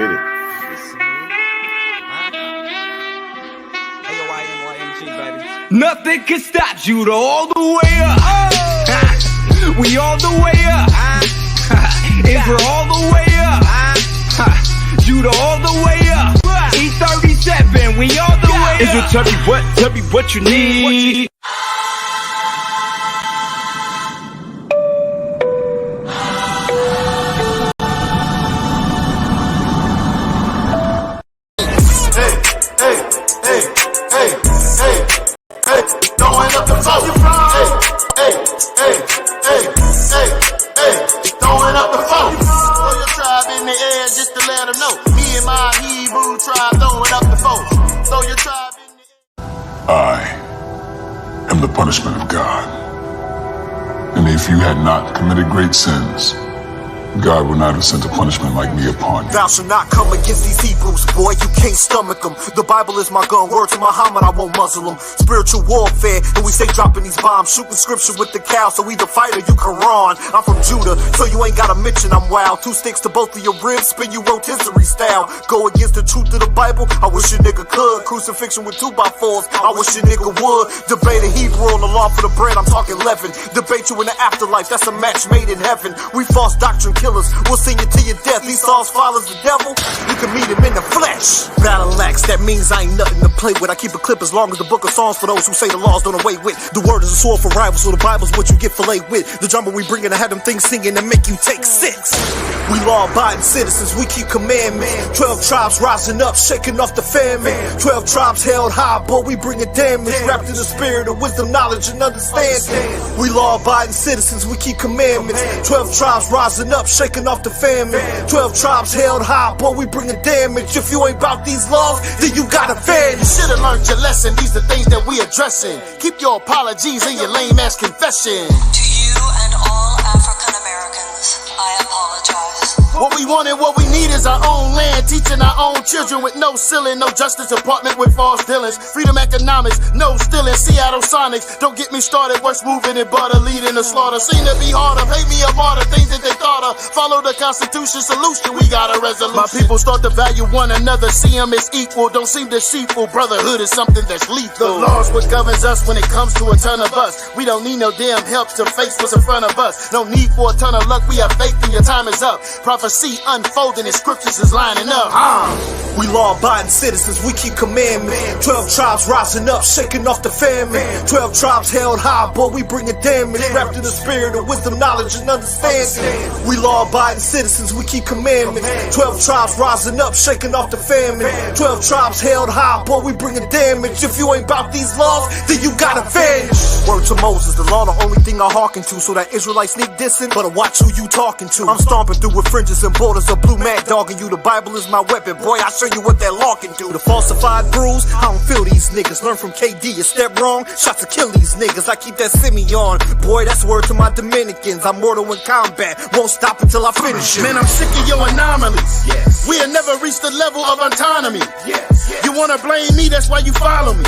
get it. Nothing can stop Judah all the way up. We all the way up. Israel all the way up. Judah all the way up. E37, we all the way up. Israel, tell me what you need. Throwing up the phone. Throwing up the phone. Throw your tribe in the air just to let them know. Me and my Hebrew tribe throwing up the phone. Throw your tribe in the air. I am the punishment of God. And if you had not committed great sins, God would not have sent a punishment like me upon you. Thou shalt not come against these Hebrews, boy, you can't stomach them. The Bible is my gun, word to Muhammad, I won't muzzle them. Spiritual warfare, and we stay dropping these bombs. Shooting scripture with the cow, so either fight or you can run. I'm from Judah, so you ain't gotta mention I'm wild. 2 sticks to both of your ribs, spin you rotisserie style. Go against the truth of the Bible, I wish a nigga could. Crucifixion with 2x4s, I wish a nigga would. Debate a Hebrew on the law for the bread, I'm talking leaven. Debate you in the afterlife, that's a match made in heaven. We false doctrine killers, we'll send you to your death. Esau's follows the devil, you can meet him in the flesh. Battle axe, that means I ain't nothing to play with. I keep a clip as long as the book of songs for those who say the laws don't away with. The word is a sword for rivals, so the Bible's what you get filleted with. The drummer we bringin' to have them things singing and make you take 6. We law-abiding citizens, we keep commandments. 12 tribes rising up, shaking off the famine. 12 tribes held high, boy, we bringin' damage. Wrapped in the spirit of wisdom, knowledge, and understanding. We law-abiding citizens, we keep commandments. 12 tribes rising up, shaking off the famine. 12 tribes held high, boy, we bringin' damage. If you ain't about these laws, then you gotta vanish. You should've learned your lesson, these are things that we addressing. Keep your apologies and your lame ass confession. To you and all African Americans, I apologize. What we want and what we need is our own land, teaching our own children with no ceiling, no justice department with false dealings, freedom economics, no stealing, Seattle Sonics. Don't get me started, worse moving and butter, leading the slaughter. Seem to be harder, pay me a martyr, things that they thought of. Follow the Constitution solution, we got a resolution. My people start to value one another, see them as equal, don't seem deceitful. Brotherhood is something that's lethal. The laws what governs us when it comes to a ton of us. We don't need no damn help to face what's in front of us. No need for a ton of luck, we have faith and your time is up. Prophecy unfolding and scriptures is lining up. We law-abiding citizens, we keep commandments. 12 tribes rising up, shaking off the famine. 12 tribes held high, boy, we bringin' damage. Wrapped in the spirit of wisdom, knowledge, and understanding. We law-abiding citizens, we keep commandments. 12 tribes rising up, shaking off the famine. 12 tribes held high, boy, we bringin' damage. If you ain't about these laws, then you gotta vanish. Word to Moses, the law the only thing I hearken to. So that Israelite sneak dissing, better watch who you talking to. I'm stomping through with fringes and borders of blue mad dogging you. The Bible is my weapon, boy, I'll show you what that law can do. The falsified bruise, I don't feel these niggas. Learn from KD, a step wrong, shots to kill these niggas. I keep that semi on, boy, that's word to my Dominicans. I'm mortal in combat, won't stop until I finish it. Man, I'm sick of your anomalies. Yes. We'll never reach the level of autonomy. Yes. You wanna blame me, that's why you follow me.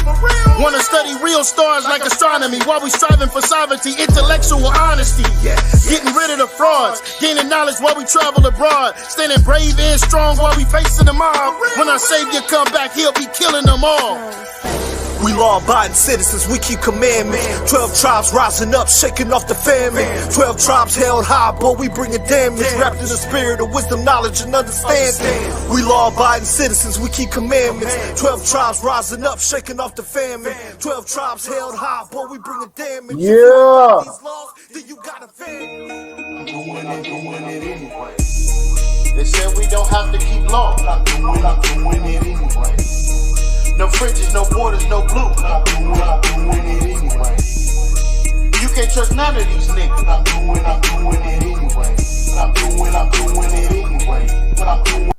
Wanna study real stars like astronomy while we striving for sovereignty, intellectual honesty. Yes. Getting rid of the frauds, gaining knowledge while we travel abroad, standing brave and strong while we facing the mob. When our Savior come back, he'll be killing them all. We law-abiding citizens, we keep commandments. 12 tribes rising up, shaking off the famine. 12 tribes held high, boy, we bringin' damage. Wrapped in the spirit of wisdom, knowledge, and understanding. We law-abiding citizens, we keep commandments. 12 tribes rising up, shaking off the famine. 12 tribes held high, boy, we bringin' damage. Yeah. These laws, then you gotta vanish. I'm doing it anyway. They said we don't have to keep law. I'm doing it anyway. No fringes, no borders, no blue. I'm doing it anyway. You can't trust none of these niggas. I'm doing it anyway. I'm doing it anyway. But I'm doing.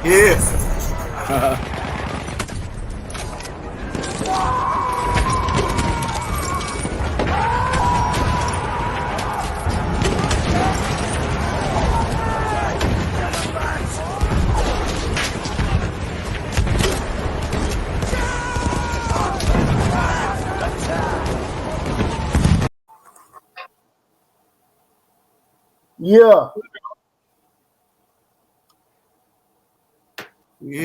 Yeah. Yeah. We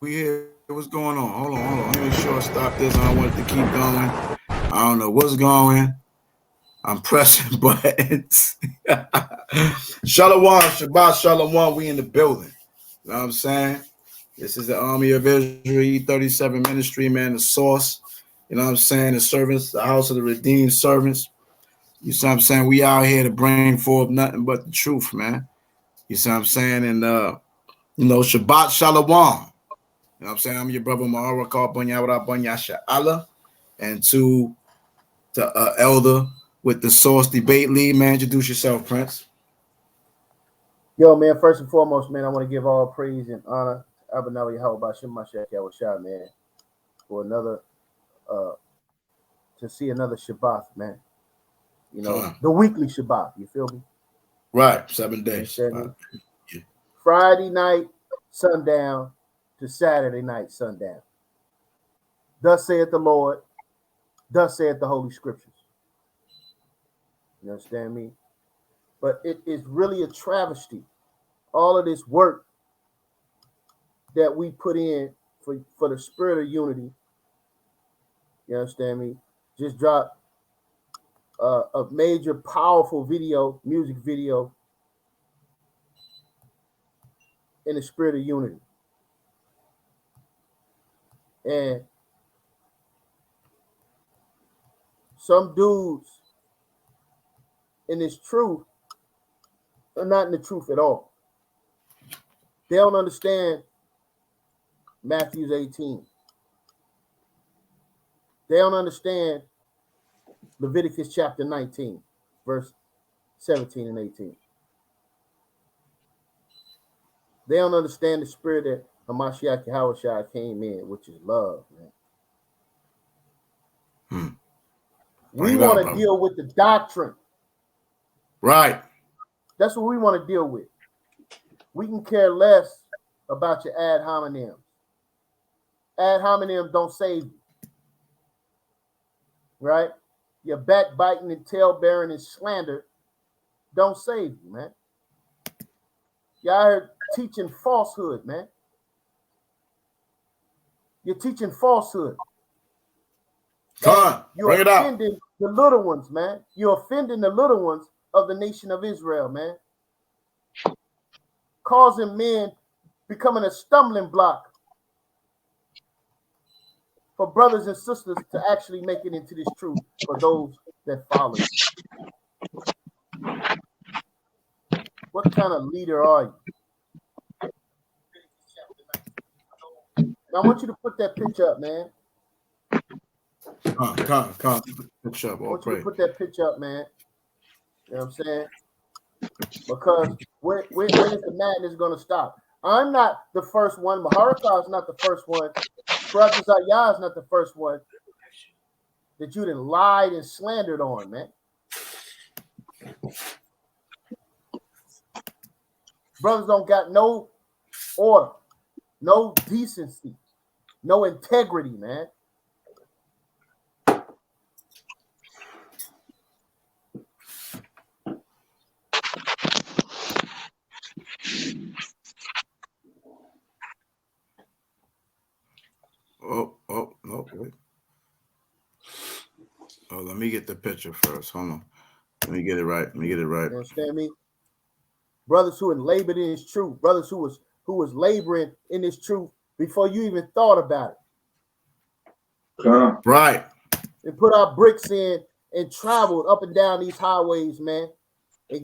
here. What's going on? Hold on. Let me make sure I stop this. I don't want it to keep going. I don't know what's going. I'm pressing buttons. Shalom, Shabbat, Shalom. We in the building. You know what I'm saying? This is the Army of Israel, E37 ministry, man, the source. You know what I'm saying? The servants, the house of the redeemed servants. You see what I'm saying? We out here to bring forth nothing but the truth, man. You see what I'm saying? And, Shabbat Shalom. You know what I'm saying? I'm your brother, Maharakal Bunyawara Bunyasha Allah. And to the elder with the source debate lead, man. Introduce yourself, Prince. Yo, man, first and foremost, man, I want to give all praise and honor to YAHAWASHI, MASHAYACH, man, for another, to see another Shabbat, man. You know, the weekly Shabbat, you feel me? Right, 7 days. Yeah. Friday night, sundown, to Saturday night, sundown. Thus saith the Lord, thus saith the Holy Scriptures. You understand me? But it is really a travesty. All of this work that we put in for the spirit of unity, you understand me? Just dropped a major, powerful music video in the spirit of unity. And some dudes in this truth are not in the truth at all. They don't understand Matthew 18. They don't understand Leviticus chapter 19, verse 17 and 18. They don't understand the spirit that MASHAYACH YAHAWASHI came in, which is love, man. We want to deal with the doctrine. Right. That's what we want to deal with. We can care less about your ad hominem. Ad hominem don't save you. Right? Your backbiting and tail bearing and slander don't save you, man. Y'all are teaching falsehood, man. You're teaching falsehood. You're offending the little ones, man. You're offending the little ones of the nation of Israel, man. Causing men becoming a stumbling block for brothers and sisters to actually make it into this truth for those that follow you. What kind of leader are you? Now, I want you to put that picture up, man. Picture up, I want you to put that picture up, man. You know what I'm saying? Because when is the madness going to stop? I'm not the first one. Maharakal is not the first one. Yah is not the first one that you done lied and slandered on, man. Brothers don't got no order, no decency, no integrity, man. Wait. Oh, let me get the picture first. Hold on. Let me get it right. You understand me? Brothers who had labored in his truth, brothers who was laboring in his truth before you even thought about it. Right. And put our bricks in and traveled up and down these highways, man. It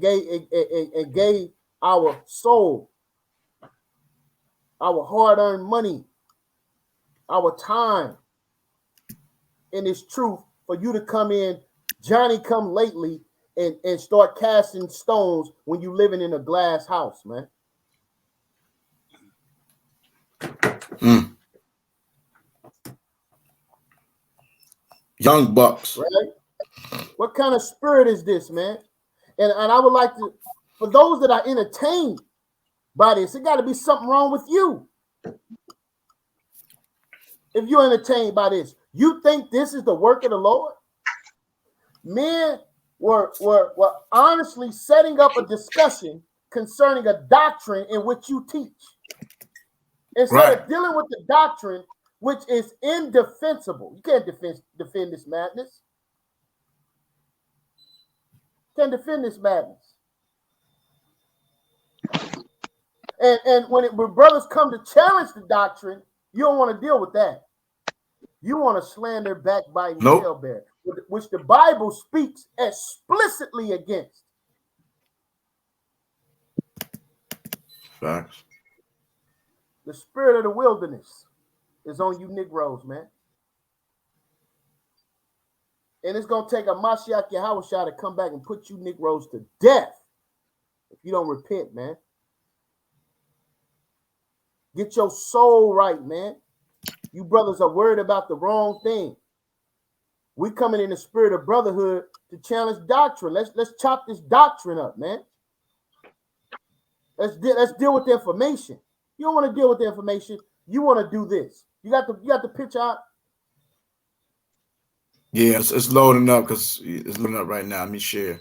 gave our soul, our hard-earned money, our time in this truth for you to come in, Johnny come lately, and start casting stones when you living in a glass house, man. Young bucks. Right? What kind of spirit is this, man? And I would like to, for those that are entertained by this, it got to be something wrong with you. If you're entertained by this, you think this is the work of the Lord? Men were honestly setting up a discussion concerning a doctrine in which you teach. Instead of dealing with the doctrine, which is indefensible. You can't defend this madness. You can't defend this madness. And when brothers come to challenge the doctrine, you don't want to deal with that. You want to slander, backbiting, tailbearer, which the Bible speaks explicitly against. Facts. The spirit of the wilderness is on you Negroes, man. And it's going to take a MASHAYACH YAHAWASHI to come back and put you Negroes to death if you don't repent, man. Get your soul right, man. You brothers are worried about the wrong thing. We coming in the spirit of brotherhood to challenge doctrine. Let's chop this doctrine up, man. Let's deal with the information. You don't want to deal with the information. You want to do this. You got the picture out. Yeah, it's loading up because it's loading up right now. Let me share.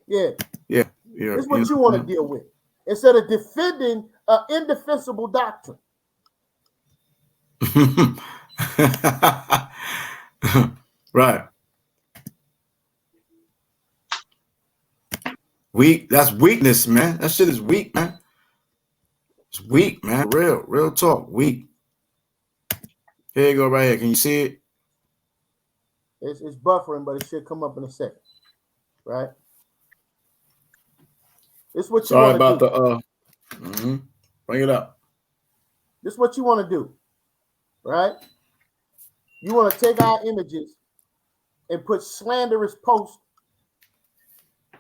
Yeah. This is what you want to deal with instead of defending an indefensible doctrine. Right. Weak. That's weakness, man. That shit is weak, man. It's weak, man. Real talk. Weak. Here you go, right here. Can you see it? It's buffering, but it should come up in a second. Right? It's what you want to do. Sorry about the bring it up. This is what you want to do. Right? You want to take our images and put slanderous posts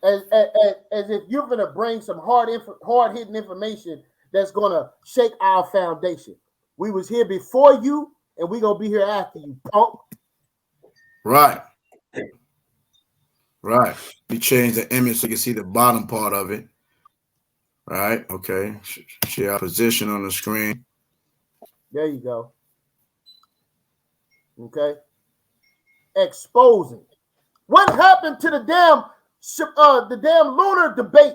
as if you're going to bring some hard-hitting information that's going to shake our foundation. We was here before you, and we're going to be here after you, punk. Right. You change the image so you can see the bottom part of it. Right. Okay. Share our position on the screen. There you go. Okay. Exposing. What happened to the damn lunar debate?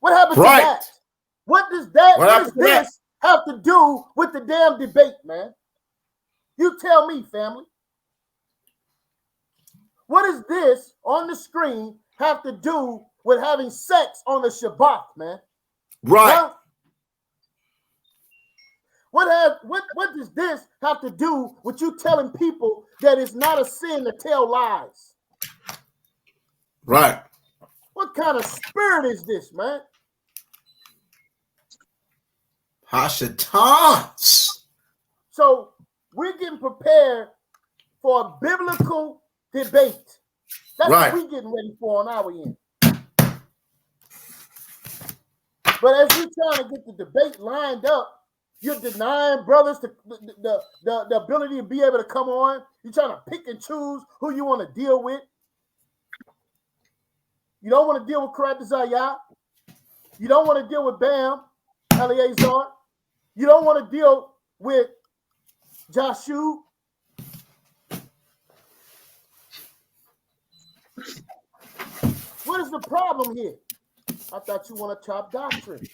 What happened to that? What does this have to do with the damn debate, man? You tell me, family. What does this on the screen have to do with having sex on the Shabbat, man? Right. Huh? What does this have to do with you telling people that it's not a sin to tell lies? Right. What kind of spirit is this, man? Hashitans. So we're getting prepared for a biblical debate. That's what we're getting ready for on our end. But as we're trying to get the debate lined up, you're denying brothers the ability to be able to come on. You're trying to pick and choose who you want to deal with. You don't want to deal with craftiness. You don't want to deal with Bam, Eleazar. You don't want to deal with Joshua. What is the problem here? I thought you want to chop doctrine.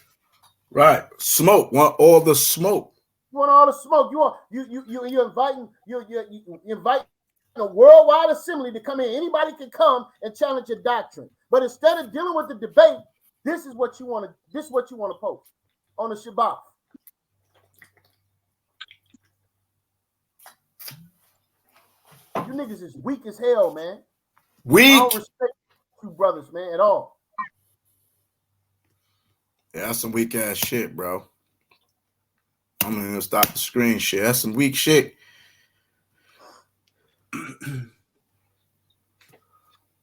Right. Smoke. Want all the smoke. You want all the smoke. You're inviting a worldwide assembly to come in. Anybody can come and challenge your doctrine. But instead of dealing with the debate, this is what you want to post on the Shabbat. You niggas is weak as hell, man. Weak. I don't respect you brothers, man, at all. Yeah, that's some weak ass shit, bro. I'm gonna stop the screen shit. That's some weak shit.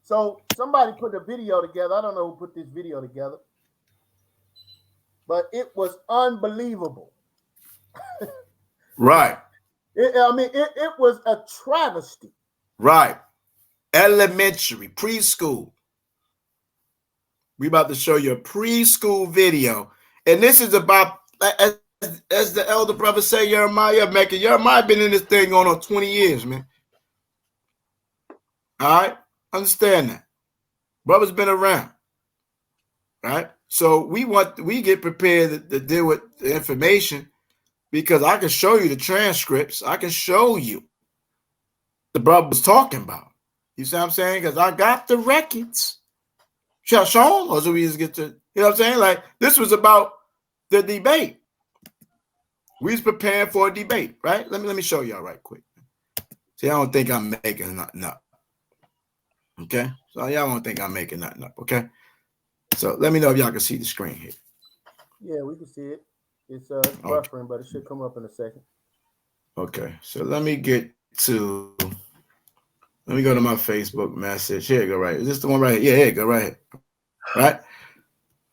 So somebody put a video together. I don't know who put this video together, but it was unbelievable. Right. It was a travesty. Right. Elementary, preschool. We about to show you a preschool video. And this is about, as the elder brother say, Jeremiah been in this thing going on 20 years, man. All right. Understand that. Brothers been around, right? So we get prepared to deal with the information because I can show you the transcripts. I can show you the brother was talking about. You see what I'm saying? Because I got the records. Shall I show them? Or should we just get to, you know what I'm saying? Like, this was about the debate. We was preparing for a debate, right? Let me show y'all right quick. See, I don't think I'm making nothing up. Okay? So y'all don't think I'm making nothing up, okay? So let me know if y'all can see the screen here. Yeah, we can see it. It's buffering, but it should come up in a second. Okay, so let me go to my Facebook message. Here you go, right? Is this the one right here? Yeah, here you go, right here. Right?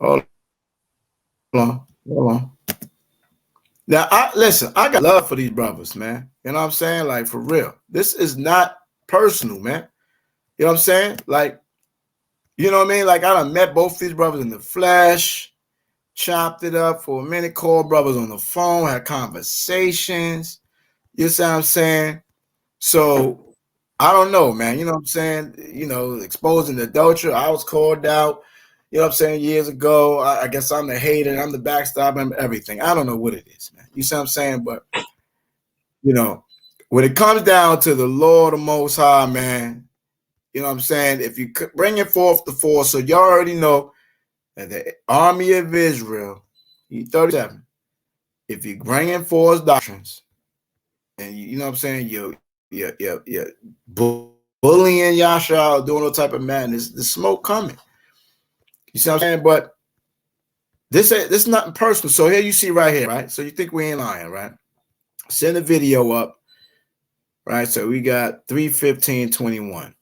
Hold on. Now, listen, I got love for these brothers, man. You know what I'm saying? Like, for real. This is not personal, man. You know what I'm saying? Like, you know what I mean? Like, I done met both these brothers in the flesh, chopped it up for a minute, called brothers on the phone, had conversations. You see what I'm saying? So, I don't know, man. You know what I'm saying? You know, exposing the adultery. I was called out, you know what I'm saying, years ago. I guess I'm the hater. I'm the backstabber. I'm everything. I don't know what it is, man. You see what I'm saying? But, you know, when it comes down to the Lord, the Most High, man, you know what I'm saying? If you bring it forth the fore, so y'all already know that the army of Israel, E37, if you bring in forth doctrines, and you know what I'm saying, you're bullying Yahshua, doing all type of madness, the smoke coming. You see what I'm saying? But this is nothing personal. So here you see right here, right? So you think we ain't lying, right? Send the video up, right? So we got 3:15:21.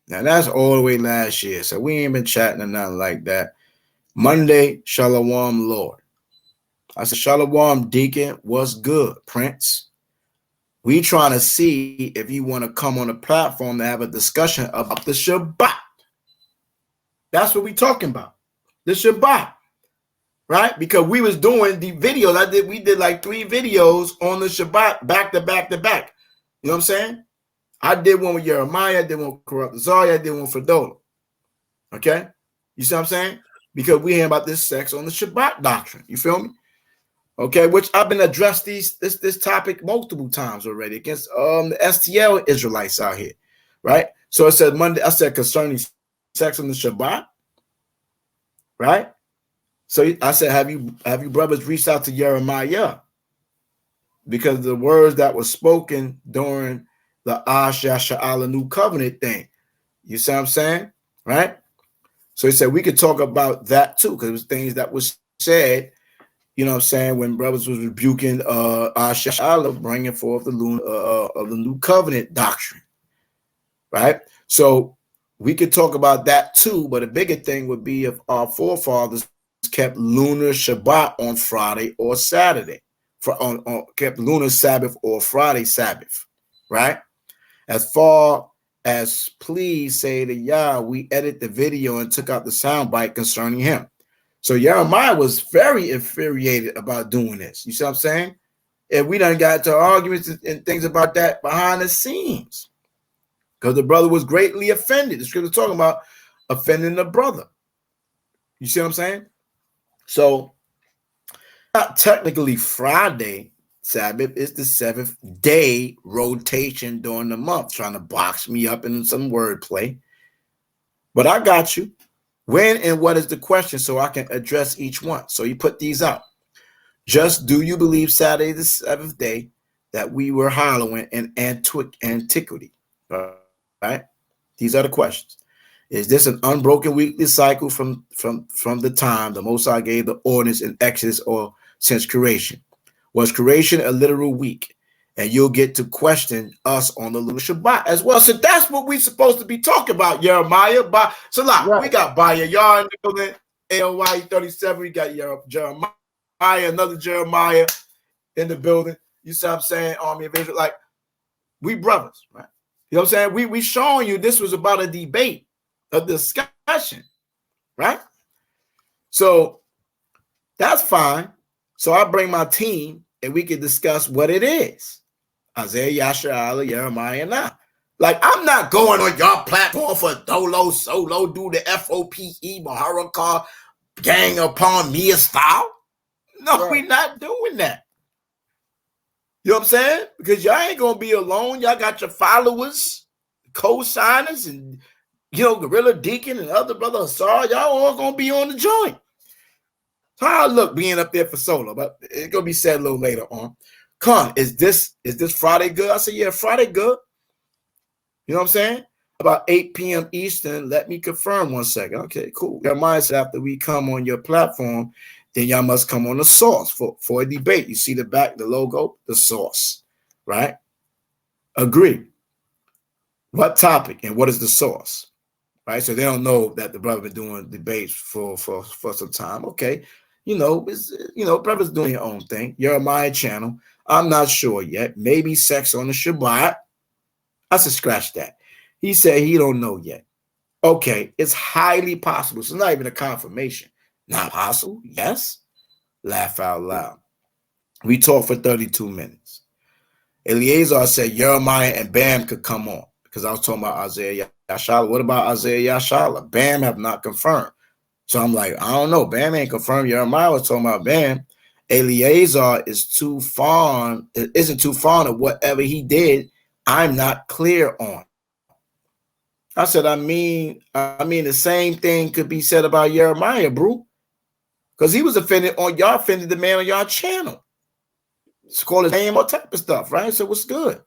Now that's all the way last year. So we ain't been chatting or nothing like that. Monday, Shalom, Lord. I said, Shalom, Deacon, what's good, Prince? We trying to see if you want to come on the platform to have a discussion about the Shabbat. That's what we talking about. The Shabbat. Right? Because we was doing the videos. We did like 3 videos on the Shabbat back to back to back. You know what I'm saying? I did one with Jeremiah, I did one with Corrupt Zarya, I did one for Dola. Okay? You see what I'm saying? Because we hear about this sex on the Shabbat doctrine. You feel me? Okay, which I've been addressed this topic multiple times already against the STL Israelites out here. Right? So it said Monday, I said concerning sex on the Shabbat. Right? So I said, have you brothers reached out to Jeremiah? Because the words that were spoken during the YAHAWASHI New Covenant thing. You see what I'm saying? Right? So he said we could talk about that too, because it was things that was said, you know what I'm saying, when brothers was rebuking YAHAWASHI, bringing forth the New Covenant doctrine. Right? So we could talk about that too, but a bigger thing would be if our forefathers kept lunar Shabbat on Friday or Saturday, kept lunar Sabbath or Friday Sabbath, right? As far as please say to Yah, we edit the video and took out the soundbite concerning him. So Jeremiah was very infuriated about doing this. You see what I'm saying? And we done got to arguments and things about that behind the scenes because the brother was greatly offended. The scripture talking about offending the brother. You see what I'm saying? So, not technically Friday Sabbath is the 7th day rotation during the month, trying to box me up in some wordplay. But I got you. When and what is the question so I can address each one? So you put these out. Just do you believe Saturday the 7th day that we were hallowing in antiquity? Right? These are the questions. Is this an unbroken weekly cycle from the time the Most High gave the ordinance in Exodus or since creation? Was creation a literal week? And you'll get to question us on the lunar Shabbat as well. So that's what we're supposed to be talking about, Jeremiah. So right. We got Baya Yar in the building, E37. We got Jeremiah, another Jeremiah in the building. You see what I'm saying? Army of Israel. Like, we brothers, right? You know what I'm saying? We showing you this was about a debate, a discussion, right? So that's fine. So I bring my team and we can discuss what it is. Isaiah, Yahshua, Jeremiah, and I. Like, I'm not going on your platform for Dolo, Solo, do the FOPE, Maharakar, gang upon me style. No, we're not doing that. You know what I'm saying? Because y'all ain't going to be alone. Y'all got your followers, co-signers, and, you know, Gorilla Deacon and other brother Asar. Y'all all going to be on the joint. So I look being up there for Solo, but it's going to be said a little later on. Con, is this Friday good? I said, yeah, Friday good. You know what I'm saying? About 8 p.m. Eastern. Let me confirm 1 second. Okay, cool. Your mindset after we come on your platform, then y'all must come on the source for a debate. You see the back, the logo, the source, right? Agree. What topic and what is the source, right? So they don't know that the brother been doing debates for some time. Okay, brother's doing your own thing. Jeremiah channel. I'm not sure yet. Maybe sex on the Shabbat. I said scratch that. He said he don't know yet. Okay, it's highly possible. So it's not even a confirmation. Not possible? Yes. Laugh out loud. We talked for 32 minutes. Eleazar said Jeremiah and Bam could come on because I was talking about Isaiah Yashala. What about Isaiah Yashala? Bam have not confirmed. So I'm like, I don't know. Bam ain't confirmed. Jeremiah was talking about Bam. Eleazar isn't too fond of whatever he did. I'm not clear on. I said, I mean, the same thing could be said about Jeremiah, bro. Because he was offended on y'all, offended the man on y'all channel. It's called his name, all type of stuff, right? So what's good,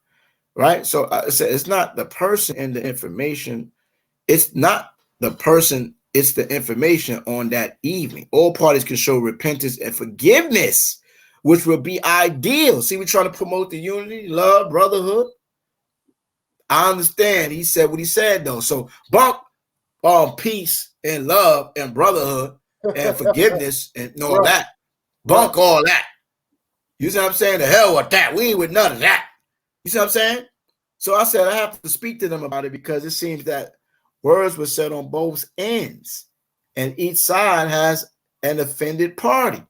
right? So I said, it's not the person and the information. It's not the person. It's the information on that evening. All parties can show repentance and forgiveness, which would be ideal. See, we're trying to promote the unity, love, brotherhood. I understand. He said what he said, though. So bump peace and love and brotherhood and forgiveness and all that. Bunk all that. You see what I'm saying? The hell with that. We ain't with none of that. You see what I'm saying? So I said I have to speak to them about it because it seems that words were said on both ends. And each side has an offended party.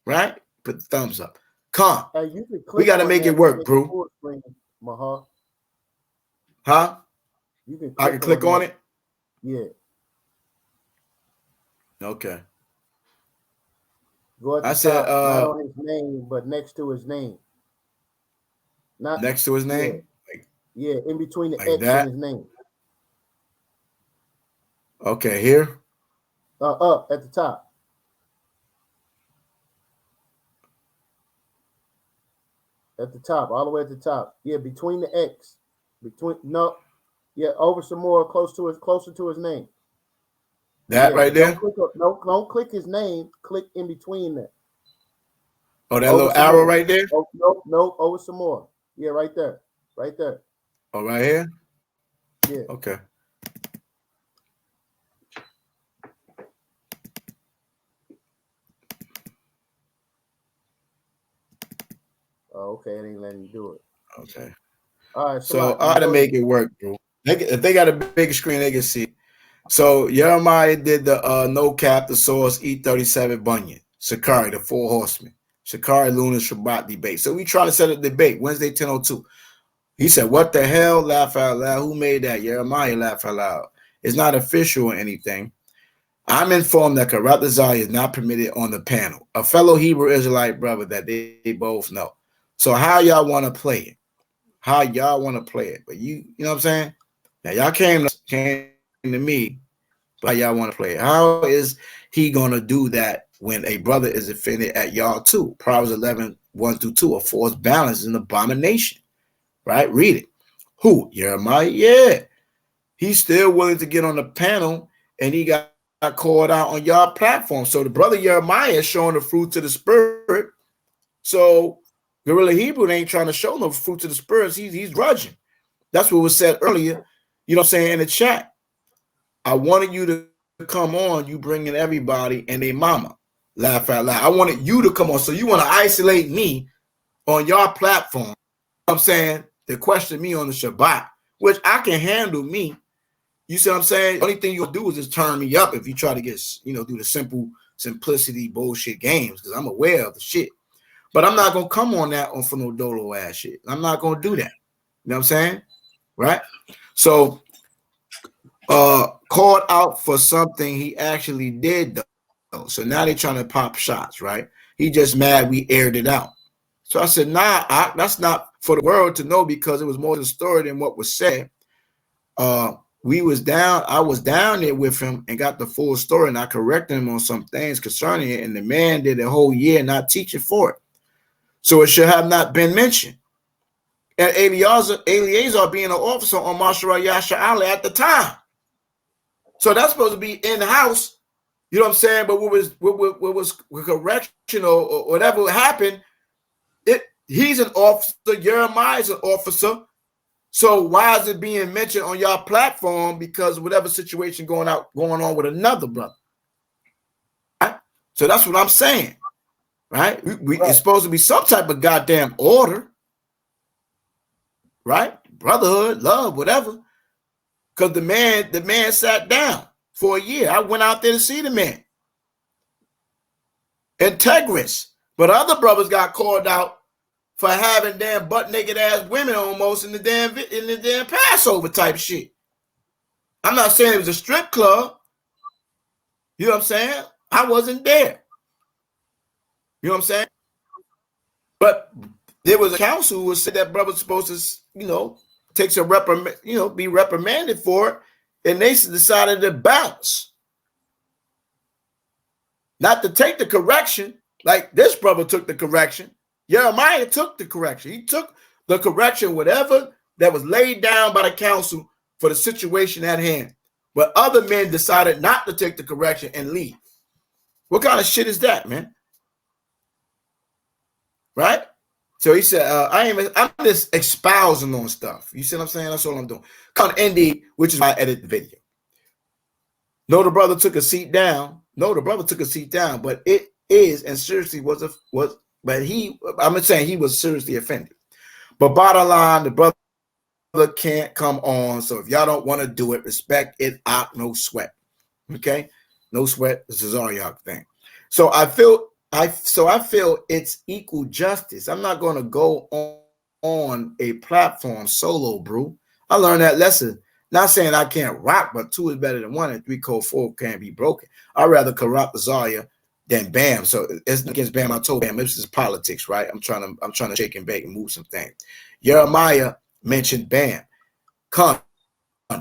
Right? Put the thumbs up. Come. We got to make it work, bro. Huh? I can click on it? Yeah. Okay. Go at the top, not on his name, but next to his name. Not next to his name? Yeah, in between the X and his name. Okay, here? Up at the top. At the top, all the way at the top. Yeah, between the X. Over some more, closer to his name. That right there? Don't click his name. Click in between that. Oh, that little arrow right there? Oh, no, over some more. Yeah, right there. Right there. Oh, right here? Yeah. Okay. Oh, okay. It ain't letting you do it. Okay. All right. So I ought to make it work, bro. If they got a big screen, they can see. So Jeremiah did the no cap, the source, E37 Bunyan, Sicarii, the 4 horsemen, Sicarii, Lunar, Shabbat debate. So we trying to set a debate Wednesday, 10:02. He said, what the hell? Laugh out loud. Who made that? Jeremiah, laugh out loud. It's not official or anything. I'm informed that Karatazai is not permitted on the panel. A fellow Hebrew Israelite brother that they both know. So how y'all want to play it? How y'all want to play it? But you know what I'm saying? Now y'all came to me, but how y'all want to play it? How is he gonna do that when a brother is offended at y'all too? Proverbs 11, 1-2, a false balance is an abomination. Right? Read it. Who? Jeremiah? Yeah. He's still willing to get on the panel, and he got called out on y'all platform. So the brother Jeremiah is showing the fruit of the spirit. So Gorilla Hebrew ain't trying to show no fruit of the spirit. He's grudging. That's what was said earlier. You know what I'm saying in the chat. I wanted you to come on. You bringing everybody and their mama. Laugh out loud. I wanted you to come on. So you want to isolate me on your platform. You know what I'm saying? To question me on the Shabbat, which I can handle me. You see what I'm saying? The only thing you'll do is just turn me up if you try to get, do the simplicity bullshit games, because I'm aware of the shit. But I'm not going to come on that for no dolo ass shit. I'm not going to do that. You know what I'm saying? Right? So called out for something he actually did though. So now they're trying to pop shots, right? He just mad we aired it out. So I said, nah, that's not for the world to know, because it was more the story than what was said. I was down there with him and got the full story, and I corrected him on some things concerning it, and the man did a whole year not teaching for it. So it should have not been mentioned. And Eleazar being an officer on MASHAYACH at the time. So that's supposed to be in-house, you know what I'm saying? But what was correction or whatever happened, he's an officer, Jeremiah's an officer. So why is it being mentioned on y'all platform? Because whatever situation going on with another brother. Right? So that's what I'm saying. Right? It's supposed to be some type of goddamn order. Right? Brotherhood, love, whatever. Because the man sat down for a year. I went out there to see the man. Integrous. But other brothers got called out for having damn butt naked ass women almost in the damn Passover type shit. I'm not saying it was a strip club. You know what I'm saying? I wasn't there. You know what I'm saying? But there was a council who said that brother's supposed to, take some be reprimanded for it, and they decided to bounce. Not to take the correction, like this brother took the correction. Jeremiah took the correction. He took the correction, whatever that was laid down by the council for the situation at hand. But other men decided not to take the correction and leave. What kind of shit is that, man? Right? So he said, I'm just espousing on stuff. You see what I'm saying? That's all I'm doing. Come ND, which is why I edit the video. No, the brother took a seat down. But it is, and seriously I'm saying he was seriously offended. But bottom line, the brother can't come on. So if y'all don't want to do it, respect it out, no sweat. Okay? No sweat. This is all y'all thing. So I feel it's equal justice. I'm not going to go on a platform solo, bro. I learned that lesson. Not saying I can't rock, but 2 is better than 1, and 3 code 4 can't be broken. I'd rather corrupt the Zarya than Bam. So it's against Bam. I told Bam this is politics, right? I'm trying to shake and bake and move some things. Jeremiah mentioned Bam. Come,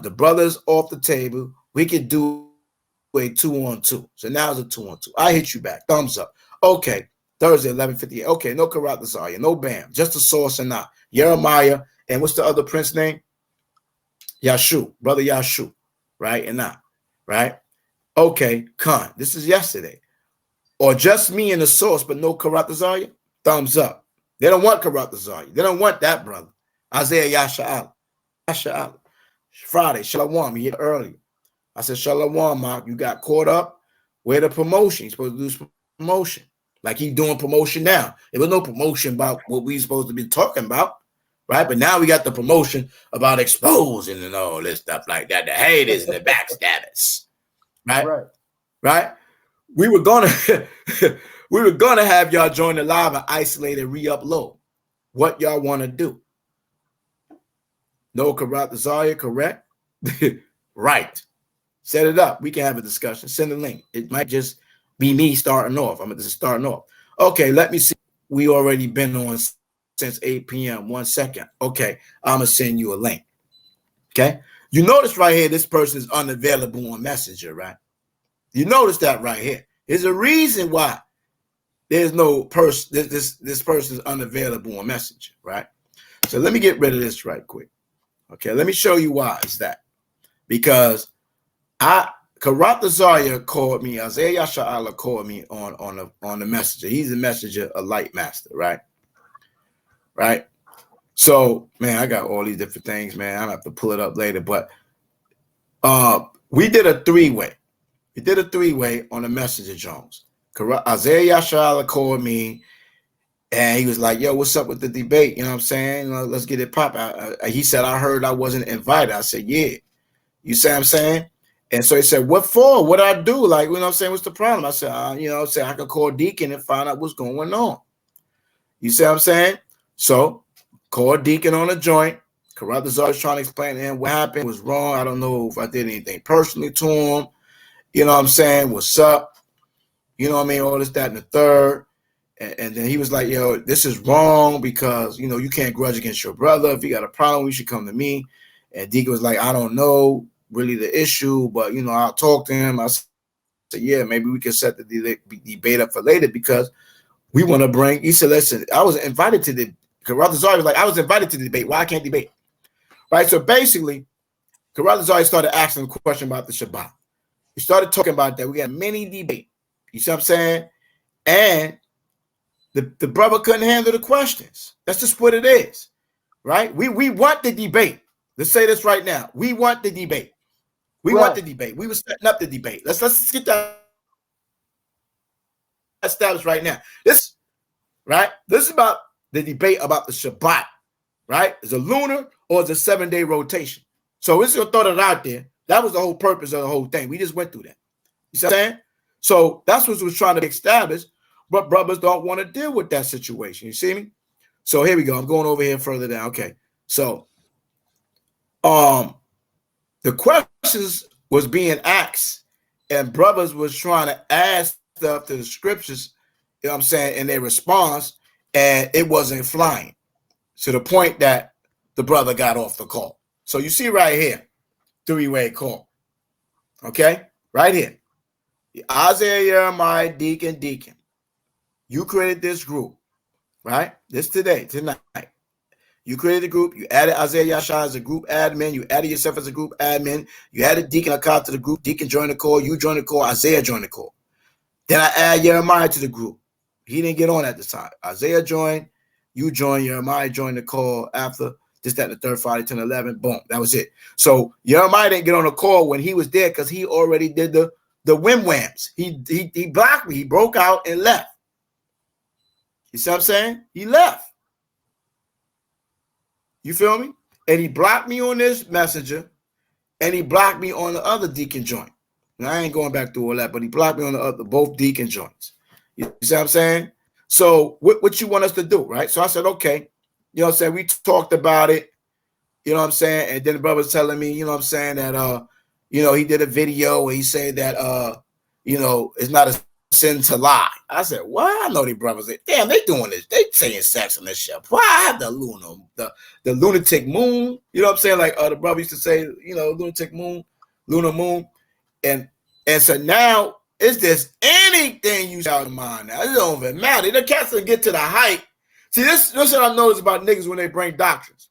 the brothers off the table. We could do a 2-on-2. So now it's a 2-on-2. I hit you back. Thumbs up. Okay. Thursday, 11:58. Okay, no corrupt the Zarya, no Bam. Just the source and not Jeremiah. And what's the other prince name? Yashu, brother Yashu, right? And not, right? Okay, Khan, this is yesterday. Or just me and the source, but no corrupt the Zarya? Thumbs up. They don't want corrupt the Zarya. They don't want that brother. Isaiah Yasha'al. Yasha'al. Friday, Shalom, here earlier. I said, Shalom, Mark, you got caught up. Where the promotion? He's supposed to do this promotion. Like he's doing promotion now. There was no promotion about what we supposed to be talking about. Right, but now we got the promotion about exposing and all this stuff like that, the haters and the backstabbers. Right. We were gonna have y'all join the live and isolate and re-upload. What y'all want to do? No corrupt the Zarya, correct? Right. Set it up. We can have a discussion. Send a link. It might just be me starting off. I'm just starting off. Okay, let me see. We already been on since 8 p.m. 1 second. Okay, I'm gonna send you a link. Okay, you notice right here, this person is unavailable on Messenger, right? You notice that right here. There's a reason why there's no person. This person is unavailable on Messenger, right? So let me get rid of this right quick. Okay, let me show you why it's that. Because Karat Zarya called me. Isaiah Yasha'ala called me on the Messenger. He's a messenger, a light master, right? Right. So, man, I got all these different things, man. I'll have to pull it up later. But we did a 3-way. We did a 3-way on the Messenger Jones. Isaiah Yasha'ala called me, and he was like, yo, what's up with the debate? You know what I'm saying? Let's get it pop. He said, I heard I wasn't invited. I said, yeah. You see what I'm saying? And so he said, what for? What I do? Like, you know what I'm saying? What's the problem? I said, I can call Deacon and find out what's going on. You see what I'm saying? So call Deacon on a joint. Carruthers always trying to explain to him what happened was wrong. I don't know if I did anything personally to him. You know what I'm saying? What's up? You know what I mean? All this, that, and the third. And then he was like, yo, this is wrong because, you know, you can't grudge against your brother. If you got a problem, you should come to me. And Deacon was like, I don't know really the issue, but, you know, I'll talk to him. I said, yeah, maybe we can set the debate up for later because we want to bring, he said, listen, I was invited to the, Carruthers was like, I was invited to the debate. Why I can't debate? Right? So basically, Carruthers started asking a question about the Shabbat. He started talking about that. We got many debates. You see what I'm saying? And the brother couldn't handle the questions. That's just what it is, right? We want the debate. Let's say this right now. We want the debate. We want the debate. We were setting up the debate. Let's get that established right now. This is about the debate about the Shabbat, right? Is it lunar or is it 7-day rotation? So we're just gonna throw that out there. That was the whole purpose of the whole thing. We just went through that. You see what I'm saying? So that's what was trying to establish. But brothers don't want to deal with that situation. You see me? So here we go. I'm going over here further down. Okay. So the questions was being asked, and brothers was trying to add stuff to the scriptures, you know what I'm saying, in their response, and it wasn't flying to the point that the brother got off the call. So you see right here, three-way call. Okay? Right here. Isaiah, Jeremiah, Deacon. You created this group, right? This tonight. You created a group. You added Isaiah Yashai as a group admin. You added yourself as a group admin. You added Deacon account to the group. Deacon joined the call. You joined the call. Isaiah joined the call. Then I add Jeremiah to the group. He didn't get on at the time. Isaiah joined. You joined. Jeremiah joined the call after this, that, and the third, Friday, 10, 11. Boom. That was it. So Jeremiah didn't get on the call when he was there because he already did the wham-whams. He blocked me. He broke out and left. You see what I'm saying? He left. You feel me? And he blocked me on this messenger, and he blocked me on the other deacon joint. Now, I ain't going back through all that, but he blocked me on the other, both deacon joints. You see what I'm saying? So what you want us to do, right? So I said, okay. You know what I'm saying? We talked about it. You know what I'm saying? And then the brother's telling me, you know what I'm saying, that, you know, he did a video where he said that, you know, it's not a sin to lie. I said, well, I know these brothers. Damn, they doing this. They saying sex on this shit. Why I have the lunatic moon? You know what I'm saying? Like the brother used to say, you know, lunatic moon, lunar moon. And so now it's just anything you out of mind now. It don't even matter. The cats will get to the height. See, this what I notice about niggas when they bring doctrines.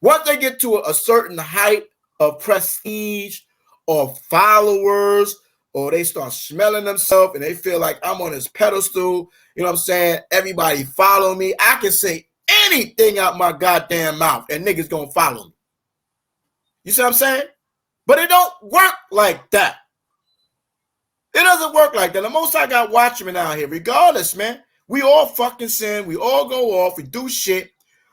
Once they get to a certain height of prestige or followers, or they start smelling themselves and they feel like I'm on this pedestal, you know what I'm saying? Everybody follow me. I can say anything out my goddamn mouth and niggas gonna follow me. You see what I'm saying? But it don't work like that. It doesn't work like that. The most I got watchmen out here, regardless, man. We all fucking sin. We all go off. We do shit.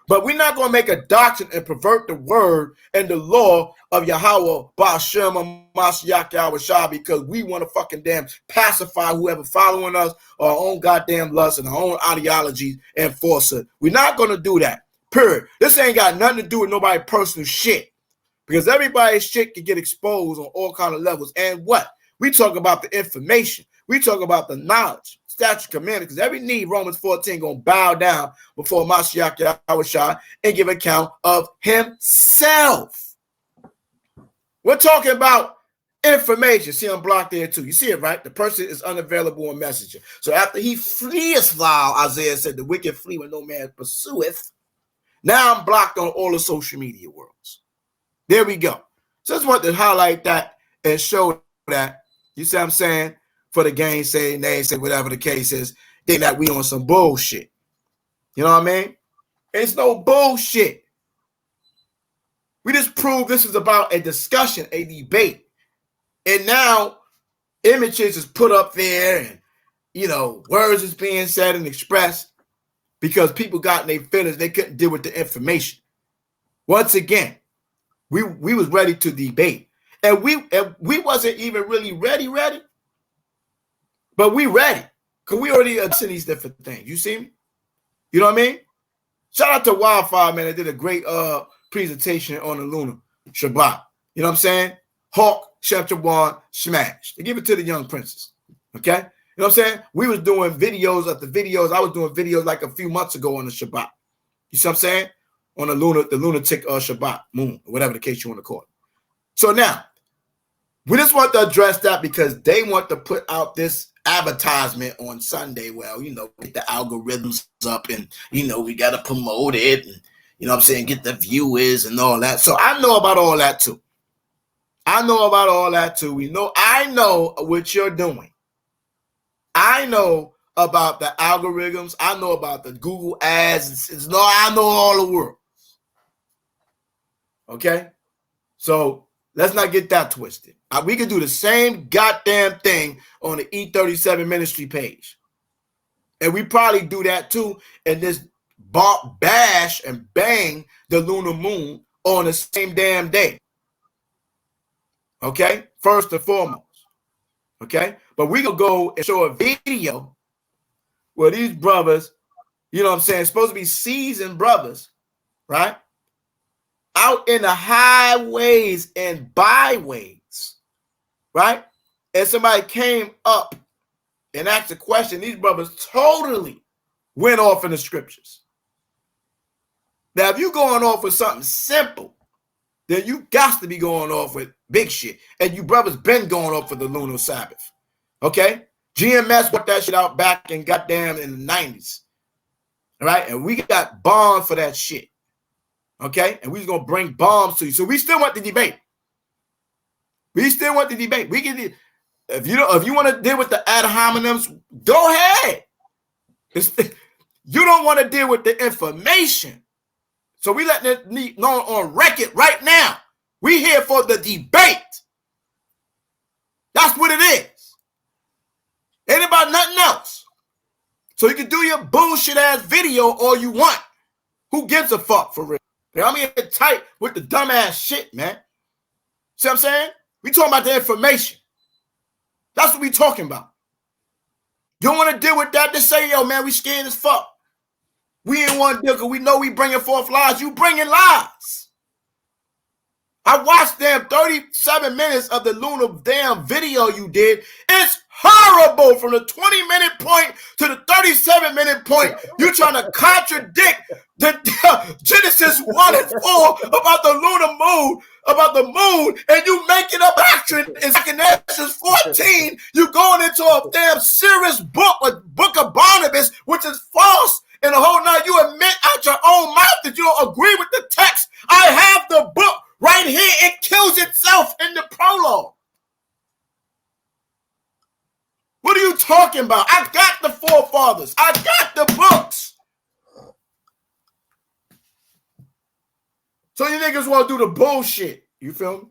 But we're not going to make a doctrine and pervert the word and the law of YAHAWAH, BaShem, MASHAYACH, YAHAWASHI, because we want to fucking damn pacify whoever following us, our own goddamn lust and our own ideologies and force it. We're not going to do that, period. This ain't got nothing to do with nobody's personal shit, because everybody's shit can get exposed on all kind of levels. And what? We talk about the information. We talk about the knowledge, statute, commandment, because every knee, Romans 14, going to bow down before MASHAYACH, YAHAWASHI, and give account of himself. We're talking about information. See, I'm blocked there too. You see it, right? The person is unavailable on Messenger. So after he fleeth thou, Isaiah said, the wicked flee when no man pursueth. Now I'm blocked on all the social media worlds. There we go. So I just want to highlight that and show that, you see what I'm saying? For the gainsay, naysay, whatever the case is, think that we on some bullshit. You know what I mean? It's no bullshit. We just proved this is about a discussion, a debate. And now images is put up there and, you know, words is being said and expressed because people got in their feelings. They couldn't deal with the information. Once again, we was ready to debate. And we wasn't even really ready. But we ready, because we already seen these different things. You see me? You know what I mean? Shout out to Wildfire, man. They did a great presentation on the lunar Shabbat. You know what I'm saying? Hawk, chapter 1, smash. They give it to the young princess. Okay? You know what I'm saying? We was doing videos after videos. I was doing videos like a few months ago on the Shabbat. You see what I'm saying? On the lunatic Shabbat, moon, or whatever the case you want to call it. So now, we just want to address that because they want to put out this advertisement on Sunday. Well, you know, get the algorithms up and, you know, we got to promote it and, you know what I'm saying, get the viewers and all that. So I know about all that too. I know what you're doing. I know about the algorithms. I know about the Google ads. I know all the world. Okay? So let's not get that twisted. We could do the same goddamn thing on the E37 ministry page. And we probably do that too and just bash and bang the lunar moon on the same damn day. Okay? First and foremost. Okay? But we gonna go and show a video where these brothers, you know what I'm saying, supposed to be seasoned brothers, right? Out in the highways and byways, right? And somebody came up and asked a question. These brothers totally went off in the scriptures. Now, if you're going off with something simple, then you got to be going off with big shit. And you brothers been going off for the lunar Sabbath. Okay? GMS put that shit out back in goddamn in the 90s. All right? And we got bombs for that shit. Okay? And we was going to bring bombs to you. So we still want the debate. We can, if you want to deal with the ad hominems, go ahead. You don't want to deal with the information. So we letting it known on record right now. We here for the debate. That's what it is. Ain't about nothing else. So you can do your bullshit ass video all you want. Who gives a fuck for real? I'm here tight with the dumbass shit, man. See what I'm saying? We talking about the information. That's what we talking about. You don't want to deal with that? Just say, yo, man, we scared as fuck. We ain't want to deal because we know we bringing forth lies. You bringing lies. I watched damn 37 minutes of the lunar damn video you did. It's horrible from the 20-minute point to the 37-minute point. You trying to contradict the Genesis 1 and 4 about the lunar moon, about the moon, and you making up doctrine in Genesis 14. You going into a damn serious book, a book of Barnabas, which is false. And the whole night you admit out your own mouth that you don't agree with the text. I have the book right here. It kills itself in the prologue. What are you talking about? I got the forefathers. I got the books. So you niggas want to do the bullshit. You feel me?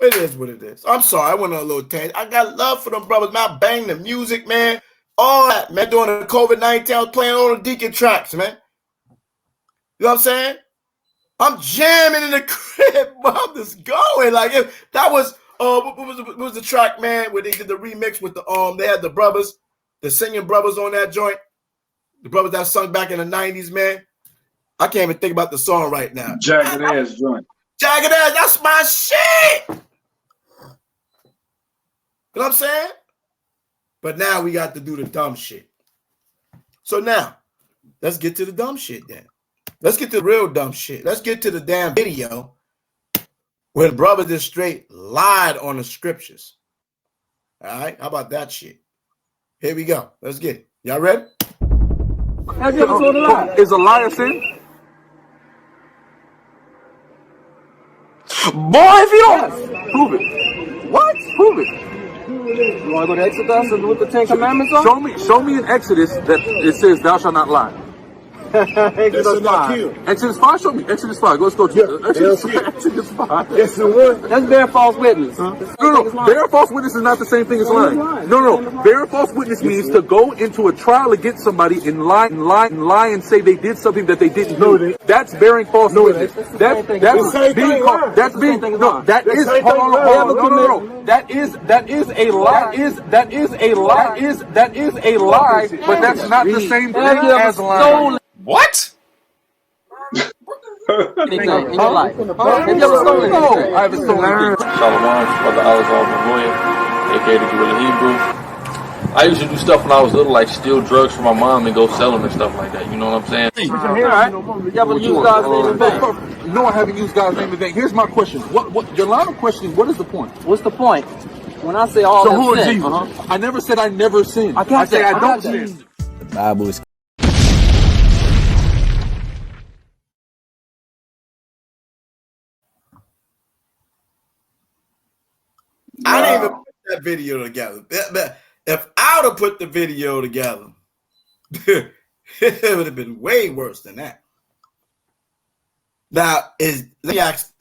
It is what it is. I'm sorry. I went on a little tangent. I got love for them brothers. Man, I bang the music, man. All that, man. During the COVID-19, I was playing all the Deacon tracks, man. You know what I'm saying? I'm jamming in the crib. I'm just going. Like, if that was, what was the track, man, where they did the remix with the, they had the brothers, the singing brothers on that joint. The brothers that sung back in the 90s, man. I can't even think about the song right now. Jagged Ass joint. Jagged Ass, that's my shit. You know what I'm saying? But now we got to do the dumb shit. So now, let's get to the dumb shit then. Let's get to the real dumb shit. Let's get to the damn video where the brother just straight lied on the scriptures. All right? How about that shit? Here we go. Let's get it. Y'all ready? Have you ever told a lie? Is a lie a sin? Boy, if you don't Prove it. What? Prove it. You want to go to Exodus and do what the Ten Commandments are? Show me in Exodus that it says thou shalt not lie. Exodus 5. Exodus 5? Show me. Exodus 5. Let's go to Exodus 5. Yes, it would. That's bearing false witness. Huh? No. Bearing false witness is not the same thing as lying. No. Bearing false witness means to go into a trial against somebody and lie and say they did something that they didn't do. That's bearing false witness. That's being called. That's being. No. That is. Hold on. That is a lie. That is a lie. But that's not the same thing as lying. What? Anything in your life? Have you No, ever stolen anything? I haven't stolen anything. Shalom, Brother Alizar Mahoya, aka the Gorilla Hebrew. I used to do stuff when I was little, like steal drugs from my mom and go sell them and stuff like that. You know what I'm saying? All right. You ever use God's name in vain? No, I haven't used God's name in vain. Here's my question. What your line of questioning, what is the point? What's the point? When I say all So that sin, I never said I never sin. I say I don't sin. The Bible is I didn't even put that video together. If I would have put the video together, it would have been way worse than that. Now, let me ask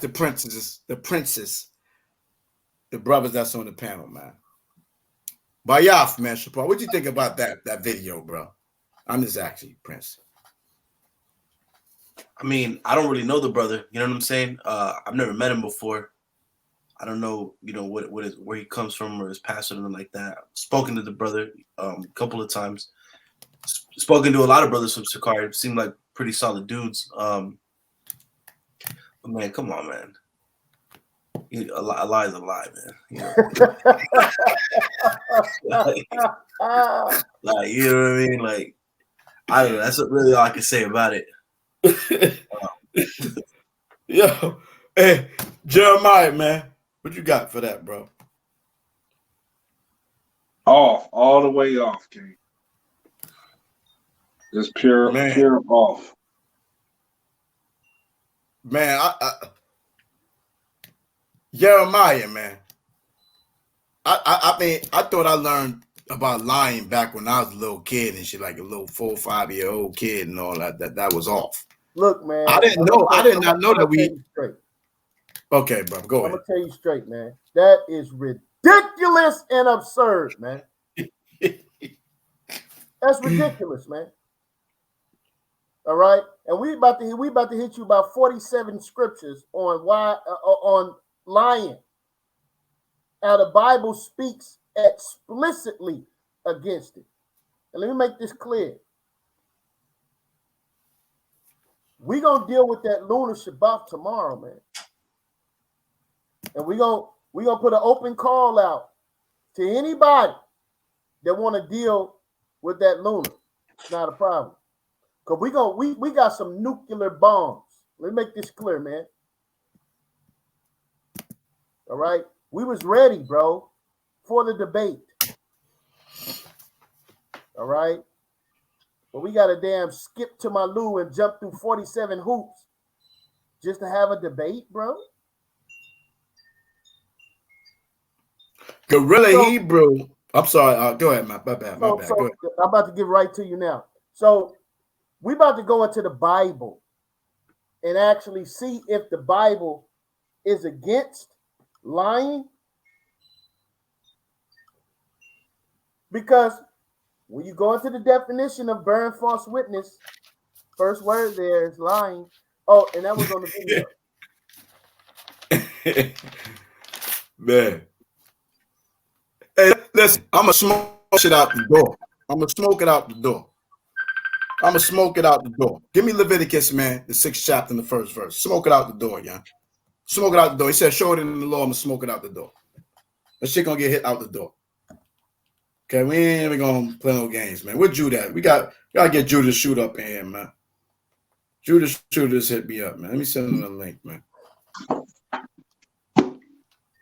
the princes, the brothers that's on the panel, man. Bayaf, man, Shapar, what you think about that video, bro? I'm just asking, Prince. I mean, I don't really know the brother. You know what I'm saying? I've never met him before. I don't know, where he comes from or his past or anything like that. I've spoken to the brother a couple of times. Spoken to a lot of brothers from Sicarii. Seem like pretty solid dudes. But man, come on, man. A lie is a lie, man. You know? like, you know what I mean? Like, I don't know. That's really all I can say about it. Yo, hey, Jeremiah, man. What you got for that, bro? Off, all the way off, King. Just pure off. Man, Jeremiah, man. I mean, I thought I learned about lying back when I was a little kid and shit, like a little 4 or 5 year old kid and all that. That was off. Look, man. I did not know that we. Okay, bro, go ahead. I'm gonna tell you straight, man. That is ridiculous and absurd, man. That's ridiculous, man. All right, and we about to hit you about 47 scriptures on on lying. Now the Bible speaks explicitly against it. And let me make this clear. We're gonna deal with that lunar Shabbat tomorrow, man. And we're gonna put an open call out to anybody that want to deal with that lunar. It's not a problem. Because we got some nuclear bombs. Let me make this clear, man. All right. We was ready, bro, for the debate. All right. But we got to damn skip to my loo and jump through 47 hoops just to have a debate, bro. Gorilla Hebrew. I'm sorry. Go ahead, my bad. Go ahead. I'm about to get right to you now. So we about to go into the Bible and actually see if the Bible is against lying. Because when you go into the definition of bearing false witness, first word there is lying. Oh, and that was on the video. Man. Hey, listen, I'm going to smoke it out the door. I'm going to smoke it out the door. Give me Leviticus, man, the 6th chapter and the 1st verse. Smoke it out the door, yeah. Smoke it out the door. He said, show it in the law. I'm going to smoke it out the door. That shit going to get hit out the door. Okay, we ain't even going to play no games, man. Where Jude at? We got to get Jude to shoot up in here, man. Jude just hit me up, man. Let me send him the link, man.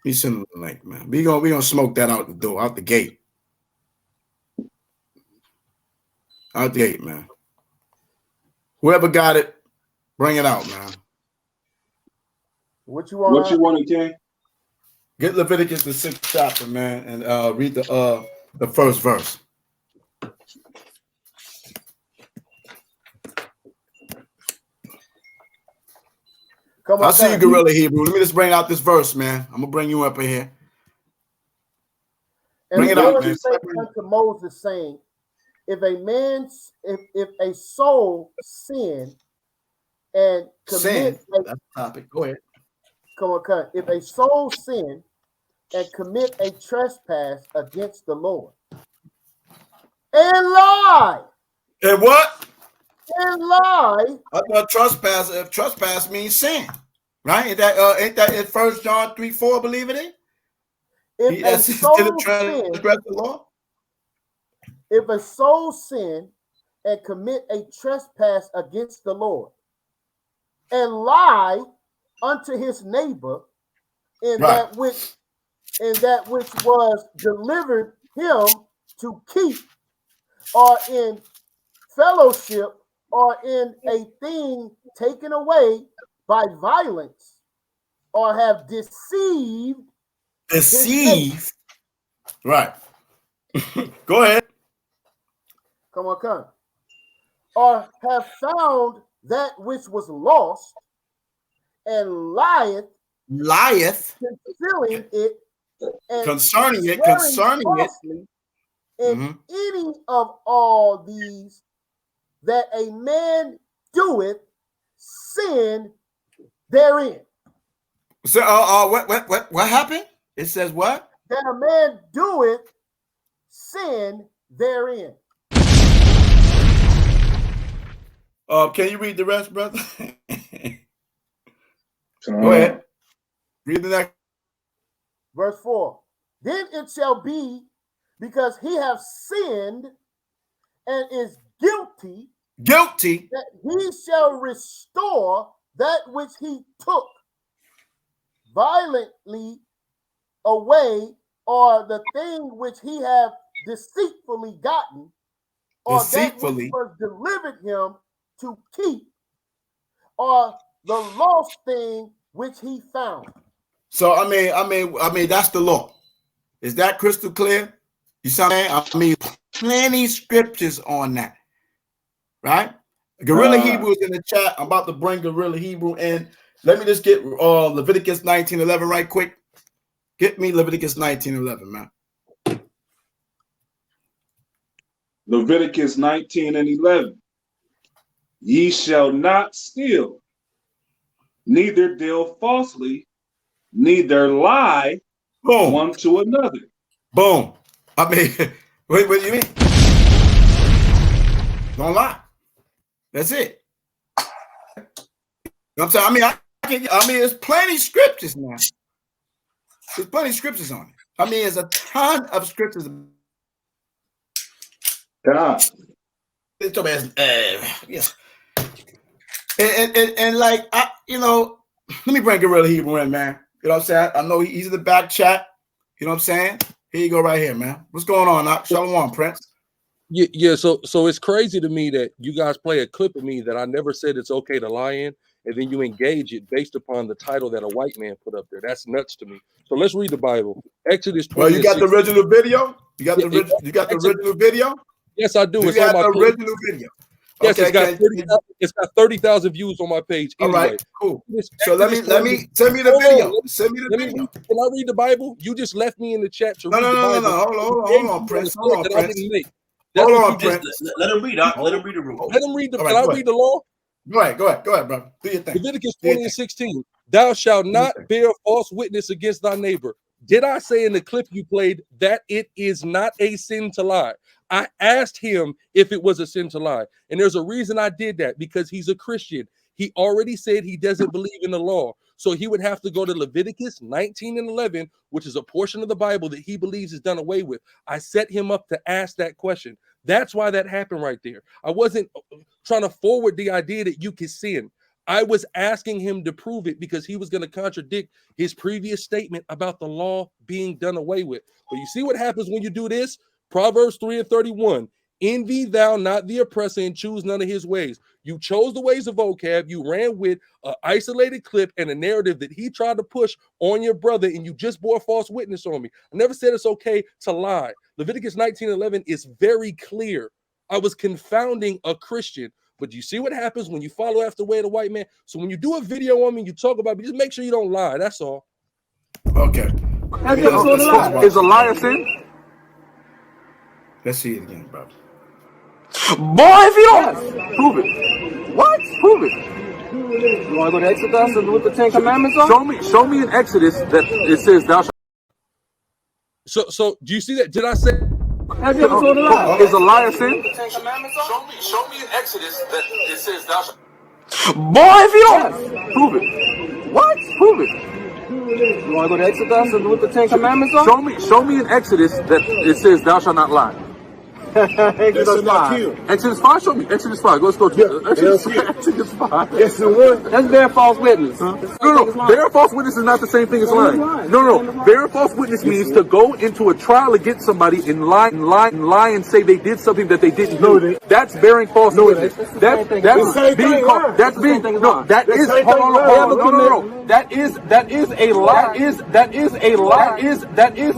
We send the link, man. We gonna smoke that out the door, out the gate. Out the gate, man. Whoever got it, bring it out, man. What you want, King? Get Leviticus the 6th chapter, man, and read the 1st verse. Come on, I see you, Gorilla Hebrew. Let me just bring out this verse, man. I'm gonna bring you up in here. Bring it out, man. To Moses saying, if a soul sin and commit that's the topic. Go ahead. Come on. If a soul sin and commit a trespass against the Lord and lie. And what? and lie. I thought trespass means sin, right? Ain't that in 1 John 3:4? Believe it? If a soul sin and commit a trespass against the Lord, and lie unto his neighbor in that which was delivered him to keep, or in fellowship, or in a thing taken away by violence, or have deceived. Right. Go ahead. Come on. Or have found that which was lost, and lieth concerning it, in any of all these that a man doeth, sin therein. So, what happened? It says what? That a man doeth, sin therein. Can you read the rest, brother? Go ahead. Read the next. Verse 4. Then it shall be, because he hath sinned and is guilty, that he shall restore that which he took violently away, or the thing which he hath deceitfully gotten, or that which was delivered him to keep, or the lost thing which he found. So I mean that's the law. Is that crystal clear? You see what I'm saying? I mean, plenty scriptures on that, right? Gorilla Hebrew is in the chat. I'm about to bring Gorilla Hebrew in. Let me just get Leviticus 19:11 right quick. Get me Leviticus 19:11, man. Leviticus 19:11. Ye shall not steal, neither deal falsely, neither lie one to another. Boom. I mean, what do you mean? Don't lie. That's it. You know what I'm saying? I mean, there's plenty of scriptures now. There's plenty of scriptures on it. I mean, there's a ton of scriptures. Yes. And like, let me bring Gorilla Hebrew in, man. You know what I'm saying? I know he's in the back chat. You know what I'm saying? Here you go right here, man. What's going on? Shalom, Prince. Yeah. So it's crazy to me that you guys play a clip of me that I never said it's okay to lie in, and then you engage it based upon the title that a white man put up there. That's nuts to me. So let's read the Bible. Exodus 20. Well, you got the original video? You got the original video? Yes, I do. It's on my original video. Yes, okay, it's got 30,000 views on my page. Anyway. All right, cool. So let me send me the video. Send me the video. Can I read the Bible? You just left me in the chat to read the Bible. No. Hold on, Prince. Hold on, Prince. Let him read. Let him read the rule. Let him read the. Can I read the law? Go ahead, brother. Do your thing. Leviticus 20:16. Thou shalt not bear false witness against thy neighbor. Did I say in the clip you played that it is not a sin to lie? I asked him if it was a sin to lie. And there's a reason I did that, because he's a Christian. He already said he doesn't believe in the law. So he would have to go to Leviticus 19:11, which is a portion of the Bible that he believes is done away with. I set him up to ask that question. That's why that happened right there. I wasn't trying to forward the idea that you could sin. I was asking him to prove it because he was going to contradict his previous statement about the law being done away with. But you see what happens when you do this? Proverbs 3:31. Envy thou not the oppressor, and choose none of his ways. You chose the ways of vocab. You ran with an isolated clip and a narrative that he tried to push on your brother, and you just bore false witness on me. I never said it's okay to lie. Leviticus 19:11 is very clear. I was confounding a Christian. But you see what happens when you follow after the way of the white man? So when you do a video on me, you talk about me, just make sure you don't lie. That's all. Okay. Is a lie a sin? Let's see it again, bro. Boy, if you don't prove it. What? Prove it. You want to go to Exodus and look at the 10 Commandments on? Show me in Exodus that it says thou shalt. So do you see that? Did I say Have you ever told a lie? Is a lie a sin? Show me in Exodus that it says thou shalt. Boy, if you don't Prove it. What? Prove it. You want to go to Exodus and look the Ten Commandments on? Show me in Exodus that it says thou shalt not lie. Exodus 5. Exodus 5, show me. Exodus 5. Let's go to Exodus 5. Yes, it would. That's bearing false witness. No. Bearing false witness is not the same thing as lying. No. Bearing false witness means to go into a trial against somebody and lie and say they did something that they didn't do. That's bearing false witness. That is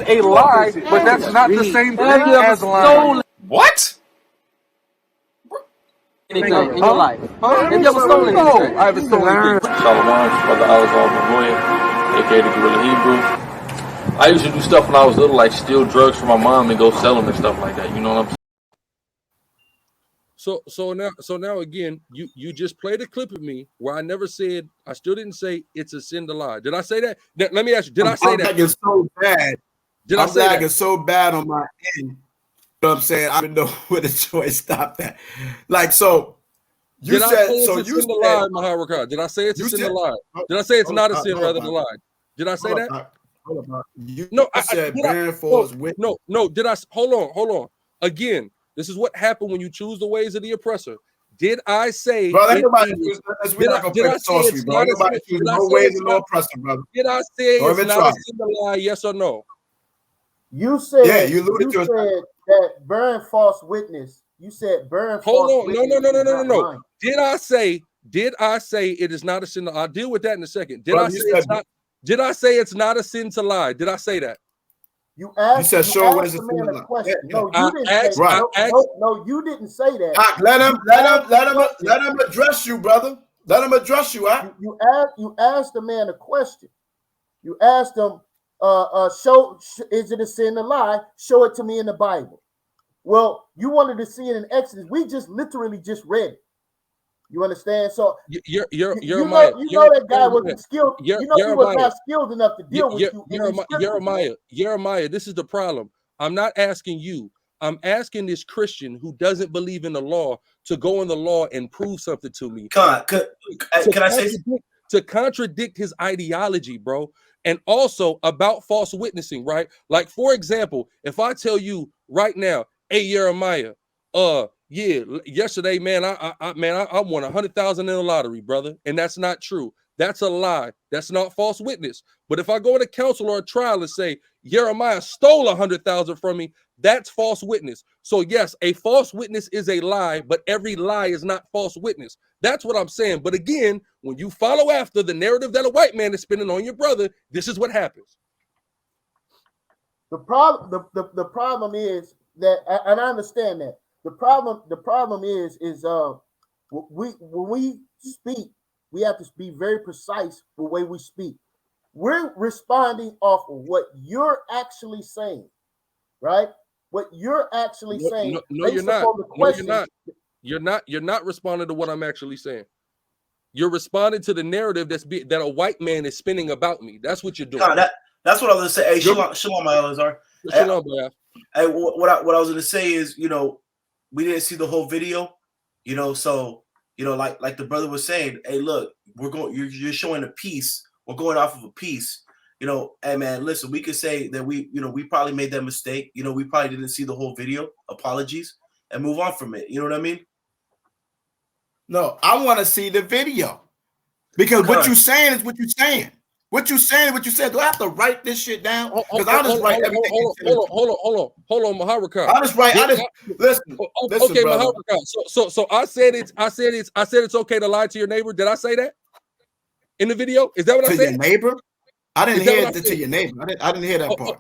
a lie, but that's not the same thing as lying. What? Anything in your life? Have you ever stolen anything? I haven't stolen anything. Shalom, brother Alexander, aka the Guerrilla Hebrew. I used to do stuff when I was little, like steal drugs from my mom and go sell them and stuff like that. You know what I'm saying? So now again, you just played a clip of me where I never said, I still didn't say it's a sin to lie. Did I say that? Let me ask you, did I say that? I'm lagging so bad. I'm lagging so bad on my end. You know what I'm saying? I don't know where the choice stopped at. Like, so you said, so you said, lie, YAHAWAH. Did I say it's a sin to lie? Did I say it's not a sin rather than lie? Did I say that? No, I said bearing false witness. No, did I? Hold on. Again, this is what happened when you choose the ways of the oppressor. Did I say? Bro, we're not gonna play sorcery, bro. Nobody choose no ways of no oppressor, brother. Did I say it's not a sin to lie? Yes or no? You said, yeah, you alluded to it. That bearing false witness. You said bearing false witness. No. Did I say it is not a sin? I'll deal with that in a second. Did I say it's not? Did I say it's not a sin to lie? Did I say that? You asked. You said, "Sure, what is a man a question." Yeah. No, you didn't say that. No, you didn't say that. Let him address you, brother. Let him address you. You asked the man a question. You asked him, is it a sin to lie? Show it to me in the Bible. Well, you wanted to see it in Exodus. We just literally just read it. You understand? So you know that guy wasn't skilled. You know he was not skilled enough to deal with you. Jeremiah, this is the problem. I'm not asking you. I'm asking this Christian who doesn't believe in the law to go in the law and prove something to me. Can I say to contradict his ideology, bro? And also about false witnessing, right? Like, for example, if I tell you right now, hey, Jeremiah, yesterday, man, I won 100,000 in the lottery, brother. And that's not true. That's a lie. That's not false witness. But if I go to counsel or a trial and say, Jeremiah stole 100,000 from me, that's false witness. So yes, a false witness is a lie, but every lie is not false witness. That's what I'm saying. But again, when you follow after the narrative that a white man is spinning on your brother, this is what happens. The problem is that, and I understand that. The problem is when we speak, we have to be very precise the way we speak. We're responding off of what you're actually saying, right? What you're actually saying. No, you're not. No, you're not. You're not responding to what I'm actually saying. You're responding to the narrative that a white man is spinning about me. That's what you're doing. That's what I was gonna say. Hey, shalom, my Elazar. Shalom, boy. Hey, what I was gonna say is, we didn't see the whole video, so like the brother was saying, hey, look, you're showing a piece, we're going off of a piece, hey man, listen, we could say that we probably made that mistake, we probably didn't see the whole video, apologies, and move on from it. You know what I mean? No, I want to see the video, because what you're saying is what you're saying. What you saying? What you said? Do I have to write this shit down? Because I'll just write everything. Hold on, YAHAWAH. I'll just write. Listen. Okay, YAHAWAH. So I said it's okay to lie to your neighbor. Did I say that in the video? Is that what I said? To your neighbor? I didn't hear it to your neighbor. I didn't hear that part.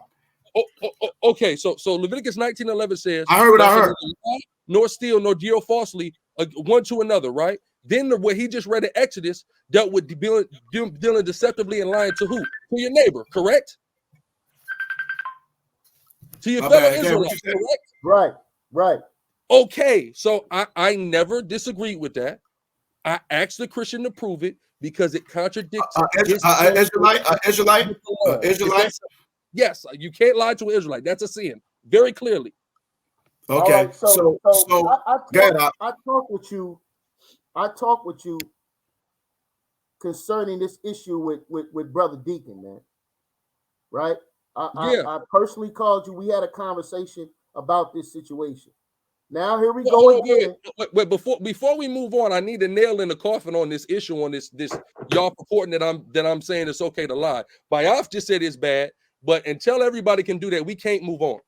Okay, so Leviticus 19:11 says, I heard what I heard. Nor steal, nor deal falsely one to another, right? Then what he just read in Exodus dealt with dealing deceptively and lying to who? To your neighbor, correct? To your fellow Israelites, correct? Right. Okay, so I never disagreed with that. I asked the Christian to prove it because it contradicts Israelite. Yes, you can't lie to an Israelite. That's a sin, very clearly. Okay. All right, so I talk with you. I talk with you concerning this issue with Brother Deacon, man. Right? I personally called you. We had a conversation about this situation. Now here we go again. Wait, before we move on, I need to nail in the coffin on this issue on this y'all purporting that I'm saying it's okay to lie. Bayaf just said it's bad, but until everybody can do that, we can't move on.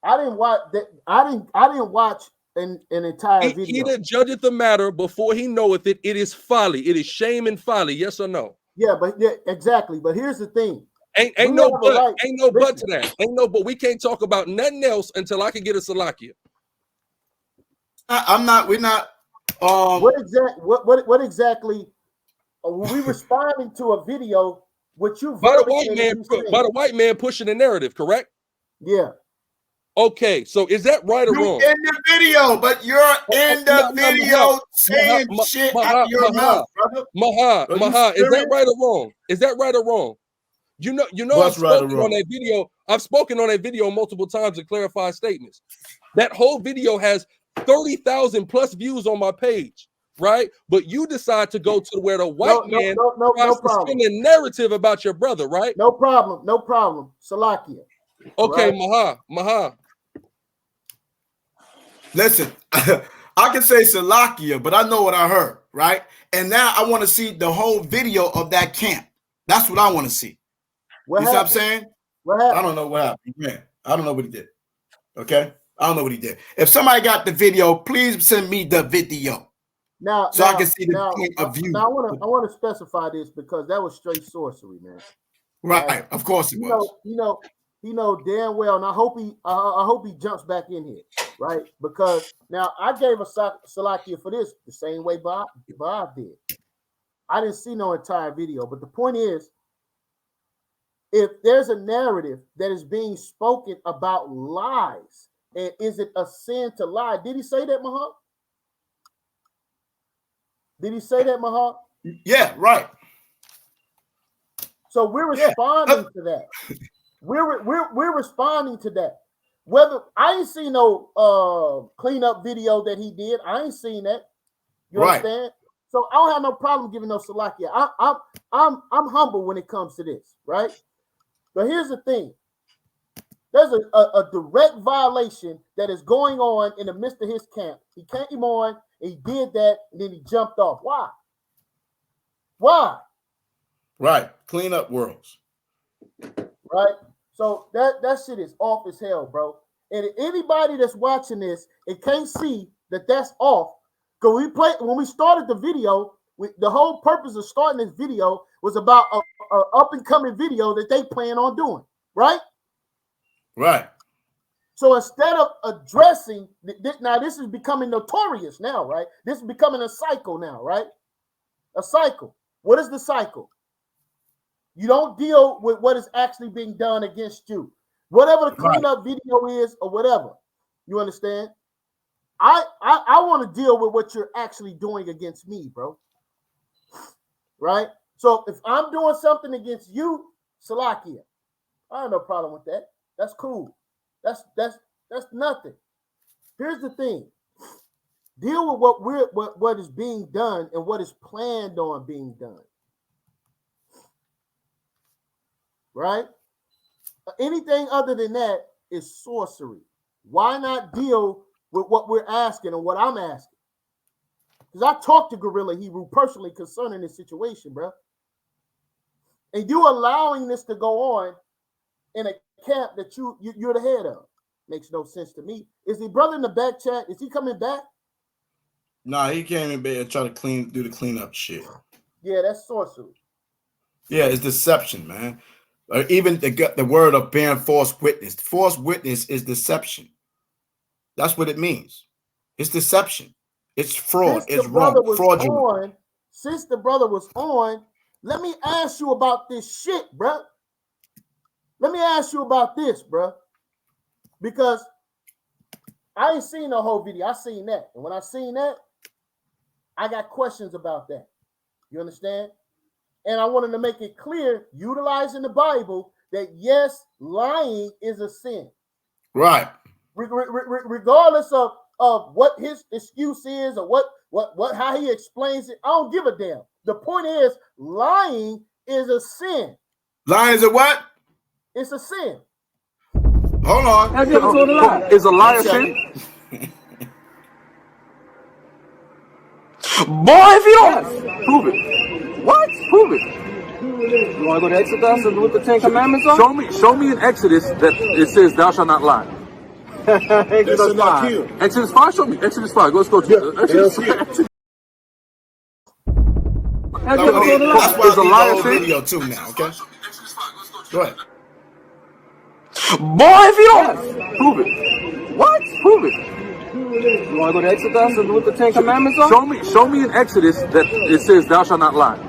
I didn't watch that. I didn't watch an entire video. He that judgeth the matter before he knoweth it, it is folly. It is shame and folly. Yes or no? Yeah, exactly. But here's the thing. Ain't no but. Ain't no but to that. Ain't no but. We can't talk about nothing else until I can get a Salakia. I'm not. We're not. What exactly? Are we responding to a video which you by the white man pushing the narrative? Correct. Yeah. Okay, so is that right or wrong? In the video, but you're in the video saying shit out your mouth, brother. Maha, is that right or wrong? Is that right or wrong? You know, I've spoken on that video. I've spoken on that video multiple times to clarify statements. That whole video has 30,000 plus views on my page, right? But you decide to go to where the white man tries to spin a narrative about your brother, right? No problem. Salakia. Okay, right? Maha. Listen, I can say Salakia, but I know what I heard, right? And now I want to see the whole video of that camp. That's what I want to see. You see what I'm saying? What happened? I don't know what happened. Man, I don't know what he did. Okay? I don't know what he did. If somebody got the video, please send me the video. I can see the point of view. Now I want to specify this because that was straight sorcery, man. Right. Of course it was. You know damn well, and I hope he jumps back in here, right? Because now I gave a Salakia for this the same way Bob did. I didn't see no entire video, but the point is, if there's a narrative that is being spoken about lies, and is it a sin to lie? Did he say that, Maha? Did he say that, Maha? Yeah, right. So we're responding to that. We're responding to that. Whether I ain't seen no cleanup video that he did, I ain't seen that. You understand? So I don't have no problem giving no Salakia. I'm humble when it comes to this, right? But here's the thing: there's a direct violation that is going on in the midst of his camp. He came on, and he did that, and then he jumped off. Why? Why? Right. Clean up worlds. Right. So that shit is off as hell, bro. And anybody that's watching this and can't see that that's off, because when we started the video, the whole purpose of starting this video was about a up and coming video that they plan on doing, right? Right. So instead of addressing now, this is becoming notorious now, right? This is becoming a cycle now, right? A cycle. What is the cycle? You don't deal with what is actually being done against you. Whatever the cleanup video is or whatever. You understand? I want to deal with what you're actually doing against me, bro. Right? So if I'm doing something against you, Salakia, I have no problem with that. That's cool. That's nothing. Here's the thing. Deal with what is being done and what is planned on being done. Right? Anything other than that is sorcery. Why not deal with what we're asking and what I'm asking? Because I talked to Gorilla Hebrew personally concerning this situation, bro. And you allowing this to go on in a camp that you're the head of makes no sense to me. Is the brother in the back chat? Is he coming back? Nah, he came in bed and tried to do the cleanup shit. Yeah, that's sorcery. Yeah, it's deception, man. Or even the word of bearing false witness. False witness is deception. That's what it means. It's deception. It's fraud. It's wrong. Fraudulent. Since the brother was on, let me ask you about this shit, bro. Let me ask you about this, bro. Because I ain't seen the whole video. I seen that. And when I seen that, I got questions about that. You understand? And I wanted to make it clear, utilizing the Bible, that yes, lying is a sin. Right. Regardless of what his excuse is or what how he explains it, I don't give a damn. The point is, lying is a sin. Lying is a what? It's a sin. Hold on. Have you ever told a lie? Is a lie a sin? Boy, if you don't Prove it. What? Prove it. You want to go to Exodus and look at the Ten Commandments on? Show me in Exodus that it says thou shalt not lie. Exodus 5. Exodus 5, show me. Exodus 5. Let's go to Exodus 5. Have you ever told a lie? That's why Is a lie a sin? video too now, okay? Go ahead. Boy, if you don't Prove it. What? Prove it. You want to go to Exodus and look at the Ten Commandments on? Show me in Exodus that it says thou shalt not lie.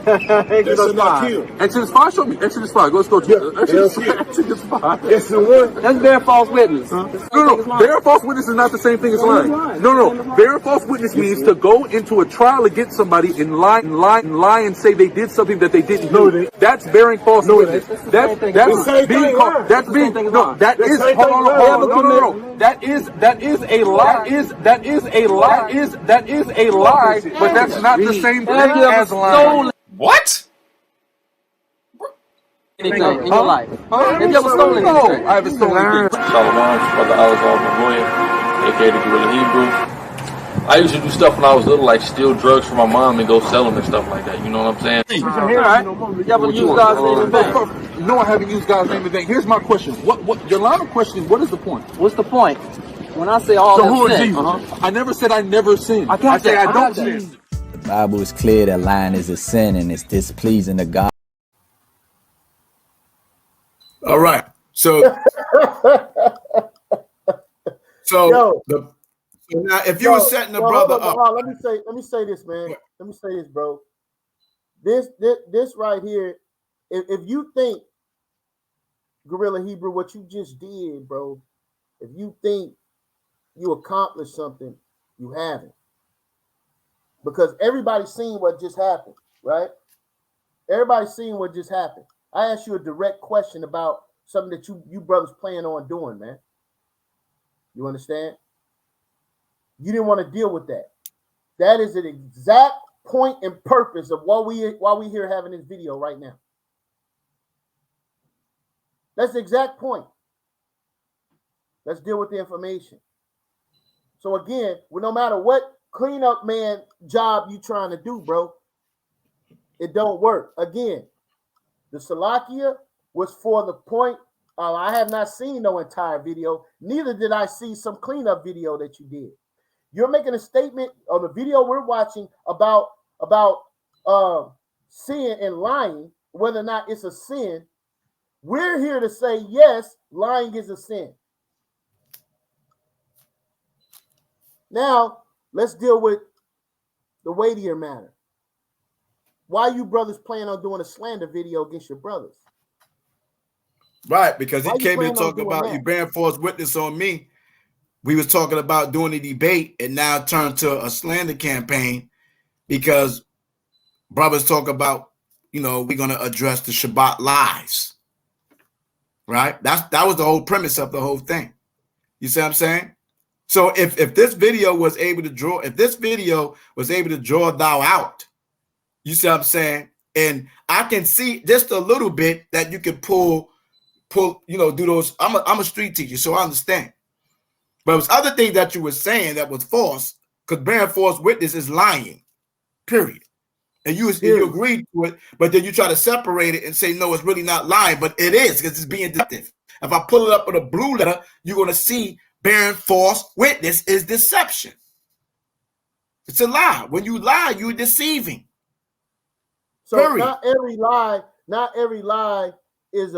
Exodus 5. Exodus 5, show me. Exodus 5. Let's go to Exodus 5. That's bearing false witness. No. Bearing false witness is not the same thing as lying. No. Bearing false witness means to go into a trial against somebody and lie and say they did something that they didn't do. That's bearing false witness. That's being called. That's being no. That is hold on. That is a lie. That is a lie. But that's not the same thing as lying. What? Anything in your life? Have you ever stolen anything? I haven't stolen anything. Shalom, brother YAHAWASHI, aka the Guerrilla Hebrew. I used to do stuff when I was little, like steal drugs from my mom and go sell them and stuff like that. You know what I'm saying? Alright. You ever use God's name in vain? No, I haven't used God's name in vain. Here's my question. What your line of questioning, what is the point? What's the point? When I say all So who that is sin, Jesus? I never said I never sinned. I say I don't sin. The Bible is clear that lying is a sin and it's displeasing to God. All right. So now if you were setting the brother up. Let me say this, man. Let me say this, bro. This right here, if you think, Guerrilla Hebrew, what you just did, bro, if you think you accomplished something, you haven't. Because everybody's seen what just happened, right? Everybody's seen what just happened. I asked you a direct question about something that you brothers plan on doing, man. You understand? You didn't want to deal with that. That is an exact point and purpose of why we here having this video right now. That's the exact point. Let's deal with the information. So again, no matter what cleanup man job you trying to do, bro, it don't work. Again, the Salakia was for the point. I have not seen no entire video. Neither did I see some cleanup video that you did. You're making a statement on the video we're watching about sin and lying, whether or not it's a sin. We're here to say, yes, lying is a sin. Now, let's deal with the weightier matter. Why you brothers plan on doing a slander video against your brothers? Right, because he came here talking about you bearing false witness on me. We was talking about doing a debate and now turned to a slander campaign because brothers talk about, we're going to address the Shabbat lies. Right? That was the whole premise of the whole thing. You see what I'm saying? So if this video was able to draw, thou out, you see what I'm saying? And I can see just a little bit that you can pull, do those. I'm a street teacher, so I understand. But it was other things that you were saying that was false, because bearing false witness is lying, period. And you agreed to it, but then you try to separate it and say, no, it's really not lying, but it is, because it's being deceptive. If I pull it up with a blue letter, you're going to see bearing false witness is deception. It's a lie. When you lie, you're deceiving. So period. not every lie is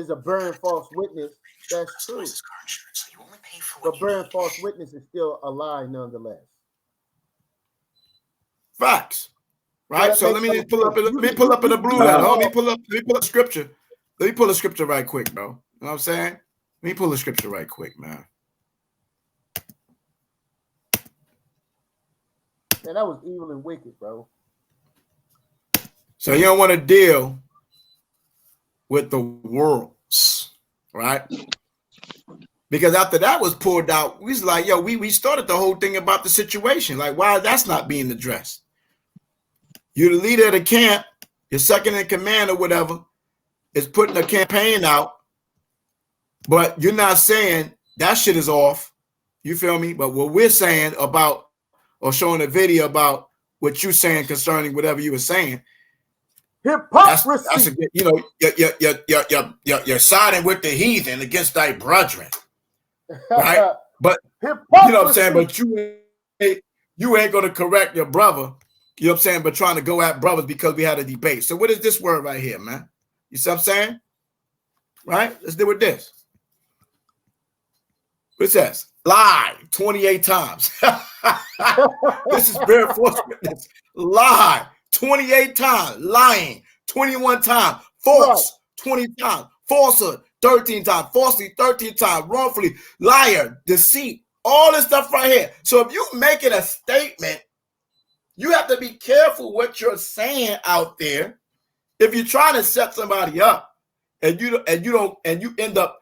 a bearing false witness. That's true. But bearing false witness is still a lie nonetheless. Facts. Right? So let me pull up in the blue letter. Let me pull up scripture. Let me pull a scripture right quick, bro. You know what I'm saying? Let me pull a scripture right quick, man. Man, that was evil and wicked, bro. So you don't want to deal with the worlds. right? Because after that was pulled out, we was like, yo, we started the whole thing about the situation. Like, why that's not being addressed? You're the leader of the camp, your second in command or whatever, is putting a campaign out, but you're not saying that shit is off. You feel me? But what we're saying about, or showing a video about what you're saying concerning whatever you were saying, hypocrisy. That's a good, you know, you're siding with the heathen against thy brethren, right? But hypocrisy. you know what I'm saying? But you ain't gonna correct your brother, you know what I'm saying? But trying to go at brothers because we had a debate. So what is this word right here, man? You see what I'm saying? Right? Let's deal with this. What it says? Lie 28 times. This is bare false witness. Lie 28 times. Lying 21 times. False 20 times. Falsehood 13 times. Falsely 13 times. Wrongfully. Liar. Deceit. All this stuff right here. So if you making a statement, you have to be careful what you're saying out there. If you're trying to set somebody up and you end up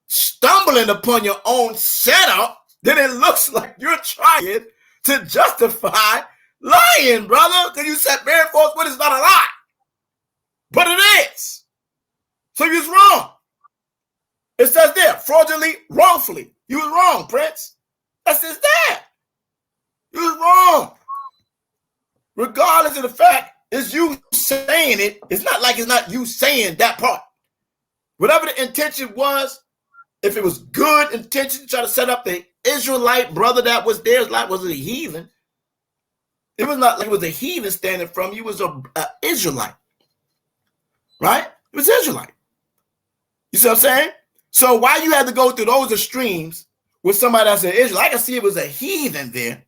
stumbling upon your own setup, then it looks like you're trying to justify lying, brother. Then you said bare false witness is not a lie. But it is. So you was wrong. It says there, fraudulently, wrongfully. You was wrong, Prince. That's just that. You was wrong. Regardless of the fact, it's you saying it. It's not like it's not you saying that part. Whatever the intention was, if it was good intention to try to set up the Israelite brother that was there, like was it a heathen? It was not like it was a heathen standing from you. It was an Israelite, right? It was Israelite. You see what I'm saying? So why you had to go through those extremes with somebody that's an Israelite? I can see it was a heathen there,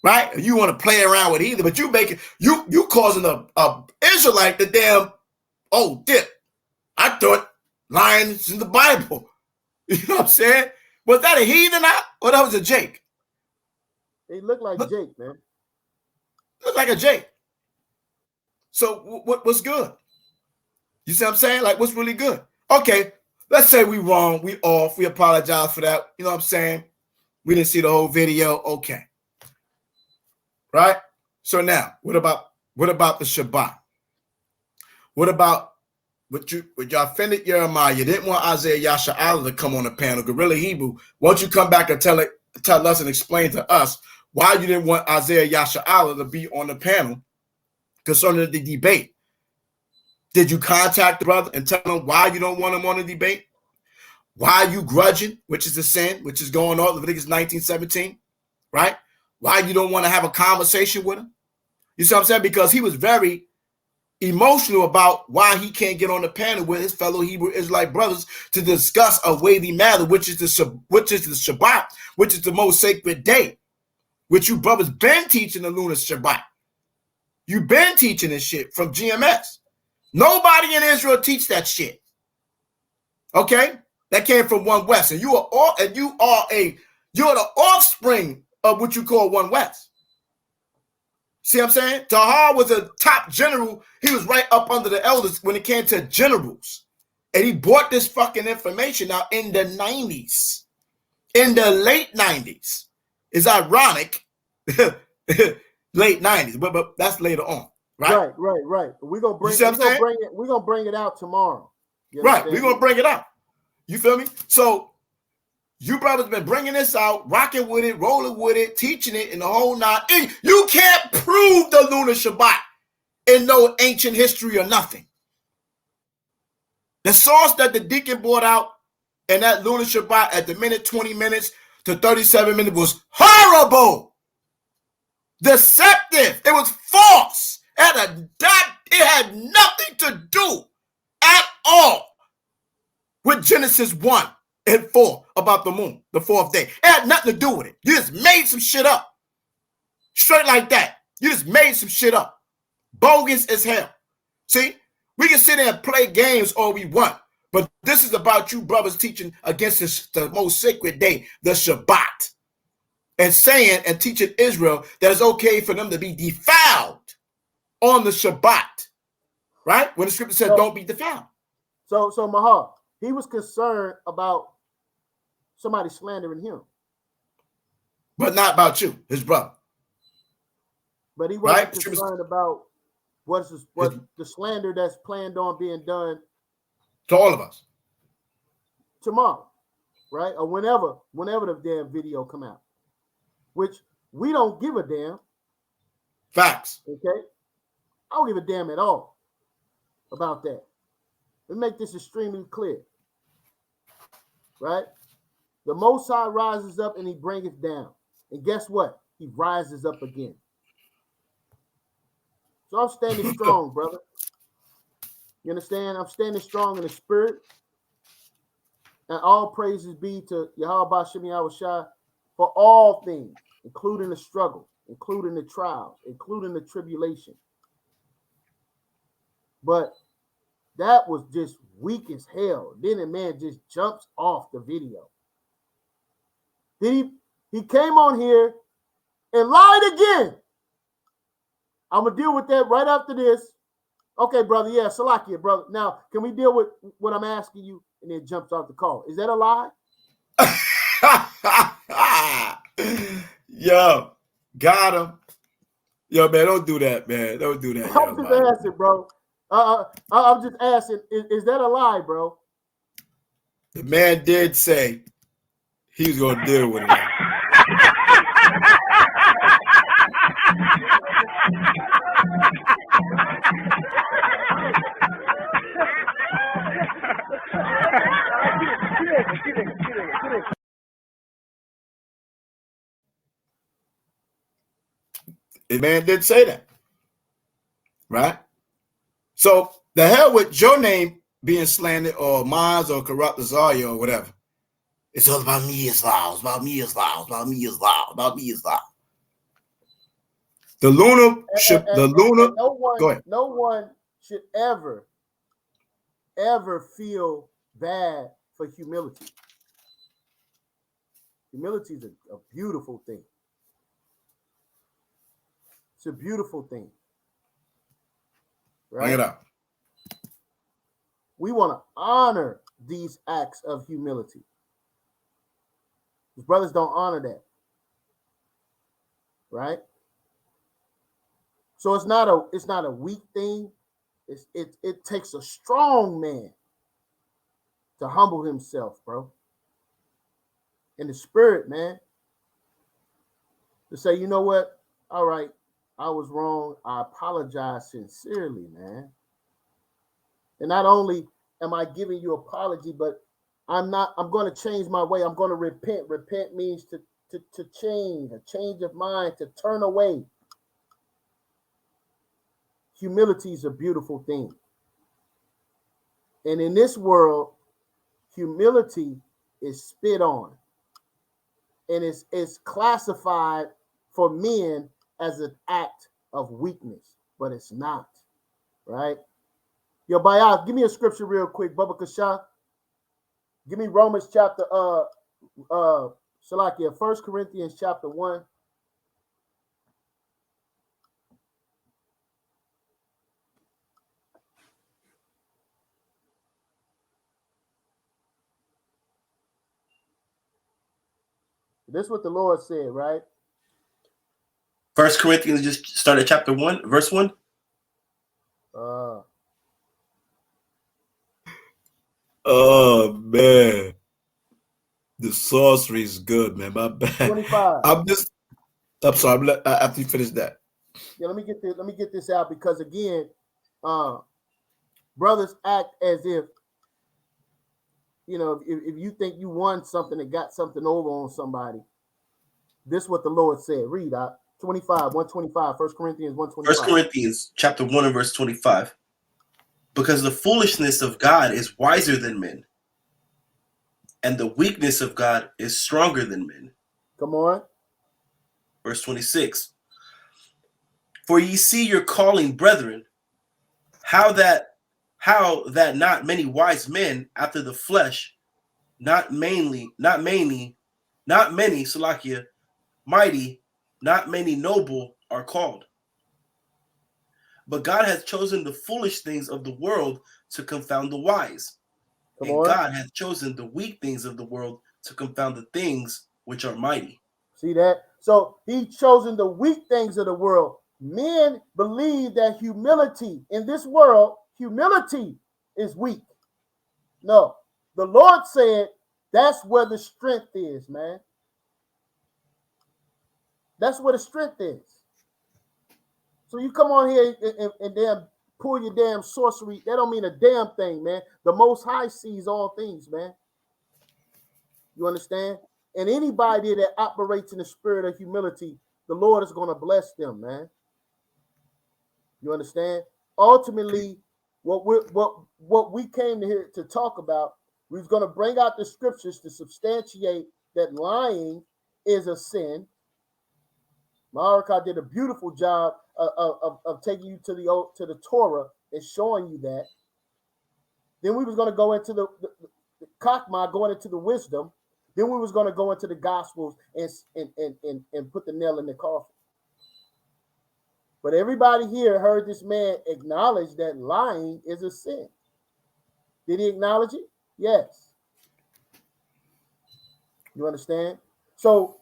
right? You want to play around with heathen, but you making you causing a Israelite the damn dip. I thought lying is in the Bible. You know what I'm saying? Was that a heathen or that was a Jake? It looked like Jake, man. Looked like a Jake. So what's good? You see what I'm saying? Like, what's really good? Okay, let's say we wrong, we off, we apologize for that. You know what I'm saying? We didn't see the whole video. Okay. Right? So now, what about the Shabbat? What about with y'all offended Jeremiah? You didn't want Isaiah YAHAWASHI to come on the panel. Guerrilla Hebrew, won't you come back and tell us and explain to us why you didn't want Isaiah YAHAWASHI to be on the panel concerning the debate? Did you contact the brother and tell him why you don't want him on the debate? Why you grudging, which is a sin, which is going on, Leviticus 19:17, right? Why you don't want to have a conversation with him? You see what I'm saying? Because he was very emotional about why he can't get on the panel with his fellow Hebrew Israelite brothers to discuss a weighty matter, which is the Shabbat, which is the most sacred day, which you brothers been teaching the lunar Shabbat. You've been teaching this shit from GMS. Nobody in Israel teach that shit. Okay, that came from One West, and you're the offspring of what you call One West. See what I'm saying? Tahar was a top general. He was right up under the elders when it came to generals. And he brought this fucking information out in the 90s. In the late 90s. It's ironic. Late 90s. But that's later on. Right? Right. We're gonna bring it out tomorrow. Right. We're gonna bring it out. You feel me? So you brothers been bringing this out, rocking with it, rolling with it, teaching it in the whole nine. You can't prove the lunar Shabbat in no ancient history or nothing. The source that the deacon brought out in that lunar Shabbat at the minute 20 minutes to 37 minutes was horrible, deceptive. It was false. It had nothing to do at all with Genesis 1 and 4 about the moon, the fourth day. It had nothing to do with it. You just made some shit up. Straight like that. You just made some shit up. Bogus as hell. See, we can sit there and play games all we want, but this is about you brothers teaching against the most sacred day, the Shabbat, and saying and teaching Israel that it's okay for them to be defiled on the Shabbat, right? When the scripture said don't be defiled. So Mahal, He was concerned about somebody slandering him. But not about you, his brother. But he wasn't concerned about what the slander that's planned on being done to all of us tomorrow, right? Or whenever the damn video come out, which we don't give a damn. Facts. Okay, I don't give a damn at all about that. Let me make this extremely clear, right? The Most High rises up and he bringeth down, and guess what? He rises up again. So I'm standing strong, brother. You understand? I'm standing strong in the spirit. And all praises be to YAHAWASHI for all things, including the struggle, including the trials, including the tribulation. But that was just weak as hell. Then the man just jumps off the video. Then he came on here and lied again. I'm going to deal with that right after this. Okay, brother. Yeah, Salakia, brother. Now, can we deal with what I'm asking you? And then jumps off the call. Is that a lie? Yo, got him. Yo, man, don't do that, man. Don't do that. I'm just asking, bro. I'm just asking, is that a lie, bro? The man did say he was going to deal with it. The man did say that, right? So the hell with your name being slandered or mine or corrupt Azaria or whatever. It's all about me is law. It's about me is law. It's about me is law. About me is law. The lunar should no one should ever feel bad for humility. Humility is a beautiful thing. It's a beautiful thing. Right? Bring it up. We want to honor these acts of humility. His brothers don't honor that. Right? So it's not a weak thing. It takes a strong man to humble himself, bro. In the spirit, man. To say, you know what? All right, I was wrong. I apologize sincerely, man. And not only am I giving you apology, but I'm going to change my way. I'm going to repent. Repent means to change, a change of mind, to turn away. Humility is a beautiful thing. And in this world, humility is spit on. And it's classified for men as an act of weakness, but it's not, right? Yo, Bayah, give me a scripture real quick, Baba Kasha. Give me Romans chapter, Salakia, 1 Corinthians chapter 1. This is what the Lord said, right? 1 Corinthians, just start at chapter 1, verse 1. Oh, man. The sorcery is good, man. My bad. 25. I'm sorry. After you finish that. Yeah, let me get this out, because again, brothers act as if, you know, if you think you won something and got something over on somebody. This is what the Lord said. Read out 25, 125, 1 Corinthians 125. 1 Corinthians chapter 1 and verse 25. Because the foolishness of God is wiser than men, and the weakness of God is stronger than men. Come on. Verse 26. For ye see your calling, brethren, how that not many wise men after the flesh, not many, Salakia, mighty, not many noble are called. But God hath chosen the foolish things of the world to confound the wise. Come on. God hath chosen the weak things of the world to confound the things which are mighty. See that? So he's chosen the weak things of the world. Men believe that humility in this world, humility is weak. No, the Lord said that's where the strength is, man. That's where the strength is. So you come on here and damn pull your damn sorcery. That don't mean a damn thing, man. The Most High sees all things, man. You understand? And anybody that operates in the spirit of humility, the Lord is going to bless them, man. You understand? Ultimately, what we came here to talk about, we was going to bring out the scriptures to substantiate that lying is a sin. Maharakah did a beautiful job of taking you to the Torah and showing you that. Then we was going to go into the Chokmah, going into the wisdom. Then we was going to go into the Gospels and put the nail in the coffin. But everybody here heard this man acknowledge that lying is a sin. Did he acknowledge it? Yes. You understand? So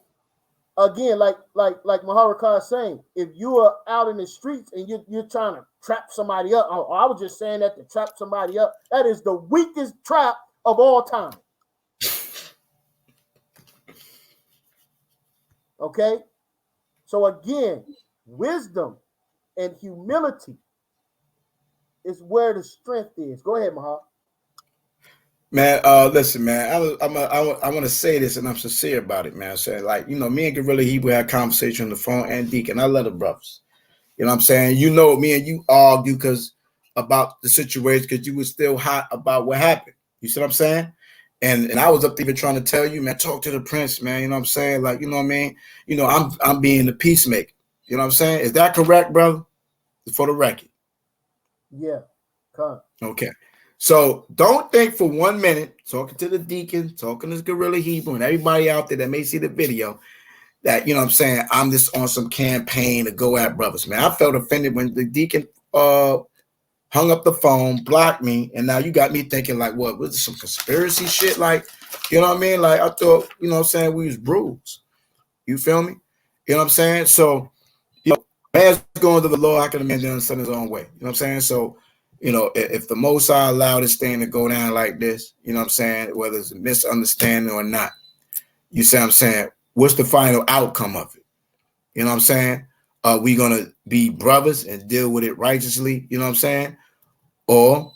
again, like Maharakah is saying, if you are out in the streets and you're trying to trap somebody up, oh, I was just saying that to trap somebody up. That is the weakest trap of all time. Okay? So again, wisdom and humility is where the strength is. Go ahead, Mahal. Man, listen, man. I want to say this, and I'm sincere about it, man. I'm saying, like, you know, me and Gorilla Hebrew had a conversation on the phone, and Deacon. I love the brothers. You know what I'm saying? You know, me and you argue because about the situation because you were still hot about what happened. You see what I'm saying? And I was up there even trying to tell you, man, talk to the prince, man. You know what I'm saying? Like, you know what I mean? You know, I'm being the peacemaker. You know what I'm saying? Is that correct, brother? For the record. Yeah. Come. Okay. So don't think for 1 minute, talking to the deacon, talking to Gorilla Hebrew, and everybody out there that may see the video, that, you know what I'm saying, I'm just on some campaign to go at brothers, man. I felt offended when the deacon hung up the phone, blocked me, and now you got me thinking, like, what, was it some conspiracy shit? Like, you know what I mean? Like, I thought, you know what I'm saying, we was bruised. You feel me? You know what I'm saying? So, you know, man's going to the Lord, how can a man do his own way? You know what I'm saying? So, you know, if the Most High allowed this thing to go down like this, you know what I'm saying, whether it's a misunderstanding or not, you see what I'm saying, what's the final outcome of it? You know what I'm saying? Are we going to be brothers and deal with it righteously? You know what I'm saying? Or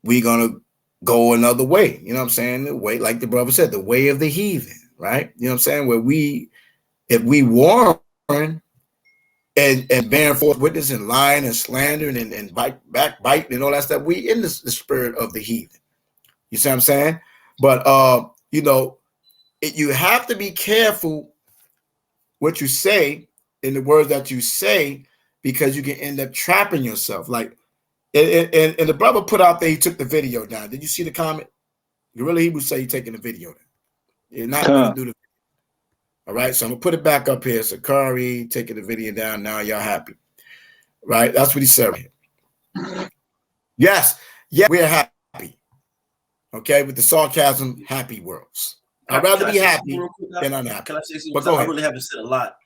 we going to go another way? You know what I'm saying? The way, like the brother said, the way of the heathen, right? You know what I'm saying? Where if we warn and bearing false witness and lying and slandering and backbiting and all that stuff, we in the spirit of the heathen. You see what I'm saying? But, you know, you have to be careful what you say in the words that you say, because you can end up trapping yourself. Like, and the brother put out there, he took the video down. Did you see the comment? Gorilla Hebrew say he's taking the video down. You're not going to do the video. All right, so I'm going to put it back up here. Sicarii taking the video down. Now y'all happy. Right? That's what he said here. Yes. Yeah, we're happy. Okay, with the sarcasm, happy worlds. I'd rather be happy than unhappy. Can I say something? But go ahead. I really haven't said a lot.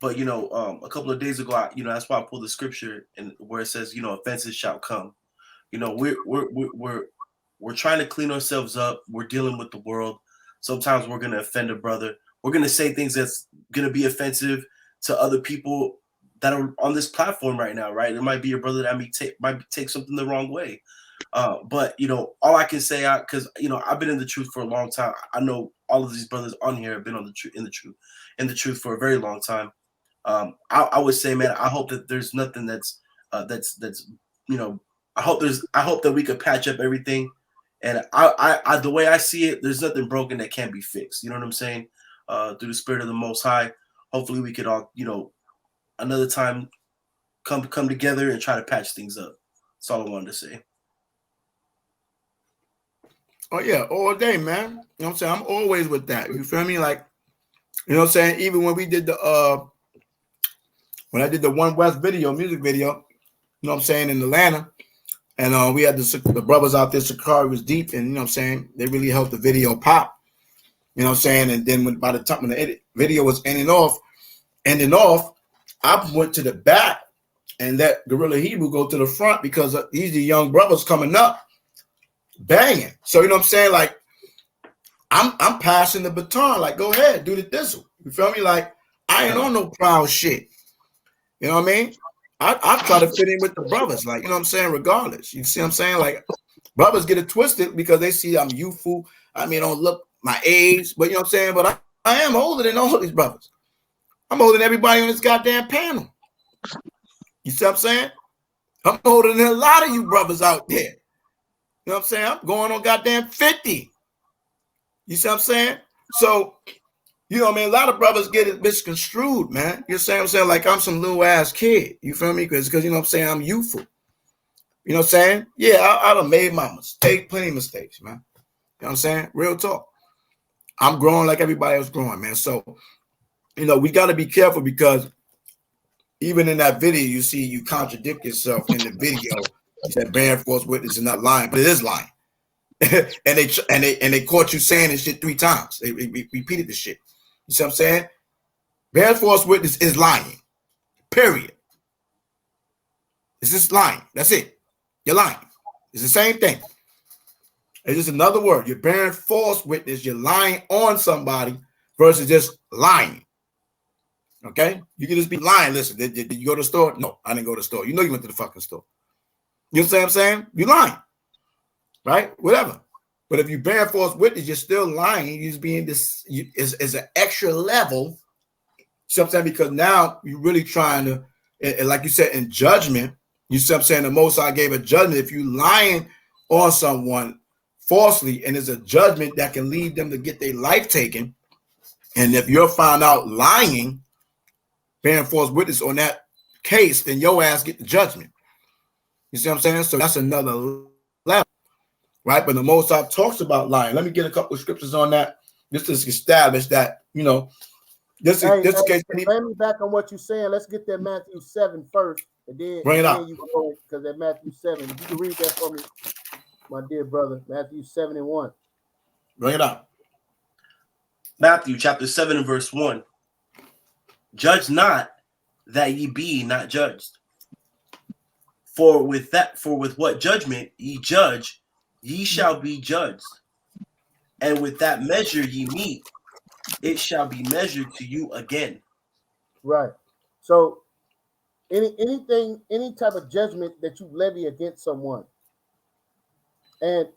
But, you know, a couple of days ago, that's why I pulled the scripture and where it says, you know, offenses shall come. You know, we're trying to clean ourselves up. We're dealing with the world. Sometimes we're going to offend a brother. We're going to say things that's going to be offensive to other people that are on this platform right now, right? It might be your brother that might take something the wrong way. But, you know, all I can say, because, you know, I've been in the truth for a long time. I know all of these brothers on here have been on in the truth for a very long time. I would say, man, I hope that there's nothing that's you know, I hope that we could patch up everything. And I the way I see it, there's nothing broken that can't be fixed. You know what I'm saying? Through the spirit of the Most High, hopefully we could all, you know, another time come together and try to patch things up. That's all I wanted to say. Oh yeah, all day, man. You know what I'm saying? I'm always with that. You feel me? Like, you know what I'm saying? Even when we did when I did the One West music video, you know what I'm saying, in Atlanta, And we had the brothers out there. Sicarii was deep, and you know what I'm saying, they really helped the video pop. You know what I'm saying? And then by the time when the video was ending off, I went to the back and let Gorilla Hebrew go to the front because these are the young brothers coming up, banging. So you know what I'm saying? Like I'm passing the baton. Like, go ahead, do the thistle. You feel me? Like I ain't on no proud shit. You know what I mean? I try to fit in with the brothers, like, you know what I'm saying, regardless. You see what I'm saying? Like, brothers get it twisted because they see I'm youthful. I mean, don't look my age, but you know what I'm saying? But I am older than all these brothers. I'm older than everybody on this goddamn panel. You see what I'm saying? I'm older than a lot of you brothers out there. You know what I'm saying? I'm going on goddamn 50. You see what I'm saying? So, you know what I mean? A lot of brothers get it misconstrued, man. You see what I'm saying? Like I'm some little ass kid. You feel me? Because you know what I'm saying? I'm youthful. You know what I'm saying? Yeah, I done made my mistake, plenty of mistakes, man. You know what I'm saying? Real talk. I'm growing like everybody else growing, man. So, you know, we got to be careful because even in that video, you see you contradict yourself in the video. You said bearing false witness is not lying, but it is lying. and they caught you saying this shit 3 times. They repeated the shit. You see what I'm saying? Bearing false witness is lying. Period. It's just lying. That's it. You're lying. It's the same thing. It's just another word. You're bearing false witness. You're lying on somebody versus just lying. Okay? You can just be lying. Listen, did you go to the store? No, I didn't go to the store. You know you went to the fucking store. You know what I'm saying? You're lying. Right? Whatever. But if you bear false witness, you're still lying. You're just being this is an extra level. You know what I'm saying? Because now you're really trying to, and like you said, in judgment, you see what I'm saying? The Most High gave a judgment. If you lying on someone falsely, and there's a judgment that can lead them to get their life taken, and if you're found out lying, bearing false witness on that case, then your ass get the judgment. You see what I'm saying? So that's another level. Right, but the Most High talks about lying. Let me get a couple of scriptures on that. Just to establish that, you know, this case. Let me back on what you're saying. Let's get that Matthew 7 first, and then bring it up. You go because that Matthew 7. If you can read that for me, my dear brother, Matthew 7 and 1. Bring it up. Matthew chapter 7 and verse 1. Judge not that ye be not judged. For with what judgment ye judge, ye shall be judged, and with that measure ye meet, it shall be measured to you again. Right. So, any type of judgment that you levy against someone, and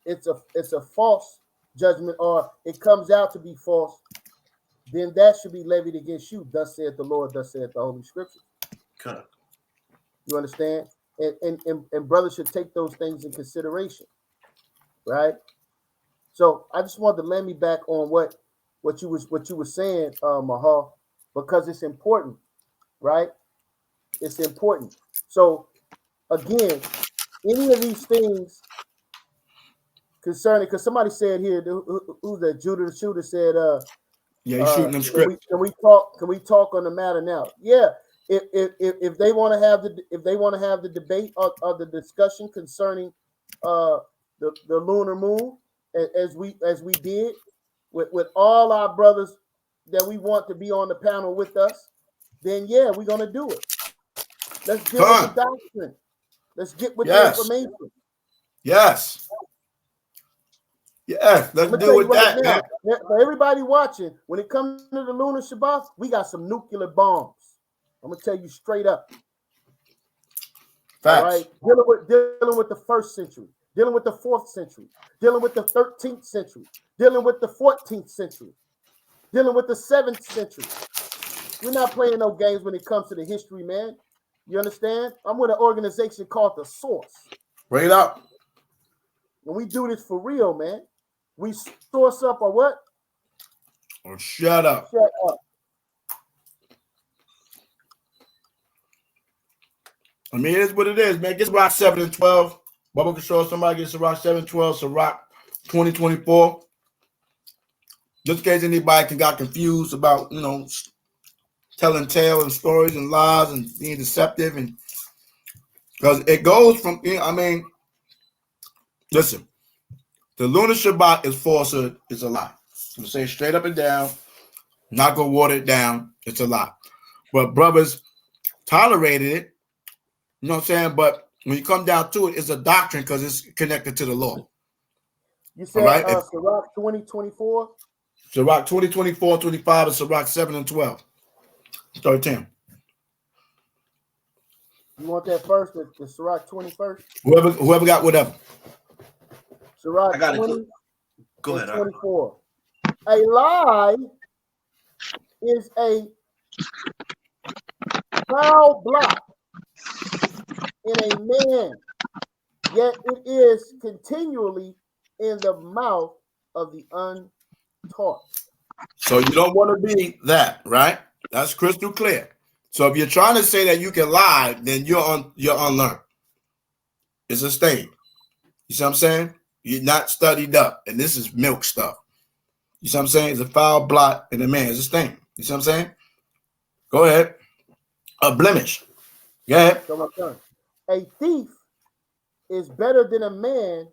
it's a false judgment, or it comes out to be false, then that should be levied against you. Thus saith the Lord. Thus saith the Holy Scripture. Okay. You understand? And brothers should take those things in consideration, right? So I just wanted to land me back on what you were saying, Mahal, because it's important, right? It's important. So again, any of these things concerning, because somebody said here, who's that? Judah the Shooter said, yeah, he's shooting them scripts. Can we talk on the matter now? Yeah. If they want to have the debate or the discussion concerning the lunar moon, as we did with all our brothers that we want to be on the panel with us, then yeah, we're gonna do it. Let's deal with the doctrine. Let's get with the information. Yes. Yeah, let's deal with that. Now, for everybody watching, when it comes to the lunar Shabbat, we got some nuclear bombs. I'm gonna tell you straight up. Facts. All right, dealing with the 1st century, dealing with the 4th century, dealing with the 13th century, dealing with the 14th century, dealing with the 7th century. We're not playing no games when it comes to the history, man. You understand? I'm with an organization called The Source. Bring it up. And we do this for real, man. We source up or what? Or shut up. Shut up. I mean, it is what it is, man. Get Rock 7 and 12. Bubba can show somebody gets Rock 7 and 12. So Rock 2024. Just in case anybody got confused about, you know, telling tales and stories and lies and being deceptive and Because it goes from, I mean, listen, the lunar Shabbat is falsehood, it's a lie. I'm say straight up and down, not gonna water it down, it's a lie. But brothers tolerated it, you know what I'm saying? But when you come down to it, it's a doctrine because it's connected to the law. You said Sirach 2024? Sirach 20, 24, 25, and Sirach 7 and 12. 13. You want that first, the Sirach 20 first? Whoever got whatever. Sirach I got 20 it. Go ahead. 24. A lie is a foul blot in a man, yet it is continually in the mouth of the untaught. So you don't want to be that, right? That's crystal clear. So if you're trying to say that you can lie, then you're unlearned. It's a stain. You see what I'm saying? You're not studied up, and this is milk stuff. You see what I'm saying? It's a foul blot in a man. It's a stain. You see what I'm saying? Go ahead. A blemish. Go ahead. So my son, a thief is better than a man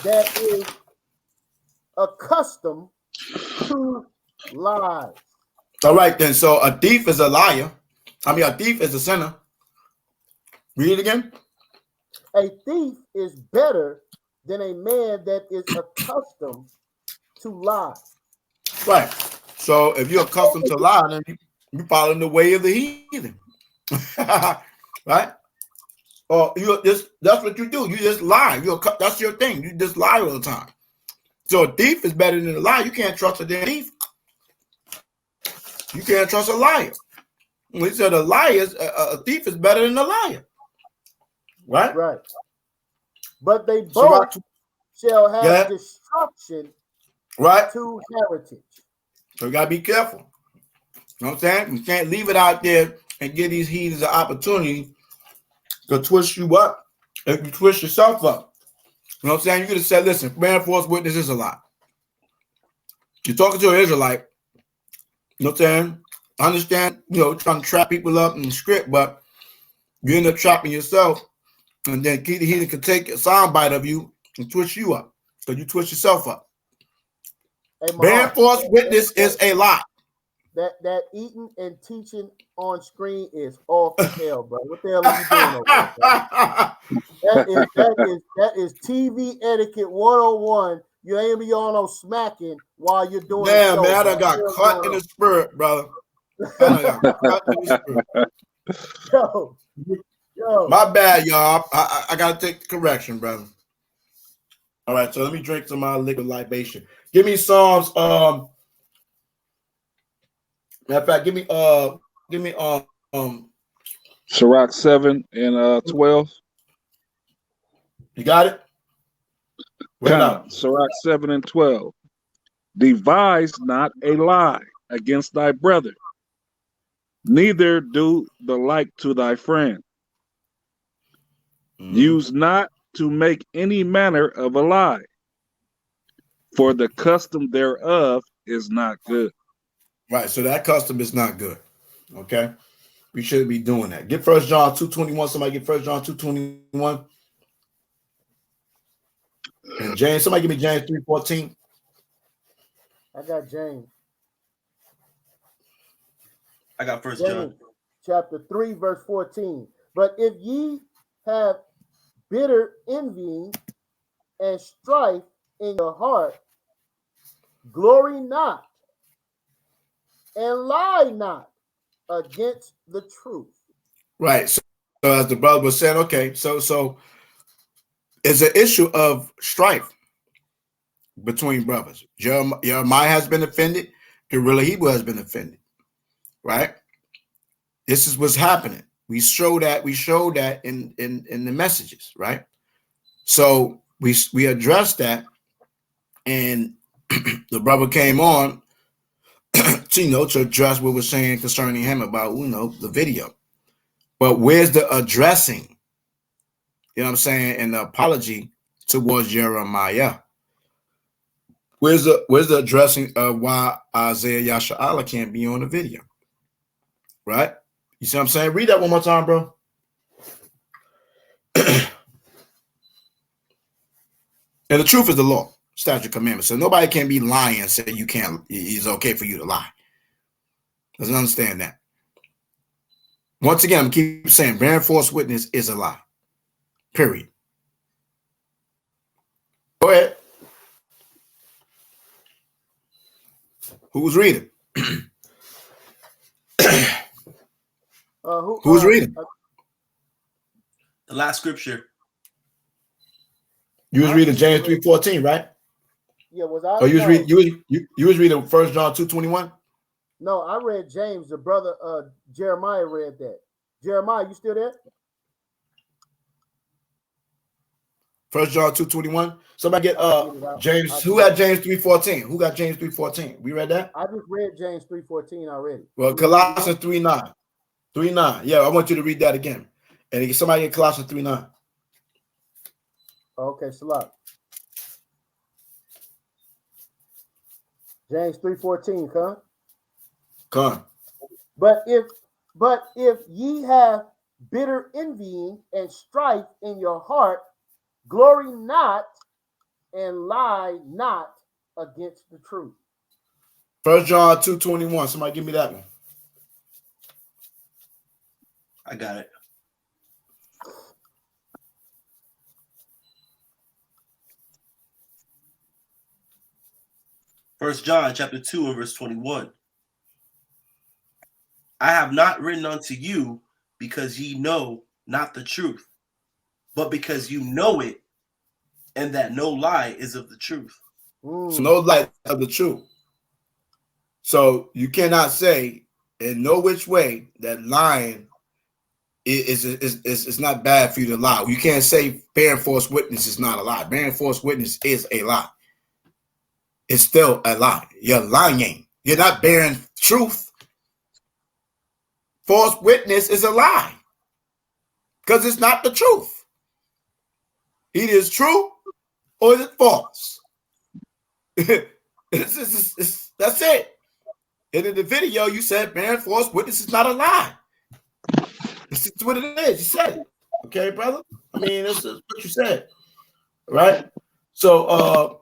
that is accustomed to lies. All right, then. So a thief is a liar. I mean, a thief is a sinner. Read it again. A thief is better than a man that is accustomed to lie. Right. So if you're accustomed to lie, then you follow the way of the heathen. Right? Or that's what you do. You just lie. That's your thing. You just lie all the time. So a thief is better than a liar. You can't trust a damn thief. You can't trust a liar. We said a thief is better than a liar. Right? Right. But they both shall have destruction to heritage. So you gotta be careful. You know what I'm saying? You can't leave it out there and give these heathens an opportunity to twist you up. If you twist yourself up. You know what I'm saying? You could have said, listen, man, false witness is a lie. You're talking to an Israelite. You know what I'm saying? I understand, trying to trap people up in the script, but you end up trapping yourself, and then he can take a soundbite of you and twist you up. So you twist yourself up. Hey, bearing false witness is a lie. That eating and teaching on screen is off the hell, bro. What the hell are you doing over there? That is TV etiquette 101. You ain't be on no smacking while you're doing it. Man, I done got caught in the spirit, brother. Yo. My bad, y'all. I gotta take the correction, brother. All right, so let me drink some of my liquid libation. Give me Psalms. Matter of fact, give me Sirach 7 and 12. You got it? Sirach 7 and 12. Devise not a lie against thy brother, neither do the like to thy friend. Use not to make any manner of a lie, for the custom thereof is not good. Right, so that custom is not good. Okay, we shouldn't be doing that. Get 1 John 2:21. Somebody get 1 John 2:21. And James, somebody give me James 3:14. I got James. I got 1 John. Chapter 3, verse 14. But if ye have bitter envying and strife in your heart, glory not and lie not against the truth. Right. So as the brother was saying, okay, so it's an issue of strife between brothers. Jeremiah has been offended. The real Hebrew has been offended. Right? This is what's happening. We show that in the messages, right? So we addressed that, and the brother came on to address what we're saying concerning him about the video. But where's the addressing? You know what I'm saying? And the apology towards Jeremiah. Where's the addressing of why Isaiah YAHAWASHI can't be on the video? Right? You see what I'm saying? Read that one more time, bro. And the truth is the law, statute, commandments. So nobody can be lying and say you can't. It's okay for you to lie. Doesn't understand that. Once again, I'm keep saying bearing false witness is a lie. Period. Go ahead. Who's reading? Who's reading? The last scripture. You was reading James 3:14, right? Yeah, was I? Oh, you was reading 1 John 2:21? No, I read James. The brother Jeremiah read that. Jeremiah, you still there? 1 John 2:21. Somebody get James. Who had James 3:14? Who got James 3:14? We read that? I just read James 3:14 already. Well, Colossians 3:9. 3:9. Yeah, I want you to read that again. And somebody get Colossians 3:9. Okay, Salat. James 3:14, huh? Come. But if ye have bitter envying and strife in your heart, glory not and lie not against the truth. 1 John 2:21. Somebody give me that one. I got it. First John chapter 2 and verse 21. I have not written unto you because ye know not the truth, but because you know it, and that no lie is of the truth. So no lie of the truth. So you cannot say in no which way that lying is not bad for you to lie. You can't say bearing false witness is not a lie. Bearing false witness is a lie. It's still a lie. You're lying. You're not bearing truth. False witness is a lie because it's not the truth. Either it's true or is it false? That's it. And in the video, you said bearing false witness is not a lie. This is what it is. You said it. Okay, brother? I mean, this is what you said. Right? So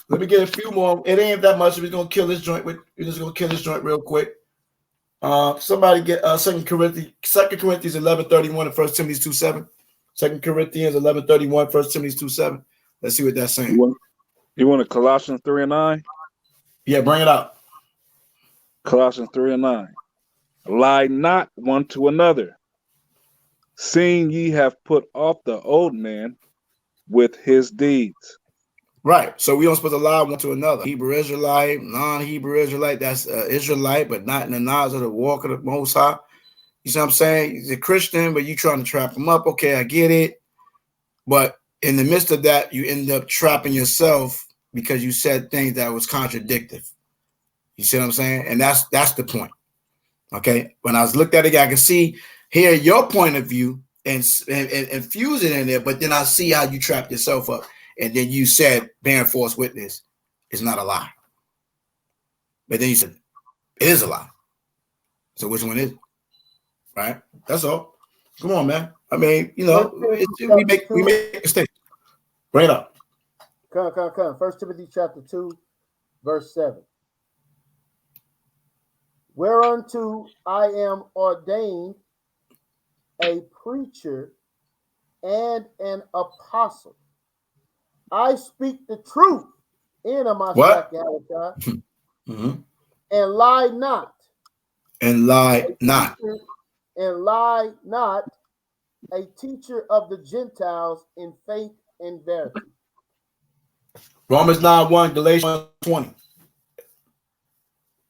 let me get a few more. It ain't that much. We're gonna kill this joint real quick. Somebody get 2 Corinthians 11:31 and 1 Timothy 2:7. 2 Corinthians 11:31, 1 Timothy 2:7. Let's see what that's saying. You want a Colossians 3:9? Yeah, bring it up. Colossians 3:9. Lie not one to another, seeing ye have put off the old man with his deeds. Right. So we don't supposed to lie one to another. Hebrew Israelite, non-Hebrew Israelite, that's Israelite, but not in the knowledge of the walk of the Most High. You see what I'm saying? He's a Christian, but you trying to trap him up. Okay, I get it. But in the midst of that, you end up trapping yourself because you said things that was contradictory. You see what I'm saying? And that's the point. Okay. When I was looked at it, I can hear your point of view and fuse it in there, but then I see how you trapped yourself up. And then you said bearing false witness is not a lie. But then you said it is a lie. So which one is it? Right? That's all. Come on, man. I mean, you know, we make mistakes. Bring it up. Come. 1 Timothy chapter 2, verse 7. Whereunto I am ordained a preacher and an apostle. I speak the truth in a MASHAYACH and lie not. And lie not. And lie not, a teacher of the Gentiles in faith and verity. Romans 9:1, Galatians 1:20.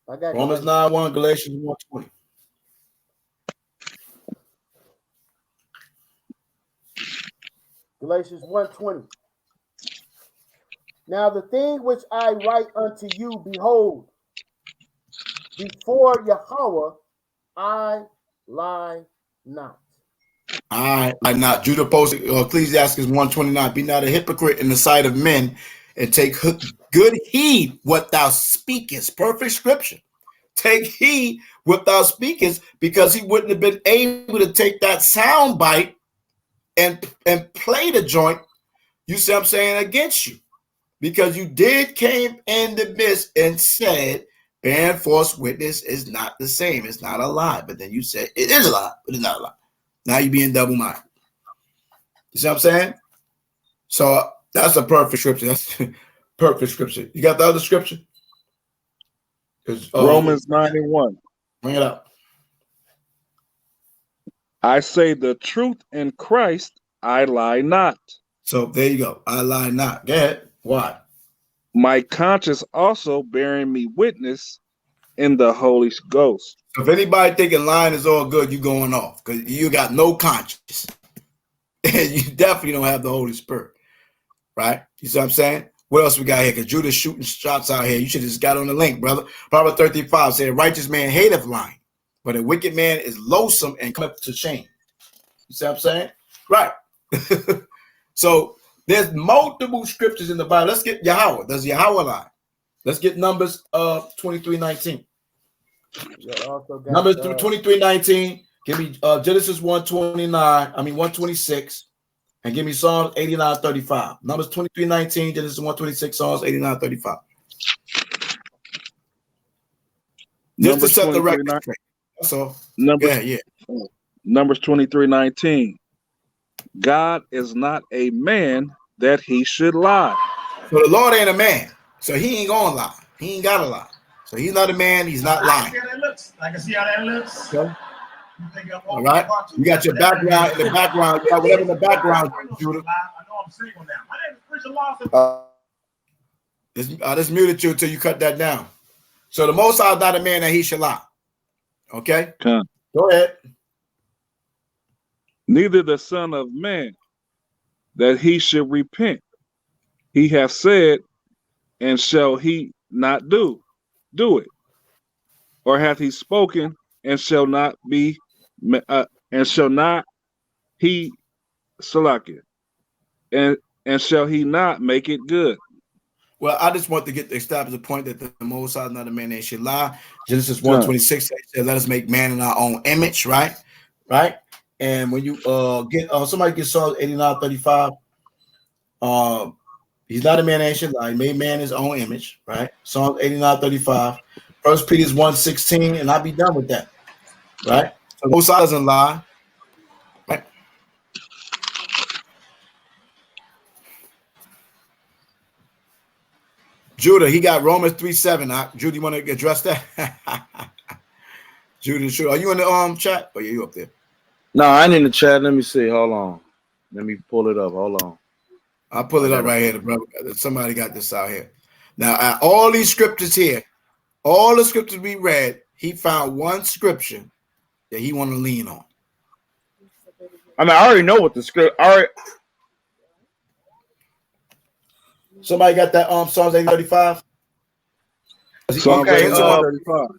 I got Romans 9:1, Galatians 1:20. Galatians 1:20. Now the thing which I write unto you, behold, before YAHAWAH, I lie not. I not. Judah posted Ecclesiastes 1:29. Be not a hypocrite in the sight of men, and take good heed what thou speakest. Perfect scripture. Take heed what thou speakest, because he wouldn't have been able to take that sound bite and play the joint. you see what I'm saying, against you. Because you did came in the midst and said, bearing false witness is not the same. It's not a lie. But then you said, it is a lie, but it's not a lie. Now you're being double-minded. You see what I'm saying? So that's a perfect scripture. That's perfect scripture. You got the other scripture? Romans 9:1. Bring it up. I say the truth in Christ, I lie not. So there you go. I lie not. Go ahead. Why? My conscience also bearing me witness in the Holy Ghost. So if anybody thinking lying is all good, you going off because you got no conscience. And you definitely don't have the Holy Spirit. Right? You see what I'm saying? What else we got here? Because Judah's shooting shots out here. You should have just got on the link, brother. Proverbs 35 said, a righteous man hateth lying, but a wicked man is loathsome and cometh to shame. You see what I'm saying? Right. So there's multiple scriptures in the Bible. Let's get YAHAWAH. Does YAHAWAH lie? Let's get Numbers 23:19. Numbers 23:19. Give me Genesis 126. And give me Psalms 89:35. Numbers 23:19, Genesis 126, Psalms 89:35. Just to set the record straight. That's all. Numbers 23:19. God is not a man that he should lie. So the Lord ain't a man. So he ain't gonna lie. He ain't gotta lie. So he's not a man, he's not lying. I can see how that looks. Okay. All right. You got your background in the background. You got whatever in the background, Judah. I know I'm single now. My name is Christian Lawson. This muted you until you cut that down. So the Most High is not a man that he should lie. Okay? Go ahead. Neither the Son of Man that he should repent. He hath said, and shall he not do it? Or hath he spoken, and shall not be, and shall not he salakit, and shall he not make it good? Well, I just want to get to establish the point that the Most High is not a man that should lie. Genesis 1:26 said, "Let us make man in our own image." Right, right. And when you get somebody gets Psalms 89:35, he's not a man that should lie. He made man in his own image. Right. Psalms 89:35. 1 Peter 1:16, and I'll be done with that. Right. So Most High doesn't lie. Right. Judah, he got Romans 3:7. Judah, you want to address that? Judah, sure. Are you in the chat? Oh, yeah, you up there? No, I ain't in the chat. Let me see. Hold on. Let me pull it up. Hold on. I'll pull it up right here, brother. Somebody got this out here. Now, all these scriptures here, all the scriptures we read, he found one scripture that he want to lean on. I mean, I already know what the script. All right. Somebody got that Psalms 8:35? Psalms 8:35.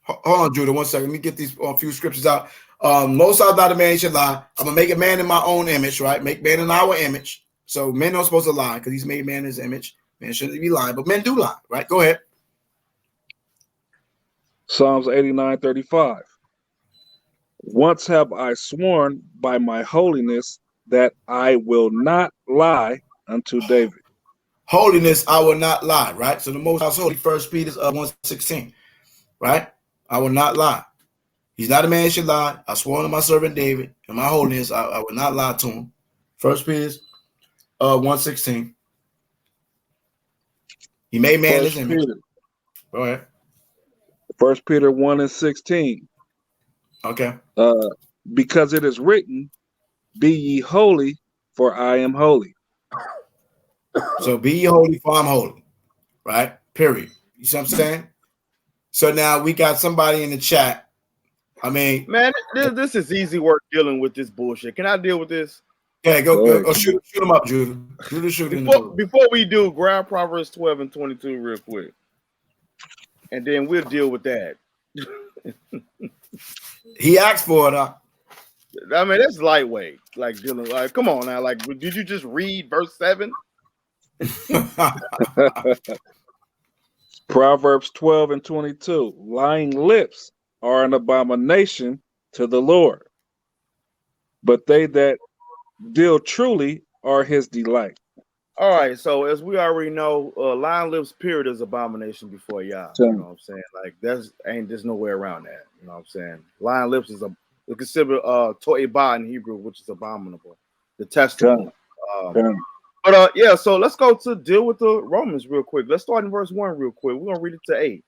Hold on, Judah, 1 second. Let me get these few scriptures out. Most High not a man should lie. I'm gonna make a man in my own image, right? Make man in our image. So men aren't supposed to lie because he's made man in his image. Man shouldn't be lying, but men do lie, right? Go ahead. Psalms 89:35. Once have I sworn by my holiness that I will not lie unto David. Holiness, I will not lie, right? So the Most High is holy. 1 Peter 1:16, right? I will not lie. He's not a man that should lie. I swore to my servant David, and my holiness, I will not lie to him. 1 Peter 1:16. He made man in his image. Go ahead. 1 Peter 1:16. Okay. Because it is written, be ye holy, for I am holy. So be ye holy, for I'm holy. Right? Period. You see what I'm saying? So now we got somebody in the chat. I mean, man, this is easy work dealing with this bullshit. Can I deal with this? Yeah, go shoot him up, Judah. Judah, shoot him. Before we do, grab Proverbs 12 and 22 real quick, and then we'll deal with that. He asked for it. I mean, that's lightweight. Like, dealing. Like, come on now. Like, did you just read verse 7? Proverbs 12 and 22. Lying lips are an abomination to the Lord, but they that deal truly are his delight. All right, so as we already know, lying lips period is abomination before Yah. You know what I'm saying? Like there's no way around that. You know what I'm saying? Lying lips is considered to'ibah in Hebrew, which is abominable, detestable. But yeah, so let's go to deal with the Romans real quick. Let's start in verse 1 real quick. We're gonna read it to 8.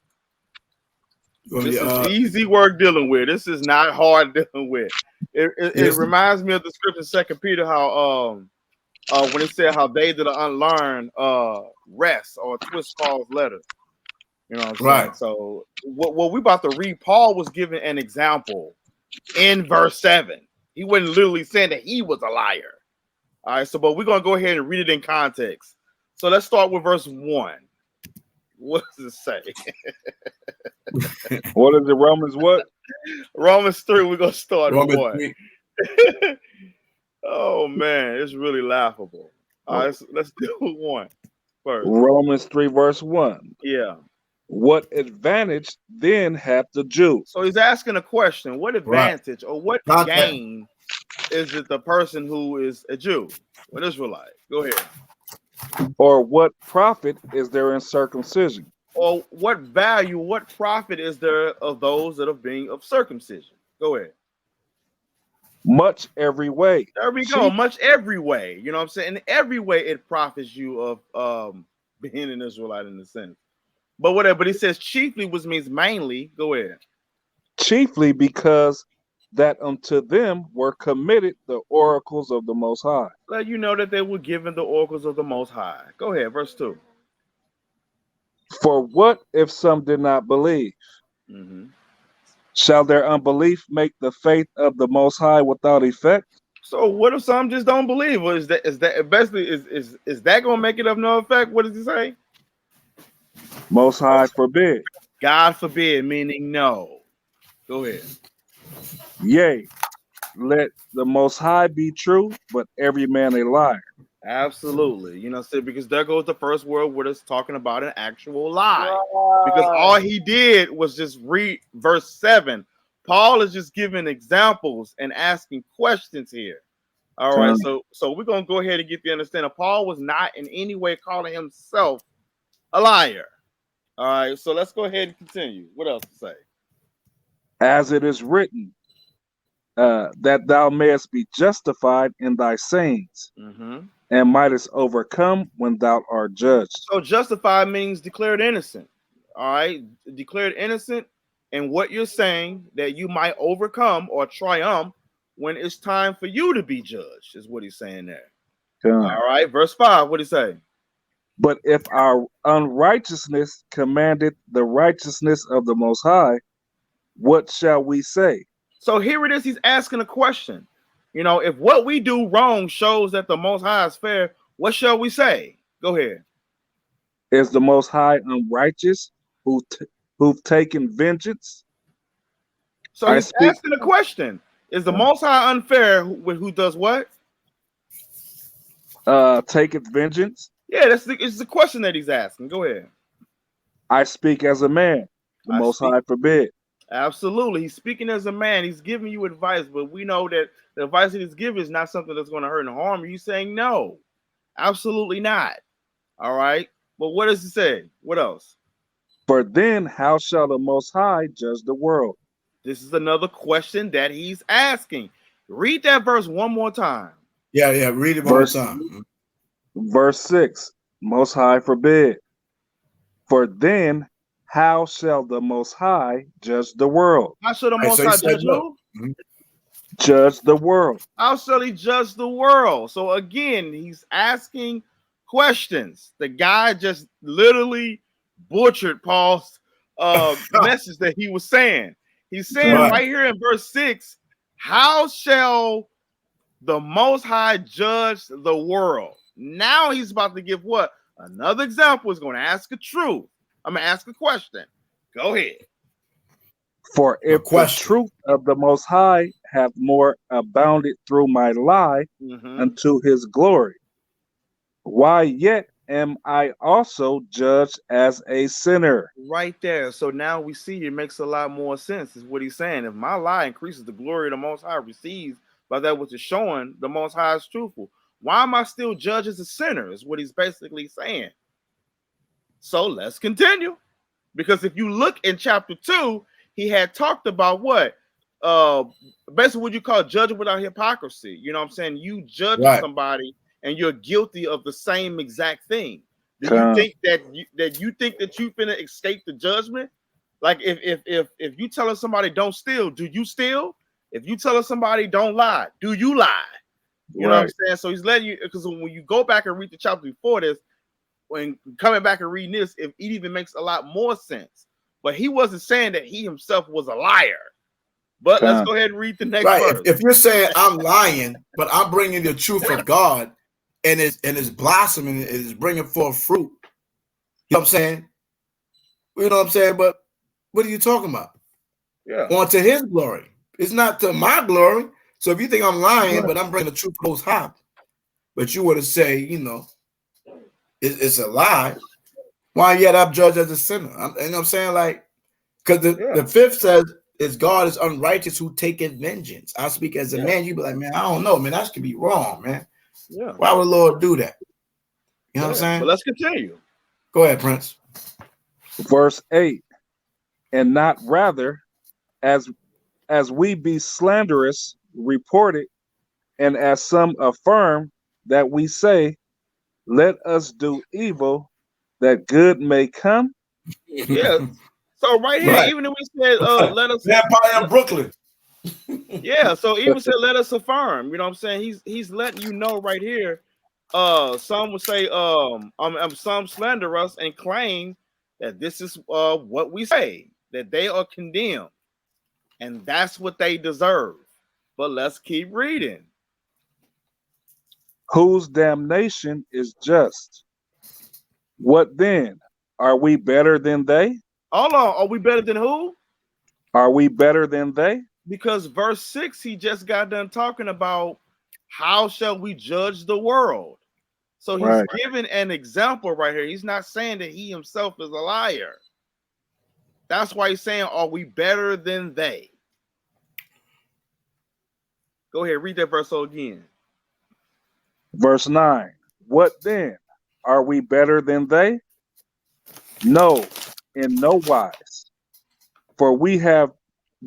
This is easy work dealing with. This is not hard dealing with. It reminds me of the scripture in 2 Peter, how when it said how they that are unlearned rest or twist Paul's letter. You know what I'm saying? Right. So what we about to read, Paul was giving an example in verse 7. He wasn't literally saying that he was a liar. All right, so but we're gonna go ahead and read it in context. So let's start with verse 1. What does it say? What is it? Romans what? Romans 3. We're gonna start Romans with 1. Oh man, it's really laughable. All right, so let's deal with 1 first. Romans 3 verse 1. Yeah. What advantage then hath the Jew? So he's asking a question. What advantage or what gain is it the person who is a Jew, an Israelite? Go ahead. Or what profit is there in circumcision? Or what value, what profit is there of those that are being of circumcision? Go ahead. Much every way. There we go. Much every way. You know what I'm saying? In every way it profits you of being an Israelite in the sense. But whatever, but he says chiefly, which means mainly. Go ahead. Chiefly because that unto them were committed the oracles of the Most High. Let you know that they were given the oracles of the Most High. Go ahead, verse 2. For what if some did not believe? Mm-hmm. Shall their unbelief make the faith of the Most High without effect? So what if some just don't believe? Well, is that basically is that gonna make it of no effect? What does he say? Most High forbid. God forbid, meaning no. Go ahead. Yea, let the Most High be true, but every man a liar. Absolutely. You know, because there goes the first word where it's talking about an actual lie. Because all he did was just read verse 7. Paul is just giving examples and asking questions here. All right, so we're gonna go ahead and get the understanding. Paul was not in any way calling himself a liar. All right, so let's go ahead and continue. What else to say? As it is written, that thou mayest be justified in thy sayings, and mightest overcome when thou art judged. So justified means declared innocent. All right, declared innocent in what you're saying, that you might overcome or triumph when it's time for you to be judged, is what he's saying there. All right, verse 5, what did he say? But if our unrighteousness commanded the righteousness of the Most High, what shall we say? So here it is, he's asking a question. You know, if what we do wrong shows that the Most High is fair, what shall we say? Go ahead. Is the Most High unrighteous who've taken vengeance? So he's asking a question. Is the Most High unfair who does what? Taketh vengeance? Yeah, it's the question that he's asking. Go ahead. I speak as a man. The Most High forbid. Absolutely. He's speaking as a man. He's giving you advice, but we know that the advice that he's giving is not something that's going to hurt and harm you. He's saying no. Absolutely not. All right. But what does he say? What else? For then how shall the Most High judge the world? This is another question that he's asking. Read that verse one more time. Yeah, read it one more time. Verse 6, Most High forbid. For then how shall the Most High judge the world? How shall the Most High judge who? Judge the world. How shall he judge the world? So again, he's asking questions. The guy just literally butchered Paul's message that he was saying. He's saying right here in verse 6, how shall the Most High judge the world? Now he's about to give what? Another example. He's going to ask a truth. I'm going to ask a question. Go ahead. For if the truth of the Most High have more abounded through my lie unto his glory, why yet am I also judged as a sinner? Right there. So now we see it makes a lot more sense, is what he's saying. If my lie increases, the glory of the Most High receives by that which is showing the Most High is truthful. Why am I still judged as a sinner? Is what he's basically saying. So let's continue. Because if you look in chapter 2, he had talked about what? Basically what you call judging without hypocrisy. You know what I'm saying? You judge somebody and you're guilty of the same exact thing. Do you think that you finna escape the judgment? Like if you telling somebody don't steal, do you steal? If you telling somebody don't lie, do you lie? You know what I'm saying? So he's letting you, because when you go back and read the chapter before this, when coming back and reading this, it even makes a lot more sense. But he wasn't saying that he himself was a liar. But let's go ahead and read the next verse. If you're saying I'm lying, but I'm bringing the truth of God, and it's blossoming, it's bringing forth fruit. You know what I'm saying? You know what I'm saying? But what are you talking about? Yeah. On to his glory. It's not to my glory. So if you think I'm lying, but I'm bringing the truth most high, but you want to say, you know, it's a lie, why yet I'm judged as a sinner? You know what I'm saying? Like, because the fifth says, "Is God is unrighteous who taketh vengeance." I speak as a man. You be like, man, I don't know, man. That could be wrong, man. Yeah. Why would the Lord do that? You know what I'm saying? But let's continue. Go ahead, Prince. Verse 8, and not rather as we be slanderous reported, and as some affirm that we say, let us do evil that good may come. Yeah. So right here, even if we said let us Vampire in Brooklyn. Yeah, so even said let us affirm, you know what I'm saying? He's letting you know right here. Some would say some slander us and claim that this is what we say, that they are condemned, and that's what they deserve. But let's keep reading. Whose damnation is just. What then? Are we better than they? Hold on, are we better than who? Are we better than they? Because verse 6, he just got done talking about how shall we judge the world. So he's giving an example right here. He's not saying that he himself is a liar. That's why he's saying, are we better than they? Go ahead, read that verse again. Verse 9. What then? Are we better than they? No, in no wise. For we have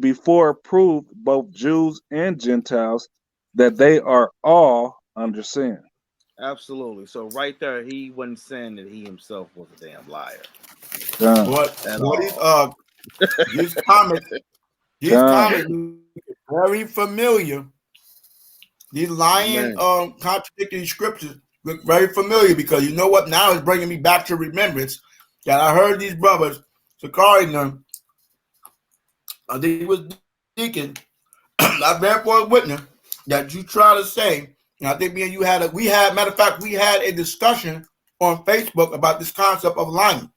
before proved both Jews and Gentiles that they are all under sin. Absolutely. So right there, he wasn't saying that he himself was a damn liar. These comments very familiar. These lying, contradictory scriptures look very familiar, because you know what? Now it's bringing me back to remembrance that I heard these brothers, Sicarii and them, I think it was Deacon, I bear for a witness that you try to say, and I think me and you matter of fact, we had a discussion on Facebook about this concept of lying.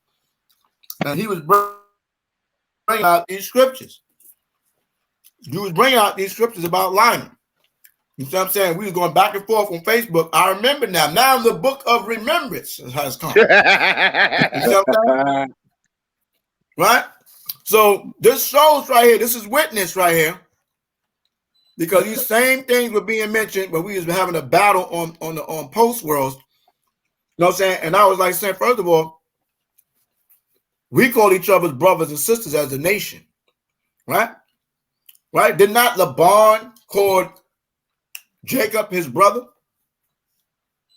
And he was bringing out these scriptures. You was bringing out these scriptures about lying. You see what I'm saying? We was going back and forth on Facebook. I remember now. Now the book of remembrance has come. You see what I'm saying? Right? So this shows right here, this is witness right here. Because these same things were being mentioned when we was having a battle on Post Worlds. You know what I'm saying? And I was like saying, first of all, we call each other's brothers and sisters as a nation. Right? Right? Did not Laban call Jacob his brother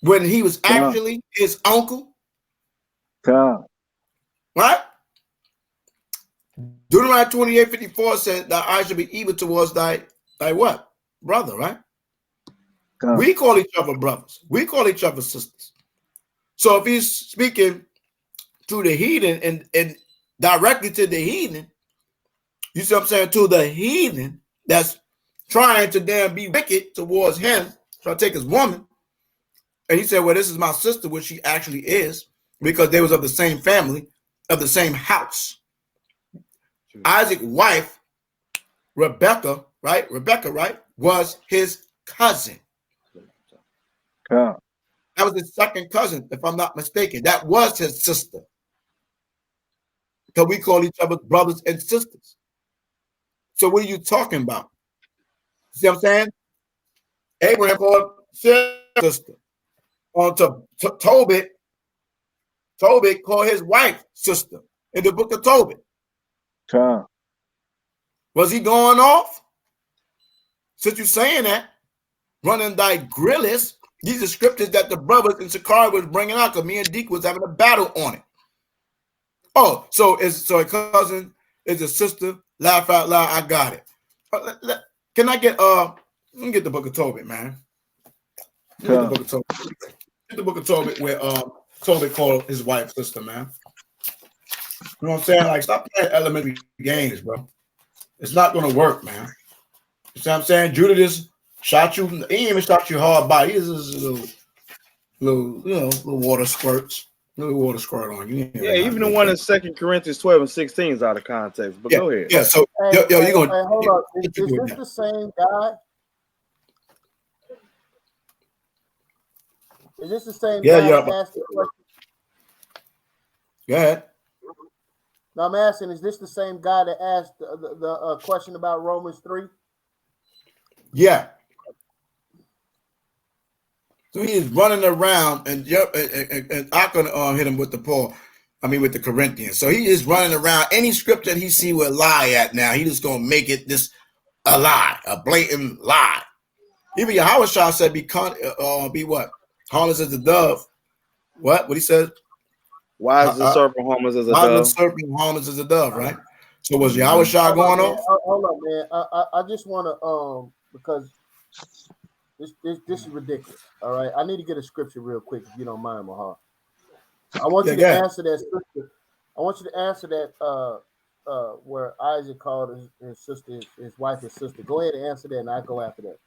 when he was actually his uncle? Right? Deuteronomy 28:54 says that I should be evil towards thy what? Brother, right? We call each other brothers. We call each other sisters. So if he's speaking to the heathen and directly to the heathen, you see what I'm saying? To the heathen that's trying to damn be wicked towards him, trying to take his woman. And he said, well, this is my sister, which she actually is, because they was of the same family, of the same house. Isaac's wife, Rebecca, right, was his cousin. That was his second cousin, if I'm not mistaken. That was his sister. Because we call each other brothers and sisters. So what are you talking about? See what I'm saying? Abraham called Sarah's sister. on to Tobit. Tobit called his wife sister in the book of Tobit. Was he going off? Since you're saying that, running thy grillis, these are scriptures that the brothers in Sicarii was bringing out because me and Deke was having a battle on it. Oh, so a cousin is a sister. Laugh out loud. I got it. Can I get let me get the book of Tobit, man. Get the book of Tobit. Get the book of Tobit where Tobit called his wife sister, man. You know what I'm saying? Like, stop playing elementary games, bro. It's not gonna work, man. You see what I'm saying? Judah just shot you. He ain't even shot you hard by. He's just little water squirts. Little water squirt on you. Yeah, even the one in 2 Corinthians 12 and 16 is out of context. But go ahead. Yeah, so Hey, hold up. Is this the same guy? Is this the same guy that asked the question? Go ahead. No, I'm asking, is this the same guy that asked the question about Romans 3? Yeah. So he is running around, and I can hit him with with the Corinthians. So he is running around. Any scripture that he see with lie at now, he just gonna make it a lie, a blatant lie. Even YAHAWASHI said, be what? Harmless as a dove. What he said? Why is the serpent harmless as a dove? Why is the serpent harmless as a dove, right? So was YAHAWASHI going off? Hold up, man. I just want to because this is ridiculous. All right, I need to get a scripture real quick if you don't mind, Mahar. I want you to answer that scripture. I want you to answer that where Isaac called his sister, his wife, his sister. Go ahead and answer that, and I'll go after that.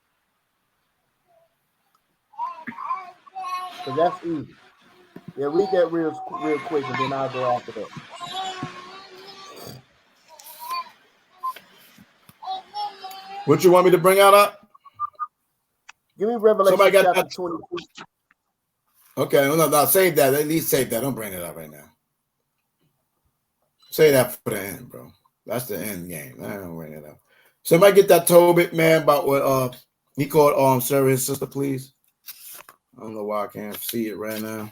Because that's easy. Yeah, read that real quick, and then I'll go after that. What you want me to bring out? Give me Revelation chapter 22. Okay, no, save that. At least save that. Don't bring it up right now. Say that for the end, bro. That's the end game. I don't bring it up. Somebody get that Tobit, man, about what he called Sarah his sister, please. I don't know why I can't see it right now.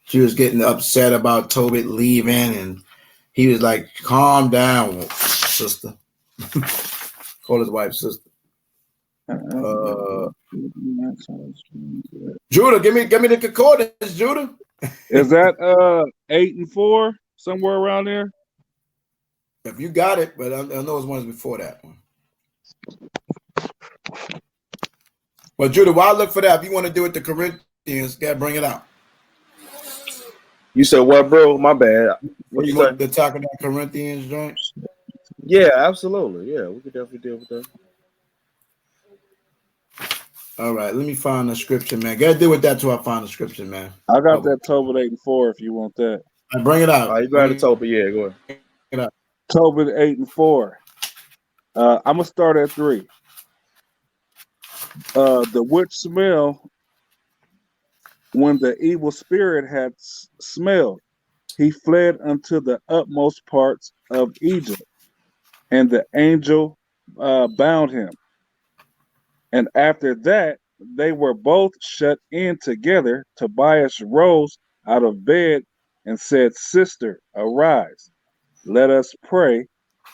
She was getting upset about Tobit leaving, and he was like, calm down, sister. Call his wife sister. Judah, give me the concordance, Judah. Is that 8 and 4 somewhere around there? If you got it, but I know it's ones before that one. Well, Judah, while I look for that, if you want to do it to Corinthians, gotta bring it out. You said what, bro? My bad. What you want to talk about Corinthians, joint? Yeah, absolutely. Yeah, we could definitely deal with that. All right, let me find the scripture, man. Gotta deal with that till I find the scripture, man. I got that Tobit 8 and 4 if you want that. Bring it out. All right, you got the Tobit. Yeah, go ahead. Bring it out. Tobit 8 and 4. I'm gonna start at 3. The which smell, when the evil spirit had smelled, he fled unto the utmost parts of Egypt, and the angel bound him. And after that, they were both shut in together. Tobias rose out of bed and said, Sister, arise. Let us pray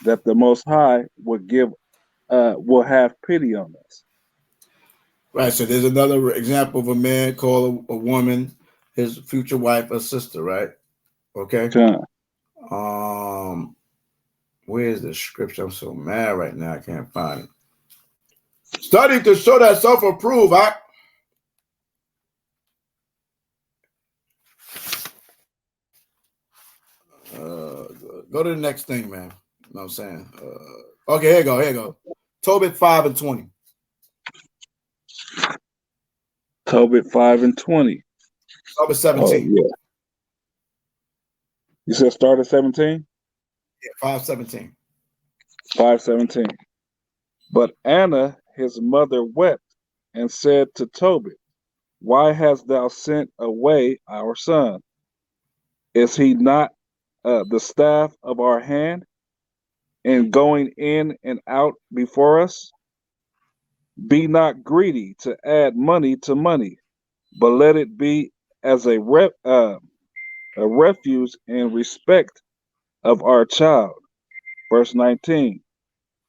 that the Most High will have pity on us. Right, so there's another example of a man call a woman his future wife or sister, right? Okay. Where's the scripture? I'm so mad right now. I can't find it. Study to show that self-approved. Go to the next thing, man. You know what I'm saying? Okay, here you go. Tobit 5 and 20. Tobit 5 and 20. Tobit 17. Yeah. You said start at 17? Yeah, 5:17. 5:17. But Anna, his mother, wept and said to Tobit, Why hast thou sent away our son? Is he not the staff of our hand, and going in and out before us? Be not greedy to add money to money. but let it be as a refuge in respect of our child. Verse 19.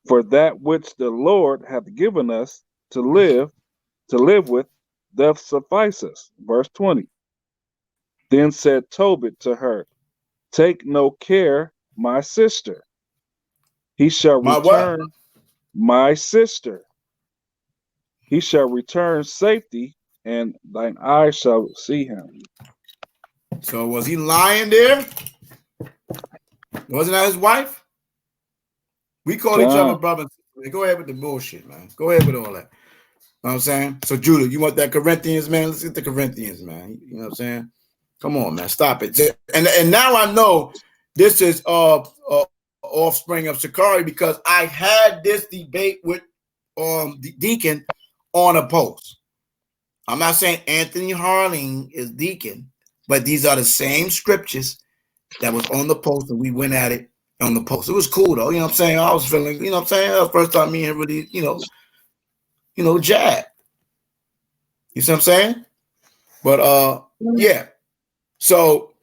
For that which the Lord hath given us to live with doth suffice us. Verse 20. Then said Tobit to her, take no care, my sister. He shall return, my sister. He shall return safety, and thine eyes shall see him. So was he lying there? Wasn't that his wife? We call each other brother and sister. Go ahead with the bullshit, man. Go ahead with all that. You know what I'm saying? So, Judah, you want that Corinthians, man? Let's get the Corinthians, man. You know what I'm saying? Come on, man. Stop it. And now I know this is offspring of Sicarii because I had this debate with the Deacon on a post. I'm not saying Anthony Harling is Deacon, but these are the same scriptures that was on the post, and we went at it on the post. It was cool, though. You know what I'm saying? I was feeling, you know what I'm saying? That was the first time me and him really, jab. You see what I'm saying? But yeah. So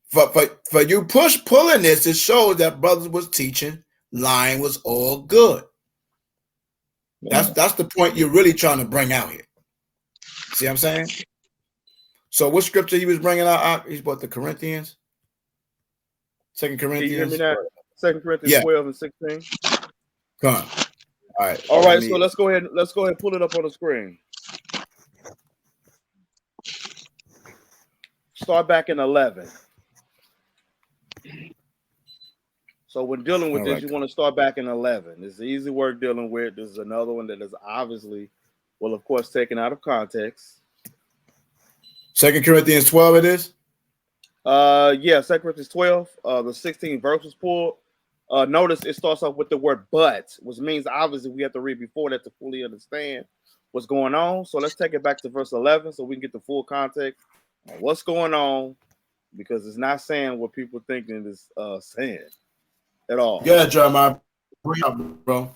for you pulling this, it shows that brothers was teaching lying was all good. That's the point you're really trying to bring out here. See what I'm saying? So what scripture he was bringing out? He's about the Corinthians. 2 Corinthians. You hear me now? 2 Corinthians 12 and 16. Come on. All right. All right. So let's go ahead and pull it up on the screen. Start back in 11. So when dealing with this, you want to start back in 11. It's easy work dealing with. This is another one that is obviously, well, of course, taken out of context. 2 Corinthians 12 it is? Yeah, 2 Corinthians 12, the 16th verse was pulled. Notice it starts off with the word but, which means obviously we have to read before that to fully understand what's going on. So let's take it back to verse 11 so we can get the full context on what's going on, because it's not saying what people think it is saying at all. Yeah, Jeremiah. Bro.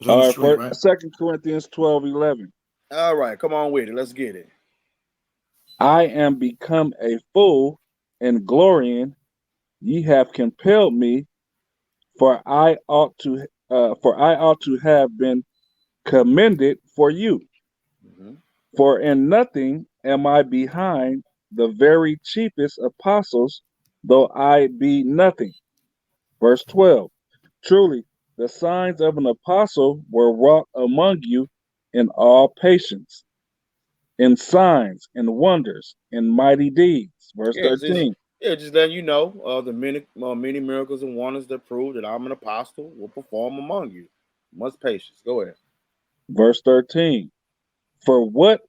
All right, 2 Corinthians 12:11. All right, come on with it. Let's get it. I am become a fool in glorying. Ye have compelled me, for I ought to have been commended for you. Mm-hmm. For in nothing am I behind the very chiefest apostles, though I be nothing. Verse 12. Truly, the signs of an apostle were wrought among you in all patience, in signs and wonders, in mighty deeds. Verse 13. Just letting you know the many miracles and wonders that prove that I'm an apostle will perform among you. Much patience. Go ahead. Verse 13. For what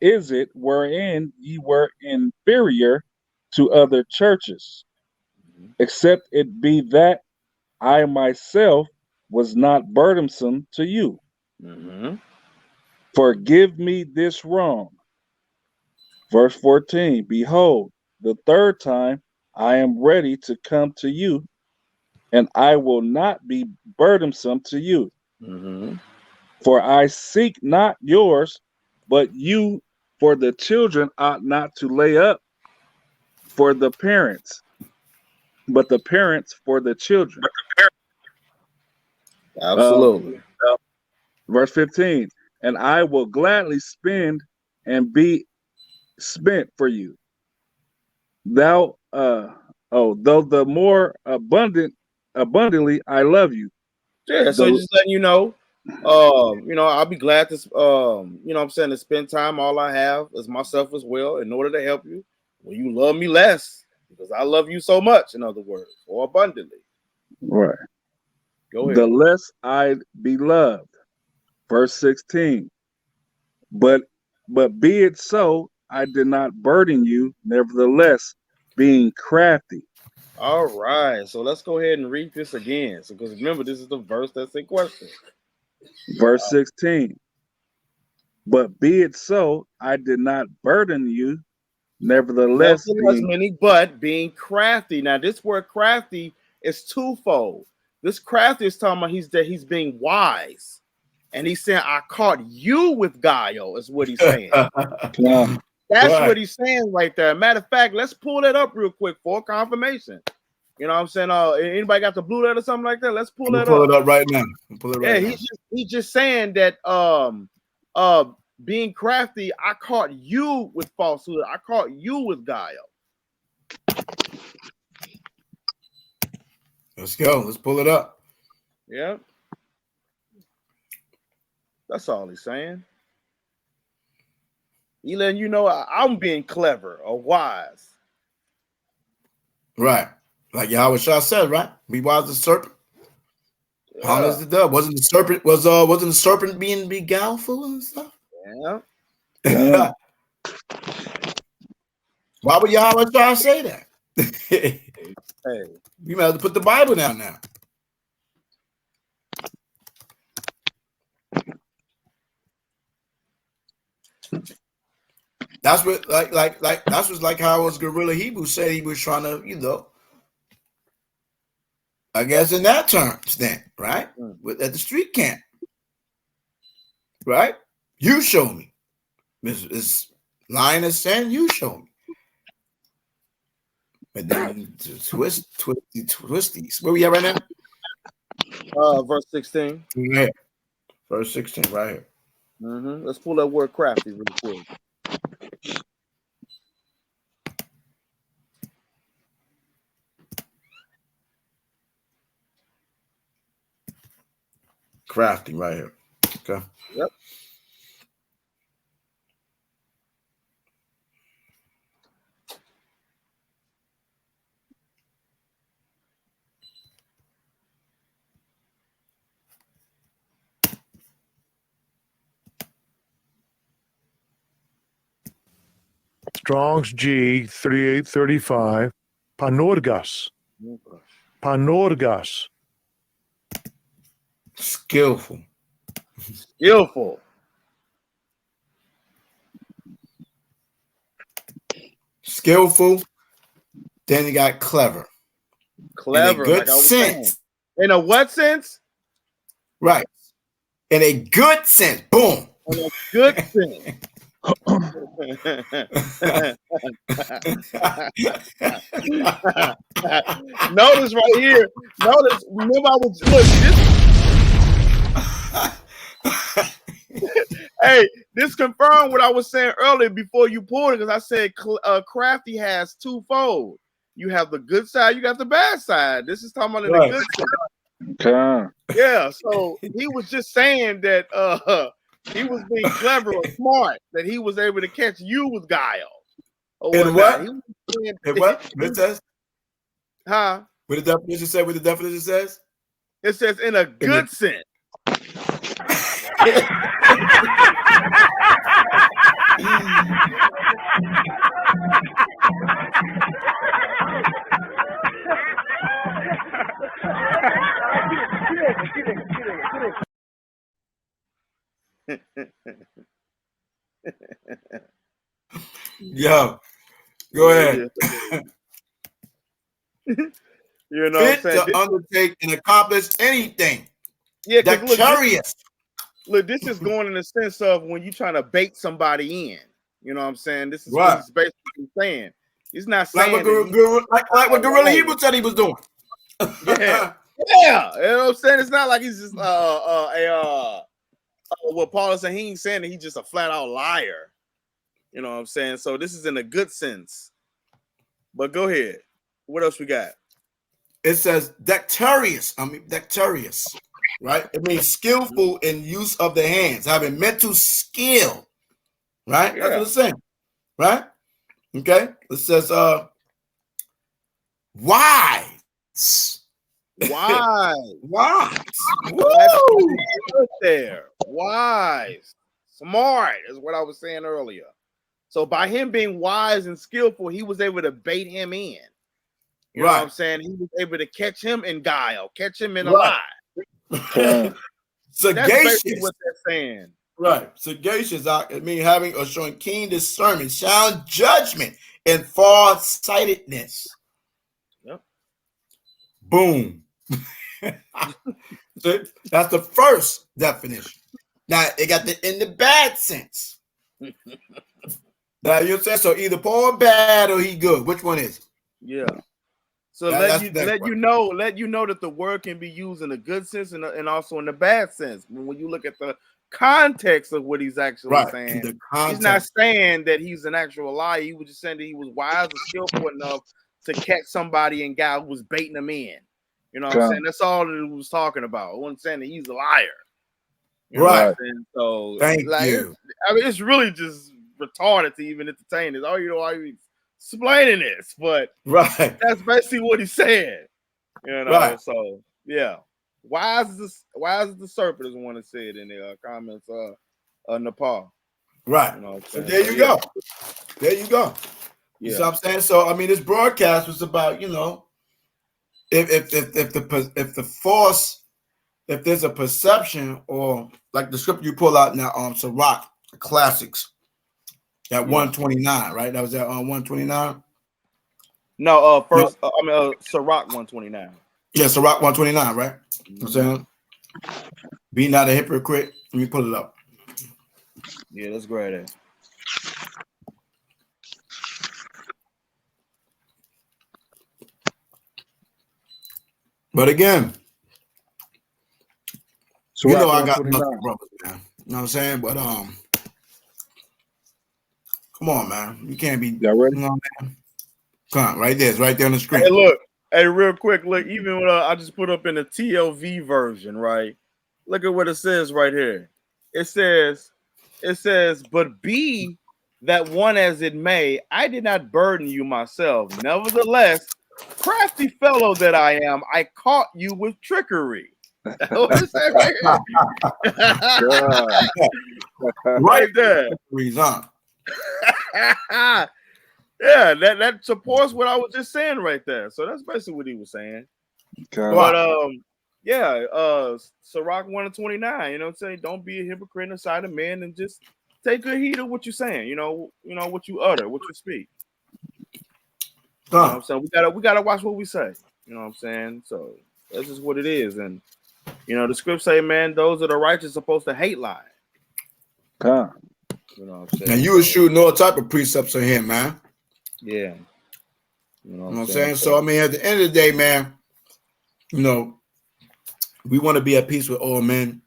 is it wherein ye were inferior to other churches, except it be that I myself was not burdensome to you? Mm-hmm. Forgive me this wrong. Verse 14. Behold, the third time I am ready to come to you, and I will not be burdensome to you. Mm-hmm. For I seek not yours, but you. For the children ought not to lay up for the parents, but the parents for the children. Absolutely. Verse 15. And I will gladly spend and be spent for you. Though the more abundantly I love you. Yeah, so just letting you know, I'll be glad to, to spend time. All I have is myself as well in order to help you. Well, you love me less because I love you so much, in other words, or abundantly. Right. Go ahead. The less I be loved. Verse 16. But be it so, I did not burden you, nevertheless, being crafty. All right, so let's go ahead and read this again. So, because remember, this is the verse that's in question. Verse 16. But be it so, I did not burden you, nevertheless being crafty. Now, this word crafty is twofold. This crafty is talking about he's being wise. And he's saying, I caught you with guile, is what he's saying. That's what he's saying right there. Matter of fact, let's pull that up real quick for confirmation. You know what I'm saying? Anybody got the blue letter or something like that? Let's pull that up. Pull it up right now. Pull it right now. He's just saying that being crafty, I caught you with falsehood. I caught you with guile. Let's go. Let's pull it up. Yeah. That's all he's saying. He letting you know I'm being clever or wise. Right. Like YAHAWASHI said, right? Be wise as a serpent. How is the dove? Wasn't the serpent being beguileful and stuff? Yeah. Why would YAHAWASHI say that? Hey. You might have to put the Bible down now. That's what that's what's like how was Guerrilla Hebrew said he was trying to, you know, I guess in that terms then, right? At the street camp. Right? You show me. This lioness saying you show me. But then twisties. Where we at right now? Verse 16. Yeah. Verse 16, right here. Let's pull that word crafty real quick. Crafty right here. Okay. Yep. Strong's G 3835. Panorgas. Panorgas. Skillful. Skillful. Skillful. Then you got clever. Clever. In a good sense. In a what sense? Right. In a good sense. Boom. In a good sense. Notice right here. Notice. Remember, I was hey, this confirmed what I was saying earlier before you pulled it, because I said crafty has twofold. You have the good side, you got the bad side. This is talking about the good side. Okay. Yeah, so he was just saying that he was being clever or smart, that he was able to catch you with guile. And what? And what? It says? Huh? What the definition say? What the definition says? It says in a good sense. Yo, go ahead. You know Fit what I'm saying? to undertake and accomplish anything. Yeah, dexterous. Look, this is going in the sense of when you're trying to bait somebody in. You know what I'm saying? This is what he's basically saying. He's not saying like what Guerrilla Hebrew said he was doing. Yeah. Yeah. You know what I'm saying? It's not like he's just what Paul is saying, he ain't saying that he's just a flat out liar. You know what I'm saying? So this is in a good sense. But go ahead. What else we got? It says dexterous. Right? It means skillful in use of the hands, having mental skill. Right? That's what it's saying. Right? Okay. It says wise. Wise. Woo! There. Wise. Smart is what I was saying earlier. So by him being wise and skillful, he was able to bait him in. You know what I'm saying? He was able to catch him in guile, catch him in a lie. Sagacious. That's what they're saying. Right. Sagacious. I mean having or showing keen discernment, sound judgment, and far-sightedness. Yep. Boom. That's the first definition. Now it got in the bad sense. Now you saying so either Paul bad or he good. Which one is? Yeah. So let you know that the word can be used in a good sense and also in the bad sense. When you look at the context of what he's actually saying, he's not saying that he's an actual liar. He was just saying that he was wise and skillful enough to catch somebody and guy who was baiting him in. You know what I'm saying? That's all that he was talking about. I wasn't saying that he's a liar. You know what I'm saying? So thank you. It's really just retarded to even entertain this. Oh, you know why he's explaining this, but that's basically what he said. You know, so yeah. Why is the serpent is one that said in the comments Nepal. Right. You know so there you go. There you go. You see what I'm saying? So I mean this broadcast was about, you know, if the force, if there's a perception, or like the scripture you pull out now, Sirach classics at 129, right? That was at 129. No, first I mean Sirach 129. Yeah, Sirach 129, right? You know what I'm saying? Be not a hypocrite. Let me pull it up. Yeah, that's great. But again, so you know I got nothing, brothers, man. You know what I'm saying? But come on, man. You can't be. Y'all ready? You know, man. Come on, right there. It's right there on the screen. Hey, look. Hey, real quick. Look, even when I just put up in the TLV version, right? Look at what it says right here. It says, but be that one as it may, I did not burden you myself. Nevertheless, crafty fellow that I am, I caught you with trickery. What is that right there? Yeah, that supports what I was just saying right there. So that's basically what he was saying. But Sirach 129, you know what I'm saying? Don't be a hypocrite inside of men and just take good heed of what you're saying, you know what you utter, what you speak. You know what I'm saying? We gotta watch what we say. You know what I'm saying? So that's just what it is. And you know, the scripts say, man, those that are righteous are supposed to hate lying. You know what I'm saying? And you were shooting all type of precepts on him, man. Yeah. You know what I'm saying? So I mean, at the end of the day, man, you know, we want to be at peace with all men.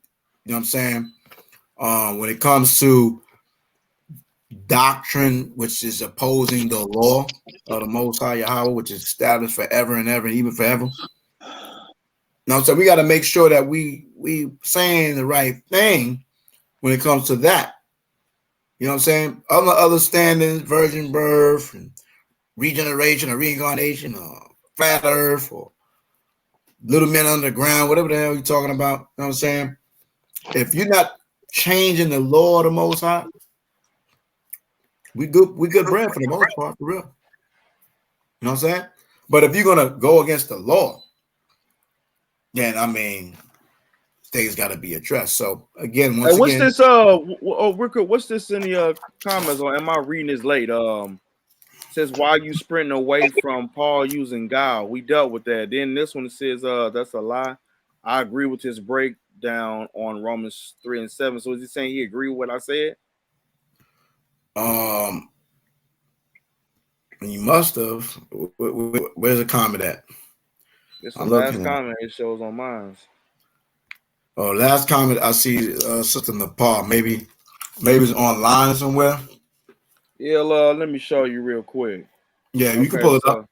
You know what I'm saying? When it comes to doctrine, which is opposing the law of the Most High Yahawah, which is established forever and ever, and even forever. You know what I'm saying? We got to make sure that we saying the right thing when it comes to that. You know what I'm saying? Other standings, virgin birth, and regeneration or reincarnation, or flat earth, or little men underground, whatever the hell you're talking about. You know what I'm saying? If you're not changing the law of the Most High, we good bread for the most part, for real. You know what I'm saying? But if you're gonna go against the law, then I mean, things got to be addressed. So again, what's this? What's this in the comments? Or am I reading this late? Says why you sprinting away from Paul using God? We dealt with that. Then this one says that's a lie. I agree with his breakdown on Romans 3 and 7. So is he saying he agree with what I said? You must have. Where's the comment at? It's the last comment it shows on mine. Oh, last comment I see Sister Nepal. Maybe it's online somewhere. Yeah, let me show you real quick. Yeah, you can pull it up.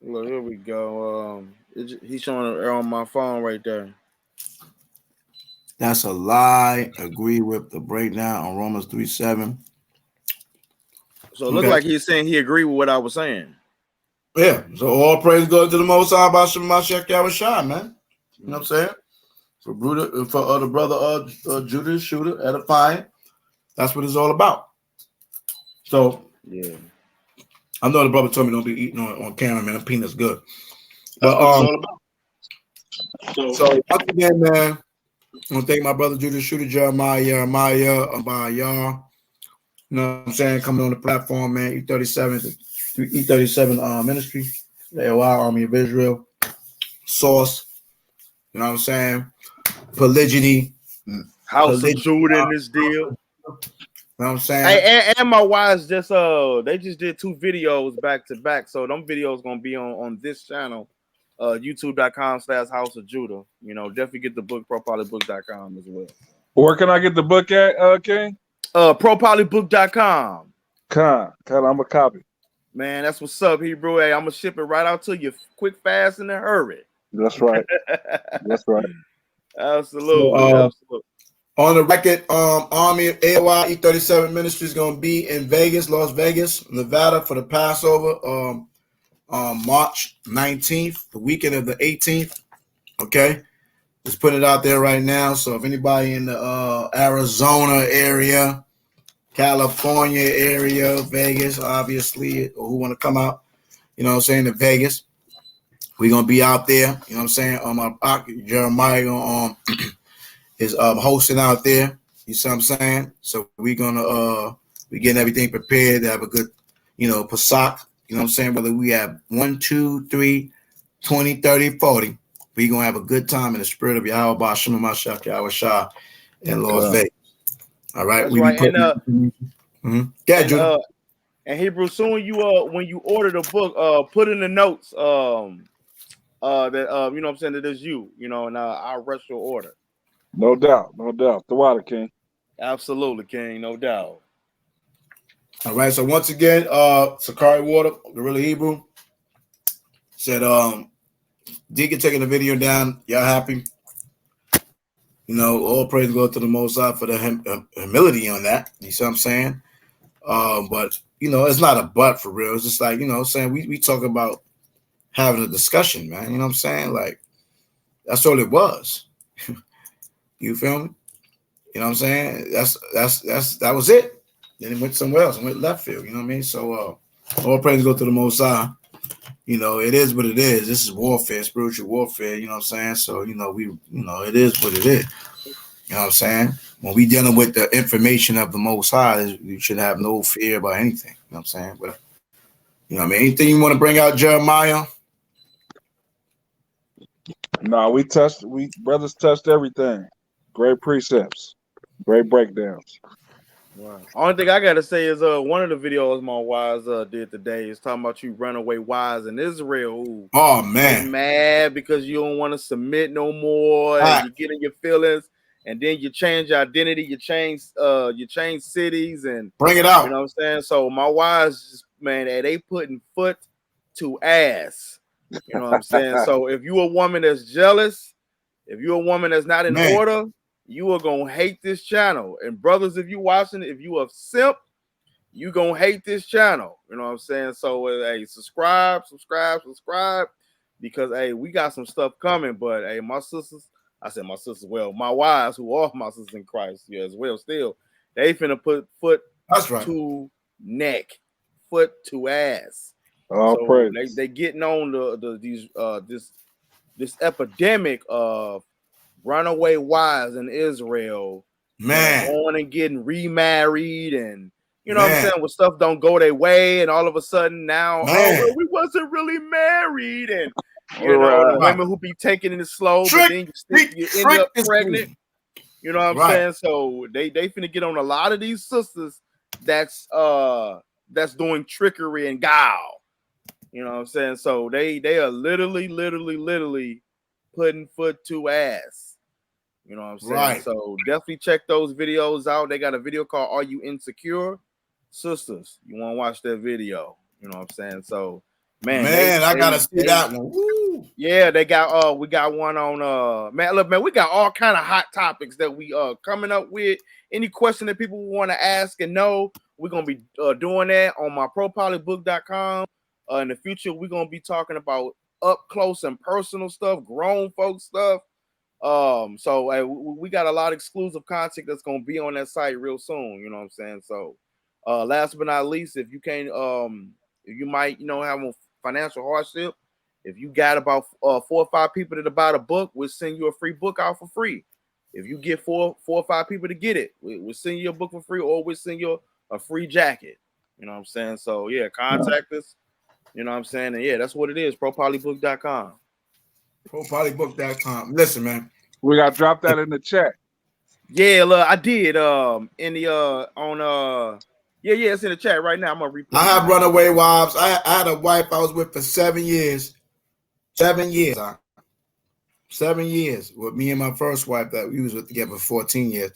Look, here we go. He's showing it on my phone right there. That's a lie. Agree with the breakdown on Romans 3:7. So it looks like he's saying he agreed with what I was saying. Yeah. So all praise goes to the Most High by MASHAYACH, YAHAWASHI, man. You know what I'm saying? For the brother Judas Shooter edifying. That's what it's all about. So yeah, I know the brother told me don't be eating on camera, man. The peanut's good. But so once again, man, I want to thank my brother Judas Shooter, Jeremiah, by y'all. You know what I'm saying? Coming on the platform, man. E37 ministry, the YAHAWAH Army of Israel, source. You know what I'm saying? Polygyny, House of Judah in this deal. You know what I'm saying? Hey, and my wives just they just did 2 videos back to back. So them videos gonna be on this channel, youtube.com/House of Judah. You know, definitely get the book, propolybook.com as well. Where can I get the book at, King? Propolybook.com. I'm a copy. Man, that's what's up, Hebrew. Hey, I'm gonna ship it right out to you quick, fast, and in a hurry. That's right. That's right. Absolutely. Absolutely. On the record, Army of YAHAWAH E37 Ministry is going to be in Vegas, Las Vegas, Nevada for the Passover, March 19th, the weekend of the 18th. Okay, just putting it out there right now. So if anybody in the Arizona area, California area, Vegas, obviously, or who want to come out, you know what I'm saying, to Vegas, we're going to be out there. You know what I'm saying? Jeremiah is hosting out there. You see what I'm saying? So we're gonna we're getting everything prepared to have a good, you know, Pesach. You know what I'm saying? Whether we have 1, 2, 3, 20, 30, 40, we're gonna have a good time in the spirit of YAHAWAH, MASHAYACH, YAHAWASHI in Las Vegas. All right. That's right. And Hebrew, soon when you order the book, put in the notes that you know what I'm saying, that is you know, and I'll rush your order. No doubt. The water, King. Absolutely, King. No doubt. All right. So once again, Sicarii Water, Gorilla Hebrew, said Deacon taking the video down. Y'all happy? You know, all praise go to the Most High for the humility on that. You see what I'm saying? But you know, it's not a but for real. It's just like, you know what I'm saying, we talk about having a discussion, man. You know what I'm saying? Like, that's all it was. You feel me? You know what I'm saying? That was it. Then it went somewhere else and went left field. You know what I mean? So all praise go to the Most High. You know, it is what it is. This is warfare, spiritual warfare. You know what I'm saying? So you know, it is what it is. You know what I'm saying? When we dealing with the information of the Most High, you should have no fear about anything. You know what I'm saying? But you know what I mean? Anything you want to bring out, Jeremiah? No, we brothers touched everything. Great precepts, great breakdowns. Right. Only thing I gotta say is one of the videos my wives did today is talking about you runaway wives in Israel who get mad because you don't want to submit no more, and you get in your feelings, and then you change your identity, you change cities, and bring it out. You know what I'm saying? So my wives, man, they putting foot to ass. You know what I'm saying? So if you a woman that's jealous, if you're a woman that's not in order, you are gonna hate this channel. And brothers, if you watching it, if you a simp, you gonna hate this channel. You know what I'm saying? So hey, subscribe, because hey, we got some stuff coming. But hey, my sisters, well, my wives who are my sisters in Christ, as well, still, they finna put foot to neck, foot to ass. So they getting on this epidemic of runaway wives in Israel, going and getting remarried, and you know what I'm saying, when stuff don't go their way, and all of a sudden now, well, we wasn't really married, and you know, the women who be taking it slow, but then you end up pregnant. You know what I'm saying? So they finna get on a lot of these sisters that's doing trickery and guile. You know what I'm saying? So they are literally putting foot to ass. You know what I'm saying? Right. So definitely check those videos out. They got a video called "Are You Insecure?" Sisters, you want to watch that video? You know what I'm saying? So man, I gotta see that one. Woo. Yeah, they got we got one on man. Look, man, we got all kind of hot topics that we coming up with. Any question that people want to ask and know, we're gonna be doing that on my propolybook.com. In the future, we're gonna be talking about up close and personal stuff, grown folks stuff. So we got a lot of exclusive content that's gonna be on that site real soon. You know what I'm saying? So last but not least, if you can't if you might, you know, have a financial hardship, if you got about 4 or 5 people that buy the book, we'll send you a free book out for free. If you get 4 or 5 people to get it, we'll send you a book for free, or we'll send you a free jacket. You know what I'm saying? So yeah, contact us. You know what I'm saying? And yeah, that's what it is. Propolybook.com. Propolybook.com. Listen, man. We got to drop that in the chat. Yeah, look, I did. In the yeah, it's in the chat right now. I'm gonna read. I have runaway wives. I had a wife I was with for 7 years. 7 years. 7 years with me and my first wife that we was with together for 14 years.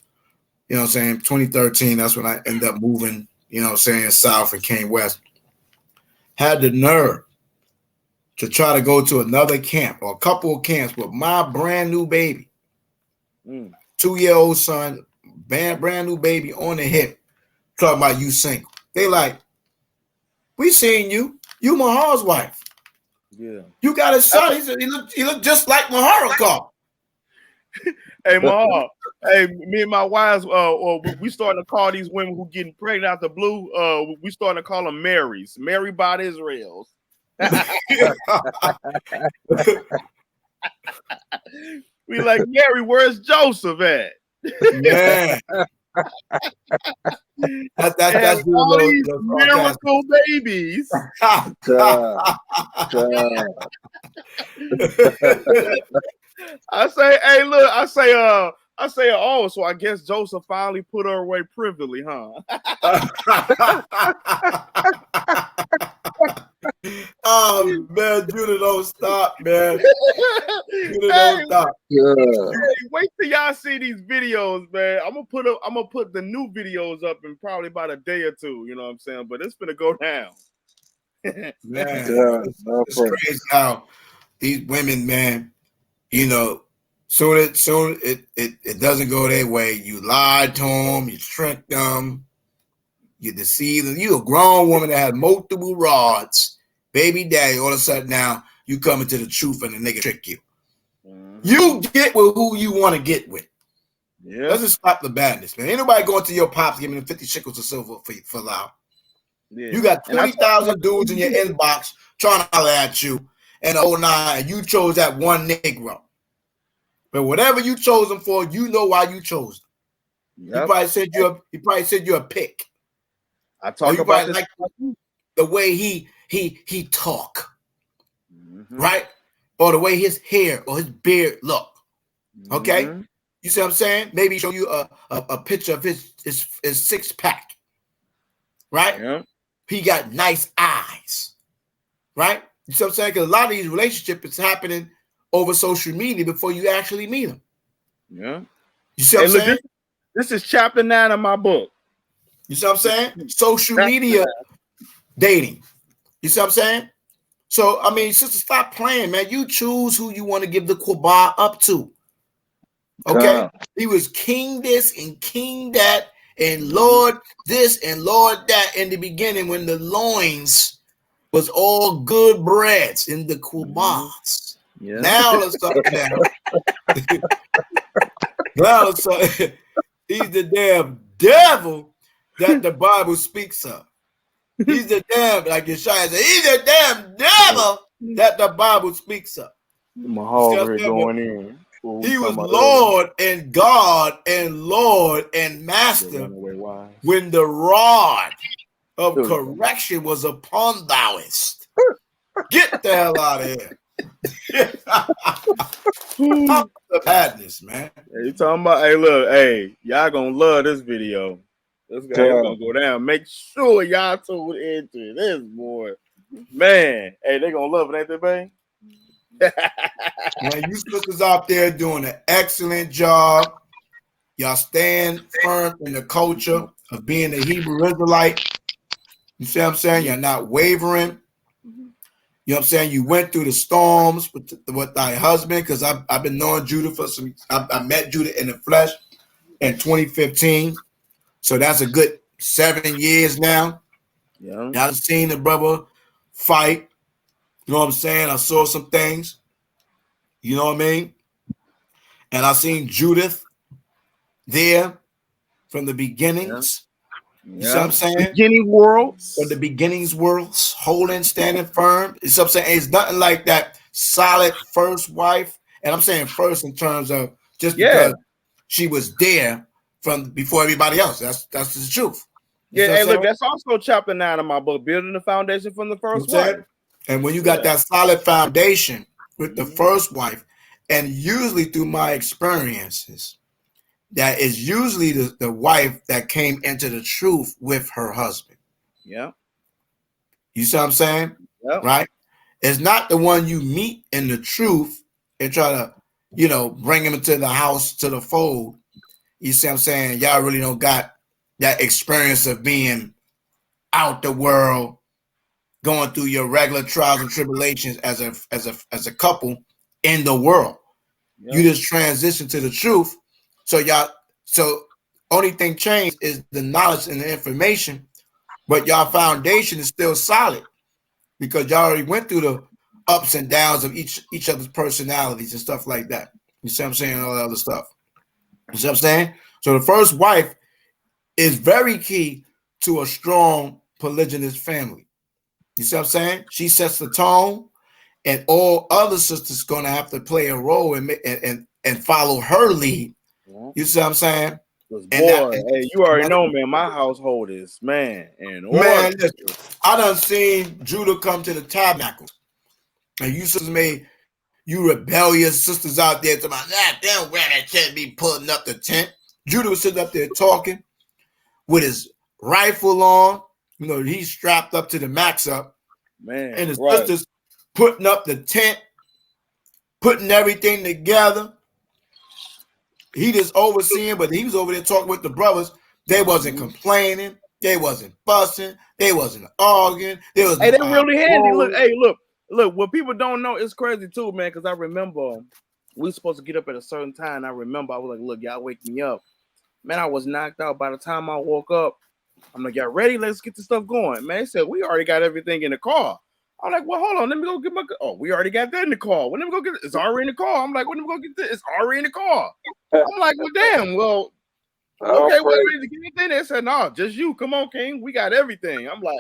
You know what I'm saying? 2013, that's when I ended up moving, you know what I'm saying, south and came west. Had the nerve to try to go to another camp or a couple of camps with my brand new baby. 2-year-old son, brand new baby on the hip, talking about you single. They like, we seen you. You Mahar's wife. Yeah. You got a son. He look just like Mahar. Hey, Mahar. Hey, me and my wives, we starting to call these women who getting pregnant out the blue. We starting to call them Marys. Mary by Israels. We like, Mary, where's Joseph at? Yeah. That's all these miracle babies. I say, hey, look, I say, oh, so I guess Joseph finally put her away privily, huh? Oh man, Judah, don't stop, man. Judah, don't stop. Hey, wait till y'all see these videos, man. I'm gonna put the new videos up in probably about a day or two. You know what I'm saying? But it's gonna go down. Man, it's crazy how these women, man, you know, soon it doesn't go their way. You lied to them, you tricked them, you deceived them. You a grown woman that had multiple rods, baby daddy. All of a sudden now you come into the truth and the nigga trick you. You get with who you want to get with. Yeah, let's just stop the badness, man. Ain't nobody going to your pops giving them 50 shekels of silver for loud. Yeah. You got 20,000 dudes in your inbox trying to holler at you and the whole nine, and you chose that one Negro. But whatever you chose him for, you know why you chose him. Yep. He probably said you're a pick. I talk about this. Like the way he talk, right? Or the way his hair or his beard look. Okay, you see what I'm saying? Maybe show you a picture of his 6-pack, right? Yeah. He got nice eyes, right? You see what I'm saying? Because a lot of these relationships is happening over social media before you actually meet them. Yeah. You see what I'm saying? This is chapter 9 of my book. You see what I'm saying? Social media dating. You see what I'm saying? So, I mean, sister, stop playing, man. You choose who you want to give the quabah up to. Okay? He was king this and king that and Lord this and Lord that in the beginning when the loins was all good breads in the quabahs. Yeah. Now let's talk about now let's talk. He's the damn devil that the Bible speaks of. He's the damn, like Yeshua said, he's the damn devil that the Bible speaks of. Mahal going in. He was Lord and God and Lord and Master when the rod of correction was upon thouest. Get the hell out of here. The madness, man. Hey, you talking about, hey, look, hey, y'all gonna love this video. This guy is gonna go down. Make sure y'all tune into this, boy. Man, hey, they gonna love it, ain't they, babe? Man, you sisters out there doing an excellent job. Y'all stand firm in the culture of being a Hebrew Israelite. You see what I'm saying? You're not wavering. You know what I'm saying? You went through the storms with thy husband, because I've been knowing Judah for some. I met Judah in the flesh in 2015. So that's a good 7 years now. Yeah. I've seen the brother fight. You know what I'm saying? I saw some things. You know what I mean? And I seen Judith there from the beginnings. Yeah. You see what I'm saying? Beginning worlds. From the beginnings worlds, holding, standing firm. You see what I'm saying? It's nothing like that solid first wife. And I'm saying first in terms of just because she was there from before everybody else. That's the truth. You hey, look, that's also chapter 9 of my book, building the foundation from the first wife. And when you got that solid foundation with the first wife, and usually through my experiences, that is usually the wife that came into the truth with her husband. Yeah. You see what I'm saying? Yep. Right? It's not the one you meet in the truth and try to, bring him into the house, to the fold. You see what I'm saying? Y'all really don't got that experience of being out the world, going through your regular trials and tribulations as a couple in the world. Yep. You just transition to the truth. So only thing changed is the knowledge and the information, but y'all foundation is still solid because y'all already went through the ups and downs of each other's personalities and stuff like that. You see what I'm saying? All that other stuff. You see what I'm saying? So the first wife is very key to a strong polygynous family. You see what I'm saying? She sets the tone, and all other sisters going to have to play a role and follow her lead. You see what I'm saying? Hey, you already know, man. My household is man. Listen, I done seen Judah come to the tabernacle, and you sisters made you rebellious sisters out there talking about that. Damn, where that can't be putting up the tent. Judah was sitting up there talking with his rifle on. He's strapped up to the max up, man, and his sisters putting up the tent, putting everything together. He just overseeing, but he was over there talking with the brothers. They wasn't complaining. They wasn't fussing. They wasn't arguing. They really handy. Look. What people don't know is crazy too, man. Because I remember we were supposed to get up at a certain time. And I remember I was like, "Look, y'all wake me up." Man, I was knocked out. By the time I woke up, I'm like, "Y'all ready? Let's get the stuff going." Man, they said we already got everything in the car. I'm like, "Well, hold on. Let me go get my." Oh, we already got that in the car. Well, let me go get it. It's already in the car. I'm like, "When let me go get this? It's already in the car." I'm like, "Well, damn. Well, okay. Well, ready to get anything?" They said, "No, just you. Come on, King. We got everything." I'm like,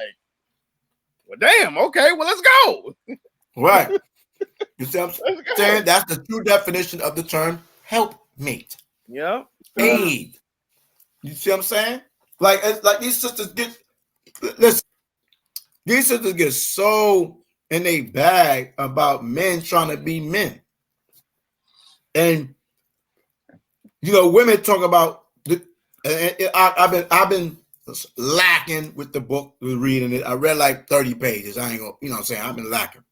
"Well, damn. Okay. Well, let's go." Right. You see what I'm saying? That's the true definition of the term helpmate. Yeah. Aid. You see what I'm saying? Like these sisters get, listen, these sisters get so in a bag about men trying to be men. And, women talk about, I've been lacking with the book, reading it. I read like 30 pages. I ain't gonna, what I'm saying? I've been lacking.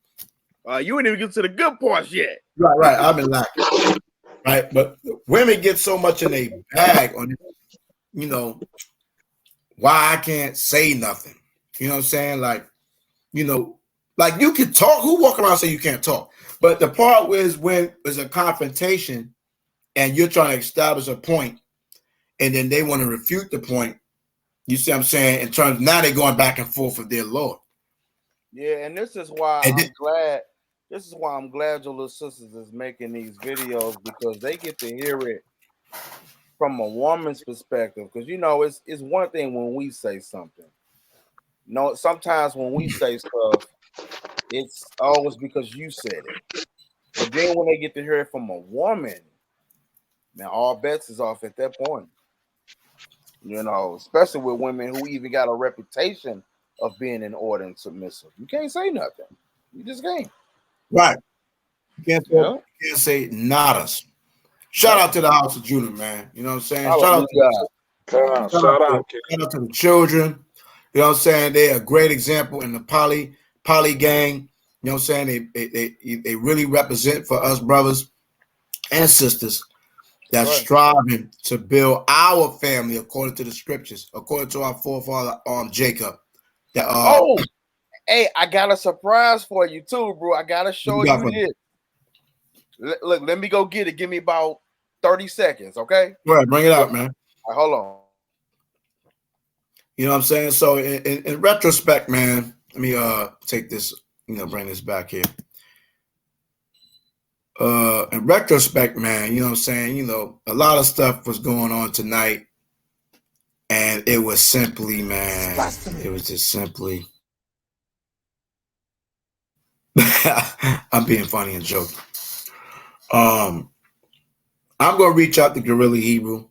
You ain't even get to the good parts yet. Right. I've been lacking. Right. But women get so much in a bag on, why I can't say nothing. You know what I'm saying? Like you can talk. Who walk around and say you can't talk? But the part is when there's a confrontation and you're trying to establish a point and then they want to refute the point. You see what I'm saying? In terms, now they're going back and forth with their Lord. Yeah, and this is why I'm glad your little sisters is making these videos, because they get to hear it from a woman's perspective. Because it's one thing when we say something. Sometimes when we say stuff, it's always because you said it. But then when they get to hear it from a woman, man, all bets is off at that point. Especially with women who even got a reputation of being in order and submissive. You can't say nothing. You just can't. Right. You can't say nadas. Shout out to the house of Judah, man. You know what I'm saying? Shout out to the children. You know what I'm saying? They're a great example in the poly gang. You know what I'm saying? They really represent for us brothers and sisters that's striving to build our family according to the scriptures, according to our forefather Jacob. Hey, I got a surprise for you too, bro. I gotta show you this. Look, let me go get it. Give me about 30 seconds, okay? All right, bring it out, man. All right, hold on. You know what I'm saying? So in retrospect, man, let me take this, bring this back here. In retrospect, man, you know what I'm saying? A lot of stuff was going on tonight, and it was simply, man, it was just simply. I'm being funny and joking. I'm gonna reach out to Gorilla Hebrew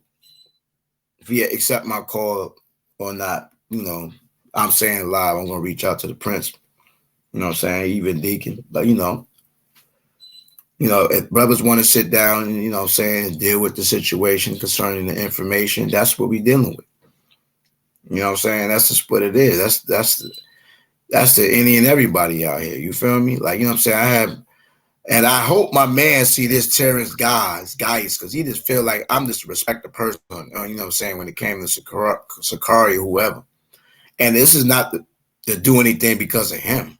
if he accept my call or not. I'm saying live. I'm gonna reach out to the Prince. You know what I'm saying? Even Deacon, but You know, if brothers want to sit down and, you know what I'm saying, deal with the situation concerning the information, that's what we're dealing with. You know what I'm saying? That's just what it is. That's the any and everybody out here. You feel me? Like, you know what I'm saying? And I hope my man see this Terrence guys, because he just feel like I'm just a respected person, you know what I'm saying, when it came to Sicarii or whoever. And this is not to do anything because of him.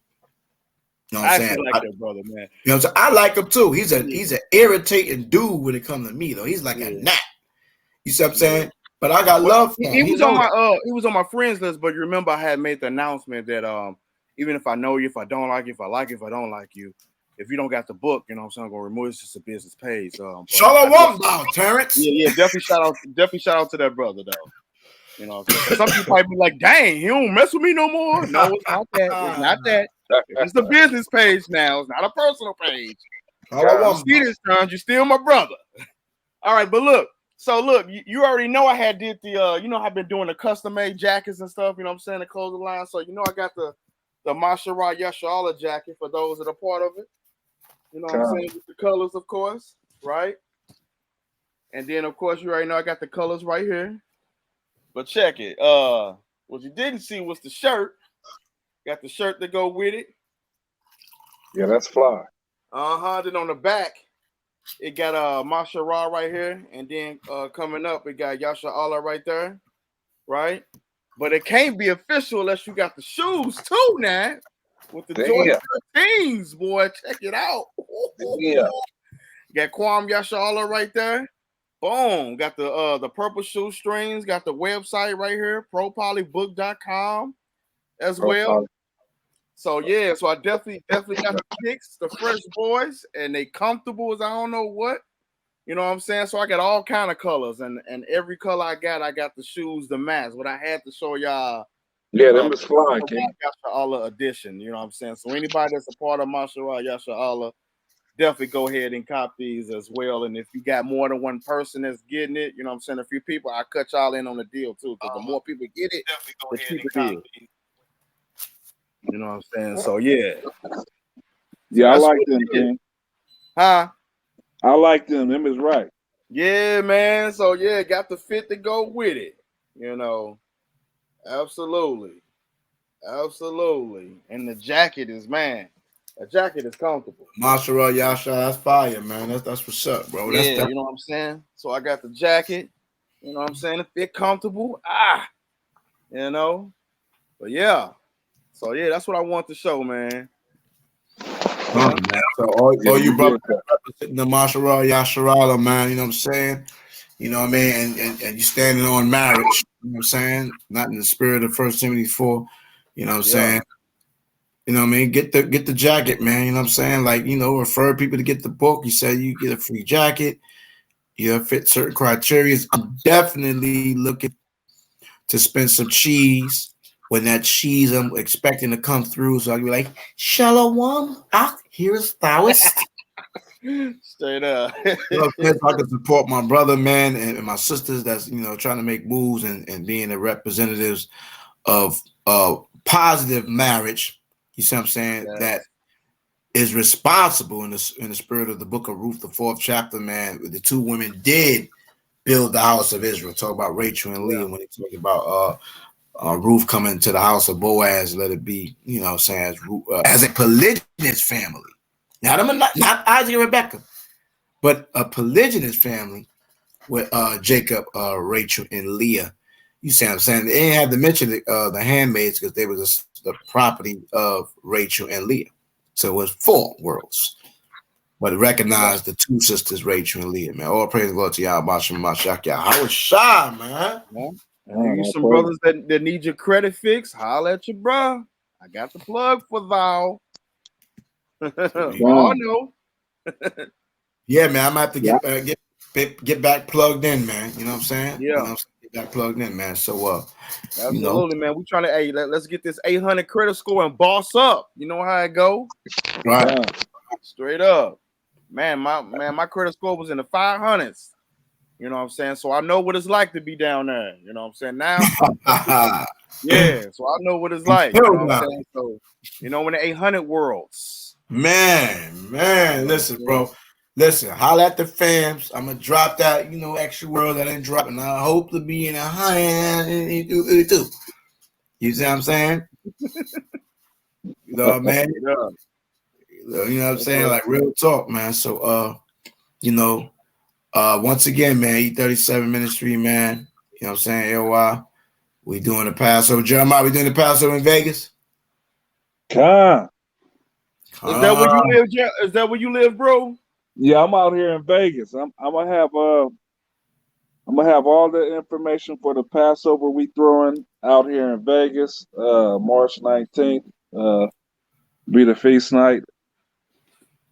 You know what I'm saying? I like that brother, man. You know what I'm saying? I like him too. He's an irritating dude when it comes to me, though. He's like a gnat. You see what I'm saying? But I got love for him. He was on my friends list, but you remember I had made the announcement that even if I know you, if I don't like you, if I like you, if I don't like you, if you don't got the book, you know what I'm saying, I'm gonna remove it. It's just a business page. Shalom down, Terrence. Yeah, definitely shout out to that brother though. You know, some people might be like, dang, he don't mess with me no more. No, it's not that. It's not that. It's a business page now. It's not a personal page. You see this, John, you're still my brother. All right, but look. So look, you already know I had did the you know, I've been doing the custom made jackets and stuff, you know what I'm saying, to close the line. So you know I got the YAHAWASHI jacket for those that are part of it. You know what I'm saying, with the colors, of course, right? And then of course you already know I got the colors right here. But check it. What you didn't see was the shirt. Got the shirt to go with it. Yeah, that's fly. Then on the back, it got MASHAYACH right here, and then coming up, it got YAHAWAH right there, right? But it can't be official unless you got the shoes too, now. With the Jordan 13s, boy, check it out. Yeah. Got YAHAWAH right there. Boom. Got the purple shoestrings. Got the website right here, propolybook.com as well. So yeah, so I definitely got the picks, the fresh boys, and they comfortable as I don't know what. You know what I'm saying? So I got all kind of colors, and every color I got the shoes to match. But I had to show y'all. Yeah, them is fly, King. YAHAWAH edition. You know what I'm saying? So anybody that's a part of YAHAWAH, definitely go ahead and cop these as well. And if you got more than one person that's getting it, you know what I'm saying, a few people, I cut y'all in on the deal too. Because the more people get it, the cheaper it is. You know what I'm saying? So yeah. Yeah, I like them, King. Huh? I like them. Them is right. Yeah, man. So yeah, got the fit to go with it. You know. Absolutely. And the jacket is, man. The jacket is comfortable. MASHAYACH, that's fire, man. That's what's up, bro. You know what I'm saying? So I got the jacket, you know what I'm saying? It fit comfortable. You know. But yeah. So yeah, that's what I want to show, man. Man. So all you brothers representing the MASHAYACH, man, you know what I'm saying? You know what I mean? And you standing on marriage, you know what I'm saying? Not in the spirit of 1 Timothy 4, you know what I'm saying? You know what I mean? Get the jacket, man. You know what I'm saying? Like, you know, refer people to get the book. You say you get a free jacket. You fit certain criteria. I'm definitely looking to spend some cheese when that cheese I'm expecting to come through. So I'll be like, Shalom, here's Taoist. Straight up. You know, I can support my brother, man, and my sisters that's, you know, trying to make moves and being the representatives of positive marriage. You see what I'm saying? Yes. That is responsible in the spirit of the book of Ruth, the 4th chapter, man. The two women did build the house of Israel. Talk about Rachel and Leah when they talk about Ruth coming to the house of Boaz, let it be, you know what I'm saying, as a polygynous family. Now, not Isaac and Rebecca, but a polygynous family with Jacob, Rachel, and Leah. You see what I'm saying? They didn't have to mention the handmaids because they were the property of Rachel and Leah. So it was 4 worlds. But recognize the two sisters, Rachel and Leah, man. All praise God to y'all, MASHAYACH, YAHAWASHI, man. You some brothers that need your credit fixed, holla at your bro. I got the plug for thou. Oh no. Yeah, man. I'm gonna have to get back plugged in, man. You know what I'm saying? Yeah. You know what I'm saying? Get back plugged in, man. So absolutely, you know, man. We trying to let's get this 800 credit score and boss up. You know how it go? Right. Straight up. Man, my credit score was in the 500s. You know what I'm saying? So I know what it's like to be down there. You know what I'm saying? Now, yeah, so I know what it's like. You know what I'm saying? So, you know, in the 800 worlds. Man, listen, bro. Listen, holla at the fams. I'm gonna drop that, extra word that I didn't drop, and I hope to be in a high too. You see what I'm saying? You know what I mean? You know what I'm saying? Like real talk, man. So once again, man, E37 Ministry, man. You know what I'm saying? YAHAWAH. We doing the Passover. Jeremiah, we doing the Passover in Vegas? Come. Is that where you live, Is that where you live, bro? Yeah, I'm out here in Vegas. I'm gonna have all the information for the Passover we throwing out here in Vegas. March 19th. Be the feast night.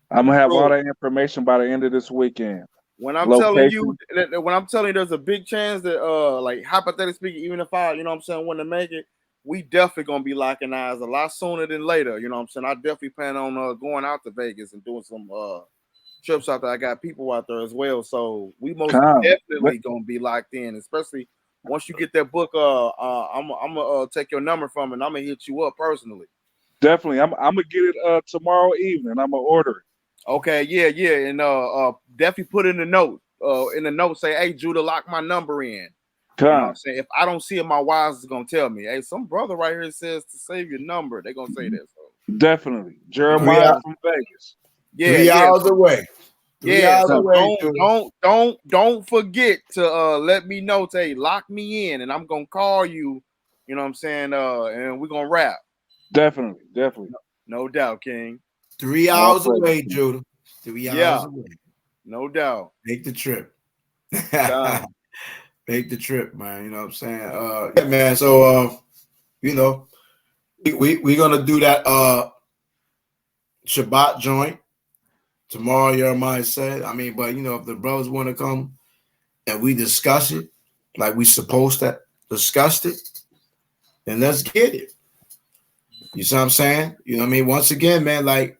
I'm gonna have all that information by the end of this weekend. When I'm telling you, there's a big chance that, like hypothetically speaking, even if I, want to make it, we definitely gonna be locking eyes a lot sooner than later. You know what I'm saying? I definitely plan on going out to Vegas and doing some trips out there. I got people out there as well, so we most definitely gonna be locked in. Especially once you get that book, I'm gonna take your number from it, and I'm gonna hit you up personally. Definitely, I'm gonna get it tomorrow evening. I'm gonna order it. Okay, yeah, and definitely put in the note. Say, hey, Judah, lock my number in. You know what I'm saying? If I don't see it, my wives is gonna tell me, hey, some brother right here says to save your number. They're gonna say that. So. Definitely, Jeremiah from Vegas. Yeah, 3 hours away. 3 hours so away. Don't forget to let me know. Say, lock me in, and I'm gonna call you. You know what I'm saying? And we're gonna rap. Definitely. No doubt, King. 3 hours away, Judah. 3 hours away. No doubt. Make the trip. Make the trip, man. You know what I'm saying? Yeah, man. So we're gonna do that Shabbat joint tomorrow, Jeremiah said. I mean, but if the brothers want to come and we discuss it like we supposed to discuss it, then let's get it. You see what I'm saying? You know what I mean? Once again, man, like,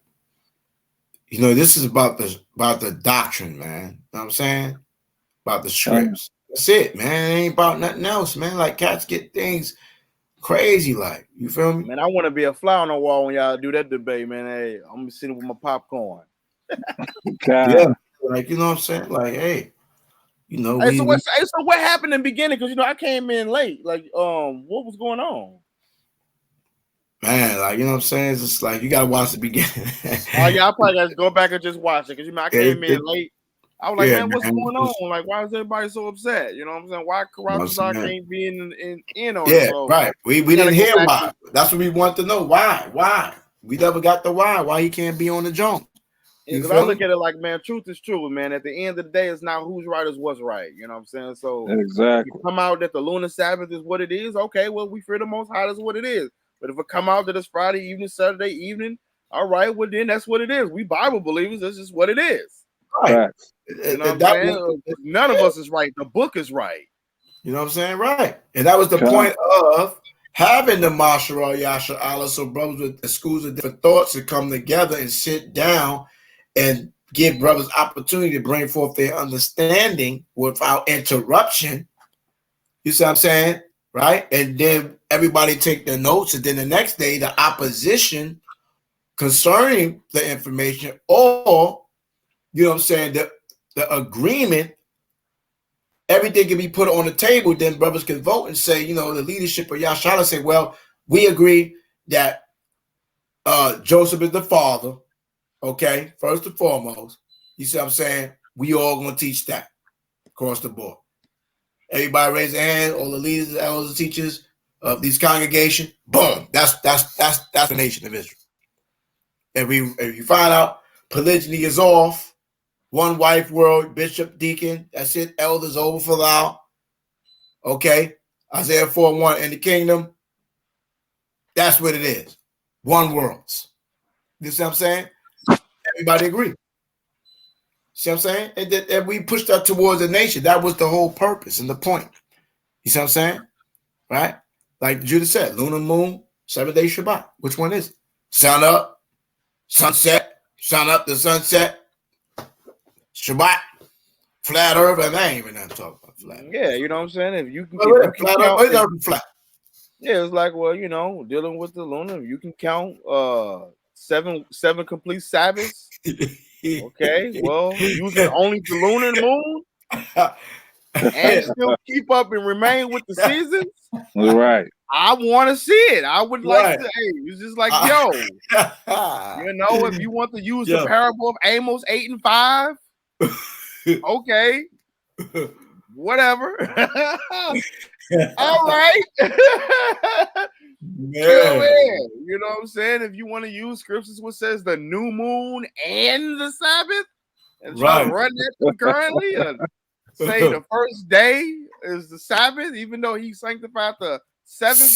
this is about the doctrine, man. You know what I'm saying? About the scripts. That's it, man. It ain't about nothing else, man. Like, cats get things crazy, like, you feel me? Man, I want to be a fly on the wall when y'all do that debate, man. Hey, I'm gonna sitting with my popcorn. Yeah, like, you know what I'm saying? Like, hey, so what happened in the beginning? Because I came in late. Like, what was going on? Man, like, you know what I'm saying? It's just like you gotta watch the beginning. Oh yeah, I probably gotta go back and just watch it because I came in late. I was like, man, what's going on? Like, why is everybody so upset? You know what I'm saying? Why Karatazar can't be in on it? So right. We didn't hear why. That's what we want to know. Why? We never got the why he can't be on the joint. Because I look at it like, man, truth is true, man. At the end of the day, it's not who's right, is what's right. You know what I'm saying? So exactly. If you come out that the lunar Sabbath is what it is, okay, well, we fear the Most High is what it is. But if it come out that it's Friday evening, Saturday evening, all right, well, then that's what it is. We Bible believers, that's just what it is. Right. You know what I'm saying? None of us is right. The book is right. You know what I'm saying? Right. And that was the point of having the Mashayach Yasha Allah, so brothers with the schools of different thoughts to come together and sit down and give brothers opportunity to bring forth their understanding without interruption. You see what I'm saying? Right? And then everybody take their notes, and then the next day the opposition concerning the information, or you know what I'm saying, the agreement, everything can be put on the table. Then brothers can vote and say, the leadership of Yashala say, well, we agree that Joseph is the father. Okay, first and foremost, you see what I'm saying? We all gonna teach that across the board. Everybody raise their hand, all the leaders, the elders, the teachers of these congregations, boom, that's the nation of Israel. If you find out polygyny is off, one wife world, bishop, deacon, that's it, elders over for thou. Okay, Isaiah 4:1 in the kingdom, that's what it is. One worlds. You see what I'm saying? Everybody agree. See what I'm saying? And we pushed that towards the nation. That was the whole purpose and the point. You see what I'm saying? Right? Like Judah said, lunar moon, 7-day Shabbat. Which one is it? Sun up, sunset, sun up to sunset, Shabbat, flat earth. And I ain't even nothing talking about flat earth. Yeah, you know what I'm saying? If you can, flat. Yeah, it's like, well, dealing with the lunar, you can count seven complete Sabbaths. Okay, well, using only the lunar and moon and still keep up and remain with the seasons. Right. I want to see it. I would like Right. to. Hey, it's just like, yo, you know, if you want to use the parable of Amos 8 and 5, okay, whatever. All right. Chill in. You know what I'm saying? If you want to use scriptures which says the new moon and the Sabbath and try to run that concurrently and say the first day is the Sabbath, even though he sanctified the seventh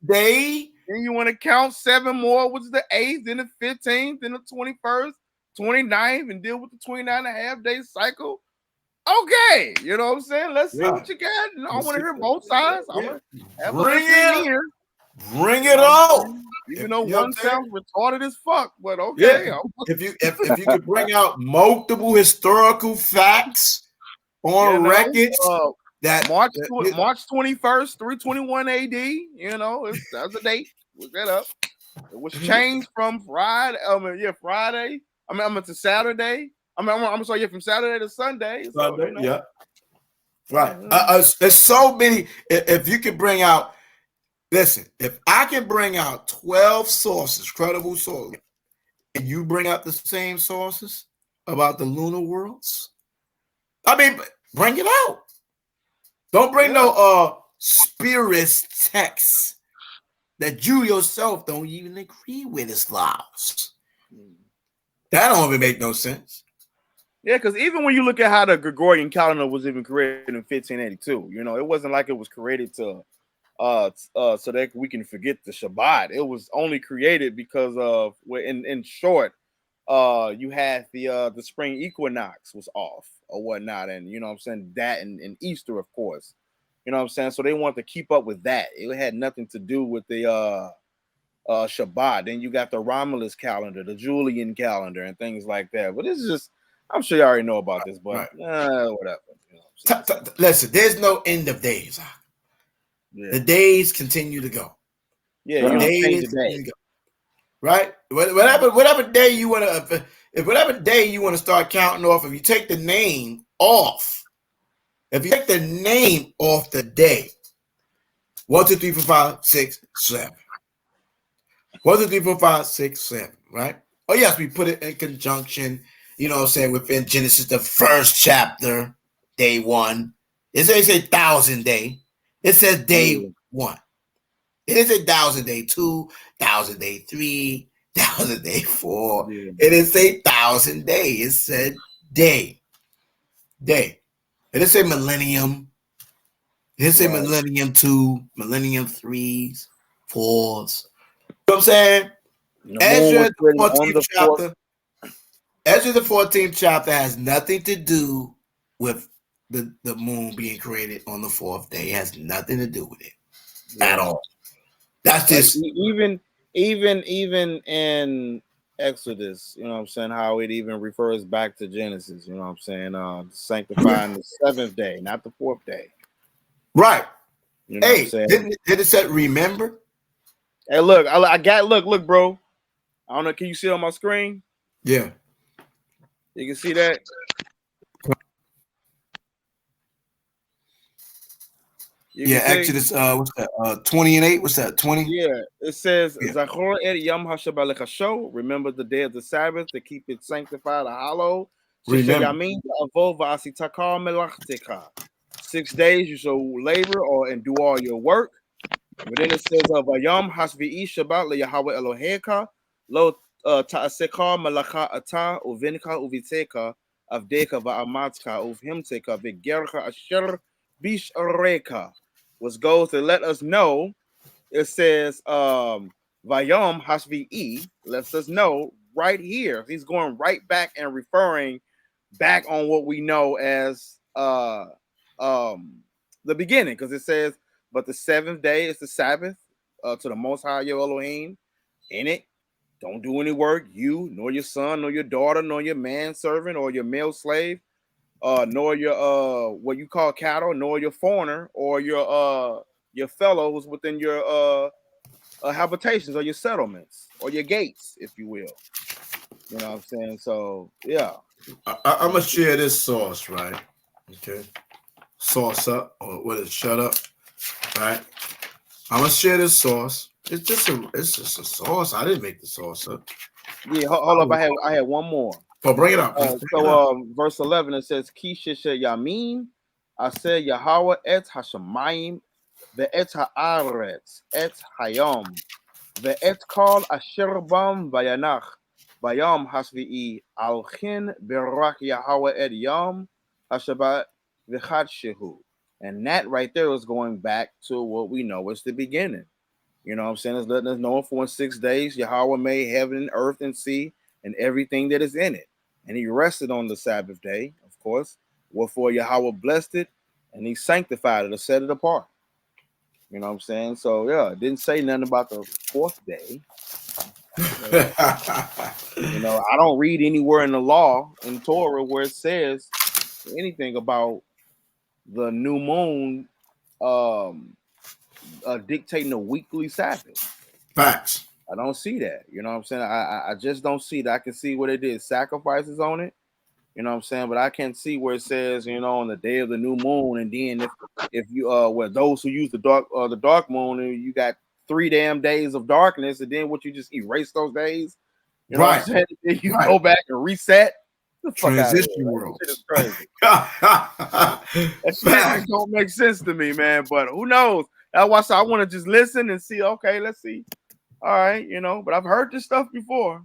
day. Then you want to count 7 more, which is the 8th, then the 15th, then the 21st, 29th, and deal with the 29.5 day cycle. Okay, you know what I'm saying? Let's see what you got. You know, I want to hear both sides. I want to have Bring it on. Even though one sounds retarded as fuck, but okay. Yeah. If you could bring out multiple historical facts on records that March 21st, 321 AD, you know, that's a date. Look that up. It was changed from Friday. Friday. I'm to Saturday. I'm sorry, from Saturday to Sunday. So, you know. Yeah. Right. There's so many. If you could bring out, listen, if I can bring out 12 sources, credible sources, and you bring out the same sources about the lunar worlds, I mean, bring it out. Don't bring no spurious texts that you yourself don't even agree with Islam's. That don't even make no sense. Yeah, because even when you look at how the Gregorian calendar was even created in 1582, you know, it wasn't like it was created to so that we can forget the Shabbat. It was only created because of, in short, you had the spring equinox was off or whatnot, and you know what I'm saying, that and Easter, of course. You know what I'm saying? So they want to keep up with that. It had nothing to do with the Shabbat. Then you got the Romulus calendar, the Julian calendar, and things like that. But this is just, I'm sure you already know about this, but whatever. You know listen, there's no end of days. The days continue to go. Yeah, you days change the continue to go. Right? Whatever day you want to, if whatever day you want to start counting off, if you take the name off, if you take the name off the day, 1, 2, 3, 4, 5, 6, 7. 1, 2, 3, 4, 5, 6, 7, right? Oh, yes, we put it in conjunction, you know what I'm saying, within Genesis, the first chapter, day 1. It says 1,000 day. It says day 1. It is 1,000 day 2, 1,000 day 3, 1,000 day 4. It is 1,000 day. It said day. Day. It didn't say millennium. It didn't say millennium 2, millennium 3s, 4s. You know what I'm saying? Ezra, the 14th chapter has nothing to do with the moon being created on the 4th day. It has nothing to do with it at all. That's just even in Exodus, you know what I'm saying, how it even refers back to Genesis, you know what I'm saying, sanctifying the 7th day, not the 4th day. Right. You know what I'm saying? Did it say remember? Hey, look, I got look, bro. I don't know, can you see it on my screen? Yeah. You can see that. Exodus, what's that? 20 and 8. What's that? 20? Yeah, it says, Zachor et Yom HaShabbat Lechasho, remember the day of the Sabbath to keep it sanctified or hallowed. 6 days you shall labor and do all your work. But then it says, Vayom Hasvi'i Shabbat LeYahawah Eloheka, Lo Ta'aseka Malacha Ata, Uvinka Uviteka, Avdeka Va'amatka, Uvhimteka, Vigerka Asher Bishreka. Which goes to let us know, it says Vayom Hashvi'i lets us know right here. He's going right back and referring back on what we know as the beginning, because it says, but the 7th day is the Sabbath to the Most High your Elohim. In it, don't do any work, you, nor your son, nor your daughter, nor your manservant, or your male slave, nor your what you call cattle, nor your foreigner, or your fellows within your habitations or your settlements or your gates, if you will. You know what I'm saying? So yeah. I'm gonna share this source, right? Okay. Source up, or what is shut up, right? I'm gonna share this source. It's just a source. I didn't make the source up. Yeah, hold up. I had one more. Oh, bring it up. Verse 11, it says, Kisha yamin, Aseh Yahawah et hashamayim, ve'et haaretz, et hayom, ve'et kol asher bam vayanach, bayom hasvi'i, alchin berak Yahawah et yom, hashabat v'chad shehu. And that right there is going back to what we know is the beginning. You know what I'm saying? It's letting us know for in 6 days, Yahawah made heaven and earth and sea and everything that is in it. And he rested on the Sabbath day, of course. Wherefore Yahawah blessed it and he sanctified it or set it apart. You know what I'm saying? So yeah, it didn't say nothing about the fourth day. You know, I don't read anywhere in the law in Torah where it says anything about the new moon dictating a weekly Sabbath. Facts. I don't see that. You know what I'm saying? I just don't see that. I can see what it is, sacrifices on it. You know what I'm saying? But I can't see where it says, you know, on the day of the new moon, and then if you where those who use the dark moon, and you got 3 damn days of darkness, and then what, you just erase those days? You know what I'm saying? Then you go back and reset. The fuck Transition world. That shit is crazy. That shit don't make sense to me, man. But who knows? That's why I want to just listen and see. Okay, let's see. All right, you know, but I've heard this stuff before.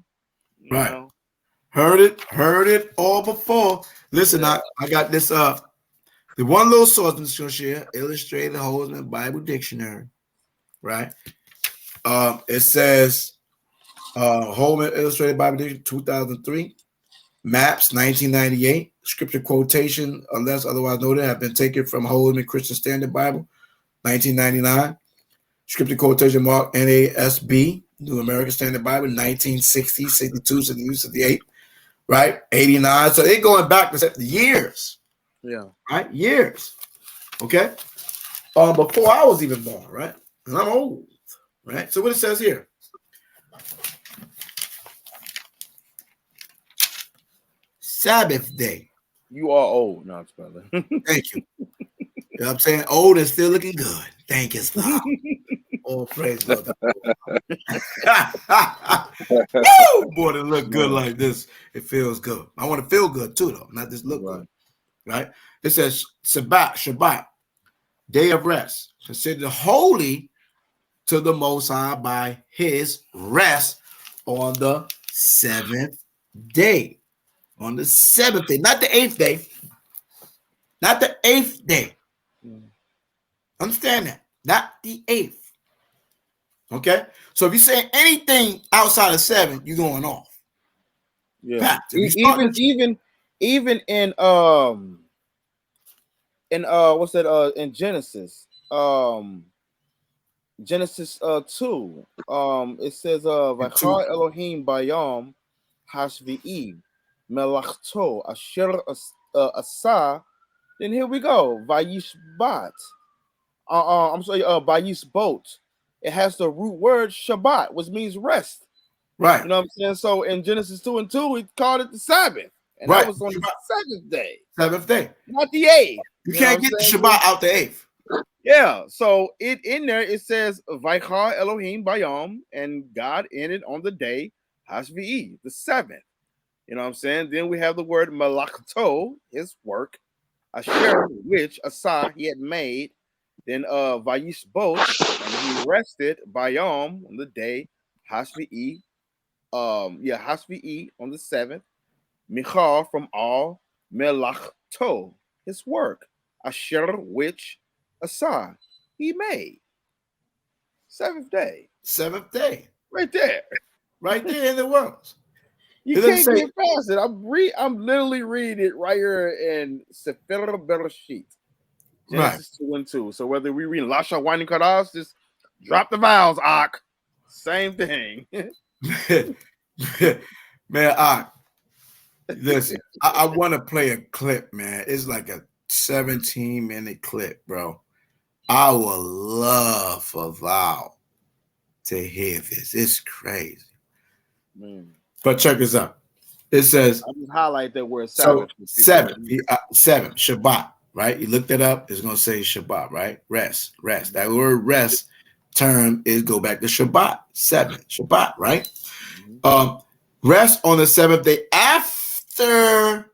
You know? Heard it all before. Listen, I got this the one little source I'm just gonna share, Illustrated Holman Bible Dictionary, right? It says Holman Illustrated Bible Dictionary 2003, Maps 1998, scripture quotation, unless otherwise noted, have been taken from Holman Christian Standard Bible, 1999. Scripture quotation mark NASB, New American Standard Bible, 1960, 62, 62, 68, right? 89. So they're going back to years. Yeah. Right? Years. Okay? Before I was even born, right? And I'm old, right? So what it says here. Sabbath day. You are old, no, brother. Thank you. You know what I'm saying? Old and still looking good. Thank you, sir. All praise, brother. Woo! Boy, to look good like this, it feels good. I want to feel good too, though, not just look good. Right? It says Shabbat, day of rest, considered holy to the Most High by his rest on the 7th day. On the 7th day, not the 8th day. Not the 8th day. Understand that? Not the 8th. Okay? So if you say anything outside of 7, you're going off. Yeah. Even in what's that in Genesis? Genesis 2. It says V'char Elohim bayom hashvi'i melachto asher asa. Then here we go. Vayishbat. I'm sorry, Vayishbot. It has the root word Shabbat, which means rest. Right. You know what I'm saying? So in Genesis 2 and 2, he called it the Sabbath. And that was on the 7th day. 7th day. Not the 8th. You can't get the Shabbat out the 8th. Yeah. So in there it says Vaychar Elohim bayom, and God ended on the day Hashvi'i, the 7th. You know what I'm saying? Then we have the word Malachto, his work, Asher, which Asa he had made. Then Vayishbot, and he rested bayom on the day Hashvi'i. Hashvi'i on the 7th. Michal from all Melachto, his work, Asher, which Asa he made. 7th day. 7th day. Right there. Right there in the world. You can't get past it. I'm literally reading it right here in Sefer Bereshit. Genesis 2 and 2. So whether we read Lasha Winding Kadas, just drop the vowels, Ak. Same thing. Man, Ak. Listen, I want to play a clip, man. It's like a 17-minute clip, bro. I would love for Val to hear this. It's crazy. But check this out. It says, I just highlight that word so Sabbath. seven, Shabbat, right? You looked it up, it's going to say Shabbat, right? Rest. That word rest term is go back to Shabbat, Shabbat, right? Rest on the seventh day after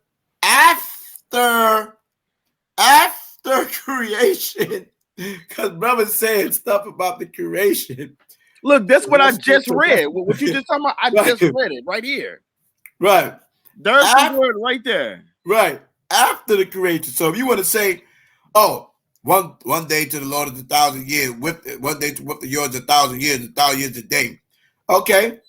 creation. Because brother's saying stuff about the creation. Look, that's what I just read. What you just talking about, I just read it right here. Right. There's the word right there. Right. After the creation. So if you want to say, oh, one day to the Lord is 1,000 years, one day to the Lord is 1,000 years, 1,000 years a day. Okay.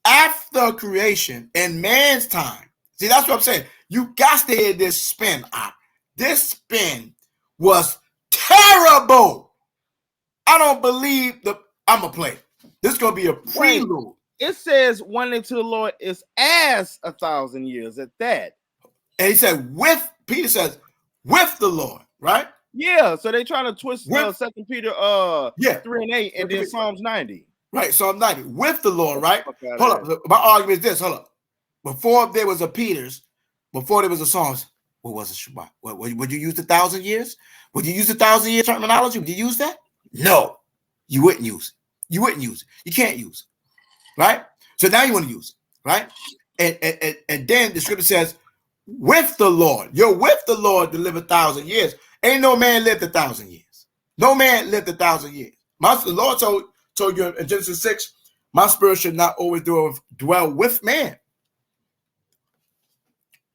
After creation, in man's time. See, that's what I'm saying. You got to hear this spin. This spin was terrible. I don't believe I'm going to play. This is going to be a prelude. Wait, it says one day to the Lord is as 1,000 years at that. And he said, Peter says, with the Lord, right? Yeah, so they trying to twist 2 Peter 3 and 8 and then Psalms 90. Right, Psalm 90, with the Lord, right? Hold up, my argument is this, hold up. Before there was a Peter's, before there was a Psalms, what was a Shabbat? Would you use the 1,000 years? Would you use the 1,000 year terminology? Would you use that? No, you wouldn't use it. You wouldn't use it. You can't use it, right? So now you want to use it, right? And then the scripture says, with the Lord, you're with the Lord to live 1,000 years. Ain't no man lived 1,000 years. No man lived 1,000 years. The Lord told you in Genesis 6, my spirit should not always dwell with man.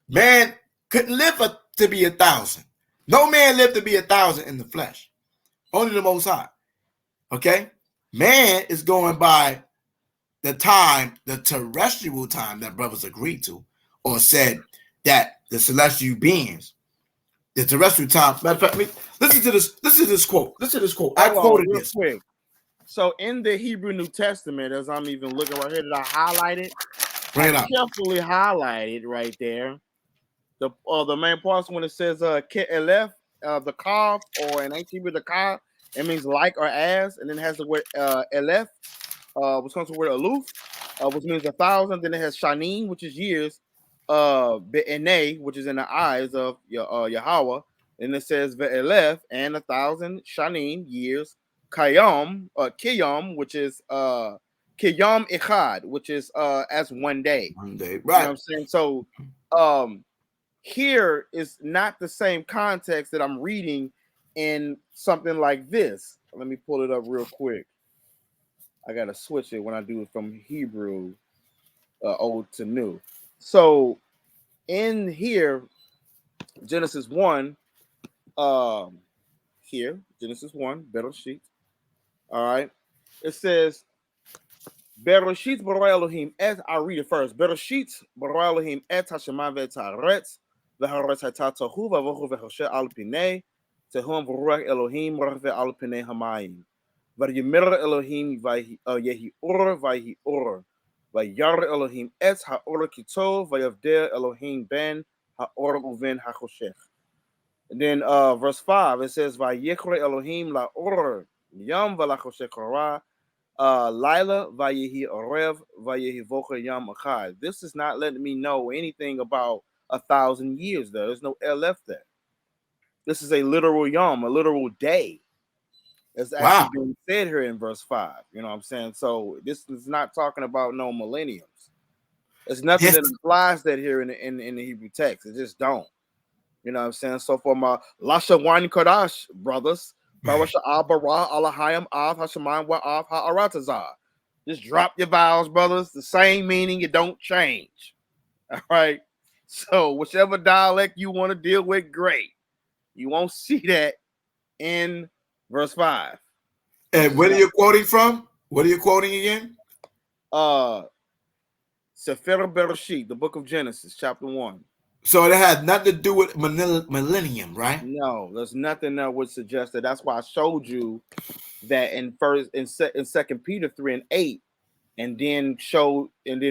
Man couldn't live to be 1,000. No man lived to be 1,000 in the flesh. Only the Most High. Okay? Man is going by the time, the terrestrial time that brothers agreed to, or said that the celestial beings, the terrestrial time. Matter of fact, listen to this quote. I quoted this. Quick. So in the Hebrew New Testament, as I'm even looking right here, that I highlighted, carefully highlighted right there. The main parts when it says ke'elef, the kaf, or in ancient Hebrew the kaf, it means like or as, and then it has the word elef, which comes from the word aloof, which means 1,000. Then it has shanim, which is years, be'enei, which is in the eyes of Yahawah. And it says ve'elef, and 1,000 shanim, years. Kiyam, which is kiyam echad, which is as 1 day. 1 day, right? You know what I'm saying? So here is not the same context that I'm reading in something like this. Let me pull it up real quick. I gotta switch it when I do it from Hebrew old to new. So in here, Genesis 1, here, Genesis 1, Bereshit. All right, it says Bereshit bara Elohim et. I read it first. Bereshit bara Elohim et hashemayim ve'et haaretz v'haaretz hayta tohu v'avohu v'choshe al pinei tehum v'ruach Elohim rachve al pinei hamayim v'yimer Elohim v'yehi or v'yar Elohim et ha'or kitov v'yavdeh Elohim ben ha'or uven ha'choshech. And then verse 5, it says v'yikre Elohim la'or Yam valachoshech hara Lila vayehi orev vayehi vocher yam achad. This is not letting me know anything about 1,000 years there. There's no LF there. This is a literal yom, a literal day. It's actually being said here in verse 5. You know what I'm saying? So this is not talking about no millenniums. There's nothing that implies that here in the Hebrew text. It just don't. You know what I'm saying? So for my Lasha Wani Kodash brothers, just drop your vowels, brothers. The same meaning, it don't change. All right. So whichever dialect you want to deal with, great. You won't see that in verse 5. And where are you quoting from? What are you quoting again? Sefer Bereshit, the book of Genesis, chapter 1. So it had nothing to do with millennium, right? No, there's nothing that would suggest that. That's why I showed you that in 2 Peter 3 and 8, and then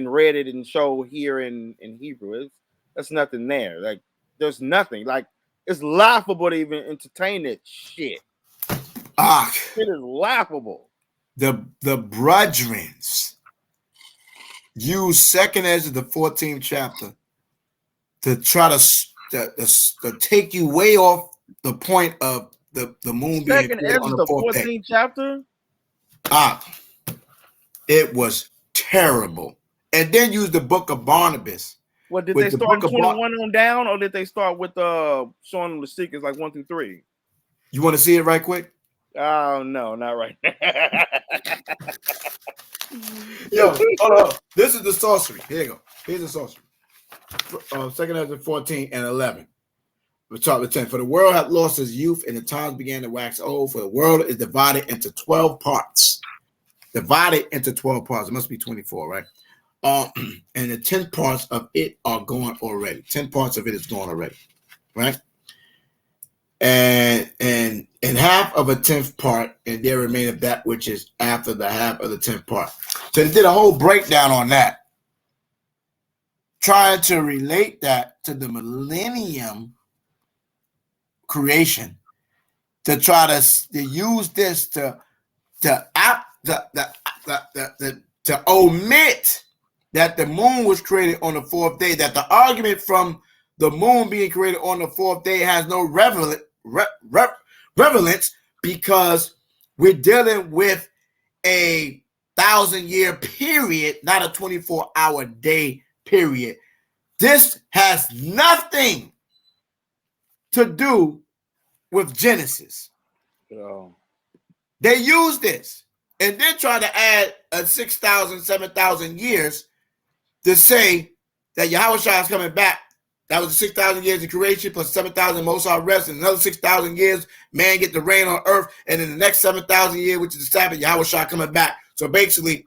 read it and show here in Hebrew. There's nothing there. Like there's nothing. Like it's laughable to even entertain that shit. It is laughable. The brethrens, use second Ezra, the 14th chapter, to try to take you way off the point of the moon being Second created Ezra, on the the 4th day. 14th chapter. It was terrible. And then use the book of Barnabas. What did With they the start in book of 21 on down, or did they start with showing them the secrets like 1 through 3? You want to see it right quick? Oh no, not right. Yo, hold on. This is the sorcery. Here you go. Here's the sorcery. Second Ezra 14 and 11. We'll start with 10. For the world had lost its youth, and the times began to wax old. For the world is divided into 12 parts. Divided into 12 parts. It must be 24, right? And the 10 parts of it are gone already. 10 parts of it is gone already, right? And half of a 10th part, and there remaineth that which is after the half of the 10th part. So they did a whole breakdown on that, trying to relate that to the millennium creation, to try to use this to omit that the moon was created on the 4th day, that the argument from the moon being created on the 4th day has no relevance, because we're dealing with a 1,000-year period, not a 24-hour day period. This has nothing to do with Genesis. Oh. They use this and then try to add a 6,000, 7,000 years to say that YAHAWASHI is coming back. That was 6,000 years of creation plus 7,000 Mosai rest, and another 6,000 years man get the rain on earth, and in the next 7,000 years, which is the Sabbath, YAHAWASHI coming back. So basically,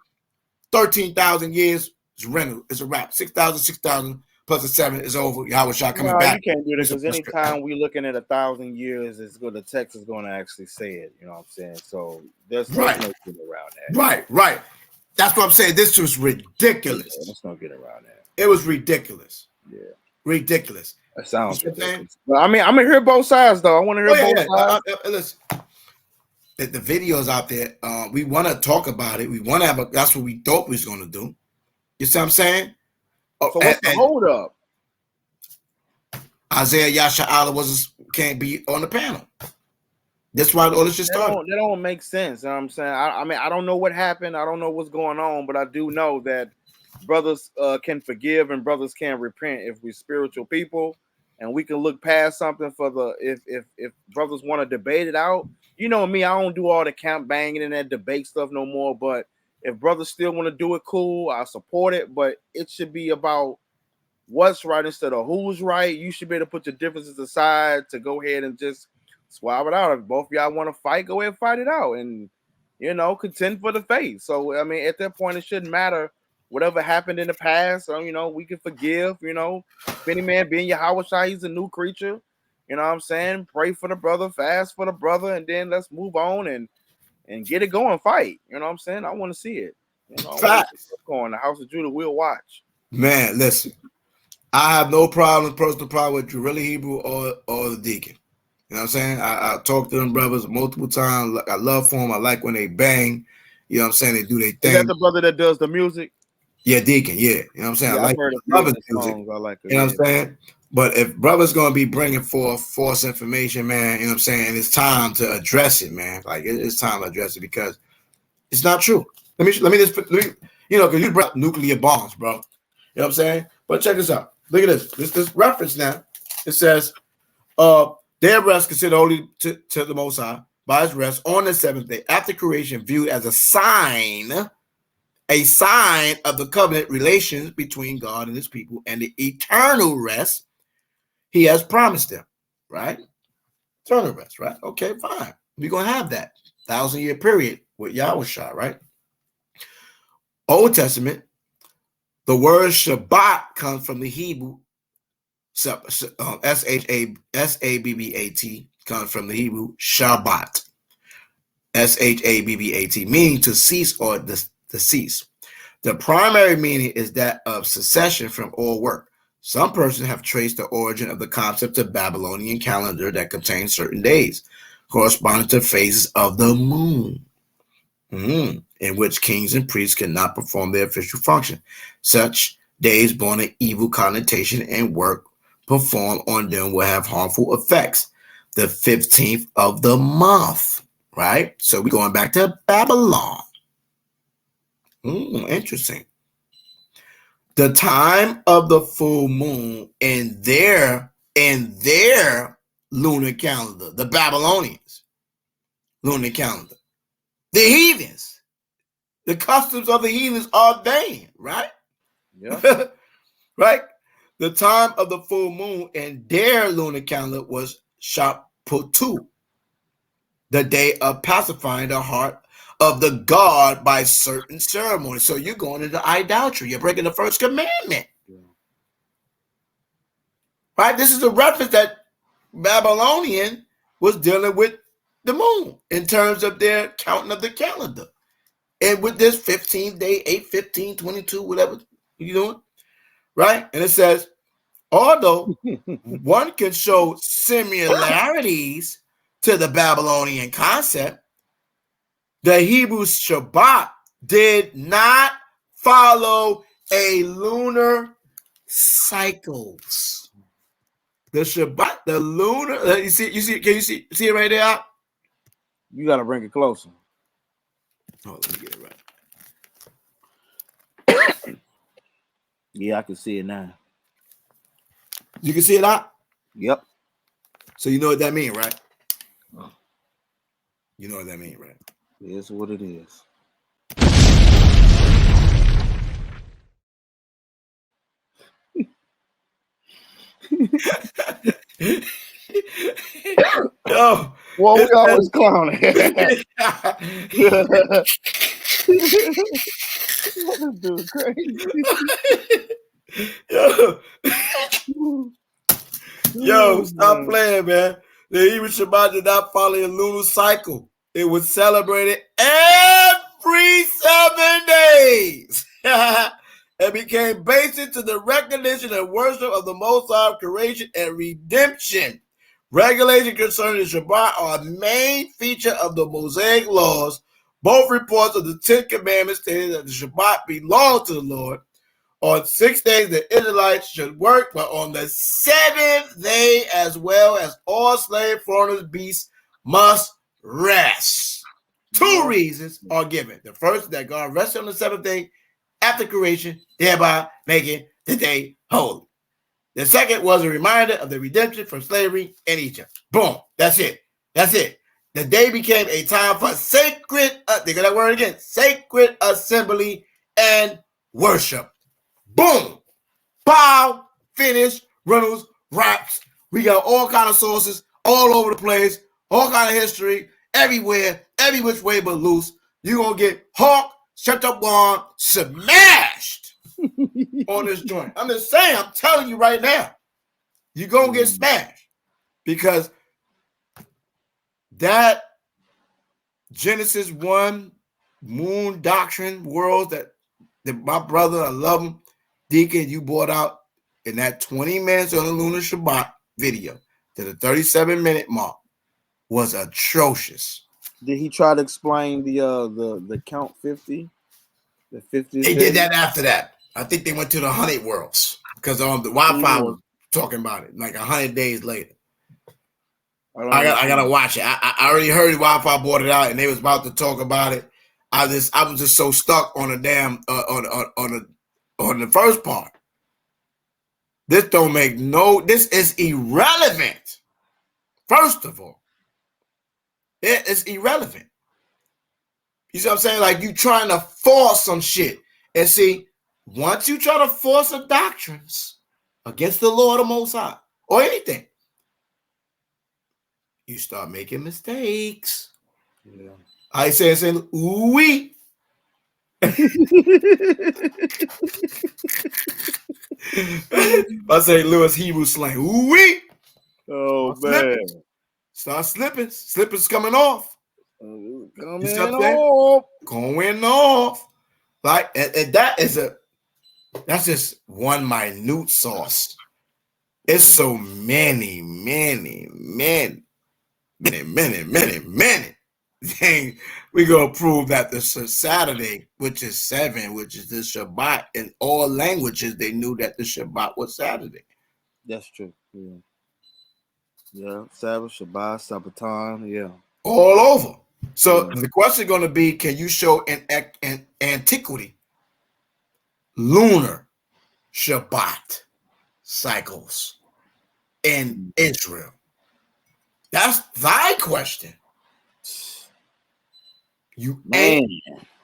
13,000 years is rental. It's a wrap. 6,000 plus the 7 is over. YAHAWASHI coming back. You can't do this because anytime we're looking at 1,000 years, it's good. The text is going to actually say it. You know what I'm saying? So there's no getting around that. Right. That's what I'm saying. This was ridiculous. Yeah, there's no getting around that. It was ridiculous. Yeah. Ridiculous. That sounds ridiculous. But I mean, I'm gonna hear both sides though. I want to hear both sides. Listen, the videos out there. We want to talk about it. We want to have that's what we thought we was gonna do. You see what I'm saying? So what's the hold up? Isaiah Yasha'Allah can't be on the panel. That's why all this shit started. That don't make sense. You know what I'm saying? I mean, I don't know what happened. I don't know what's going on, but I do know that brothers can forgive and brothers can repent if we're spiritual people, and we can look past something for the if brothers want to debate it out. You know me, I don't do all the camp banging and that debate stuff no more. But if brothers still want to do it, cool, I support it. But it should be about what's right instead of who's right. You should be able to put your differences aside to go ahead and just swab it out. If both of y'all want to fight, go ahead and fight it out, and contend for the faith. So I mean, at that point, it shouldn't matter whatever happened in the past. So, we can forgive. If any man being YAHAWASHI, he's a new creature. You know what I'm saying? Pray for the brother, fast for the brother, and then let's move on and get it going. Fight. You know what I'm saying? I want to see it. Going the House of Judah will watch. Man, listen, I have no problem, personal problem with Guerrilla Hebrew or the Deacon. You know what I'm saying? I talked to them brothers multiple times. I love for them. I like when they bang. You know what I'm saying? They do their thing. Is that the brother that does the music? Yeah, Deacon. Yeah, you know what I'm saying. Yeah, I love his music. I like it. You know what I'm saying? But if brother's gonna be bringing forth false information, man, you know what I'm saying, and it's time to address it, man. Like it's time to address it because it's not true. Let me just because you brought nuclear bombs, bro. You know what I'm saying? But check this out. Look at this. This reference now. It says, their rest considered holy to the Most High by his rest on the 7th day after creation, viewed as a sign of the covenant relations between God and his people and the eternal rest he has promised them, right? Eternal rest, right? Okay, fine. We're going to have that 1,000-year period with YAHAWASHI, right? Old Testament, the word Shabbat comes from the Hebrew, S-H-A-B-B-A-T, comes from the Hebrew Shabbat, S-H-A-B-B-A-T, meaning to cease or to cease. The primary meaning is that of cessation from all work. Some persons have traced the origin of the concept of Babylonian calendar that contains certain days corresponding to phases of the moon. in which kings and priests cannot perform their official function. Such days born an evil connotation and work performed on them will have harmful effects. The 15th of the month, right? So we're going back to Babylon. Interesting. The time of the full moon in their lunar calendar, the Babylonians' lunar calendar, the heathens, the customs of the heathens are vain, right? Yeah. Right? The time of the full moon in their lunar calendar was Shabbat, the day of pacifying the heart of the god by certain ceremonies. So you're going into idolatry. You're breaking the first commandment. Right? This is a reference that Babylonian was dealing with the moon in terms of their counting of the calendar. And with this 15th day, 8, 15, 22, whatever you're doing, right? And it says, although one can show similarities to the Babylonian concept, the Hebrew Shabbat did not follow a lunar cycles. The Shabbat, the lunar, can you see it right there? You got to bring it closer. Oh, let me get it right. Yeah, I can see it now. You can see it out? Yep. So you know what that means, right? You know what that means, right? It's what it is. Yo, well, we always clowning. This dude crazy. Yo, stop playing, man. The Hebrew Shabbat did not follow a lunar cycle. It was celebrated every 7 days. It became basic to the recognition and worship of the Most High creation and redemption. Regulations concerning the Shabbat are a main feature of the Mosaic laws. Both reports of the 10 Commandments stated that the Shabbat belongs to the Lord. On 6 days, the Israelites should work, but on the 7th day, as well as all slave foreigners, beasts must rest. 2 reasons are given. The first is that God rested on the 7th day after creation, thereby making the day holy. The second was a reminder of the redemption from slavery in Egypt. Boom. That's it. That's it. The day became a time for sacred, think of that word again, sacred assembly and worship. Boom. Pow. Finish. Reynolds. Raps. We got all kind of sources all over the place. All kind of history. Everywhere. Every which way but loose. You're going to get Hawk, shut up one, smashed on this joint. I'm just saying. I'm telling you right now. You're going to get smashed. Because that Genesis 1 moon doctrine world that my brother, I love him, Deacon, you brought out in that 20 minutes on the Lunar Shabbat video to the 37-minute mark was atrocious. Did he try to explain the count 50? The 50? They did that after that. I think they went to the 100 worlds because the Wi-Fi was talking about it like 100 days later. I gotta watch it. I already heard Wi-Fi brought it out and they was about to talk about it. I was just so stuck on the damn on the first part. This don't make this is irrelevant. First of all, it is irrelevant. You see what I'm saying? Like you trying to force some shit. And see, once you try to force a doctrines against the Lord of Most High or anything, you start making mistakes. Yeah. I say, ooh-wee. I say Lewis Hebrew slang. Ooh-wee. Oh, man. Start slipping. Slippers coming off. Going off. Like, and that's just one minute sauce. It's so many. then we gonna prove that the Saturday, which is 7, which is the Shabbat, in all languages, they knew that the Shabbat was Saturday. That's true. Yeah. Yeah. Sabbath, Shabbat, Sabbaton. Yeah. All over. So the question is going to be, can you show in antiquity lunar Shabbat cycles in Israel? That's thy question. You ain't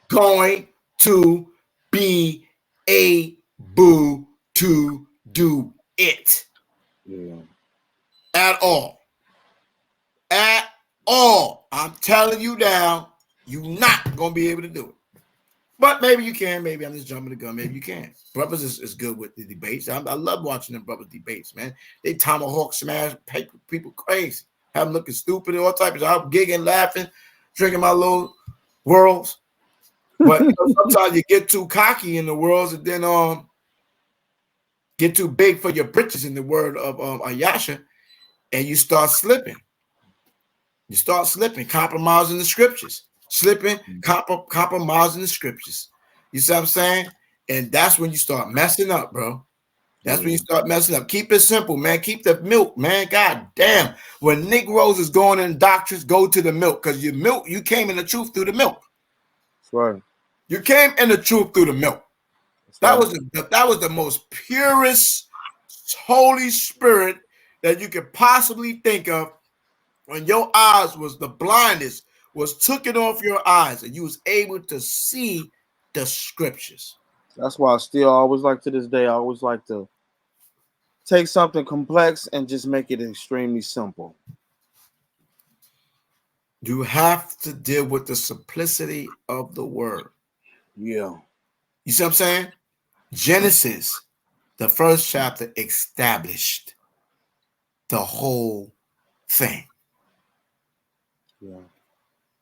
going to be able to do it. Yeah. At all. At all. I'm telling you now, you're not going to be able to do it. But maybe you can. Maybe I'm just jumping the gun. Maybe you can. Brothers is good with the debates. I love watching them brothers debates, man. They tomahawk smash people crazy. Have them looking stupid and all types of. I'm giggling, laughing, drinking my little whirls. But sometimes you get too cocky in the worlds and then get too big for your britches in the word of Ayasha, and you start slipping. You start slipping, compromising the scriptures. Slipping, compromising the scriptures. You see what I'm saying? And that's when you start messing up, bro. That's when you start messing up. Keep it simple, man. Keep the milk, man. God damn. When Negroes is going in doctrines, go to the milk. Because your milk, you came in the truth through the milk. That's right. You came in the truth through the milk. That was the most purest Holy Spirit that you could possibly think of. When your eyes was the blindness was taken off your eyes and you was able to see the scriptures. That's why I still always like to this day, I always like to take something complex and just make it extremely simple. You have to deal with the simplicity of the word. Yeah. You see what I'm saying? Genesis, the first chapter, established the whole thing. Yeah.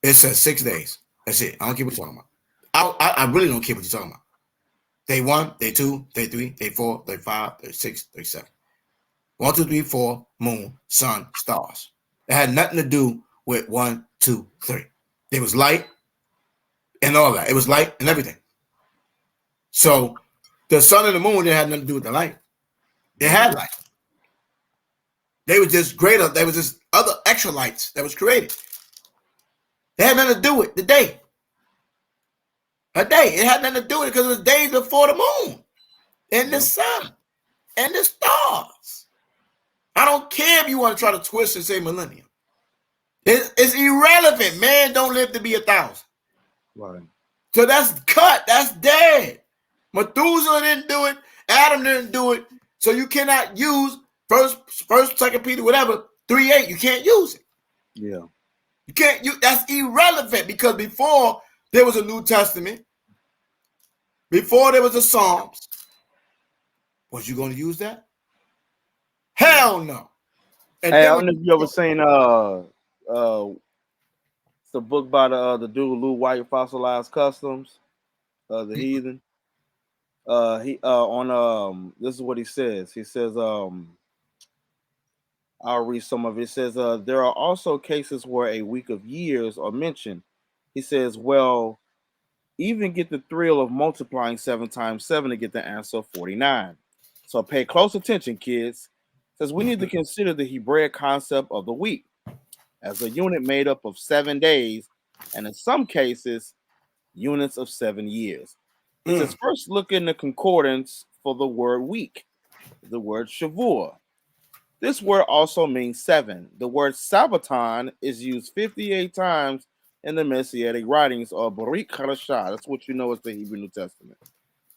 It says 6 days. That's it. I don't care what you're talking about. I really don't care what you're talking about. Day 1, day 2, day 3, day 4, day 5, day 6, day 7. 1, 2, 3, 4, moon, sun, stars. It had nothing to do with 1, 2, 3. It was light and all that. It was light and everything. So the sun and the moon didn't have nothing to do with the light. It had light. They were just greater. There was just other extra lights that was created. They had nothing to do with the day. A day. It had nothing to do with it because it was days before the moon and the sun and the stars. I don't care if you want to try to twist and say millennium. It's irrelevant. Man don't live to be 1,000. Right. So that's cut. That's dead. Methuselah didn't do it. Adam didn't do it. So you cannot use first, 2 Peter, whatever, 3:8. You can't use it. Yeah. You can't. That's irrelevant because before there was a New Testament, before there was a Psalms, was you going to use that? Hell no. And hey, I don't know if you ever seen it's a book by the dude Lou White, Fossilized Customs, the heathen. He on this is what he says. He says I'll read some of it. It says there are also cases where a week of years are mentioned. He says, well, even get the thrill of multiplying 7 times 7 to get the answer 49. So pay close attention, kids. It says we need to consider the Hebraic concept of the week as a unit made up of 7 days, and in some cases, units of 7 years. It says first look in the concordance for the word week, the word Shavuot. This word also means 7. The word Sabbaton is used 58 times in the Messianic writings or Barit Hadashah. That's what you know as the Hebrew New Testament,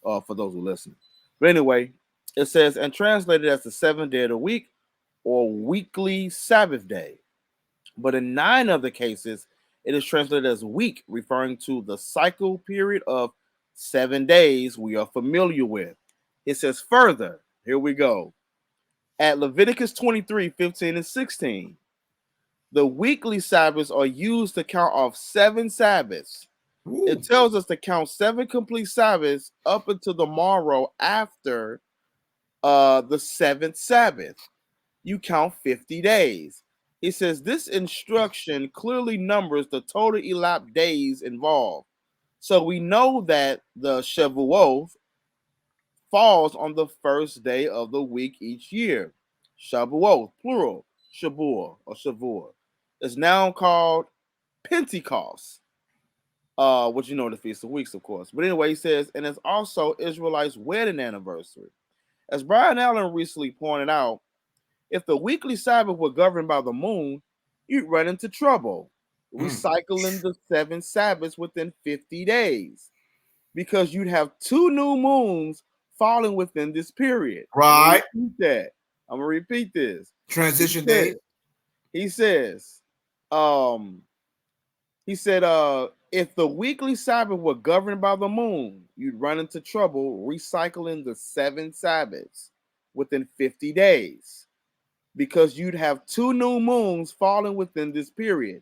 for those who listen. But anyway, it says, and translated as the 7th day of the week or weekly Sabbath day. But in 9 of the cases, it is translated as week, referring to the cycle period of 7 days we are familiar with. It says further, here we go. At Leviticus 23, 15, and 16, the weekly Sabbaths are used to count off 7 Sabbaths. Ooh. It tells us to count 7 complete Sabbaths up until the morrow after the 7th Sabbath. You count 50 days. He says this instruction clearly numbers the total elapsed days involved. So we know that the Shavuot falls on the first day of the week each year. Shavuot, plural, Shavuot or Shavuot, is now called Pentecost, which you know the Feast of Weeks, of course. But anyway, he says, and it's also Israelites' wedding anniversary. As Brian Allen recently pointed out, if the weekly Sabbath were governed by the moon, you'd run into trouble recycling the 7 Sabbaths within 50 days because you'd have 2 new moons falling within this period. Right. I'm going to repeat this. Transition day. He says, if the weekly Sabbath were governed by the moon, you'd run into trouble recycling the 7 Sabbaths within 50 days because you'd have 2 new moons falling within this period.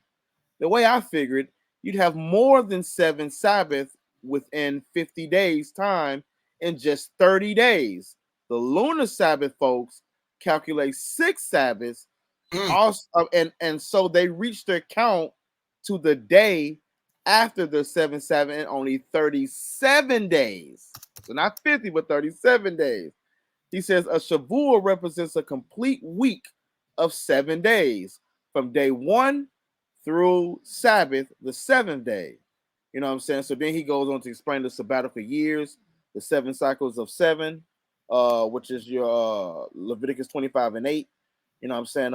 The way I figured, you'd have more than 7 Sabbaths within 50 days time in just 30 days. The lunar Sabbath folks calculate 6 Sabbaths also, and so they reach their count to the day after the 7 Sabbath in only 37 days. So not 50, but 37 days. He says a Shavuot represents a complete week of 7 days from day 1 through Sabbath, the 7th day. You know what I'm saying? So then he goes on to explain the sabbatical years, the 7 cycles of 7, which is your Leviticus 25 and 8. You know what I'm saying?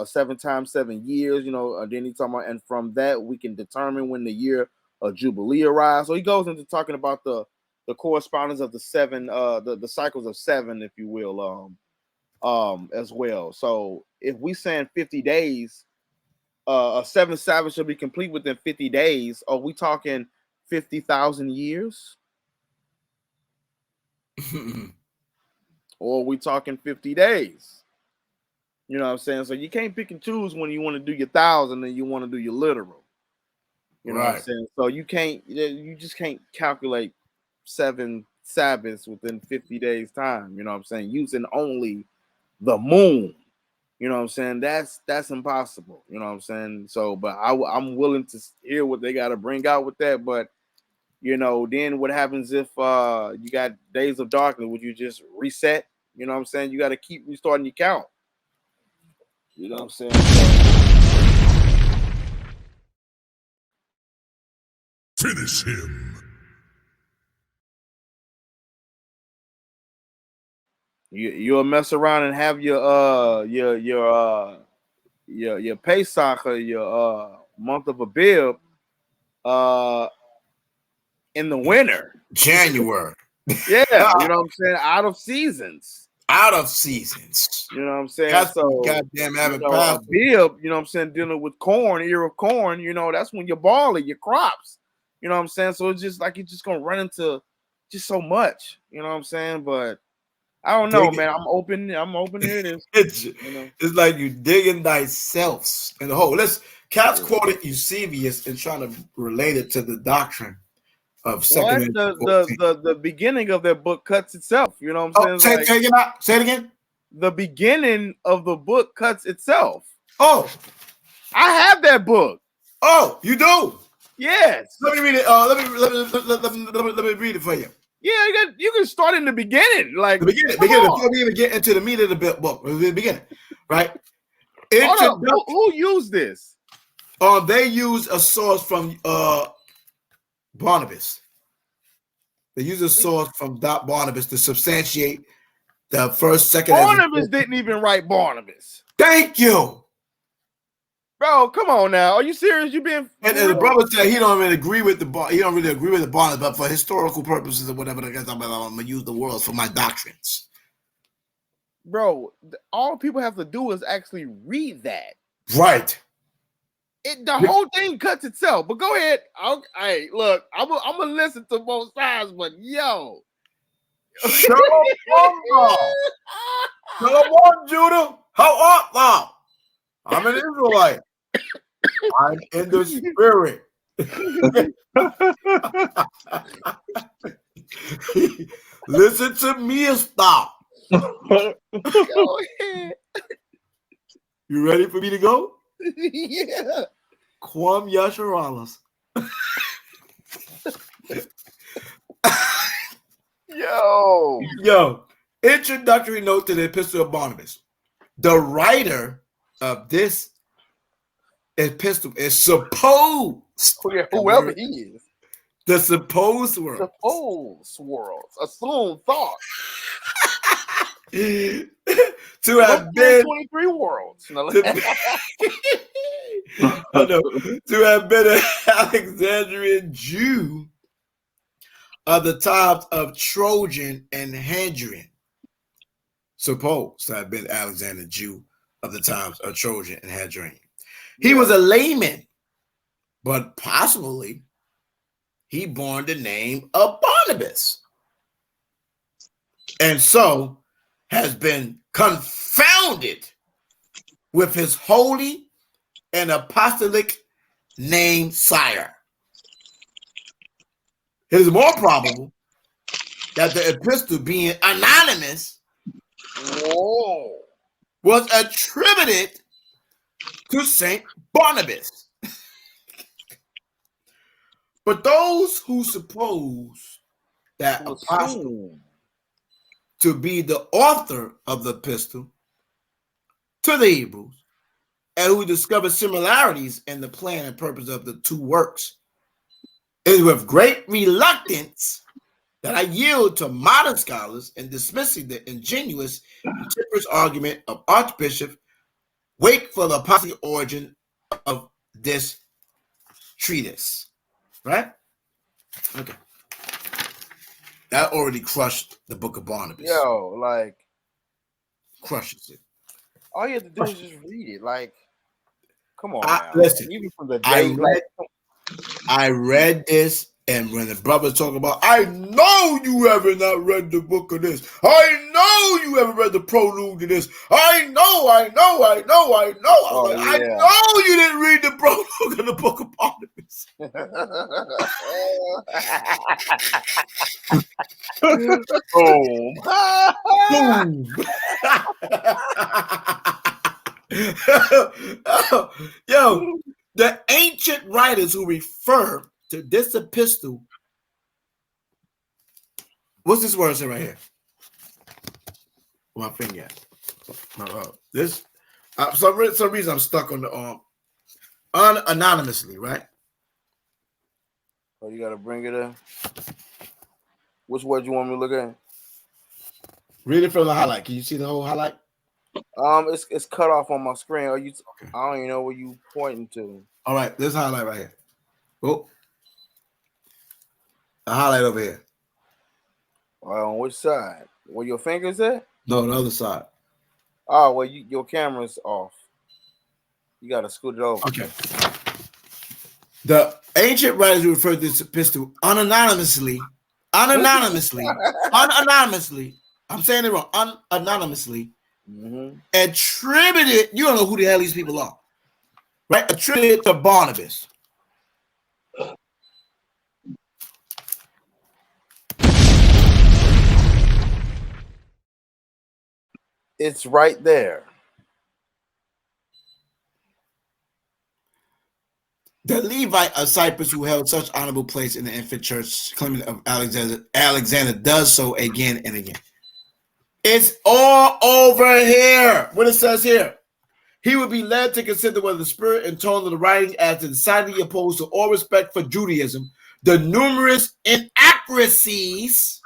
7 times 7 years, you know, and then he's talking about, and from that we can determine when the year of Jubilee arrives. So he goes into talking about the correspondence of the 7, the cycles of 7, if you will, as well. So if we saying 50 days, a 7 Sabbath should be complete within 50 days. Are we talking 50,000 years? Or are we talking 50 days? You know what I'm saying? So you can't pick and choose when you want to do your 1,000 and you want to do your literal. You know what I'm saying? So you just can't calculate 7 Sabbaths within 50 days time. You know what I'm saying? Using only the moon. You know what I'm saying? That's impossible. You know what I'm saying? So, but I'm willing to hear what they got to bring out with that. But, you know, then what happens if you got days of darkness? Would you just reset? You know what I'm saying? You got to keep restarting your count. You know what I'm saying? Finish him. You'll mess around and have your Pesach or your month of Abib in the winter. January. Yeah, you know what I'm saying? Out of seasons. Out of seasons. You know what I'm saying? That's so goddamn having Abib, you know what I'm saying, dealing with corn, ear of corn, you know, that's when you're balling your crops. You know what I'm saying? So it's just like you're just gonna run into just so much, you know what I'm saying? But I don't know, man. I'm open to this. It's like you digging thyself in the hole. Cat's quoted Eusebius and trying to relate it to the doctrine of second. The beginning of that book cuts itself. You know what I'm saying? Say it again. The beginning of the book cuts itself. Oh, I have that book. Oh, you do? Yes. Let me read it. Let me read it for you. Yeah, you can start in the beginning, like the beginning before we even get into the meat of the book. The beginning, right? Who used this? They use a source from Barnabas. They use a source from Barnabas to substantiate the first, second. Barnabas didn't even write Barnabas. Thank you, bro. Come on now, are you serious? You being and the brother said he don't really agree with the Barnabas, but for historical purposes or whatever, I guess I'm gonna use the words for my doctrines. Bro, all people have to do is actually read that. Right. The whole thing cuts itself. But go ahead. Hey, look, I'm gonna listen to both sides, but yo. Shalom, Judah. How art thou? I'm an Israelite. I'm in the spirit. Listen to me and stop. Go ahead. You ready for me to go? Yeah. Quam Yasharalas. Yo, introductory note to the Epistle of Barnabas. The writer of this epistle is supposed, whoever he is, the supposed world, supposed world, assumed thought, to have been 23 worlds. to have been an Alexandrian Jew of the times of Trojan and Hadrian. Supposed to have been Alexander Jew of the times of Trojan and Hadrian. He was a layman, but possibly he borne the name of Barnabas, and so has been confounded with his holy and apostolic name sire. It is more probable that the epistle, being anonymous, was attributed to Saint Barnabas. But those who suppose that apostle to be the author of the epistle to the Hebrews, and who discover similarities in the plan and purpose of the two works, it is with great reluctance that I yield to modern scholars in dismissing the ingenuous and temperate argument of Archbishop Wake for the apostolic origin of this treatise. Right? Okay. That already crushed the book of Barnabas. Yo, like, crushes it. All you have to do is just read it. Like, come on. Listen, even from the day, I read this, and when the brothers talk about, I know you haven't not read the book of this. I know you haven't read the prologue to this. I know. I know you didn't read the prologue of the book of Barnabas. Boom. Yo, the ancient writers who refer to this epistle, what's this word say right here? My finger. This, for some reason I'm stuck on the anonymously, right? Oh, you gotta bring it in. Which word you want me to look at? Read it from the highlight. Can you see the whole highlight? It's cut off on my screen. Are you? Okay. I don't even know where you pointing to. All right, this highlight right here. Oh, a highlight over here. On which side? Where your fingers at? No, the other side. Oh, well, your camera's off. You gotta scoot it over. Okay. The ancient writers refer to this epistle anonymously. I'm saying it wrong. Anonymously. Attributed. You don't know who the hell these people are, right? Attributed to Barnabas. It's right there. The Levite of Cyprus, who held such honorable place in the infant church, Clement of Alexander does so again and again. It's all over here. What it says here. He would be led to consider whether the spirit and tone of the writing as decidedly opposed to all respect for Judaism, the numerous inaccuracies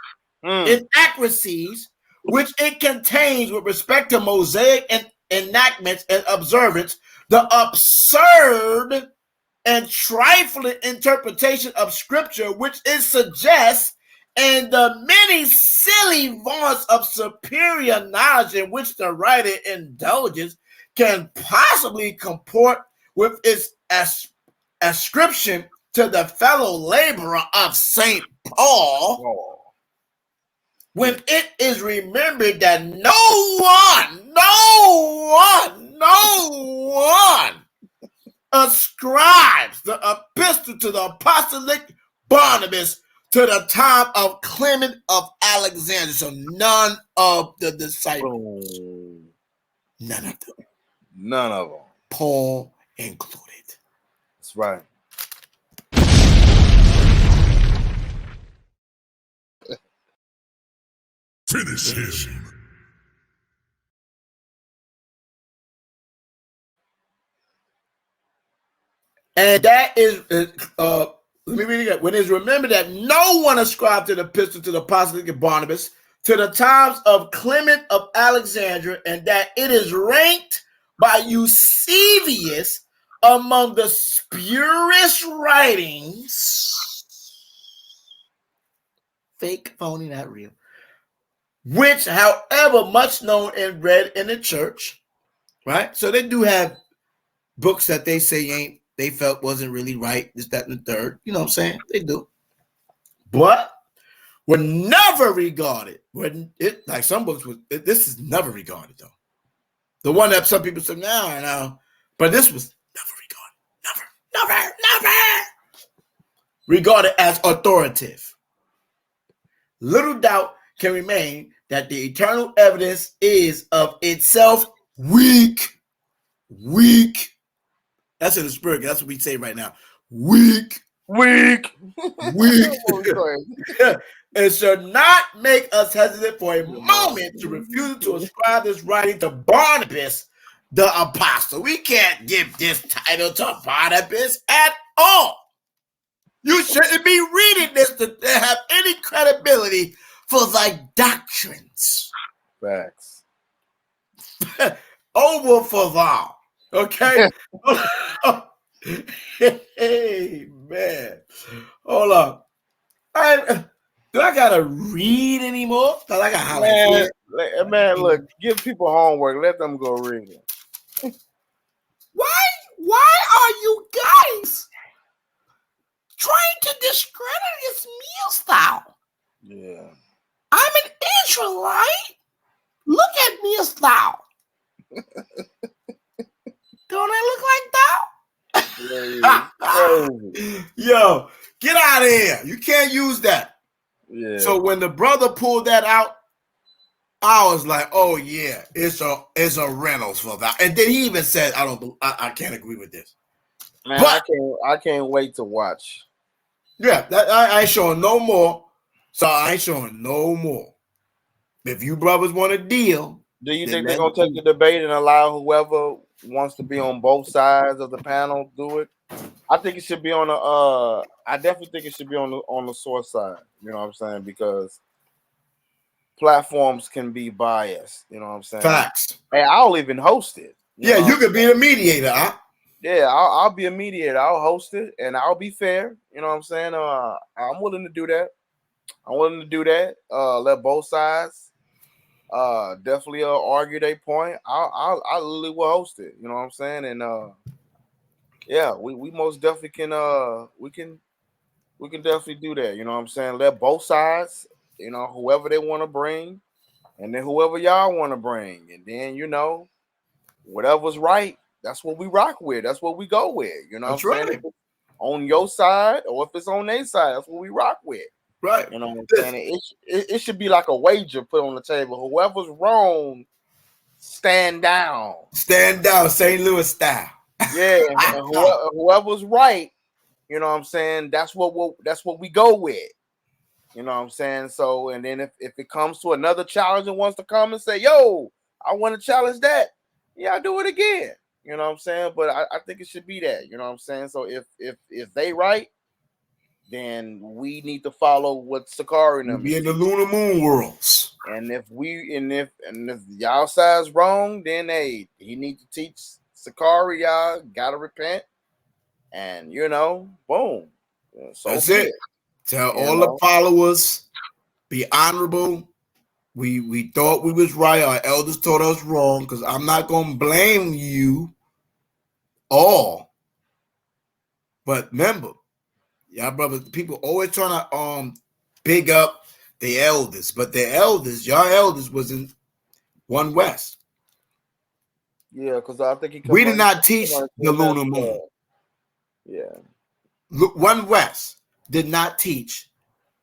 which it contains with respect to Mosaic and enactments and observance, the absurd and trifling interpretation of Scripture which it suggests, and the many silly vaunts of superior knowledge in which the writer indulges can possibly comport with its ascription to the fellow laborer of St. Paul, when it is remembered that no one ascribes the epistle to the apostolic Barnabas to the time of Clement of Alexandria. So none of the disciples. None of them. None of them. Paul included. That's right. Finish him. And that is, let me read it again. When it's remembered that no one ascribed to the epistle to the apostolic of Barnabas to the times of Clement of Alexandria, and that it is ranked by Eusebius among the spurious writings, fake, phony, not real, which, however, much known and read in the church, right? So they do have books that they say they felt wasn't really right, this, that, and the third. You know what I'm saying? They do. But were never regarded. When it, like some books, this is never regarded, though. The one that some people say, no. But this was never regarded. Never regarded as authoritative. Little doubt can remain that the eternal evidence is of itself weak. That's in the spirit. That's what we say right now. Weak. It should not make us hesitant for a moment to refuse to ascribe this writing to Barnabas, the apostle. We can't give this title to Barnabas at all. You shouldn't be reading this to have any credibility for thy doctrines. Facts. Over for thou. Okay? Hey, man. Hold on. Do I gotta read anymore? Cause I got highlights. Man, look, give people homework. Let them go read it. Why are you guys trying to discredit his meal style? Yeah. I'm an Israelite. Look at meal style. Don't I look like that? Yo, get out of here. You can't use that. Yeah. So when the brother pulled that out, I was like, oh yeah, it's a Reynolds for that. And then he even said, I can't agree with this. Man, but I can't wait to watch. Yeah, I ain't showing no more. So I ain't showing no more. If you brothers want to deal, do you think they're gonna take the debate and allow whoever wants to be on both sides of the panel do it? I think it should be on the I definitely think it should be on the source side. You know what I'm saying? Because platforms can be biased. You know what I'm saying? Facts. Hey, I'll even host it. You could be the mediator, huh? Yeah, I'll be a mediator. I'll host it and I'll be fair. You know what I'm saying? I'm willing to do that. Let both sides definitely argue their point. I literally will host it. You know what I'm saying? And yeah, we most definitely can we can definitely do that. You know what I'm saying? Let both sides, whoever they want to bring, and then whoever y'all want to bring, and then whatever's right, that's what we rock with. That's what we go with. You know what I'm saying? If it's on your side or if it's on their side, that's what we rock with. Right. You know what I'm saying? It should be like a wager put on the table. Whoever's wrong, stand down. Stand down, St. Louis style. Yeah, and whoever's right, you know what I'm saying? That's what we go with. You know what I'm saying? So, and then if it comes to another challenge and wants to come and say, yo, I want to challenge that, yeah, I'll do it again. You know what I'm saying? But I think it should be that. You know what I'm saying? So if they right, then we need to follow what Sicarii and them be in the lunar moon worlds. And if y'all side's wrong, then he need to teach Sicarii, y'all gotta repent. And boom. So that's it. Tell all the followers, be honorable. We thought we was right. Our elders taught us wrong, because I'm not gonna blame you all. But remember, y'all brothers, people always trying to big up the elders, but y'all elders was in One West. Yeah, because I think we did not teach the lunar moon. Yeah. One West did not teach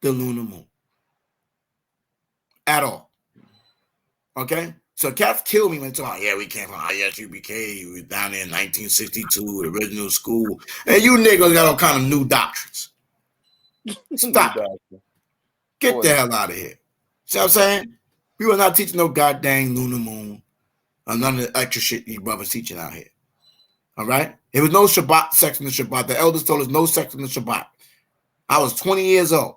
the lunar moon at all. Okay? So cats kill me when they talk, yeah, we came from ISUBK, we were down there in 1962, the original school. And you niggas got all kind of new doctrines. Stop. Get the hell out of here. See what I'm saying? We were not teaching no goddamn lunar moon or none of the extra shit these brothers teaching out here. All right? There was no Shabbat sex in the Shabbat. The elders told us no sex in the Shabbat. I was 20 years old.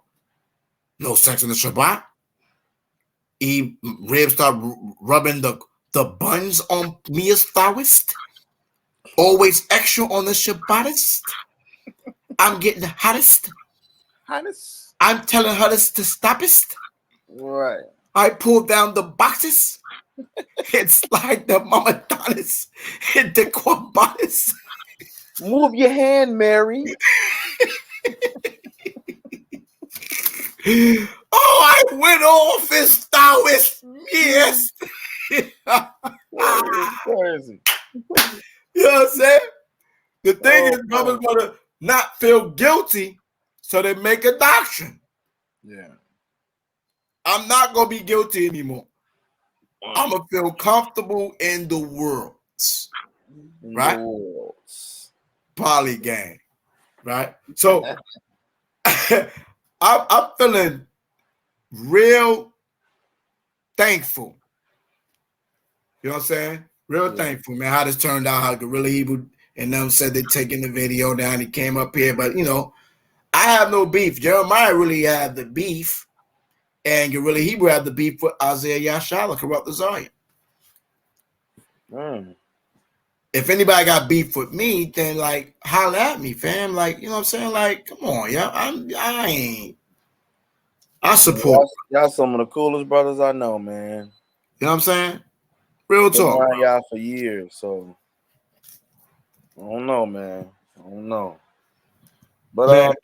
No sex in the Shabbat. Rib started rubbing the buns on Mia's thowist. Always extra on the Shabbatist. I'm getting the hottest. I'm telling her to stop it. Right. I pulled down the boxes and slide the mama donis into quabanis. Move your hand, Mary. Oh, I went off his thowist. Yes. Crazy. You know what I'm saying? The thing is, brothers want to not feel guilty, so they make a doctrine. Yeah. I'm not going to be guilty anymore. I'm going to feel comfortable in the world. Right? Polygang. Right? So I'm feeling real thankful. You know what I'm saying? Real thankful, man, how this turned out, how Gorilla Hebrew and them said they're taking the video down. He came up here, but, I have no beef. Jeremiah really had the beef, and Gorilla Hebrew had the beef with Isaiah Yashala, corrupt the Zion. If anybody got beef with me, then, like, holler at me, fam. Like, you know what I'm saying? Like, come on, yeah. I support. Y'all some of the coolest brothers I know, man. You know what I'm saying? Real Been talk. around y'all for years, so I don't know, man. I don't know. But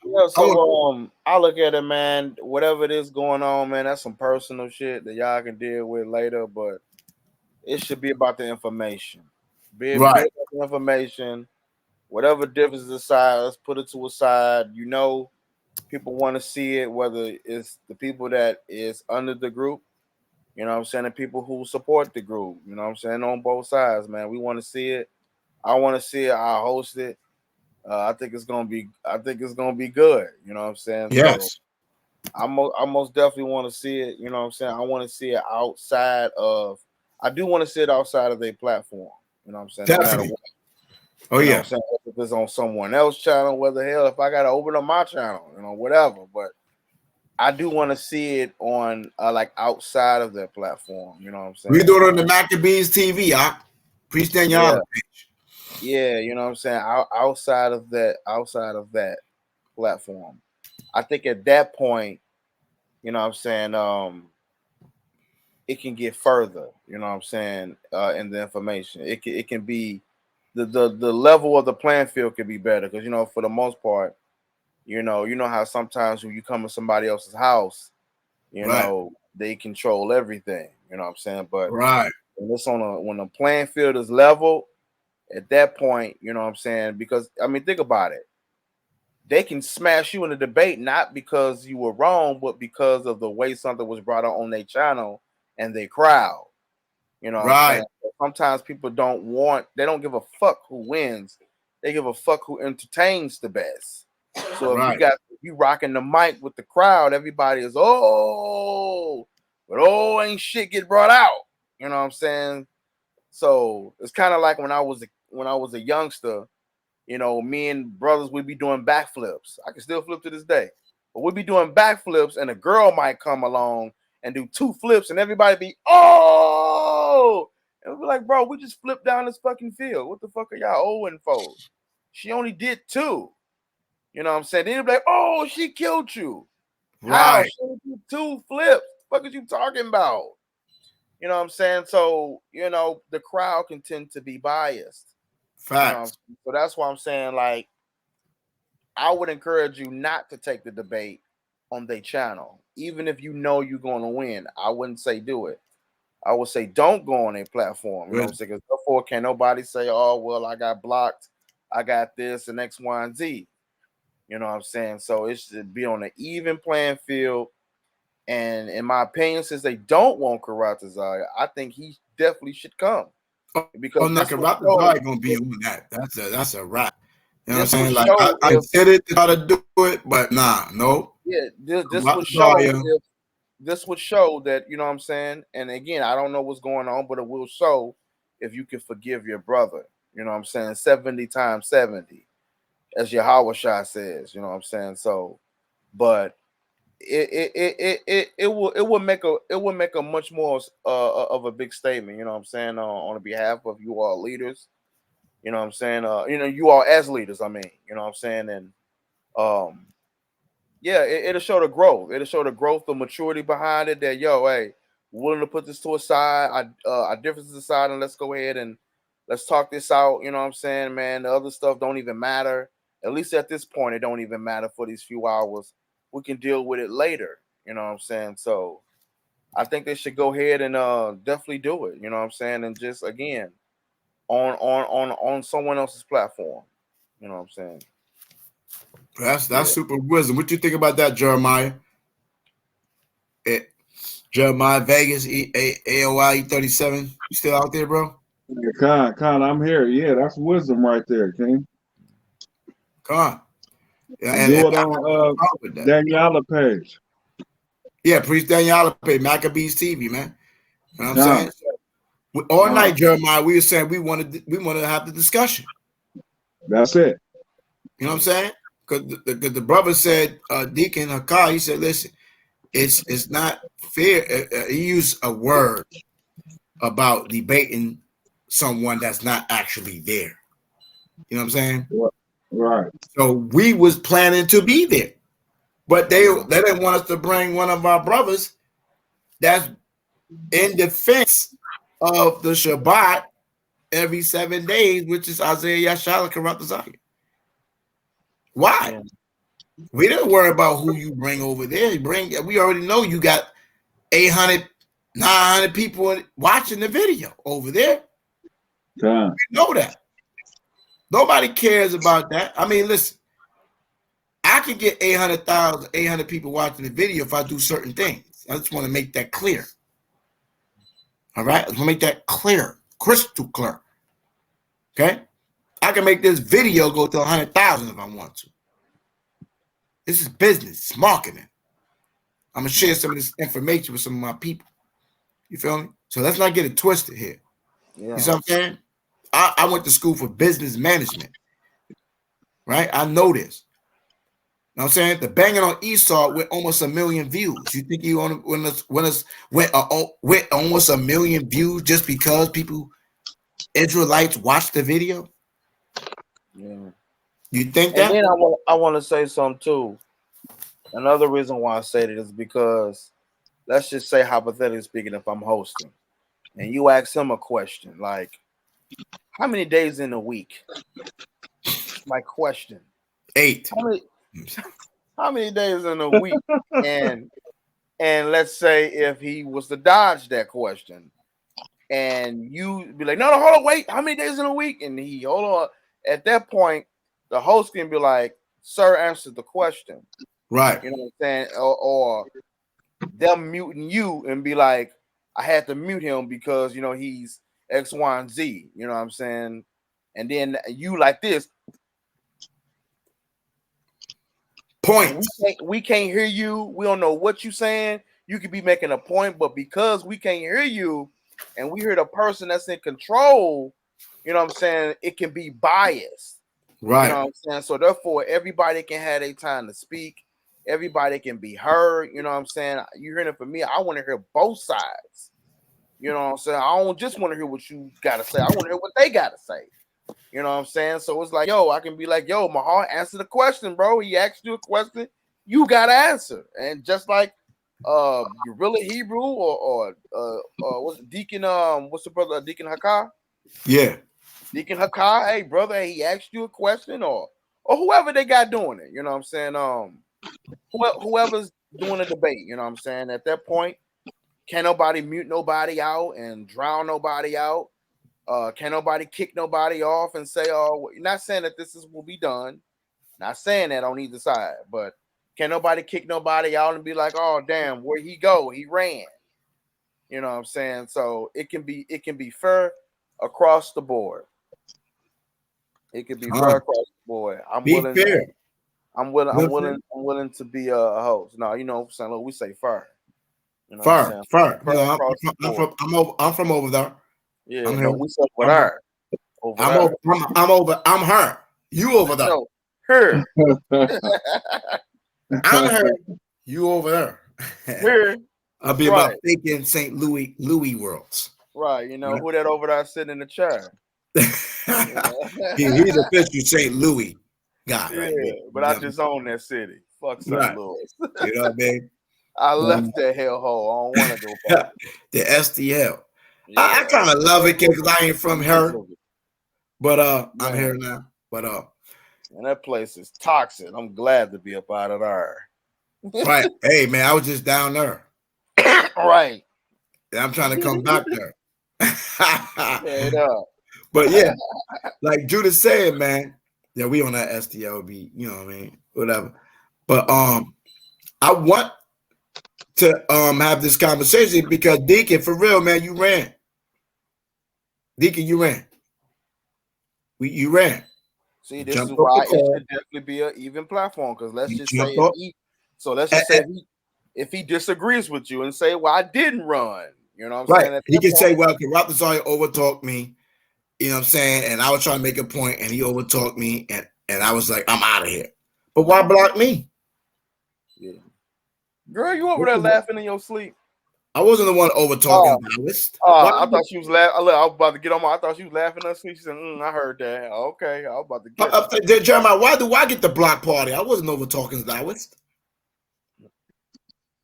I look at it, man. Whatever it is going on, man, that's some personal shit that y'all can deal with later. But it should be about the information. Be about the information. Whatever differences aside, let's put it to a side. People want to see it, whether it's the people that is under the group, you know what I'm saying, and people who support the group, you know what I'm saying, on both sides, man. We want to see it. I want to see it. I'll host it. I think it's gonna be good. You know what I'm saying? Yes. So I most definitely want to see it. You know what I'm saying? I want to see it outside of. I do want to see it outside of their platform. You know what I'm saying? Definitely. No matter what. Oh, you know yeah. what I'm saying? If it's on someone else's channel, whether hell, if I gotta open up my channel, whatever. But I do want to see it on like outside of their platform. You know what I'm saying? We do it on the Maccabees TV. I appreciate y'all. Yeah, you know what I'm saying? Outside of that platform. I think at that point, you know what I'm saying, it can get further, you know what I'm saying, in the information. It can be the level of the playing field can be better because for the most part, you know how sometimes when you come to somebody else's house, they control everything, you know what I'm saying? But when it's when the playing field is level, at that point, you know what I'm saying? Because think about it. They can smash you in a debate not because you were wrong, but because of the way something was brought on their channel and their crowd. You know what I'm saying? Sometimes people they don't give a fuck who wins. They give a fuck who entertains the best. So if you rocking the mic with the crowd, everybody is but ain't shit get brought out. You know what I'm saying? So it's kind of like when I was a youngster. Me and brothers, we'd be doing backflips. I can still flip to this day. But we'd be doing backflips, and a girl might come along and do 2 flips, and everybody be, and we'd be like, bro, we just flipped down this fucking field. What the fuck are y'all owing for? She only did 2. You know what I'm saying? Then they'd be like, she killed you. How? She only did 2 flips. What the fuck is you talking about? You know what I'm saying? So, the crowd can tend to be biased. Facts. So that's why I'm saying, like, I would encourage you not to take the debate on their channel, even if you know you're going to win. I wouldn't say do it. I would say don't go on a platform. You know what I'm saying? Because therefore, can't nobody say, "Oh, well, I got blocked, I got this, and X, Y, and Z." You know what I'm saying? So it should be on an even playing field. And in my opinion, since they don't want Karate Zaya, I think definitely should come. Because no, Raptors probably gonna be on that. That's a wrap. You know what I'm saying? Like I said it to try to do it, but no. Yeah, this would show if this would show that, you know what I'm saying? And again, I don't know what's going on, but it will show if you can forgive your brother. You know what I'm saying? 70 times 70, as YAHAWASHI says, you know what I'm saying? So, but it will make a much more of a big statement, you know what I'm saying, on behalf of you all leaders, you know what I'm saying, you all as leaders, I mean, you know what I'm saying, and yeah, it'll show the growth. It'll show the growth, the maturity behind it. That hey, willing to put this to a side, our differences aside, and let's go ahead and let's talk this out. You know what I'm saying, man? The other stuff don't even matter. At least at this point, it don't even matter for these few hours. We can deal with it later. You know what I'm saying? So I think they should go ahead and definitely do it. You know what I'm saying? And just again on someone else's platform. You know what I'm saying? That's super wisdom. What you think about that, Jeremiah? Jeremiah Vegas, AOI E37. You still out there, bro? Yeah, Con, I'm here. Yeah, that's wisdom right there, King. Con. Yeah, do it on Daniela page. Yeah, Priest Daniela page, Maccabees TV, man. You know what I'm saying? So, all night, Jeremiah, we were saying we wanted to have the discussion. That's it. You know what I'm saying? Because the brother said, Deacon Hakai, he said, listen, it's not fair. He used a word about debating someone that's not actually there. You know what I'm saying? Right. So we was planning to be there, but they didn't want us to bring one of our brothers that's in defense of the Shabbat every 7 days, which is Isaiah Yashala Karatazaki. Why? Yeah. We didn't worry about who you bring over there. We already know you got 800, 900 people watching the video over there. Yeah. We know that. Nobody cares about that. I mean, listen, I could get 800 people watching the video if I do certain things. I just want to make that clear. All right? I want to make that clear, crystal clear. Okay? I can make this video go to 100,000 if I want to. This is business. It's marketing. I'm going to share some of this information with some of my people. You feel me? So let's not get it twisted here. Yeah. You see what I'm saying? I went to school for business management. Right? I know this. You know what I'm saying? The banging on Esau with almost 1 million views. You think you want to went almost 1 million views just because Israelites watched the video? Yeah. You think that? And then I want to say something too. Another reason why I say that is because, let's just say, hypothetically speaking, if I'm hosting and you ask him a question like, how many days in a week? My question. 8. How many days in a week? and let's say if he was to dodge that question and you be like, no, hold on, wait, how many days in a week? And he, hold on. At that point, the host can be like, sir, answer the question. Right. You know what I'm saying? Or them muting you and be like, I had to mute him because, he's X, Y, and Z. You know what I'm saying? And then you like this. Point. We can't hear you. We don't know what you're saying. You could be making a point, but because we can't hear you and we hear the person that's in control, you know what I'm saying, it can be biased. Right. You know what I'm saying? So therefore, everybody can have their time to speak. Everybody can be heard. You know what I'm saying? You hearing it from me. I want to hear both sides. You know what I'm saying? I don't just want to hear what you got to say. I want to hear what they got to say. You know what I'm saying? So it's like, I can be like, Mahal, answer the question, bro. He asked you a question. You got to answer. And just like you really Hebrew or what's it, Deacon, what's the brother, Deacon Hakai? Yeah. Deacon Hakai, hey, brother, hey, he asked you a question or whoever they got doing it. You know what I'm saying? Whoever's doing a debate, you know what I'm saying? At that point, can't nobody mute nobody out and drown nobody out. Can't nobody kick nobody off and say, not saying that this will be done. Not saying that on either side, but can't nobody kick nobody out and be like, oh, damn, where'd he go? He ran. You know what I'm saying? So it can be fair across the board. It can be fair across the board. I'm be willing. fair. I'm willing to be a host. No, you know what I'm saying? Look, we say fair. You know Fair, what I'm saying? fair. Fair You know, across the board. I'm from over there. Yeah, I'm no, here. we say over there. Over there. I'm her. You over there. No, her. I'm her. You over there. Her. I'll be right. about thinking St. Louis worlds. Right. You know who that over there sitting in the chair? He's official St. Louis guy, Yeah, right there. but I just own that city. Fuck St. Right. Louis. You know what I mean? I left that hellhole. I don't want to go back. The STL. Yeah. I kind of love it because I ain't from her. But I'm here now. But and that place is toxic. I'm glad to be up out of there. Right. Hey man, I was just down there. Right. And I'm trying to come back there. Straight up. But yeah, like Judah said, man. Yeah, we on that STLB, you know what I mean? Whatever. But I want to have this conversation because Deacon, for real, man, you ran. Deacon, you ran. You ran. See, this is why it should definitely be an even platform. Because let's just say if he disagrees with you and say, well, I didn't run. You know what I'm saying? He can say, well, Raptors overtalked me. You know what I'm saying? And I was trying to make a point and he overtalked me and I was like, I'm out of here. But why block me? Yeah. Girl, you over there laughing in your sleep. I wasn't the one over talking. I thought she was laughing. I was about to get on I thought she was laughing in her sleep. She said, I heard that. Okay, I was about to get Jeremiah, why do I get the block party? I wasn't over talking Taoist.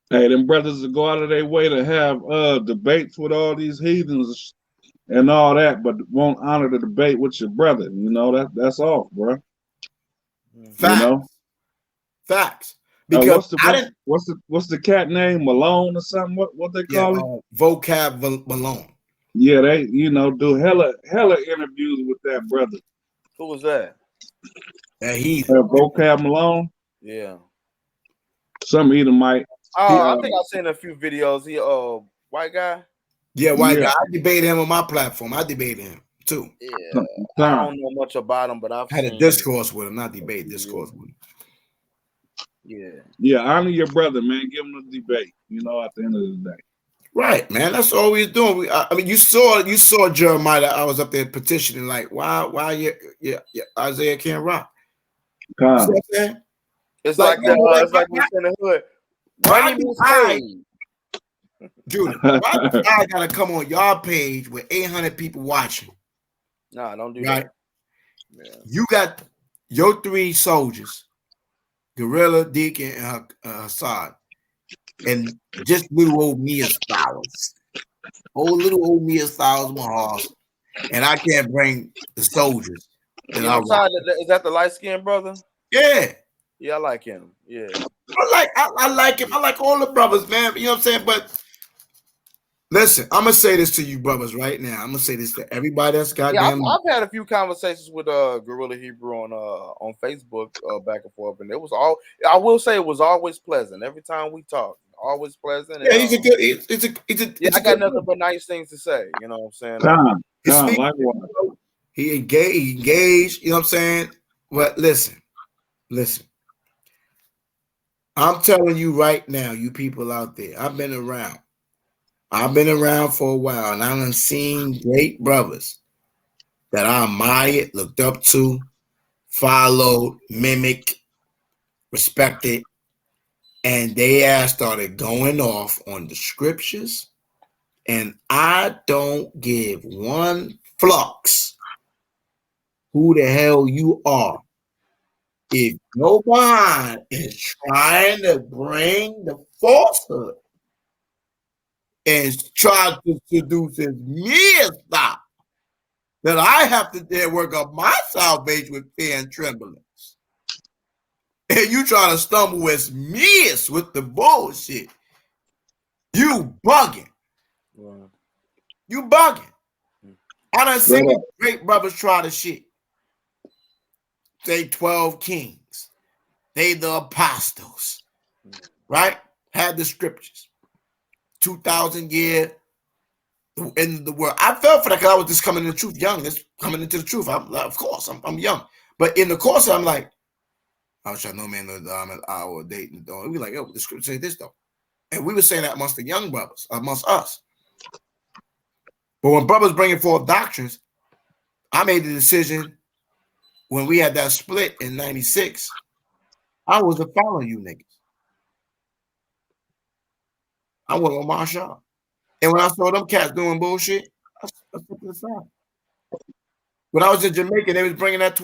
Hey, them brothers that go out of their way to have debates with all these heathens and all that, but won't honor the debate with your brother. You know, that's off, bro. Facts. You know? Facts. Because what's the cat name? Malone or something? What they call it? Vocab Malone. Yeah, they do hella interviews with that brother. Who was that? Vocab Malone. Yeah. Some Edomite. I think I've seen a few videos. He white guy. Yeah, white guy. I debated him on my platform. I debated him too. Yeah. I don't know much about him, but I've had a discourse with him, not debate, discourse with him. Yeah. Yeah, honor your brother, man. Give him a debate, at the end of the day. Right, man. That's all we're doing. I mean, you saw Jeremiah. I was up there petitioning, like, why Isaiah can't rock. It's like it's like we're in the hood. Judah, why do I gotta come on your page with 800 people watching? Nah, don't do that. Yeah. You got your 3 soldiers, Gorilla, Deacon, and Hassad, and just little old Mia Styles. Little old Mia Styles, Mahal, and I can't bring the soldiers. Is that the light-skinned brother? Yeah. Yeah, I like him. Yeah. I like him. I like all the brothers, man. You know what I'm saying? But listen, I'm gonna say this to you, brothers, right now. I'm gonna say this to everybody that's goddamn. Yeah, I've had a few conversations with Gorilla Hebrew on Facebook back and forth, and it was all. I will say it was always pleasant. Every time we talk, always pleasant. Yeah, he's a good. He's I got nothing but nice things to say. You know what I'm saying? He engaged. You know what I'm saying? But listen. I'm telling you right now, you people out there, I've been around for a while, and I've seen great brothers that I admired, looked up to, followed, mimicked, respected, and they started going off on the scriptures, and I don't give one flux who the hell you are. If your mind is trying to bring the falsehood and try to seduce me and stop, then I have to then work up my salvation with fear and trembling. And you try to stumble with me with the bullshit. You bugging. Wow. You bugging. I done seen great brothers try the shit. They 12 kings. They the apostles. Right? Had the scriptures. 2,000 year in the world. I felt for that because I was just coming into the truth, young. Just coming into the truth. Of course, I'm young. But in the course, I'm like, I was trying no man an hour date and we were like, yo, the scripture say this though. And we were saying that amongst the young brothers, amongst us. But when brothers bringing forth doctrines, I made the decision when we had that split in 96, I wasn't following you niggas. I went on MASHAYACH. And when I saw them cats doing bullshit, I put it aside. When I was in Jamaica, they was bringing that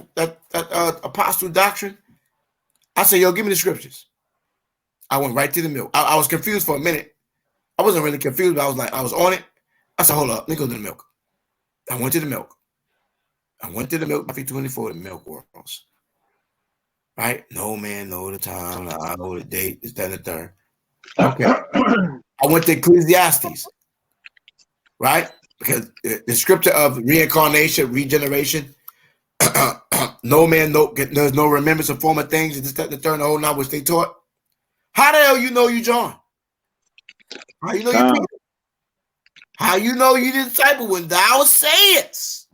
apostle doctrine. I said, yo, give me the scriptures. I went right to the milk. I was confused for a minute. I wasn't really confused, but I was like, I was on it. I said, hold up, let me go to the milk. I went to the milk. I went to the milk, 24, the milk worlds. Right? No man know the time. I know the date. It's that and the third. Okay. I went to Ecclesiastes. Right? Because the scripture of reincarnation, regeneration, no man, there's no remembrance of former things. It's that and the third, the whole night, which they taught. How the hell you know you John? How you know you Peter? How you know you the disciple when thou sayest?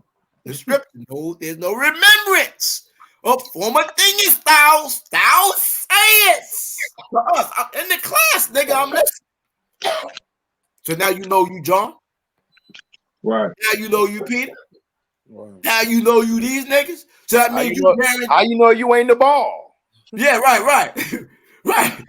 The scripture, no, there's no remembrance of former things thou sayest. To us, I'm in the class, nigga, I'm listening. So now you know you John. Right. Now you know you Peter. Right. Now you know you these niggas. So that means how you know you ain't the ball. Yeah, right. Right.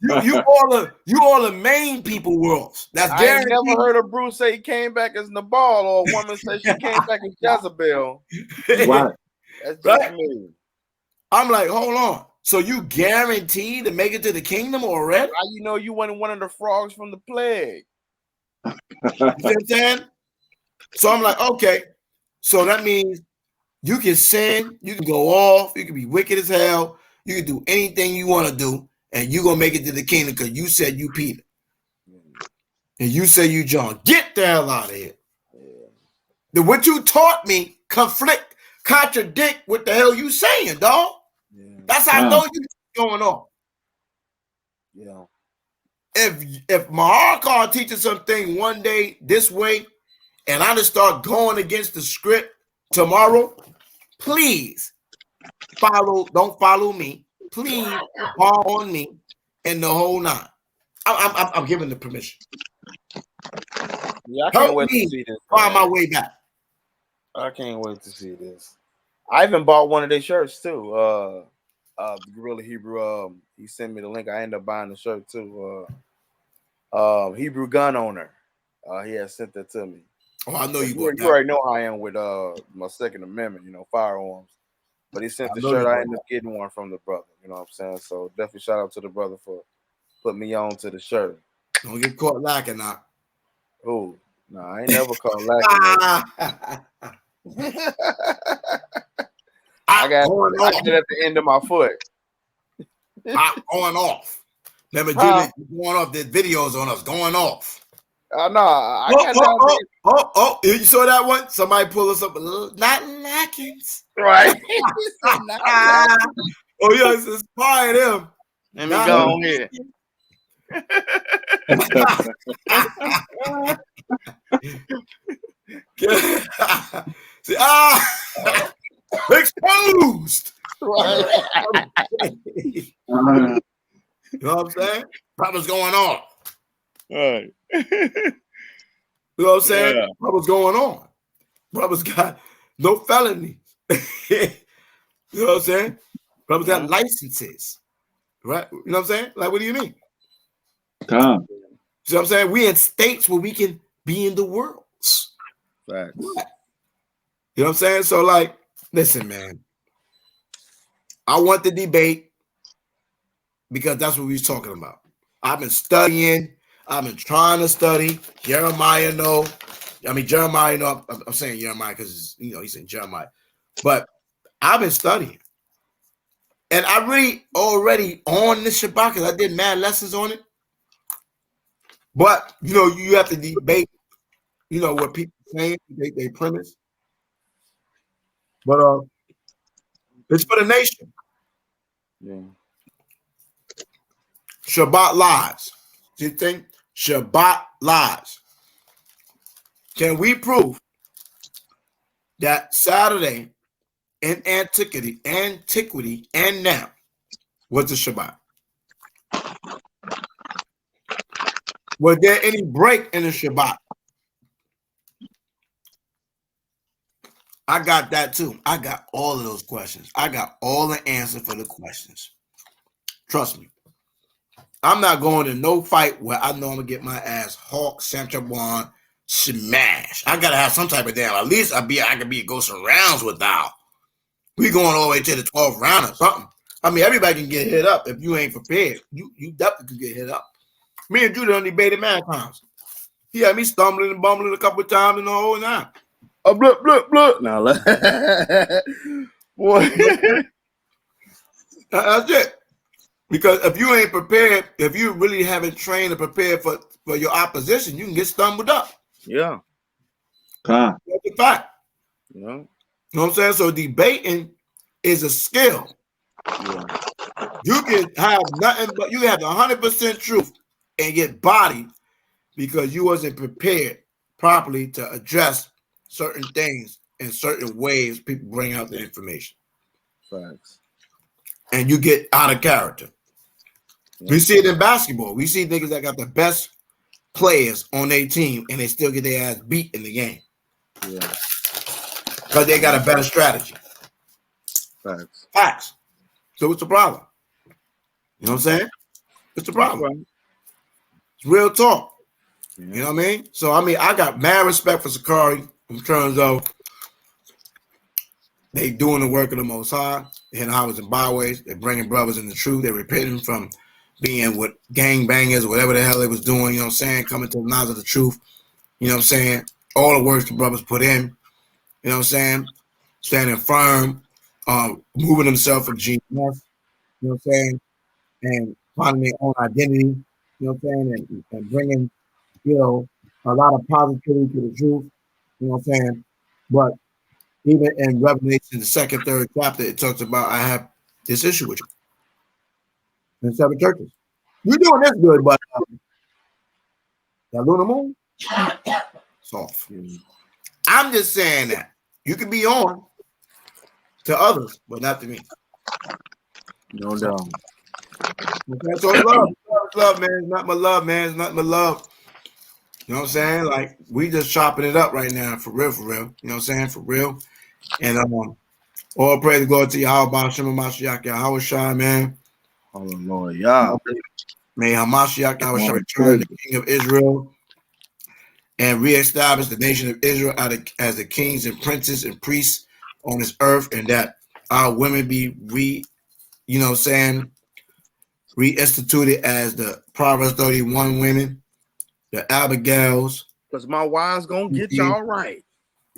You all the main people worlds. That's guaranteed. I ain't never heard of Bruce say he came back as Nabal or a woman say she came back as Jezebel. Right. That's just me. I'm like, hold on. So you guaranteed to make it to the kingdom already? How you know you wasn't one of the frogs from the plague? You know what I'm saying? So I'm like, okay. So that means you can sin, you can go off, you can be wicked as hell, you can do anything you want to do, and you're going to make it to the kingdom because you said you Peter. And you say you John. Get the hell out of here. Yeah. What you taught me contradict what the hell you saying, dog. Yeah. That's how I know you going on. Yeah. If Mahakar teaches something one day this way, and I just start going against the script tomorrow, please don't follow me. Please call on me and the whole nine. I'm giving the permission. Yeah, I can't wait to see this. Find my way back. I can't wait to see this. I even bought one of their shirts too. The Gorilla Hebrew. He sent me the link. I ended up buying the shirt too. Hebrew gun owner. He had sent that to me. Oh, I know you. You already know how I am with my Second Amendment. You know, firearms. But he sent the shirt. I ended up getting one from the brother. You know what I'm saying? So definitely shout out to the brother for putting me on to the shirt. Don't get caught lacking now. Oh, no, I ain't never caught lacking. I got it at the end of my foot. I'm going off. Remember, Jimmy going off. There's videos on us going off. No, you saw that one? Somebody pull us up a little, not lackings. Right. Oh, yeah, it's inspired him. Let me go on here. See, exposed. Right. You know what I'm saying? Problems going on. Right. You know what I'm saying? Yeah. What's going on? Brothers got no felonies. You know what I'm saying? Brothers got licenses. Right? You know what I'm saying? Like, what do you mean? Come. You know what I'm saying? We in states where we can be in the worlds. Right. You know what I'm saying? So, like, listen, man. I want the debate because that's what we was talking about. I've been studying. I've been trying to study. Jeremiah know. I'm saying Jeremiah because, he's saying Jeremiah. But I've been studying. And I really already on this Shabbat because I did mad lessons on it. But, you have to debate, what people saying, they premise. But it's for the nation. Yeah. Shabbat lives. Do you think? Shabbat lives. Can we prove that Saturday in antiquity and now was the Shabbat? Was there any break in the Shabbat? I got that too. I got all of those questions. I got all the answers for the questions. Trust me. I'm not going to no fight where I know I'm going to get my ass hawk, Sanchawan, smash. I got to have some type of damn. At least I can go some rounds without. We going all the way to the 12th round or something. I mean, everybody can get hit up if you ain't prepared. You definitely can get hit up. Me and Judah done debated mad times. He had me stumbling and bumbling a couple of times in the whole night. Blah, blah, blah. Now, boy. That's it. Because if you ain't prepared, if you really haven't trained and prepared for your opposition, you can get stumbled up. Yeah. That's a fact. Yeah. You know what I'm saying? So debating is a skill. Yeah. You can have nothing but you have 100% truth and get bodied because you wasn't prepared properly to address certain things in certain ways people bring out the information. Facts. And you get out of character. Yeah. We see it in basketball. We see niggas that got the best players on their team and they still get their ass beat in the game. Yeah. Because they got a better strategy. Facts. So what's the problem? You know what I'm saying? What's the problem? It's real talk. Yeah. You know what I mean? So, I mean, I got mad respect for Sicarii in terms of they doing the work of the Most High, hitting highways and byways. They're bringing brothers in the truth. They're repenting from being with gangbangers or whatever the hell they was doing, you know what I'm saying? Coming to the knowledge of the truth. You know what I'm saying? All the works the brothers put in. You know what I'm saying? Standing firm, moving themselves from genius, you know what I'm saying? And finding their own identity, you know what I'm saying? And bringing, you know, a lot of positivity to the truth, you know what I'm saying? But even in Revelation, the 2nd, 3rd chapter, it talks about, I have this issue with you. In 7 churches. You're doing this good, but that lunar moon, soft. I'm just saying that. You can be on to others, but not to me. No doubt. Okay, so it's love, man. It's not my love, man. It's not my love. You know what I'm saying? Like, we just chopping it up right now, for real. You know what I'm saying? For real. And all praise to God to YAHAWAH, MASHAYACH, YAHAWASHI, man. Oh, Lord, yeah. May HaMashiach YAHAWASHI return the King of Israel and reestablish the nation of Israel as the kings and princes and priests on this earth, and that our women be reinstituted as the Proverbs 31 women, the Abigails. Because my wives gonna get y'all right.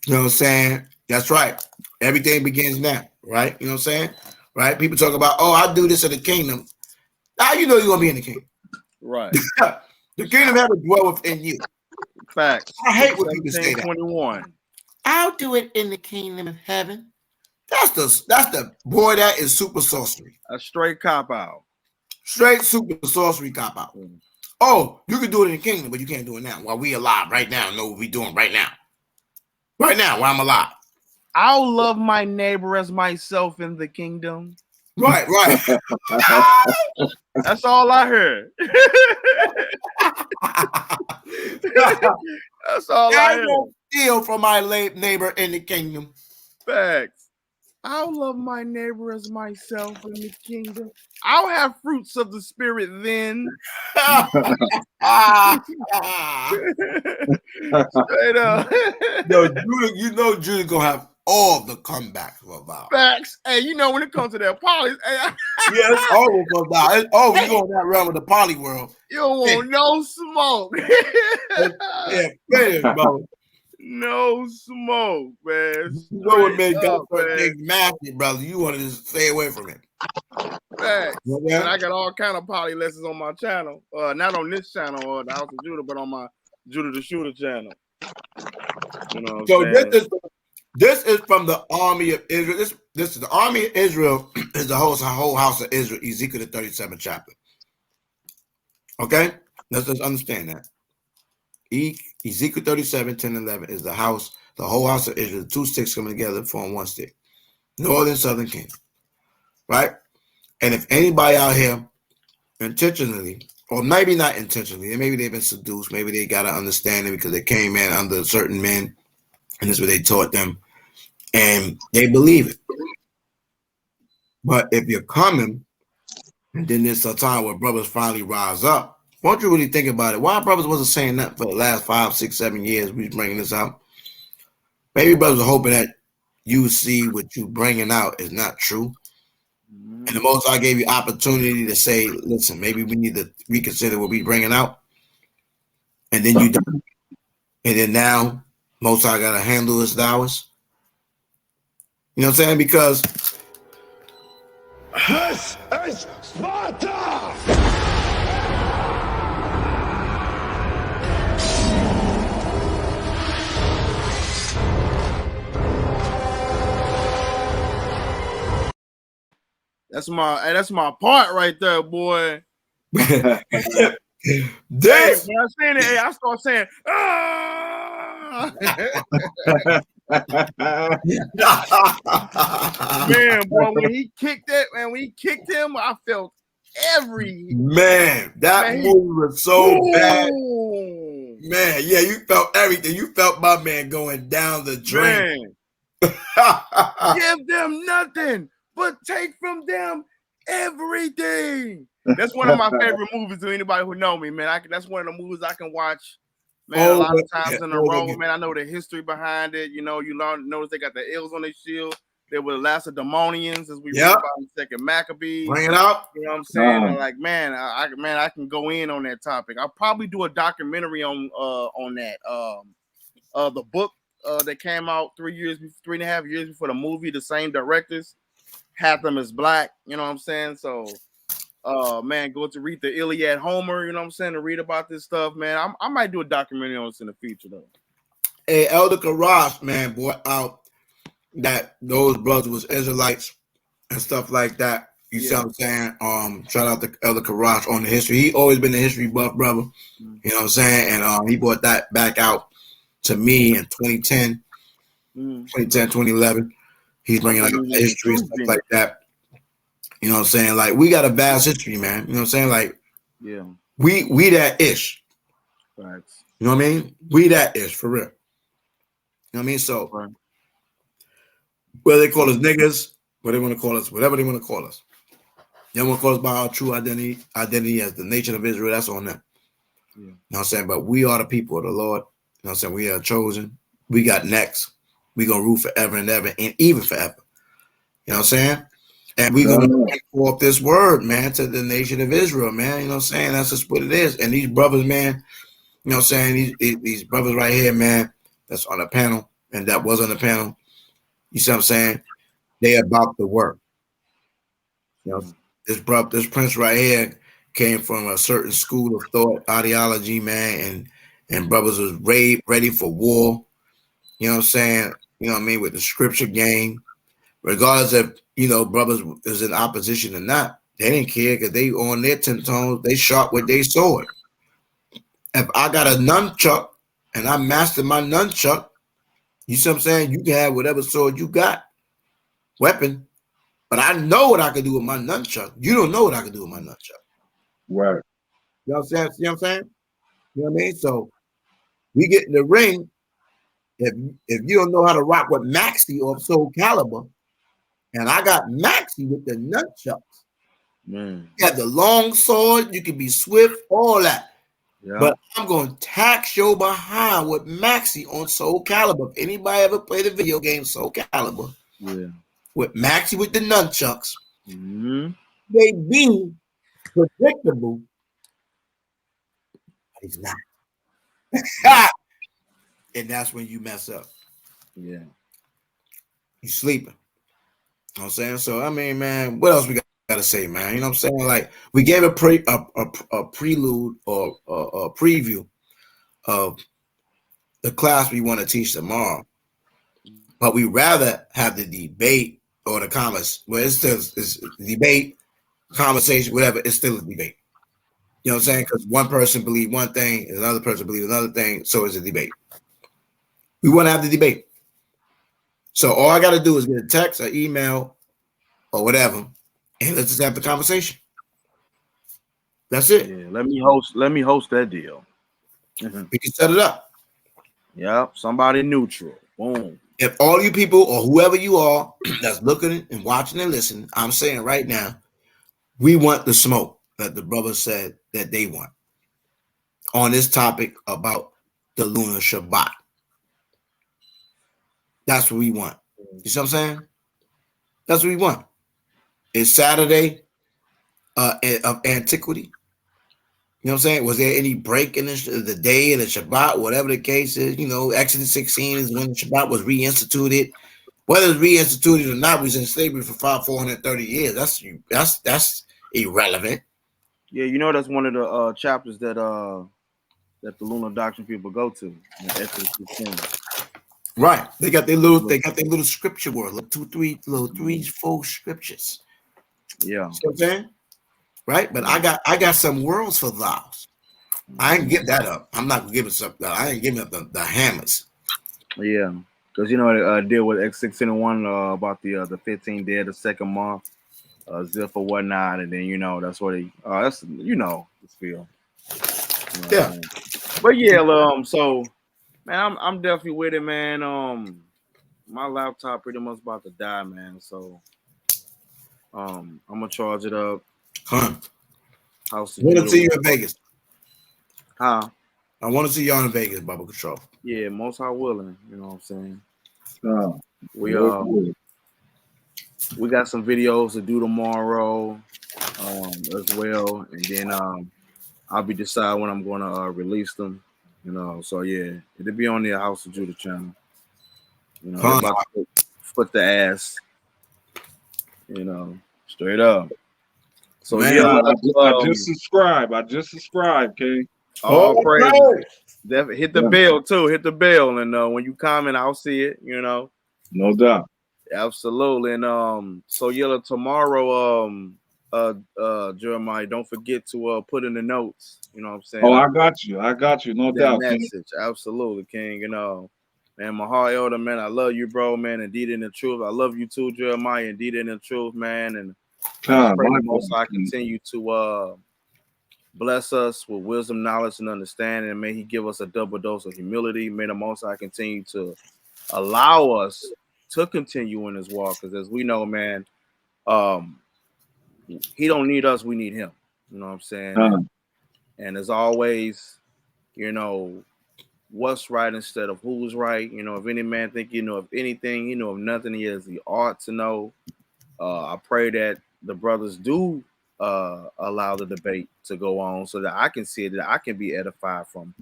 You know what I'm saying? That's right. Everything begins now, right? You know what I'm saying? Right? People talk about, oh, I do this in the kingdom. How you know you're gonna be in the kingdom? Right. The kingdom of heaven dwell within you. Facts. I hate when people say that. 21. I'll do it in the kingdom of heaven. That's the boy, that is super sorcery. A straight cop out. Straight super sorcery cop out. Oh, you can do it in the kingdom, but you can't do it now. While we alive right now, know what we doing right now. Right now, while I'm alive. I'll love my neighbor as myself in the kingdom. Right. That's all I heard. That's all I heard. won't steal from my neighbor in the kingdom. Facts. I'll love my neighbor as myself in the kingdom. I'll have fruits of the spirit then. Straight up. Judah gonna have all the comebacks for about. Facts. Hey, you know when it comes to that poly, it's over for about. It's over. You go in that realm of the poly world. You don't want no smoke. Bro. No smoke, man. You know what made things nasty, brother. You want to just stay away from it. Facts. And I got all kind of poly lessons on my channel. Not on this channel, the House of Judah, but on my Judah the Shooter channel. You know what I'm saying? This is from the army of Israel. This is the army of Israel. Is the whole house of Israel. Ezekiel the 37th chapter. Okay, let's just understand that. Ezekiel 37, 10, 11 is the house, the whole house of Israel, 2 sticks coming together form 1 stick. Northern, southern kingdom. Right? And if anybody out here intentionally, or maybe not intentionally, maybe they've been seduced, maybe they got an understanding because they came in under certain men, and that's what they taught them, and they believe it. But if you're coming, and then there's a time where brothers finally rise up, won't you really think about it? Why brothers wasn't saying that for the last 5, 6, 7 years? We was bringing this out. Maybe brothers are hoping that you see what you bringing out is not true. And the Most High gave you opportunity to say, listen, maybe we need to reconsider what we bringing out. And then you don't. And then now, Most High got to handle his dowers. You know what I'm saying? Because this is Sparta! That's my part right there, boy. This, hey, when I saying it, hey, I start saying, man, boy, when he kicked him, I felt every that movie was so bad. Man, yeah, you felt everything. You felt my man going down the drain. Give them nothing, but take from them everything. That's one of my favorite movies to anybody who know me, man. That's one of the movies I can watch, man, a lot of times in a row, man. I know the history behind it. You know, you notice they got the L's on their shield. They were the Lacedaemonians, as we read about in Second Maccabees. Bring it up. You know what I'm saying? Like, man, I can go in on that topic. I'll probably do a documentary on that. The book that came out 3.5 years before the movie. The same directors, half them is black. You know what I'm saying? So, man, go to read the Iliad, Homer. You know what I'm saying? To read about this stuff, man. I might do a documentary on this in the future, though. Hey, Elder Karash, man, brought out that those brothers was Israelites and stuff like that. You see what I'm saying? Shout out to Elder Karash on the history. He always been a history buff, brother. You know what I'm saying? And he brought that back out to me in 2010, 2011. He's bringing like a history and stuff like that. You know what I'm saying? Like, we got a vast history, man. You know what I'm saying? Like, we that ish. Right. You know what I mean? We that ish, for real. You know what I mean? So, whether they call us niggas, what they want to call us, whatever they want to call us. They want to call us by our true identity as the nation of Israel, that's on them. You know what I'm saying? But we are the people of the Lord. You know what I'm saying? We are chosen. We got next. We going to rule forever and ever and even forever. You know what I'm saying? And we're going to bring forth this word, man, to the nation of Israel, man. You know what I'm saying? That's just what it is. And these brothers, man, you know what I'm saying? These brothers right here, man, that's on the panel and that was on the panel. You see what I'm saying? They about the work. You know, this prince right here came from a certain school of thought, ideology, man, and brothers was ready for war. You know what I'm saying? You know what I mean? With the scripture game, regardless if, you know, brothers is in opposition or not, they didn't care because they on their 10 tones, they sharp with their sword. If I got a nunchuck and I master my nunchuck, you see what I'm saying? You can have whatever sword you got, weapon, but I know what I can do with my nunchuck. You don't know what I can do with my nunchuck. Right. You know what I'm saying? You know what I'm saying? You know what I mean? So we get in the ring. If you don't know how to rock with Maxie or Soul Caliber, and I got Maxie with the nunchucks. Man. You got the long sword, you can be swift, all that. Yeah. But I'm going to tax your behind with Maxie on Soul Calibur. If anybody ever played a video game Soul Calibur, with Maxie with the nunchucks, they be predictable, but he's not. And that's when you mess up. Yeah. You sleeping. You know what I'm saying? So, I mean, man, what else we got to say, man? You know what I'm saying? Like, we gave a prelude or a preview of the class we want to teach tomorrow. But we rather have the debate or the comments. Well, it's debate, conversation, whatever. It's still a debate. You know what I'm saying? Because one person believes one thing, and another person believes another thing, so it's a debate. We want to have the debate. So all I got to do is get a text or email or whatever, and let's just have the conversation. That's it. Yeah, let me host that deal. We can set it up. Yep, somebody neutral. Boom. If all you people or whoever you are that's looking and watching and listening, I'm saying right now, we want the smoke that the brother said that they want on this topic about the lunar Shabbat. That's what we want. You see what I'm saying? That's what we want. It's Saturday of antiquity. You know what I'm saying? Was there any break in the day of the Shabbat, whatever the case is? You know, Exodus 16 is when the Shabbat was reinstituted. Whether it's reinstituted or not, we was in slavery for 430 years. That's irrelevant. Yeah, you know that's one of the chapters that the lunar doctrine people go to in Exodus 16. Right. They got their little scripture word, little three, 4 scriptures. Yeah. See what I'm saying? Right? But I got some worlds for thous. I ain't give that up. I'm not giving up. I ain't giving up the hammers. Yeah. Because you know deal with X601 about the 15th day of the second month, zip or whatnot, and then you know that's what he that's this feel. Yeah. But yeah, so man, I'm definitely with it, man. My laptop pretty much about to die, man. So I'm gonna charge it up. I want to see you in Vegas. Huh? I want to see y'all in Vegas, Bubba Control. Yeah, most high willing. You know what I'm saying? We got some videos to do tomorrow as well, and then I'll be deciding when I'm going to release them. You know, so yeah, it'll be on the House of Judah channel. You know, they're about to foot the ass. You know, straight up. So man, yeah, I just subscribed, King. Oh, praise! Definitely hit the bell too. Hit the bell, and when you comment, I'll see it. You know, no doubt. Absolutely, and so yeah, tomorrow, Jeremiah, don't forget to put in the notes. You know what I'm saying? Oh, I got you, no doubt. Message, King. Absolutely, King. You know, man, my heart elder, man, I love you, bro, man. Indeed, in the truth, I love you too, Jeremiah. Indeed, in the truth, man, and I pray the Most High continue to bless us with wisdom, knowledge, and understanding. And may He give us a double dose of humility. May the Most High continue to allow us to continue in His walk, because as we know, man, He don't need us, we need Him. You know what I'm saying? And as always, you know, what's right instead of who's right. You know, if any man think you know of anything, you know of nothing, he has the art to know. I pray that the brothers do allow the debate to go on so that I can see that I can be edified from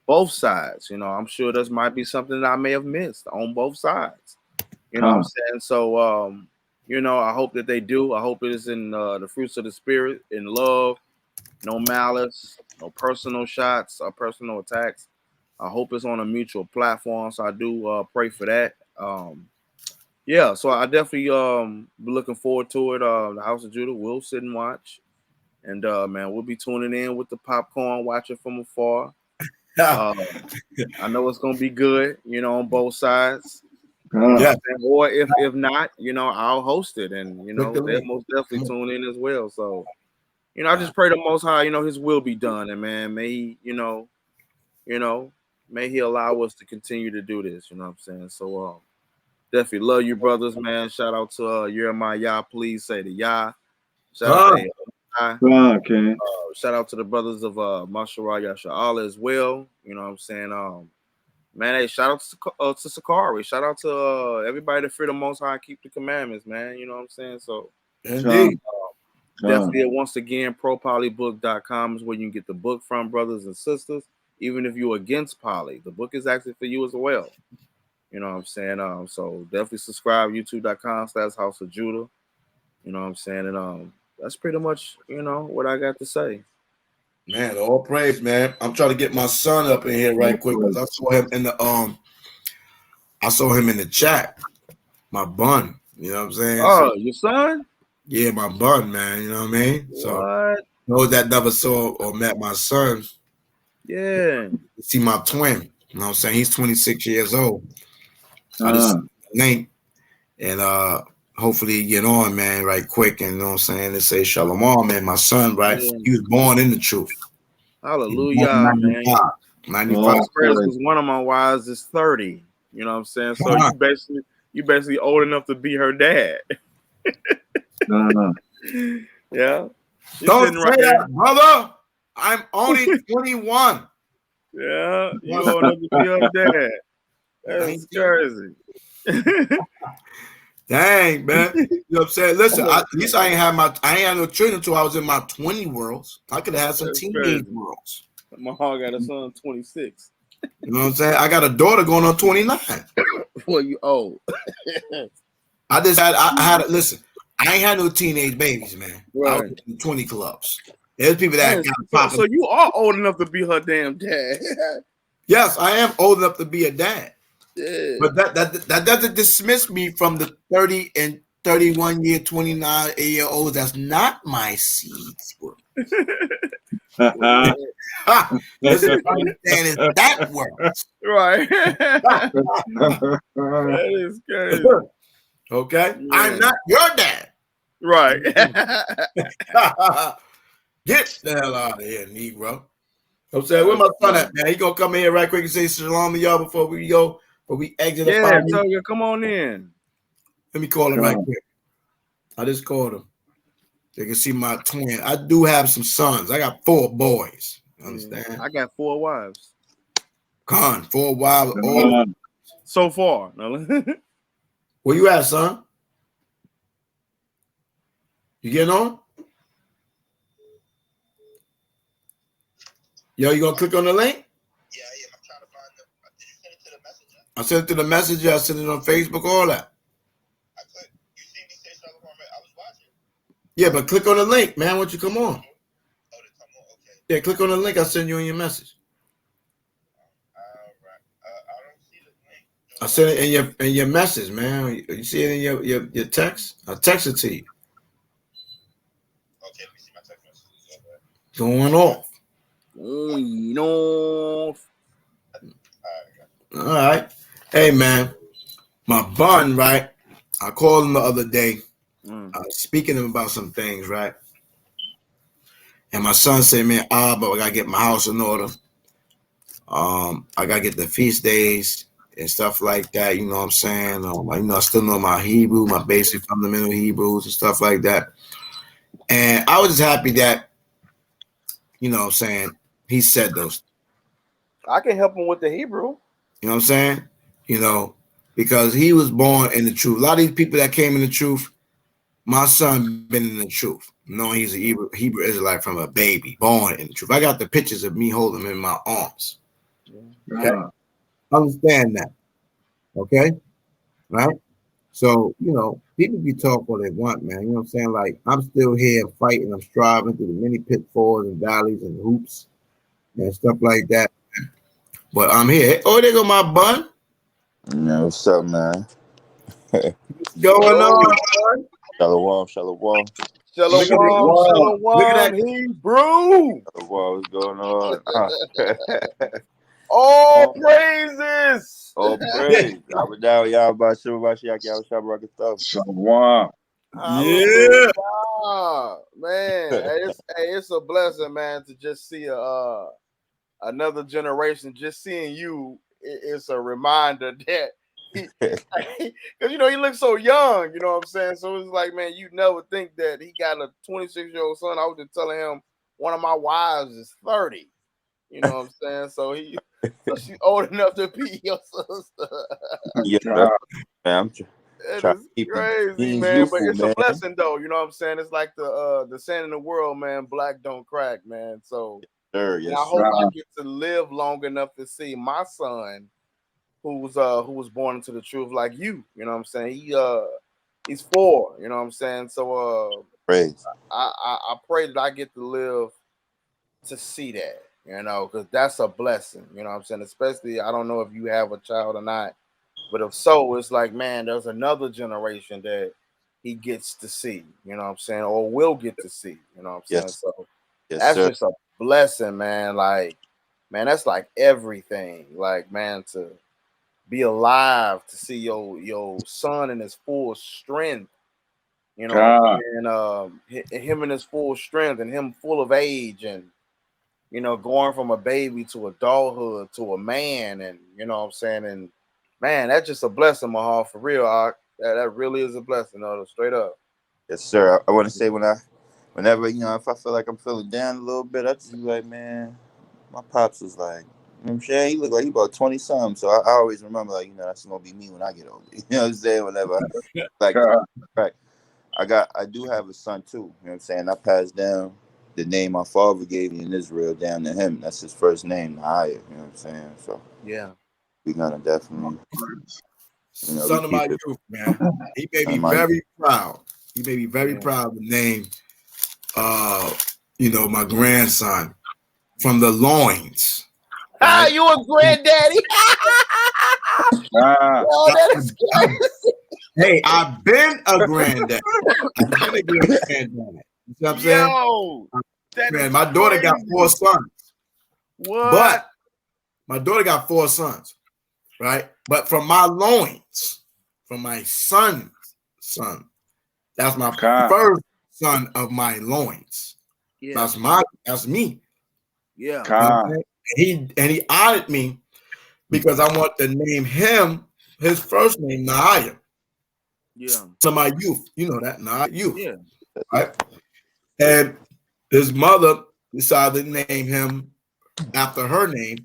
both sides. You know, I'm sure this might be something that I may have missed on both sides. You know what I'm saying? So, you know, I hope that they do. I hope it is in the fruits of the spirit, in love, no malice, no personal shots or personal attacks. I hope it's on a mutual platform. So I do pray for that. Yeah, so I definitely be looking forward to it. The House of Judah will sit and watch. And man, we'll be tuning in with the popcorn, watching from afar. I know it's gonna be good, you know, on both sides. Yeah. Or if not, you know, I'll host it, and you know, they'll most definitely tune in as well. So, you know, I just pray the Most High, you know, His will be done, and man, may He, you know, may He allow us to continue to do this. You know what I'm saying? So, definitely love you, brothers, man. Shout out to Yah. Please say the Yah. Shout out to shout out to the brothers of MASHAYACH as well. You know what I'm saying? Man, hey, shout out to Sicarii. Shout out to everybody that fear the Most High, keep the commandments, man. You know what I'm saying? So, indeed. Definitely, once again, propolybook.com is where you can get the book from, brothers and sisters. Even if you're against poly, the book is actually for you as well. You know what I'm saying? So definitely subscribe, youtube.com/House of Judah. You know what I'm saying? And that's pretty much, you know, what I got to say. Man, all praise, man. I'm trying to get my son up in here right quick because I saw him in the chat. My bun, you know what I'm saying? Oh, your son? Yeah, my bun, man. You know what I mean? So what? those that never saw or met my son, yeah, see my twin. You know what I'm saying? He's 26 years old. I just name and hopefully get on, man, right quick. And you know what I'm saying? They say Shalom, man. My son, right? yeah. He was born in the truth. Hallelujah, man. 95. Because one of my wives is 30. You know what I'm saying? So you basically old enough to be her dad. Yeah. Don't say that, brother. I'm only 21. Yeah, you old enough to be her dad. That's crazy. Dang, man. You know what I'm saying? Listen, at least I ain't had no children until I was in my 20 worlds. I could have had some teenage worlds. My heart got a son 26. You know what I'm saying? I got a daughter going on 29. Well, you old. I had listen, I ain't had no teenage babies, man. Right. I was in the 20 clubs. There's people that got so you are old enough to be her damn dad. Yes, I am old enough to be a dad. Yeah. But that doesn't dismiss me from the 30 and 31 year, 29 year olds. That's not my seeds. Listen, understand is that works. Right. That is crazy. Okay. Yeah. I'm not your dad. Right. Get the hell out of here, Negro. I'm saying, where my son at, man? He gonna come in here right quick and say shalom to y'all before we go, before we exit the fire. Yeah, tell you, come on in. Let me call him right quick. I just called him. They can see my twin. I do have some sons. I got 4 boys. You understand? I got 4 wives. 4 wives. All so far. Where you at, son? You getting on? Yo, you gonna click on the link? Yeah, I'm trying to find the. Did you send it to the messenger? I sent it to the messenger. I sent it on Facebook, all that. I clicked. You see me say Shalom? I was watching. Yeah, but click on the link, man. Why don't you come on? Oh, to come on. Okay. Yeah, click on the link. I send you in your message. All right. I don't see the link. I sent it in your message, man. You see it in your text? I text it to you. Okay, let me see my text messages. Going off. All right. Hey, man. My bun, right? I called him the other day. Speaking to him about some things, right? And my son said, man, but I gotta get my house in order. I gotta get the feast days and stuff like that. You know what I'm saying? I still know my Hebrew, my basic fundamental Hebrews and stuff like that. And I was just happy that, you know what I'm saying, he said those. I can help him with the Hebrew. You know what I'm saying? You know, because he was born in the truth. A lot of these people that came in the truth, my son been in the truth, knowing he's a Hebrew Israelite from a baby, born in the truth. I got the pictures of me holding him in my arms. Okay? Understand that. Okay? Right? So, you know, people can talk what they want, man. You know what I'm saying? Like, I'm still here fighting. I'm striving through the many pitfalls and valleys and hoops and stuff like that. But I'm here. Oh, there go my bun. Yeah, what's up, man? What's going on, bud? Shalom. Shalom, Look at that. Hebrew. What's going on? All praises. All praise. I was down, y'all, about MASHAYACH, y'all, Shabbat and stuff. Shalom. Yeah. Man, it's a blessing, man, to just see another generation. Just seeing you, it's a reminder that because you know he looks so young, you know what I'm saying? So it's like, man, you never think that he got a 26-year-old son. I was just telling him one of my wives is 30. You know what I'm saying? So she's old enough to be your sister. Yeah, man, I'm trying to keep crazy, man. But it's a blessing, though. You know what I'm saying? It's like the saying in the world, man. Black don't crack, man. So yes, I hope I get to live long enough to see my son, who was born into the truth, like you. You know what I'm saying? He's 4. You know what I'm saying? So praise. I pray that I get to live to see that. You know, because that's a blessing. You know what I'm saying? Especially, I don't know if you have a child or not, but if so, it's like, man, there's another generation that he gets to see. You know what I'm saying? Or will get to see. You know what I'm saying? Yes. So Yes, that's sir. just a blessing, man. Like, man, that's like everything. Like, man, to be alive, to see your son in his full strength, you know, and him in his full strength and him full of age, and you know, going from a baby to adulthood to a man, and you know what I'm saying, and man, that's just a blessing, Mahal, for real. That really is a blessing, straight up. Yes, sir. I want to say whenever, you know, if I feel like I'm feeling down a little bit, I just be like, man, my pops was like, you know what I'm saying? He looked like he about 20 something. So I always remember, like, you know, that's gonna be me when I get older. You know what I'm saying? Whenever like right. I do have a son too. You know what I'm saying? I passed down the name my father gave me in Israel down to him. That's his first name, YAHAWAH. You know what I'm saying? So yeah, we gonna definitely, you know, Son of my youth, man. He made me very proud. He made me very proud to name you know, my grandson from the loins. Ah, you a granddaddy? Yo, that is crazy. Hey, I've been a granddad. I've been a granddad. You know what I'm saying? Yo, man, my daughter got 4 sons. What? But my daughter got 4 sons, right? But from my loins, from my son's son, that's my first son of my loins. Yeah. That's me. Yeah. And he honored me because I want to name him his first name, Nahaya. Yeah. So my youth, you know that, Nahaya youth. Yeah. Right? And his mother decided to name him after her name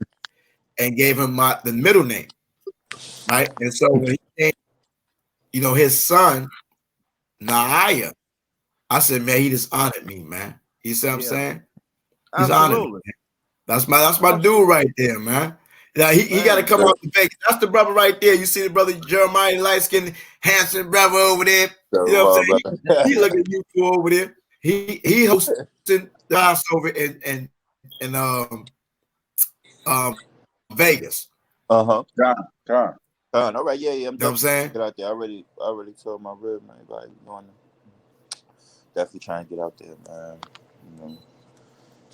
and gave him the middle name. Right? And so when he named, you know, his son, Nahaya, I said, man, he just honored me, man. You see what I'm saying? He's honored me. That's my dude right there, man. Now he got to come out to Vegas. That's the brother right there. You see the brother Jeremiah, light-skinned, handsome brother over there. You know what I'm saying? He looking at you two over there. He hosting the Passover in Vegas. All right, yeah. I'm what I'm saying? Get out there. I already told my rib, man. Like, going to definitely trying to get out there, man. You know,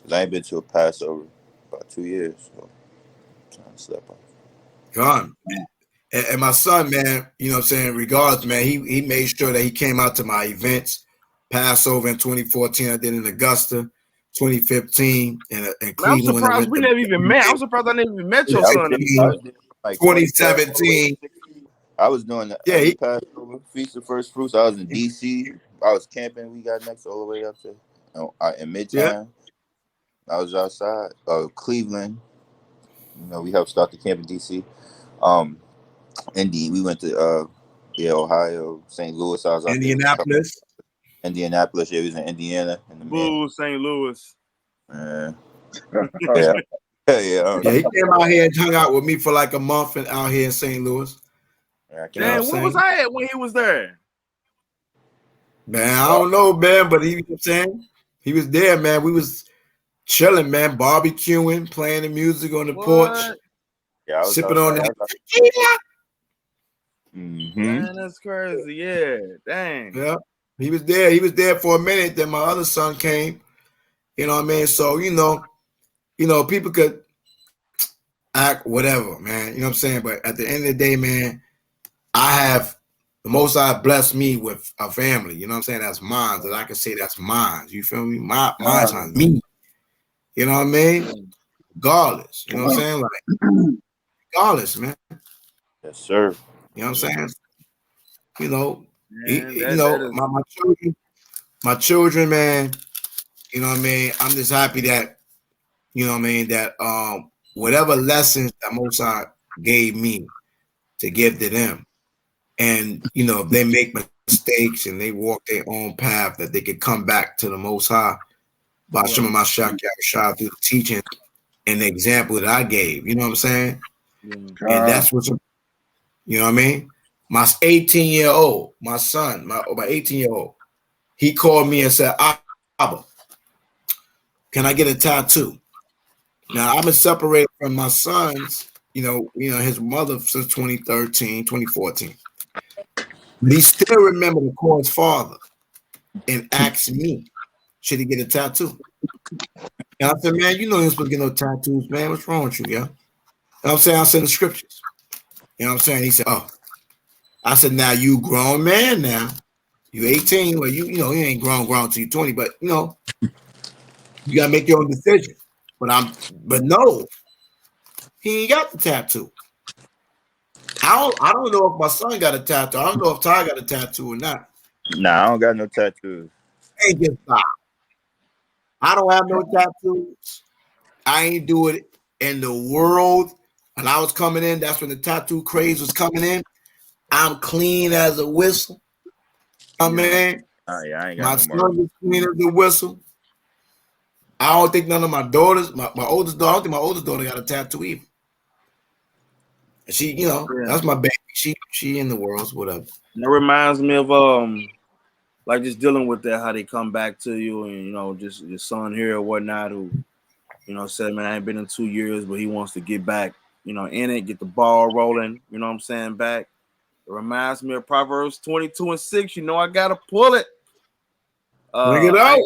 'cause I ain't been to a Passover about 2 years, so I'm trying to step up. Gone. And my son, man, you know what I'm saying, regardless, man, he made sure that he came out to my events. Passover in 2014, I did in Augusta, 2015 in Cleveland. I'm surprised we never even met. I'm surprised I never even met your son. 2017. I was doing the Passover, Feast of First Fruits. I was in DC. I was camping. We got next all the way up to in Midtown. Yeah. I was outside Cleveland. You know, we helped start the camp in DC. Indy, we went to Ohio, St. Louis. I was out Indianapolis. Indianapolis. Yeah, we was in Indiana. Boo, St. Louis. Yeah. Yeah, he came out here and hung out with me for like a month and out here in St. Louis. Damn, where was I at when he was there? Man, I don't know, man, but he was saying he was there, man. We was chilling, man, barbecuing, playing the music on the porch. Yeah, I was sipping on that. Man, that's crazy. Yeah, dang. Yeah, he was there. He was there for a minute. Then my other son came. You know what I mean? So you know, people could act whatever, man. You know what I'm saying? But at the end of the day, man, I have the Most High blessed me with a family. You know what I'm saying? That's mine. That I can say that's mine. You feel me? Mine's on me. You know what I mean? Regardless. You know what I'm saying? Like, regardless, man. Yes, sir. You know what I'm saying? You know, Man, my children, man. You know what I mean? I'm just happy that, you know what I mean, that whatever lessons that Most High gave me to give to them, and you know, if they make mistakes and they walk their own path, that they can come back to the Most High by MASHAYACH through the teaching and the example that I gave. You know what I'm saying? And that's what's, you know what I mean? My 18-year-old, my son, my 18-year-old, he called me and said, Abba, can I get a tattoo? Now, I've been separated from my sons, you know, his mother since 2014. But he still remembered to call his father and ask me, should he get a tattoo? And I said, man, you know you're supposed to get no tattoos, man. What's wrong with you, yeah? And I'm saying, I said the scriptures. You know what I'm saying? He said, oh. I said, now you grown man now. You 18. Well, you know, you ain't grown till you 20, but you know, you gotta make your own decision. But no, he ain't got the tattoo. I don't know if my son got a tattoo. I don't know if Ty got a tattoo or not. Nah, I don't got no tattoos. Ain't just stop. I don't have no tattoos. I ain't do it in the world. When I was coming in, that's when the tattoo craze was coming in. I'm clean as a whistle. I mean, yeah, I ain't my got no more. son is clean as a whistle. I don't think none of my daughters, my oldest daughter, I don't think my oldest daughter got a tattoo either. And she, you know, that's my baby. She in the world, whatever. That reminds me of like just dealing with that, how they come back to you, and you know, just your son here or whatnot, who, you know, said, man, I ain't been in 2 years, but he wants to get back, you know, in it, get the ball rolling, you know what I'm saying, back. It reminds me of Proverbs 22:6. You know, I gotta pull it. Bring it out.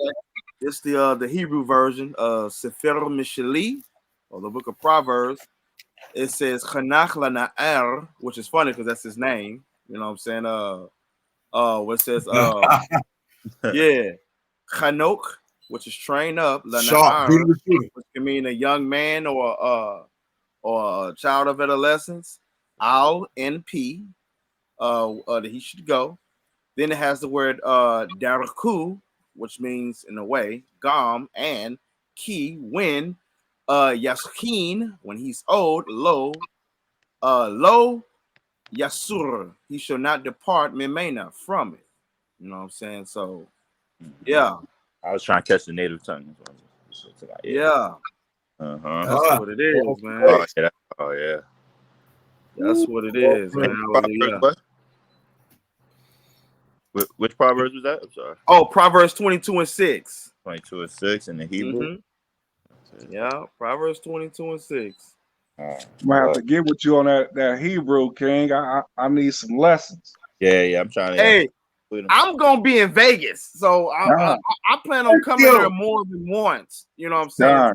It's the Hebrew version, Sefer Mishali, or the book of Proverbs. It says Chanach Lana'er, which is funny because that's his name. You know what I'm saying? What it says, yeah, Chanok, which is train up, Lana'er, which can mean a young man or a child of adolescence. Al NP, that he should go. Then it has the word Daraku, which means in a way, Gam, and Ki, when Yaskin, when he's old, lo Yasur, he shall not depart Mimena from it. You know what I'm saying? So yeah. I was trying to catch the native tongue. Yeah. That's what it is, man. Oh yeah. That's what it is, man. What? Which Proverbs was that? I'm sorry. Oh, Proverbs 22:6. 22:6 in the Hebrew. Yeah, Proverbs 22:6. I'm gonna have to get with you on that Hebrew, King. I need some lessons. Yeah, I'm trying to. Hey, I'm gonna be in Vegas, so I plan on coming there more than once. You know what I'm saying?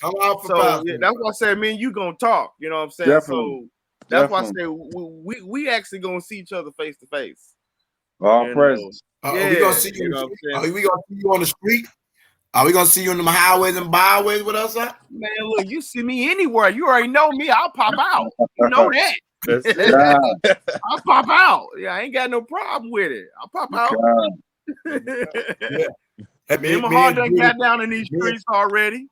Come out for so yeah, that's why I said, me and you gonna talk. You know what I'm saying? Definitely. So that's why I say we actually gonna see each other face to face. All presents. Are we gonna see you? Are we gonna see you on the street? Are we gonna see you in the highways and byways with us? Man, look, you see me anywhere. You already know me. I'll pop out. You know that. I'll pop out. Yeah, I ain't got no problem with it. I'll pop out. Me and my heart done got down in these streets already.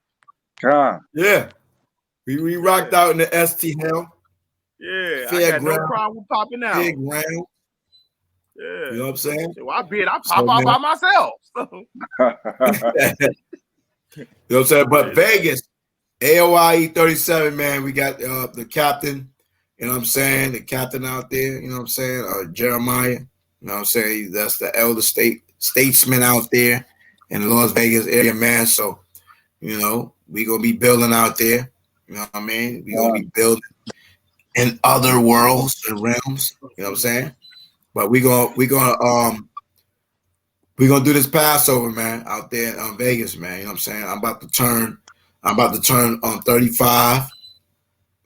Yeah. We rocked out in the ST Hell. Yeah, I got no problem with popping out. Big round. Yeah. You know what I'm saying? So I pop out by myself. So. You know what I'm saying? But Vegas, AOI E37, man, we got the captain, you know what I'm saying? The captain out there, you know what I'm saying? Jeremiah, you know what I'm saying? That's the elder statesman out there in the Las Vegas area, man. So, you know, we going to be building out there. You know what I mean? We going to be building in other worlds and realms, you know what I'm saying? But we're gonna do this Passover, man, out there in Vegas, man. You know what I'm saying? I'm about to turn on 35.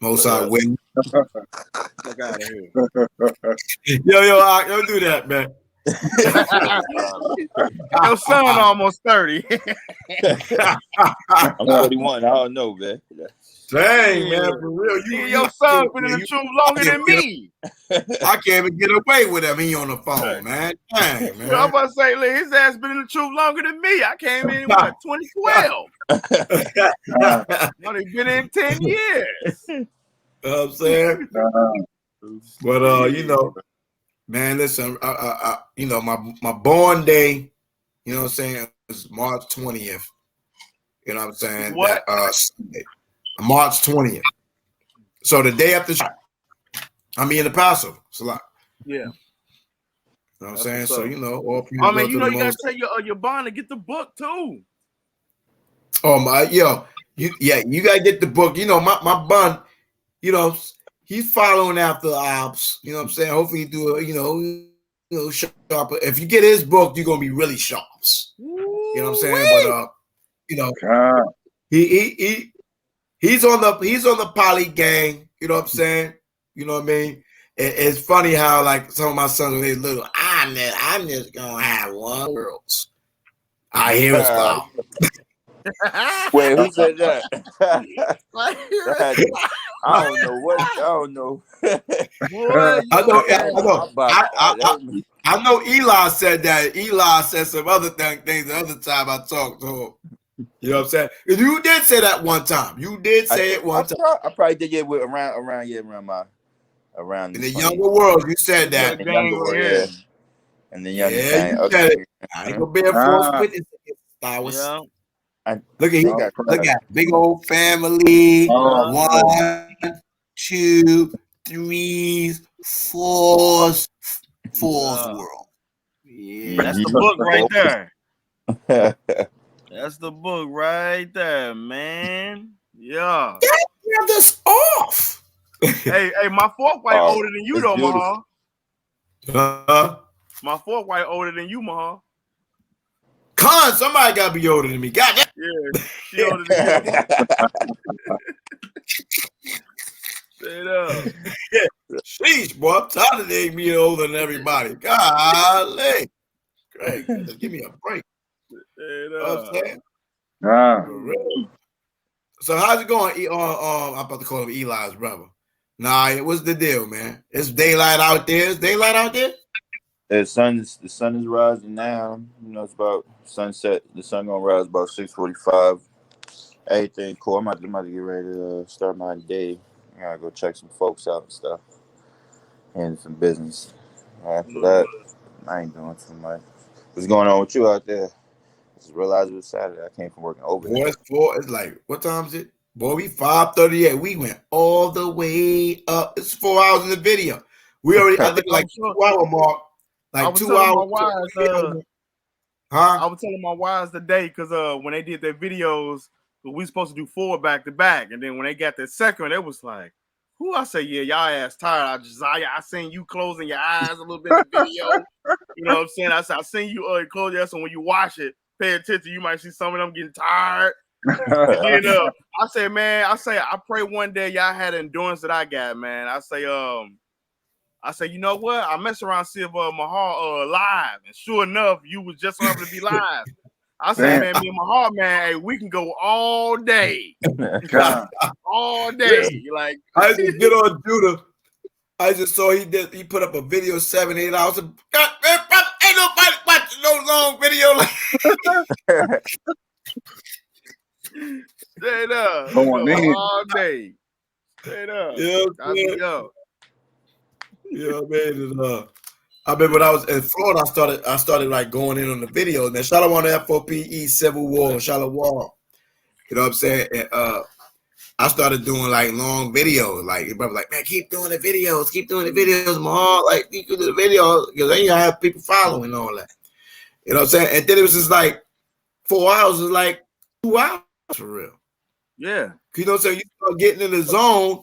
Most I win. Fuck out of here. Yo, don't do that, man. Your son almost 30. I'm 41. I don't know, man. Dang, man, for real. Your son been in the truth longer than me. I can't even get away with him. He on the phone, man. Dang, man. I'm about to say, look, his ass been in the truth longer than me. I came in, 2012? Only been in 10 years. You know what I'm saying? But, you know, man, listen, you know, my born day, you know what I'm saying, was March 20th. You know what I'm saying? What? March 20th. So the day after, I mean, the Passover. It's a lot. Yeah. You know what I'm saying? So, you know, all people. I mean, you know, you gotta tell your bond to get the book too. Oh my, yo, you gotta get the book. You know, my bun, you know, he's following after ops. You know what I'm saying? Hopefully, he do a, you know, sharper. If you get his book, you're gonna be really sharp. You know what I'm saying? But you know, He's on the poly gang. You know what I'm saying? You know what I mean? It's funny how like some of my sons when they little, I'm just gonna have one girls. I hear it stop. Wait, who said that? I don't know what. I don't know. I know Eli said that. Eli said some other things the other time I talked to him. You know what I'm saying? You did say that one time. You did say it one time. I probably did get with around in the younger world. You said that. In the younger world, yeah. And the younger thing. You said it. I ain't gonna be a false witness. Yeah. Look at big old family. 1, 2, 3, 4's world. Yeah, that's the book right there. That's the book right there, man. Yeah. Get this off. hey, my fourth wife older than you though, Mahal. My fourth wife older than you, Mahal. Con, somebody gotta be older than me. God damn. Yeah, she older than you. Straight up. Sheesh, boy, I'm tired of they being older than everybody. Golly. Great. Just give me a break. Straight up. So how's it going? I'm about to call him Eli's brother. Nah, what's the deal, man? It's daylight out there. Is daylight out there? The sun is rising now. You know, it's about sunset. The sun gonna rise about 6:45. Everything cool. I'm about to get ready to start my day. I gotta go check some folks out and stuff. And some business. After that, I ain't doing too much. What's going on with you out there? Just realized it was Saturday. I came from working over. Boy, it's like, what time is it? Boy, we 5:38. We went all the way up. It's 4 hours in the video. We already, I think, like 2 hour mark. Like 2 hours. I was telling my wives today because when they did their videos, we supposed to do 4 back to back, and then when they got their second, it was like, "Who?" I say, "Yeah, y'all ass tired." I seen you closing your eyes a little bit in the video. You know what I'm saying? I said, I seen you close your eyes, so when you watch it, pay attention. You might see some of them getting tired. And then, I say, man, I pray one day y'all had the endurance that I got, man. I say, you know what? I mess around, see if Mahal live, and sure enough, you was just so happen to be live. I said, man, me and Mahal, man, hey, we can go all day, all day. Like I just get on Judah. I just saw he put up a video 7-8 hours. God, man, ain't nobody watching no long video like. Straight up, all day. Straight up. Yeah, man. I mean, when I was in Florida, I started like going in on the videos. Man, Shalom on the FOPE Civil War, Shalom. You know what I'm saying? And, I started doing like long videos. Like your brother, like, man, keep doing the videos, Mahal. Like, you can do the videos because then you have people following and all that. You know what I'm saying? And then it was just like 4 hours is like 2 hours for real. Yeah. You know what I'm saying? You start getting in the zone,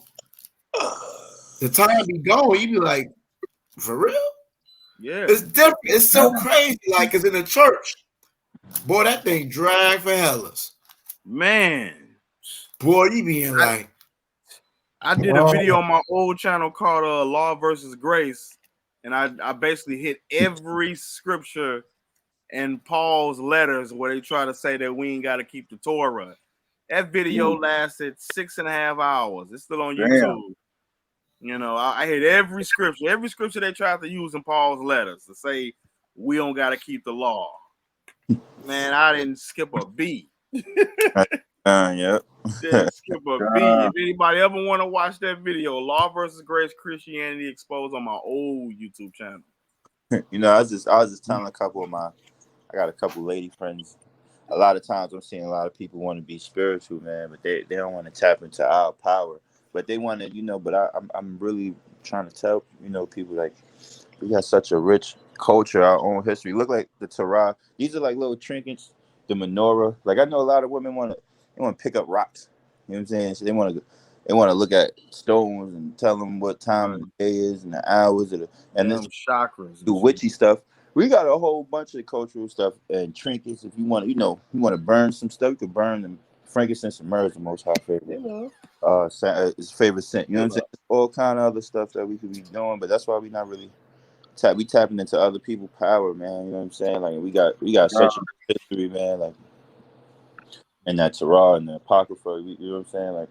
the time be going, you be like, for real? Yeah. It's different. It's so crazy. Like, it's in the church. Boy, that thing drag for hellas. Man. Boy, you being like. I did a video on my old channel called Law versus Grace, and I basically hit every scripture in Paul's letters where they try to say that we ain't got to keep the Torah. That video lasted 6.5 hours. It's still on YouTube. You know, I hit every scripture they tried to use in Paul's letters to say we don't got to keep the law. Man, I didn't skip a beat. Yep. Didn't skip a beat. If anybody ever want to watch that video, Law versus Grace Christianity Exposed on my old YouTube channel. You know, I was just telling I got a couple lady friends. A lot of times I'm seeing a lot of people want to be spiritual, man, but they don't want to tap into our power. But they want to, you know, but I'm really trying to tell, you know, people like we got such a rich culture, our own history. Look like the Torah. These are like little trinkets, the menorah. Like I know a lot of women want to pick up rocks. You know what I'm saying? So they want to look at stones and tell them what time of the day is and the hours and this chakras. Do witchy stuff. We got a whole bunch of cultural stuff and trinkets. If you want, you want to burn some stuff, you can burn them frankincense and myrrh is the Most High favorite. His favorite scent. You know what I'm saying? All kind of other stuff that we could be doing, but that's why we not really tapping into other people's power, man. You know what I'm saying? Like we got such a history, man. Like in that Torah and the Apocrypha, you know what I'm saying? Like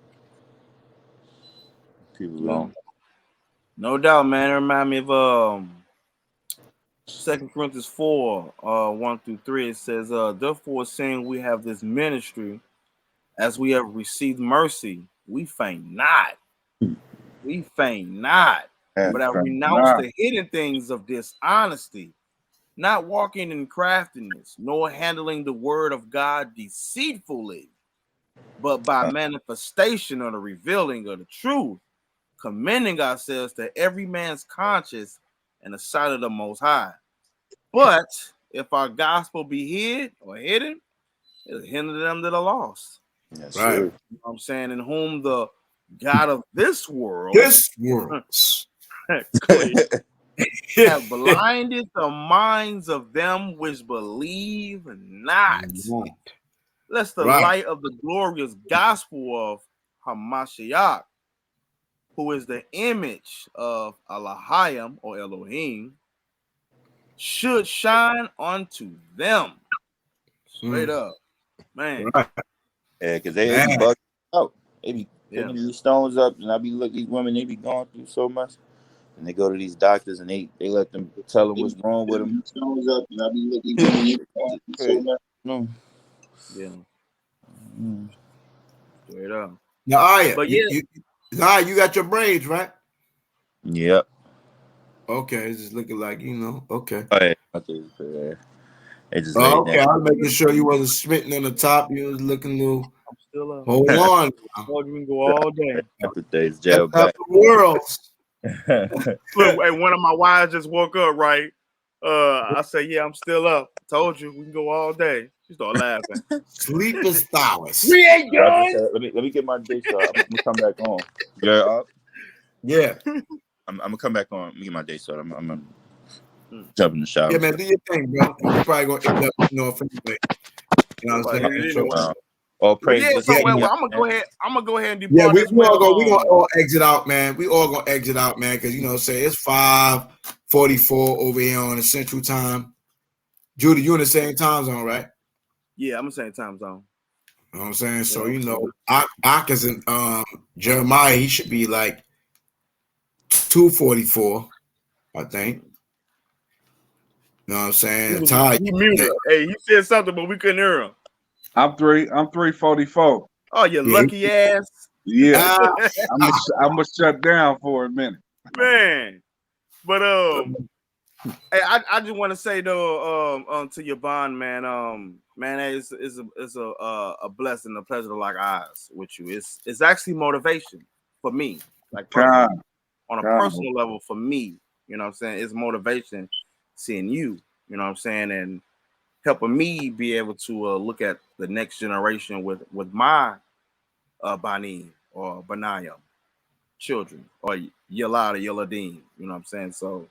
people don't. No doubt, man. It remind me of 2 Corinthians 4, 1-3. It says, therefore, seeing we have this ministry, as we have received mercy, we faint not. We faint not, but I renounce the hidden things of dishonesty, not walking in craftiness, nor handling the word of God deceitfully, but by manifestation of the revealing of the truth, commending ourselves to every man's conscience in the sight of the Most High. But if our gospel be hid or hidden, it'll hinder them that are lost. Yes, right. Sir. You know what I'm saying? In whom the God of this world have blinded the minds of them which believe not, lest the light of the glorious gospel of HaMASHAYACH, who is the image of Elohim or Elohim, should shine unto them. Straight up, man. Yeah, because they be bugging out. They be picking these stones up, and I be looking, these women, they be going through so much. And they go to these doctors, and they let them tell them what's wrong with them. Stones up, and I be looking, so much. No. Yeah. Straight up. Now, Aya, but you got your braids, right? Yep. Okay, it's just looking like, okay. Oh, yeah. They just okay, I was making sure you wasn't smitten on the top. You was looking a little. I'm still up. Hold on. We can go all day. After days jail back. Worlds. Look, hey, one of my wives just woke up, right? I said, yeah, I'm still up. Told you, we can go all day. She started laughing. Sleepless hours. We ain't done. Let me get my day started. I'm gonna come back on. You're up? Yeah. I'm gonna come back on. Let me get my day started. I'm gonna jump in the shower. Yeah, man, do your thing, bro. You're probably gonna end up, anyway. You know what I'm saying? All praise. Yeah, so I'm gonna go ahead. I'm gonna go ahead and depart. Yeah, we gonna all exit out, man. We all gonna exit out, man, because say it's 5:44 over here on the Central Time. Judy, you in the same time zone, right? Yeah, I'm in the same time zone. You know what I'm saying? So Ak is in Jeremiah, he should be like 2:44, I think. You know what I'm saying? He muted. Hey, he said something, but we couldn't hear him. I'm 344. Oh, you lucky ass. Yeah. I'm gonna shut down for a minute. Man. But hey, I just want to say though, to your bond, man, man, it's a blessing, a pleasure to lock eyes with you. It's actually motivation for me, like personally, on a personal level for me. You know what I'm saying? It's motivation seeing you. You know what I'm saying? And helping me be able to look at the next generation with my Banim or Banayam children or Yalad or Yaladim. You know what I'm saying? So,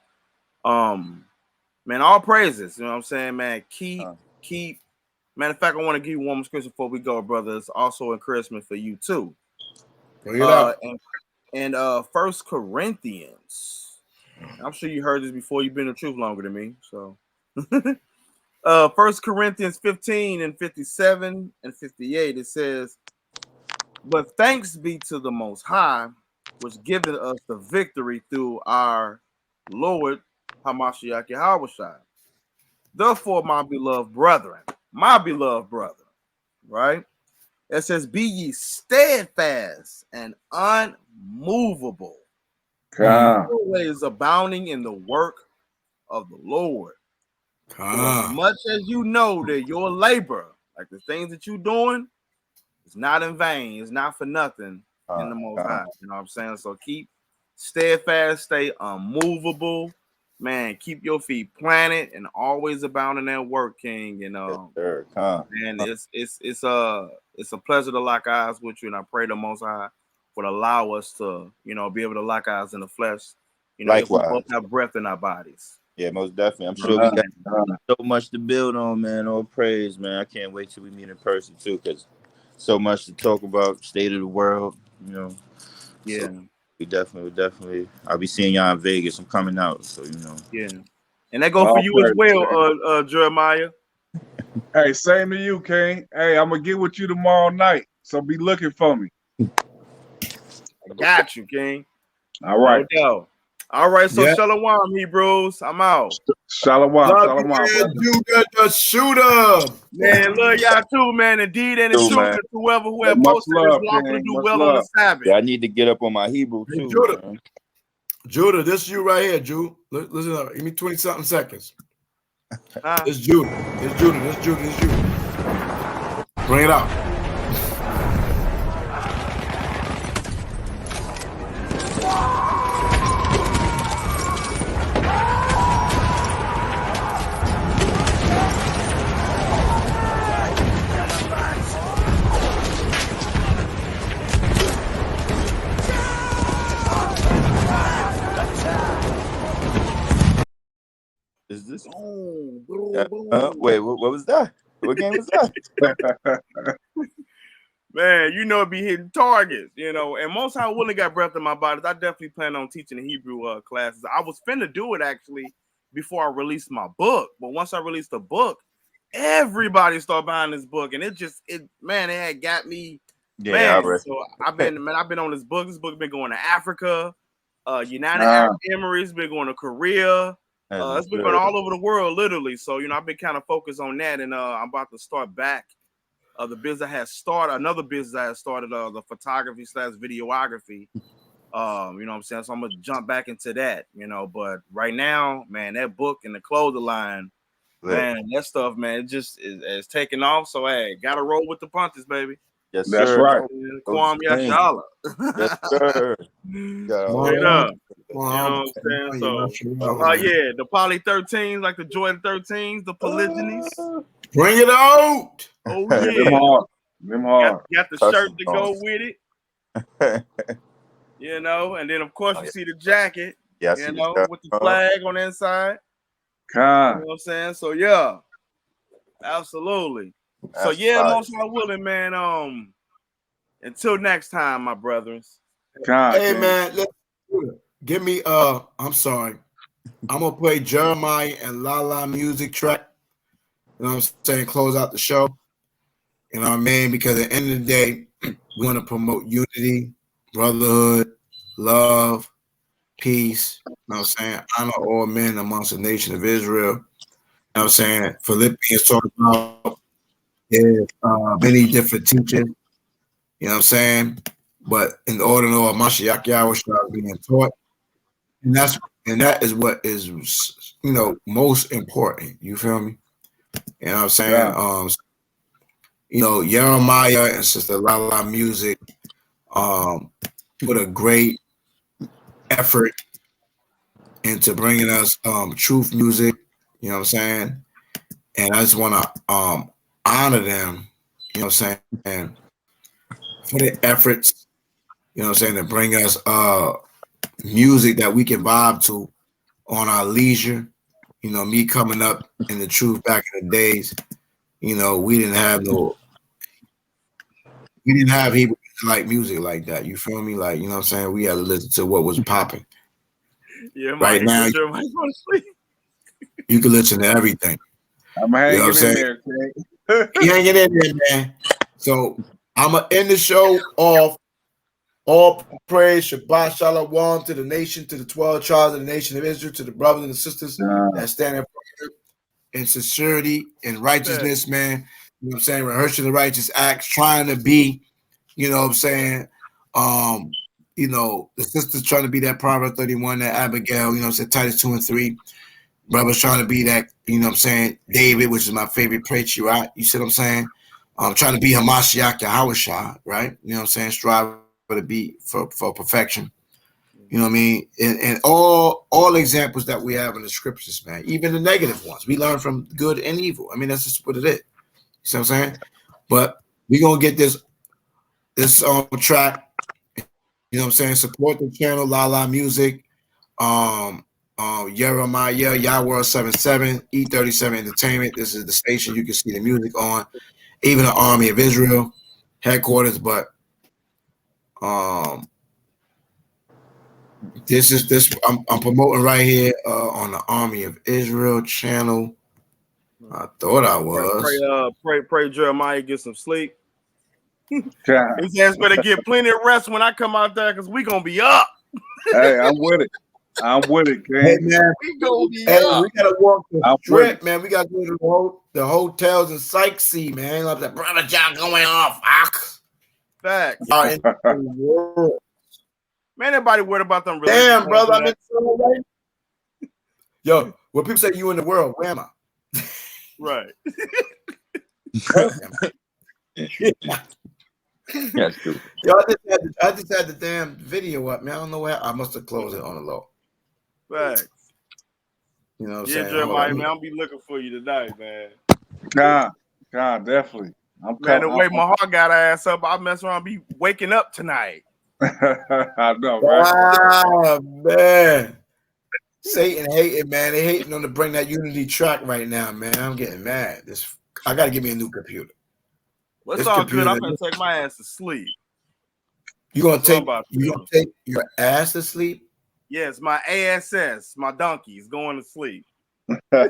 man, all praises. You know what I'm saying, man? Keep. Matter of fact, I want to give you one more scripture before we go, brother. It's also encouragement for you too. And 1 Corinthians. I'm sure you heard this before. You've been in the truth longer than me, so. 1 Corinthians 15 and 57 and 58, it says, but thanks be to the Most High, which giveth us the victory through our Lord HaMASHAYACH YAHAWASHI. Therefore, my beloved brethren, right? It says, be ye steadfast and unmovable, always abounding in the work of the Lord. As much as you know that your labor, like the things that you're doing, is not in vain, it's not for nothing in the Most High. You know what I'm saying? So keep steadfast, stay unmovable, man. Keep your feet planted and always abound in that work, King. And and it's a pleasure to lock eyes with you, and I pray the Most High would allow us to, be able to lock eyes in the flesh. If we both have breath in our bodies. Yeah, most definitely. I'm sure we got so much to build on, man. All praise, man. I can't wait till we meet in person too, because so much to talk about, state of the world, you know. Yeah. So we definitely. I'll be seeing y'all in Vegas. I'm coming out, so you know. Yeah. And that go for All you as praise, well, Jeremiah. Hey, same to you, King. Hey, I'm gonna get with you tomorrow night, so be looking for me. I got you, King. All right. No doubt. All right, so Yeah. Shalom, Hebrews. I'm out. Shalom, Love shalom, you, Judah the shooter. Man, love y'all too, man. Indeed and in Cool, truth, man. and to whoever who Hey, had much posted is love, lawful to King. do Much well on the love. Sabbath. Yeah, I need to get up on my Hebrew Hey, too, Judah. man. Judah, this you right here, Jude. Listen up. Give me 20-something seconds. Huh? This Judah. This Judah. This Judah. This Judah. Bring it out. Is this? Boom, boom, boom. Wait, what was that? What game was that? Man, you know, it be hitting targets, you know. And most I willing got breath in my body. I definitely plan on teaching the Hebrew classes. I was finna do it actually before I released my book. But once I released the book, everybody started buying this book, and it had got me. Yeah, man. all right. So I've been on this book. This book been going to Africa, United Arab Emirates, been going to Korea. It's been going all over the world, literally. So I've been kind of focused on that, and I'm about to start back. The business I had started, another business I had started, the photography / videography. You know what I'm saying? So I'm gonna jump back into that, but right now, man, that book and the clothing line, man, that stuff, man, it just is taking off. So hey, gotta roll with the punches, baby. Yes, That's sir. right. Kwam Yashala. Yes, sir. Straight up. You know what I'm saying? So yeah, the poly 13s, like the Jordan 13s, the polygynies. Bring it out. Oh Hey, yeah. them hard. Got the shirt to go with it. And then of course you see the jacket, with the flag on the inside. You know what I'm saying? So yeah, absolutely. So yeah, most I willing, man. Until next time, my brothers. Hey man, give me I'm sorry. I'm gonna play Jeremiah and Lala music track. You know what I'm saying? Close out the show. You know what I mean? Because at the end of the day, we want to promote unity, brotherhood, love, peace. You know what I'm saying? Honor all men amongst the nation of Israel. You know what I'm saying? Philippians talk about many different teachings. You know what I'm saying? But in order to know MASHAYACH YAHAWASHI being taught, and that is what is most important. You feel me? You know what I'm saying? Jeremiah and Sister Lala Music put a great effort into bringing us truth music. You know what I'm saying? And I just want to honor them. You know what I'm saying? For their efforts. You know what I'm saying? To bring us music that we can vibe to on our leisure. Me coming up in the truth back in the days, we didn't have Hebrew like music like that. You feel me? Like, you know what I'm saying? We had to listen to what was popping. Yeah, right now, you can listen to everything. I'm hanging in there, King. You hanging in there, man. So I'm gonna end the show off. All praise, Shabbat, Shalom to the nation, to the 12 tribes of the nation of Israel, to the brothers and sisters that stand in sincerity and righteousness, man. You know what I'm saying? Rehearsing the righteous acts, trying to be, you know what I'm saying? The sisters trying to be that Proverbs 31, that Abigail, you know what I'm saying? Titus 2 and 3. Brothers trying to be that, you know what I'm saying? David, which is my favorite patriarch. You see what I'm saying? Trying to be HaMashiach YAHAWASHI, right? You know what I'm saying? Strive to be for perfection. You know what I mean? And all examples that we have in the scriptures, man, even the negative ones, we learn from good and evil. I mean, that's just what it is. You see what I'm saying? But we're gonna get this track. You know what I'm saying? Support the channel, Lala Music, Jeremiah, YAHAWAH 77, E37 Entertainment. This is the station you can see the music on. Even the Army of Israel. headquarters, but this I'm promoting right here on the Army of Israel channel. I thought I was. Pray Jeremiah get some sleep. His ass better get plenty of rest when I come out there, because we gonna be up. Hey, I'm with it. I'm with it, King. Hey man, we gonna be up. We gotta walk the strip, with man. We gotta go to the hotels and sightsee, man. Like the brother John going off. Facts. In the world. Man, everybody worried about them. Damn, brother, I'm in the world. Yo, when people say you in the world, where am I? Right. That's stupid. Yo, I just had the damn video up, man. I don't know where I must have closed it on the low. Facts. You know what I'm yeah, saying? Jeremiah, man, I'll be looking for you tonight, man. God, definitely. Man, the way my heart got ass up, I mess around, be waking up tonight. I know, right? Wow, man. Satan hating, man. They hating on to bring that Unity track right now, man. I'm getting mad. I gotta give me a new computer. What's all good? I'm gonna take my ass to sleep. You gonna take your ass to sleep? Yes, my ASS, my donkey is going to sleep. How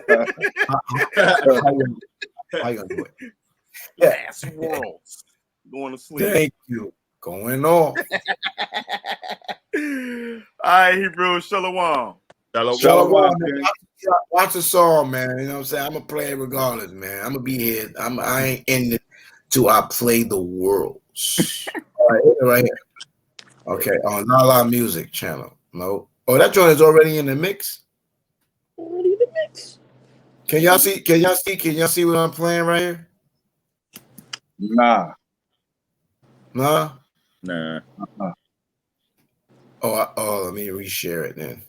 you gonna do it? Last worlds going to sleep. Thank you. Going on. All right, Hebrews, Shalom. Shalom, man. Watch the song, man. You know what I'm saying? I'm gonna play it regardless, man. I'm gonna be here. I ain't in it till I play the worlds. right here. Okay, on Lala Music channel. No. Oh, that joint is already in the mix. Already in the mix. Can y'all see? Can y'all see what I'm playing right here? Nah. Nah. Oh, let me reshare it then.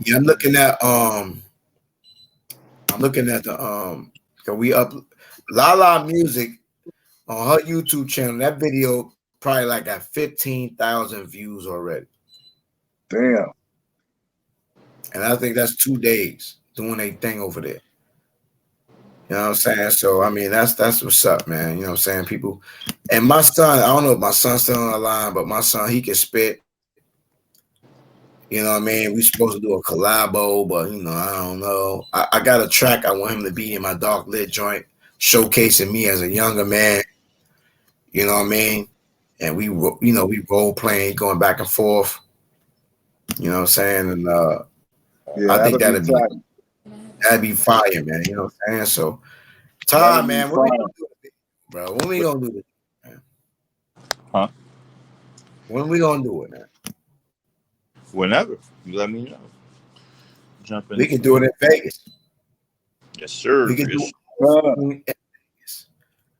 Yeah, I'm looking at the can we up Lala Music on her YouTube channel. That video probably like got 15,000 views already. Damn. And I think that's 2 days doing a thing over there. You know what I'm saying? So I mean that's what's up, man. You know what I'm saying? People, and my son, I don't know if my son's still on the line, but my son, he can spit. You know what I mean? We supposed to do a collabo, but you know, I don't know. I got a track I want him to be in my dark lit joint, showcasing me as a younger man. You know what I mean? And we role playing, going back and forth. You know what I'm saying? And I think that'd be fire, man. You know what I'm saying? So, Todd, man, what we gonna do, bro? When we gonna do this, man? Huh? When we gonna do it, man? Whenever you let me know. Jump in. We can do it in Vegas. Yes, sir. We can do it.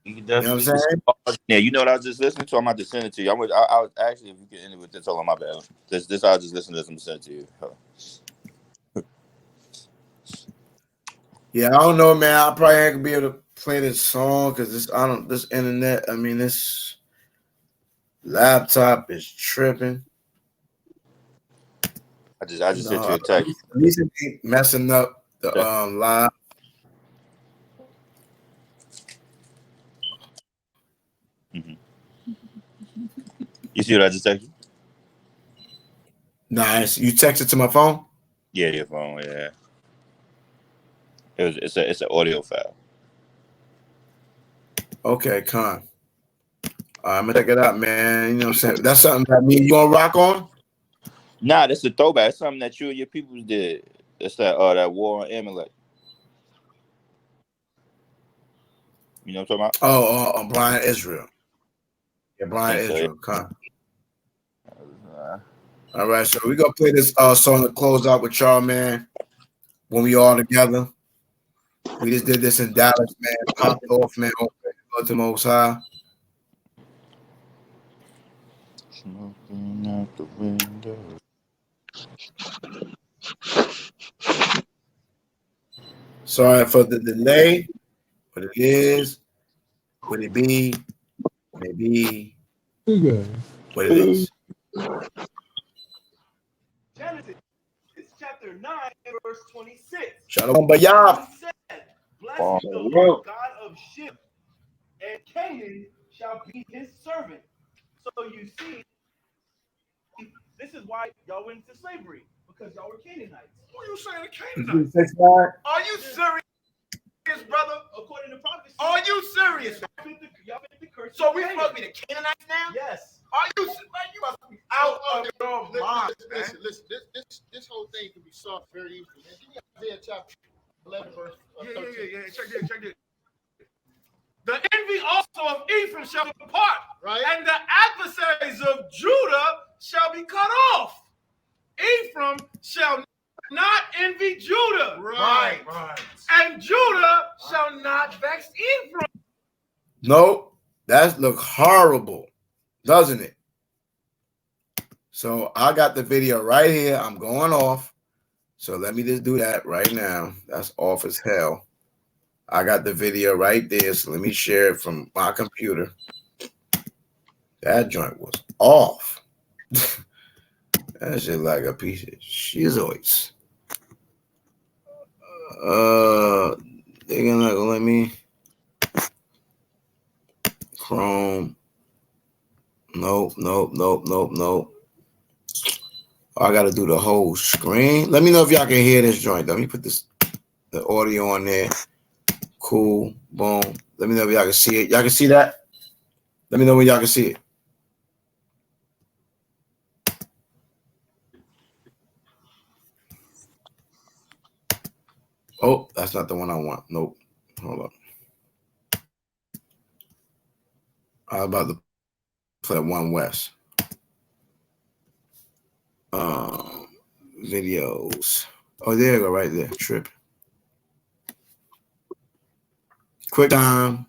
You can definitely. You know what I'm saying? Yeah, you know what I was just listening to? I'm about to send it to you. I was actually, if you can end it with this, hold on, my bad. This I was just listening to this. I'm send it to you. Yeah, I don't know, man. I probably ain't gonna be able to play this song because this internet. I mean, this laptop is tripping. I just sent you a text. Recently messing up the live. Mm-hmm. You see what I just texted you? Nice. You texted to my phone? Yeah, your phone. Yeah. It's an audio file. Okay, con. I'm gonna check it out, man. You know what I'm saying? That's something that me and you gonna rock on? Nah, that's a throwback. It's something that you and your people did. It's that war on Amalek. You know what I'm talking about? On Blind Israel. Yeah, Blind Israel. Con. All right, so we're gonna play this song to close out with y'all, man. When we all together. We just did this in Dallas, man. Popped off, man. Go to Most High. Smoking out the window. Sorry for the delay, but it is what it be. Maybe what it is. Genesis chapter 9, verse 26. Shalom Bayah. Blessed be the Lord God of Shem, and Canaan shall be his servant. So you see, this is why y'all went into slavery, because y'all were Canaanites. Who are you saying Canaanites? Are you serious, brother? According to prophecy. Are you serious? Y'all fit the curse. So we supposed to be the Canaanites now? Yes. Are you? You must be out of your mind, man. Listen. This whole thing can be solved very easily, man. Give me Isaiah chapter 11, verse 13. Yeah. Check this. The envy also of Ephraim shall depart, right? And the adversaries of Judah shall be cut off. Ephraim shall not envy Judah, right? And Judah shall not vex Ephraim. Nope, that look horrible, doesn't it? So I got the video right here. I'm going off. So let me just do that right now. That's off as hell. I got the video right there. So let me share it from my computer. That joint was off. That shit like a piece of shizoids. They're not gonna let me. Chrome. Nope. I gotta do the whole screen. Let me know if y'all can hear this joint. Let me put the audio on there. Cool. Boom. Let me know if y'all can see it. Y'all can see that? Let me know when y'all can see it. Oh, that's not the one I want. Nope. Hold up. I was about to play One West. Videos. Oh, there you go, right there. Trip. Quick time.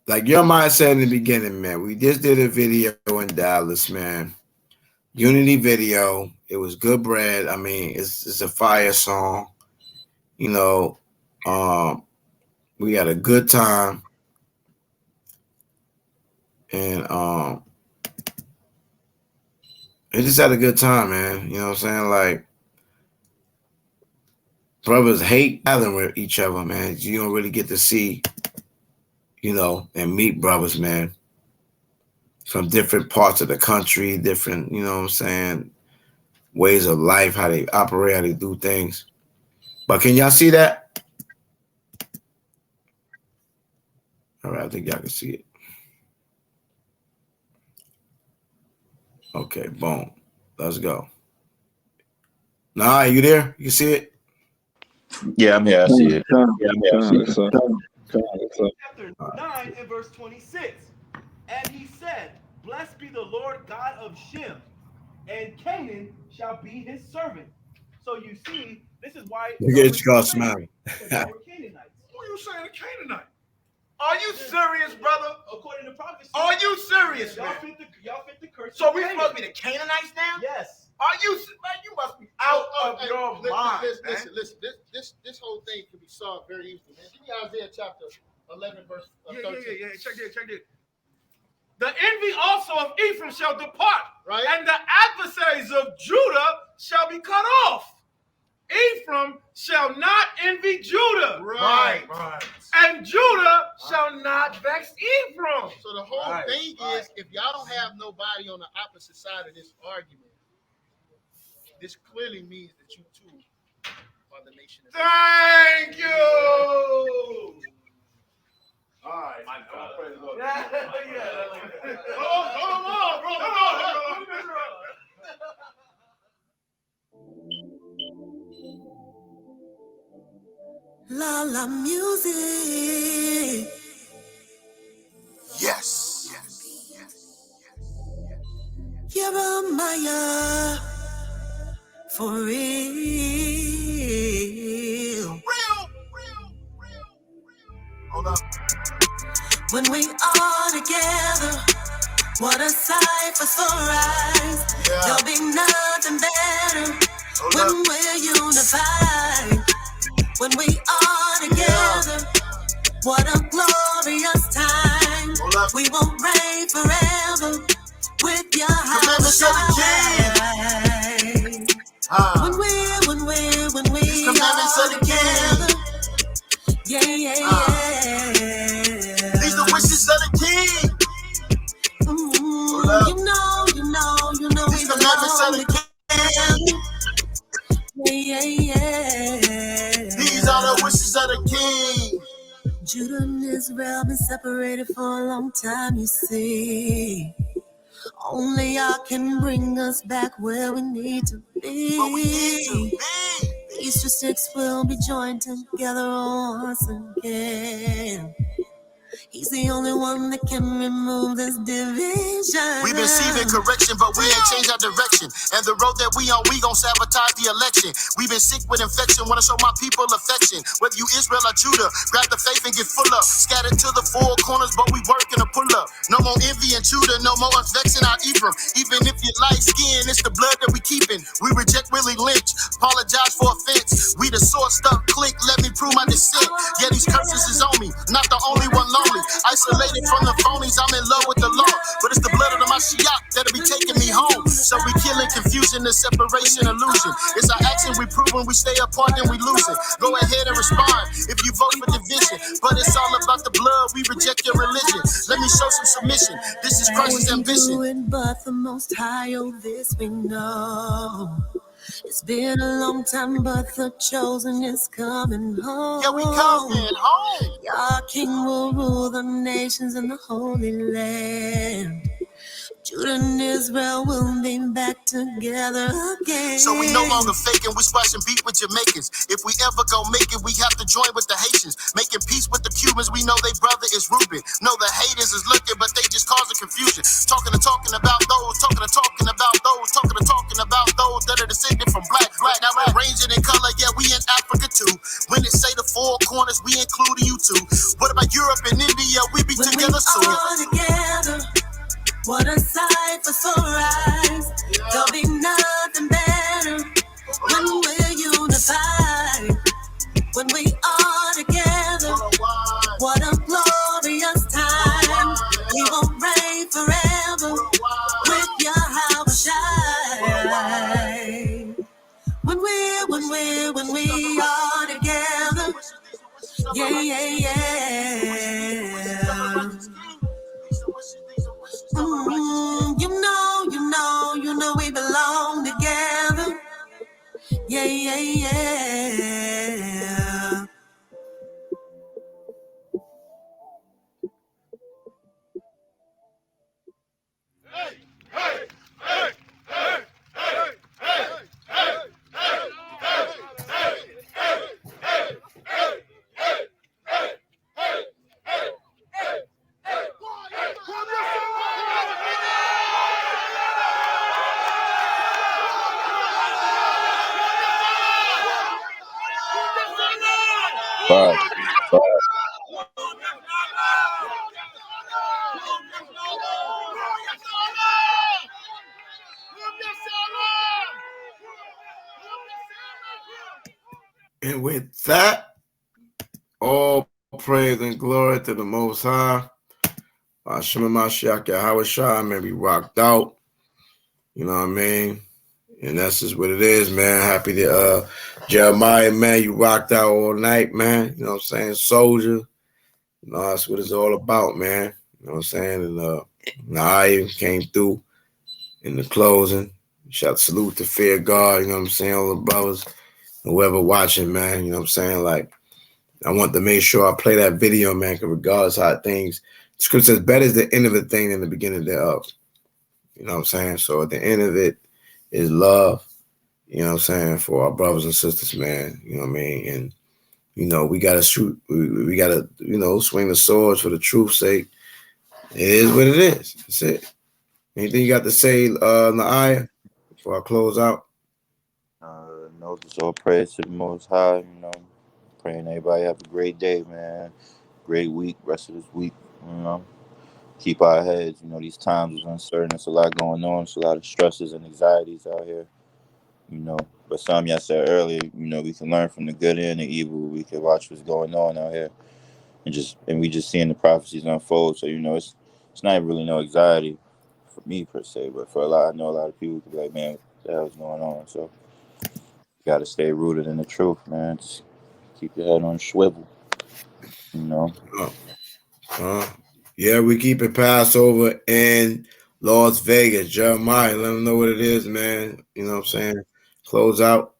Like your mind said in the beginning, man. We just did a video in Dallas, man. Unity video. It was good bread. I mean, it's a fire song. You know, we had a good time. And it just had a good time, man. You know what I'm saying? Like, brothers hate gathering with each other, man. You don't really get to see, you know, and meet brothers, man, from different parts of the country, different, you know what I'm saying, ways of life, how they operate, how they do things. But can y'all see that? All right, I think y'all can see it. Okay, boom. Let's go. Nah, you there? You see it? Yeah, I'm here. I see it. Chapter 9 and verse 26. And he said, blessed be the Lord God of Shem, and Canaan shall be his servant. So you see, this is why you get your smiling. Y'all were Canaanites. Who are you saying a Canaanite? Are you serious, brother? According to prophecy. Are you serious, man? Y'all fit the curse. So we supposed to be the Canaanites now? Yes. Are you? Man, you must be out of your mind. Listen. This whole thing can be solved very easily, man. Give me Isaiah chapter 11, verse 13. Yeah. Check it. The envy also of Ephraim shall depart, right? And the adversaries of Judah shall be cut off. Ephraim shall not envy Judah, right? And Judah shall not vex Ephraim. So the whole thing is, if y'all don't have nobody on the opposite side of this argument, this clearly means that you too are the nation of Thank you. All right. My God. Praise the Lord. Hold on. La music. Yes. Jeremiah. For real. Hold up. When we are together, what a sight for sore eyes. There'll be nothing better when we're unified. When we are together, what a glorious time. We will reign forever with YAHAWASHI. When we're commandments are together. Yeah. of the king. These are the wishes of the king. Judah and Israel been separated for a long time, you see. Only y'all can bring us back where we need to be. These two sticks will be joined together once again. He's the only one that can remove this division. We've been receiving correction, but we ain't changed our direction. And the road that we on, we gon' sabotage the election. We've been sick with infection, wanna show my people affection. Whether you Israel or Judah, grab the faith and get full up. Scattered to the four corners, but we working to pull up. No more envy and Judah, no more affection our Ephraim. Even if you light skin, it's the blood that we keeping. We reject Willie Lynch, apologize for offense. We the sourced up clique, let me prove my descent. Yeah, these curses is on me, not the only one lonely. Isolated from the phonies, I'm in love with the law. But it's the blood of the MASHAYACH that'll be taking me home. So we killing confusion, the separation illusion. It's our action we prove when we stay apart, then we lose it. Go ahead and respond if you vote for division. But it's all about the blood, we reject your religion. Let me show some submission. This is Christ's ambition. But the Most High, oh, this we know. It's been a long time, but the chosen is coming home. Yeah, we coming home. Your king will rule the nations in the Holy Land. Judah and Israel will be back together again. So we no longer faking, we squashing beat with Jamaicans. If we ever go make it, we have to join with the Haitians. Making peace with the Cubans, we know they brother is Ruben. No, the haters is looking, but they just causing confusion. Talking about those, talking about those that are descended from black. Now we're ranging in color, yeah, we in Africa too. When it say the four corners, we including you too. What about Europe and India? We be together soon. All together. What a sight for sore eyes. There'll be nothing better when we're unified. When we are together, what a glorious time. We will reign forever with YAHAWASHI. When we are together, yeah, yeah, yeah. You know we belong together. Yeah, yeah, yeah. Bye. And with that, all praise and glory to the Most High. MASHAYACH, YAHAWASHI, man, we rocked out. You know what I mean? And that's just what it is, man. Happy to Jeremiah, man, you rocked out all night, man. You know what I'm saying? Soldier. You know, that's what it's all about, man. You know what I'm saying? And Naya came through in the closing. Shout salute to Fear God, you know what I'm saying? All the brothers, whoever watching, man, you know what I'm saying? Like, I want to make sure I play that video, man, because regardless how things, Scripture says, better is the end of a thing than the beginning thereof. You know what I'm saying? So at the end of it is love, you know what I'm saying, for our brothers and sisters, man. You know what I mean? And, you know, we got to shoot, we got to, you know, swing the swords for the truth's sake. It is what it is. That's it. Anything you got to say, Na'aya, before I close out? No, just all praise to the Most High, you know. Praying everybody have a great day, man. Great week, rest of this week, you know. Keep our heads, you know, these times is uncertain. There's a lot going on. There's a lot of stresses and anxieties out here, you know. But some y'all said earlier, you know, we can learn from the good and the evil. We can watch what's going on out here. And we just seeing the prophecies unfold. So, you know, it's not really no anxiety for me per se, but for I know a lot of people could be like, man, what the hell's going on? So you gotta stay rooted in the truth, man. Just keep your head on a swivel, you know. Yeah, we keep it Passover and Las Vegas, Jeremiah, let them know what it is, man. You know what I'm saying? Close out.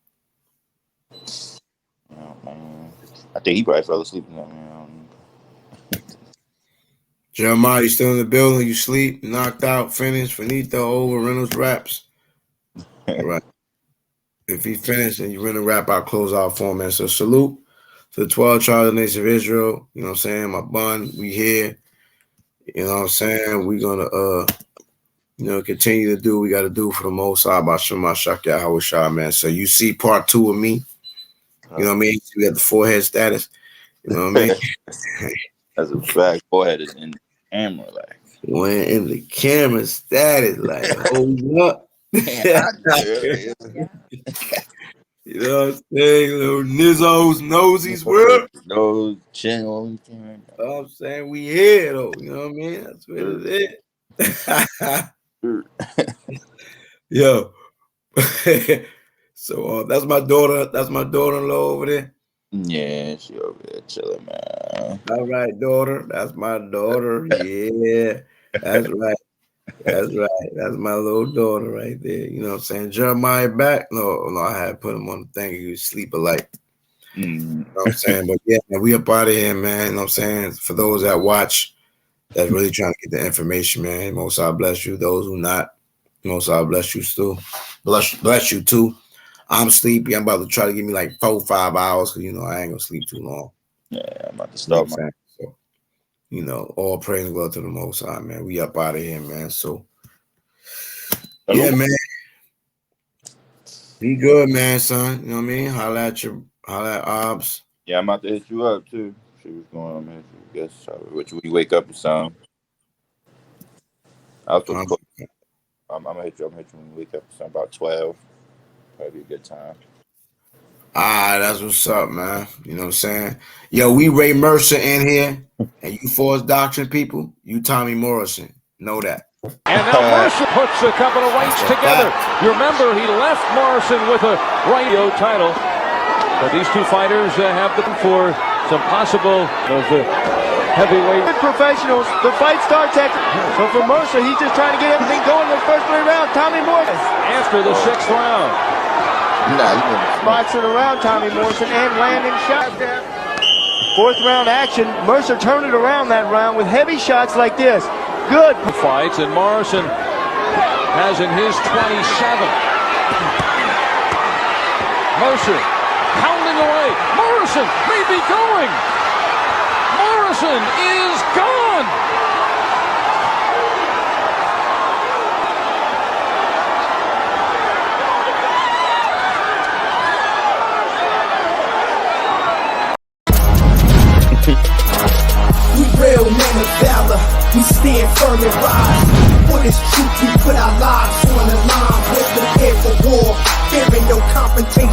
Oh, man. I think he probably fell asleep in that, man. Jeremiah, you still in the building? You sleep? Knocked out? Finished? Finito? Over? Reynolds raps? All right. If he finished and you rent a rap, I'll close out for him, man. So salute to the 12 tribes of the nation of Israel. You know what I'm saying? My bun, we here. You know what I'm saying? We're gonna continue to do what we gotta do for the Most High by MASHAYACH YAHAWASHI, man. So you see part 2 of me. You know what I mean? We got the forehead status. You know what I mean? That's a fact. Forehead is in the camera, like. When in the camera status, like hold up. You know what I'm saying? Little Nizzo's nosies work. Nose, chin on the camera. You know what I'm saying? We here though. You know what I mean? That's what it is. Yo. So that's my daughter. That's my daughter-in-law over there. Yeah, she over there chilling, man. All right, daughter. That's my daughter. Yeah, that's right. That's right. That's my little daughter right there. You know what I'm saying? Jeremiah back? No, I had to put him on the thing. He was sleep alike. You know what I'm saying? But yeah, man, we up out of here, man. You know what I'm saying? For those that watch, that's really trying to get the information, man. Most I bless you. Those who not, most I bless you still. Bless you too. I'm sleepy. I'm about to try to give me like 4 or 5 hours because I ain't gonna sleep too long. Yeah, I'm about to start my. So, all praise and glory to the Most High, man. We up out of here, man. So, yeah, man. Be good, man, son. You know what I mean? Holla at Obs. Yeah, I'm about to hit you up too. See what's going on, man. I guess when you wake up or something. I'm gonna hit you. I'm gonna hit you when you wake up or something about 12. Probably a good time. That's what's up, man. You know what I'm saying? Yo, we Ray Mercer in here, and you Force Doctrine people, you Tommy Morrison. Know that. And now Mercer puts a couple of rights together. You remember he left Morrison with a radio title. But these two fighters have them for some possible heavyweight. Professionals, the fight starts at. So for Mercer, he's just trying to get everything going in the first 3 rounds. Tommy Morrison. After the 6th round. Spots it around Tommy Morrison and landing shots. 4th round action. Mercer turned it around that round with heavy shots like this. Good fights, and Morrison has in his 27. Mercer pounding away. Morrison may be going. Morrison is gone. We real men of valor, we stand firm and rise. For this truth, we put our lives on the line. We're prepared for war, fearing no confrontation.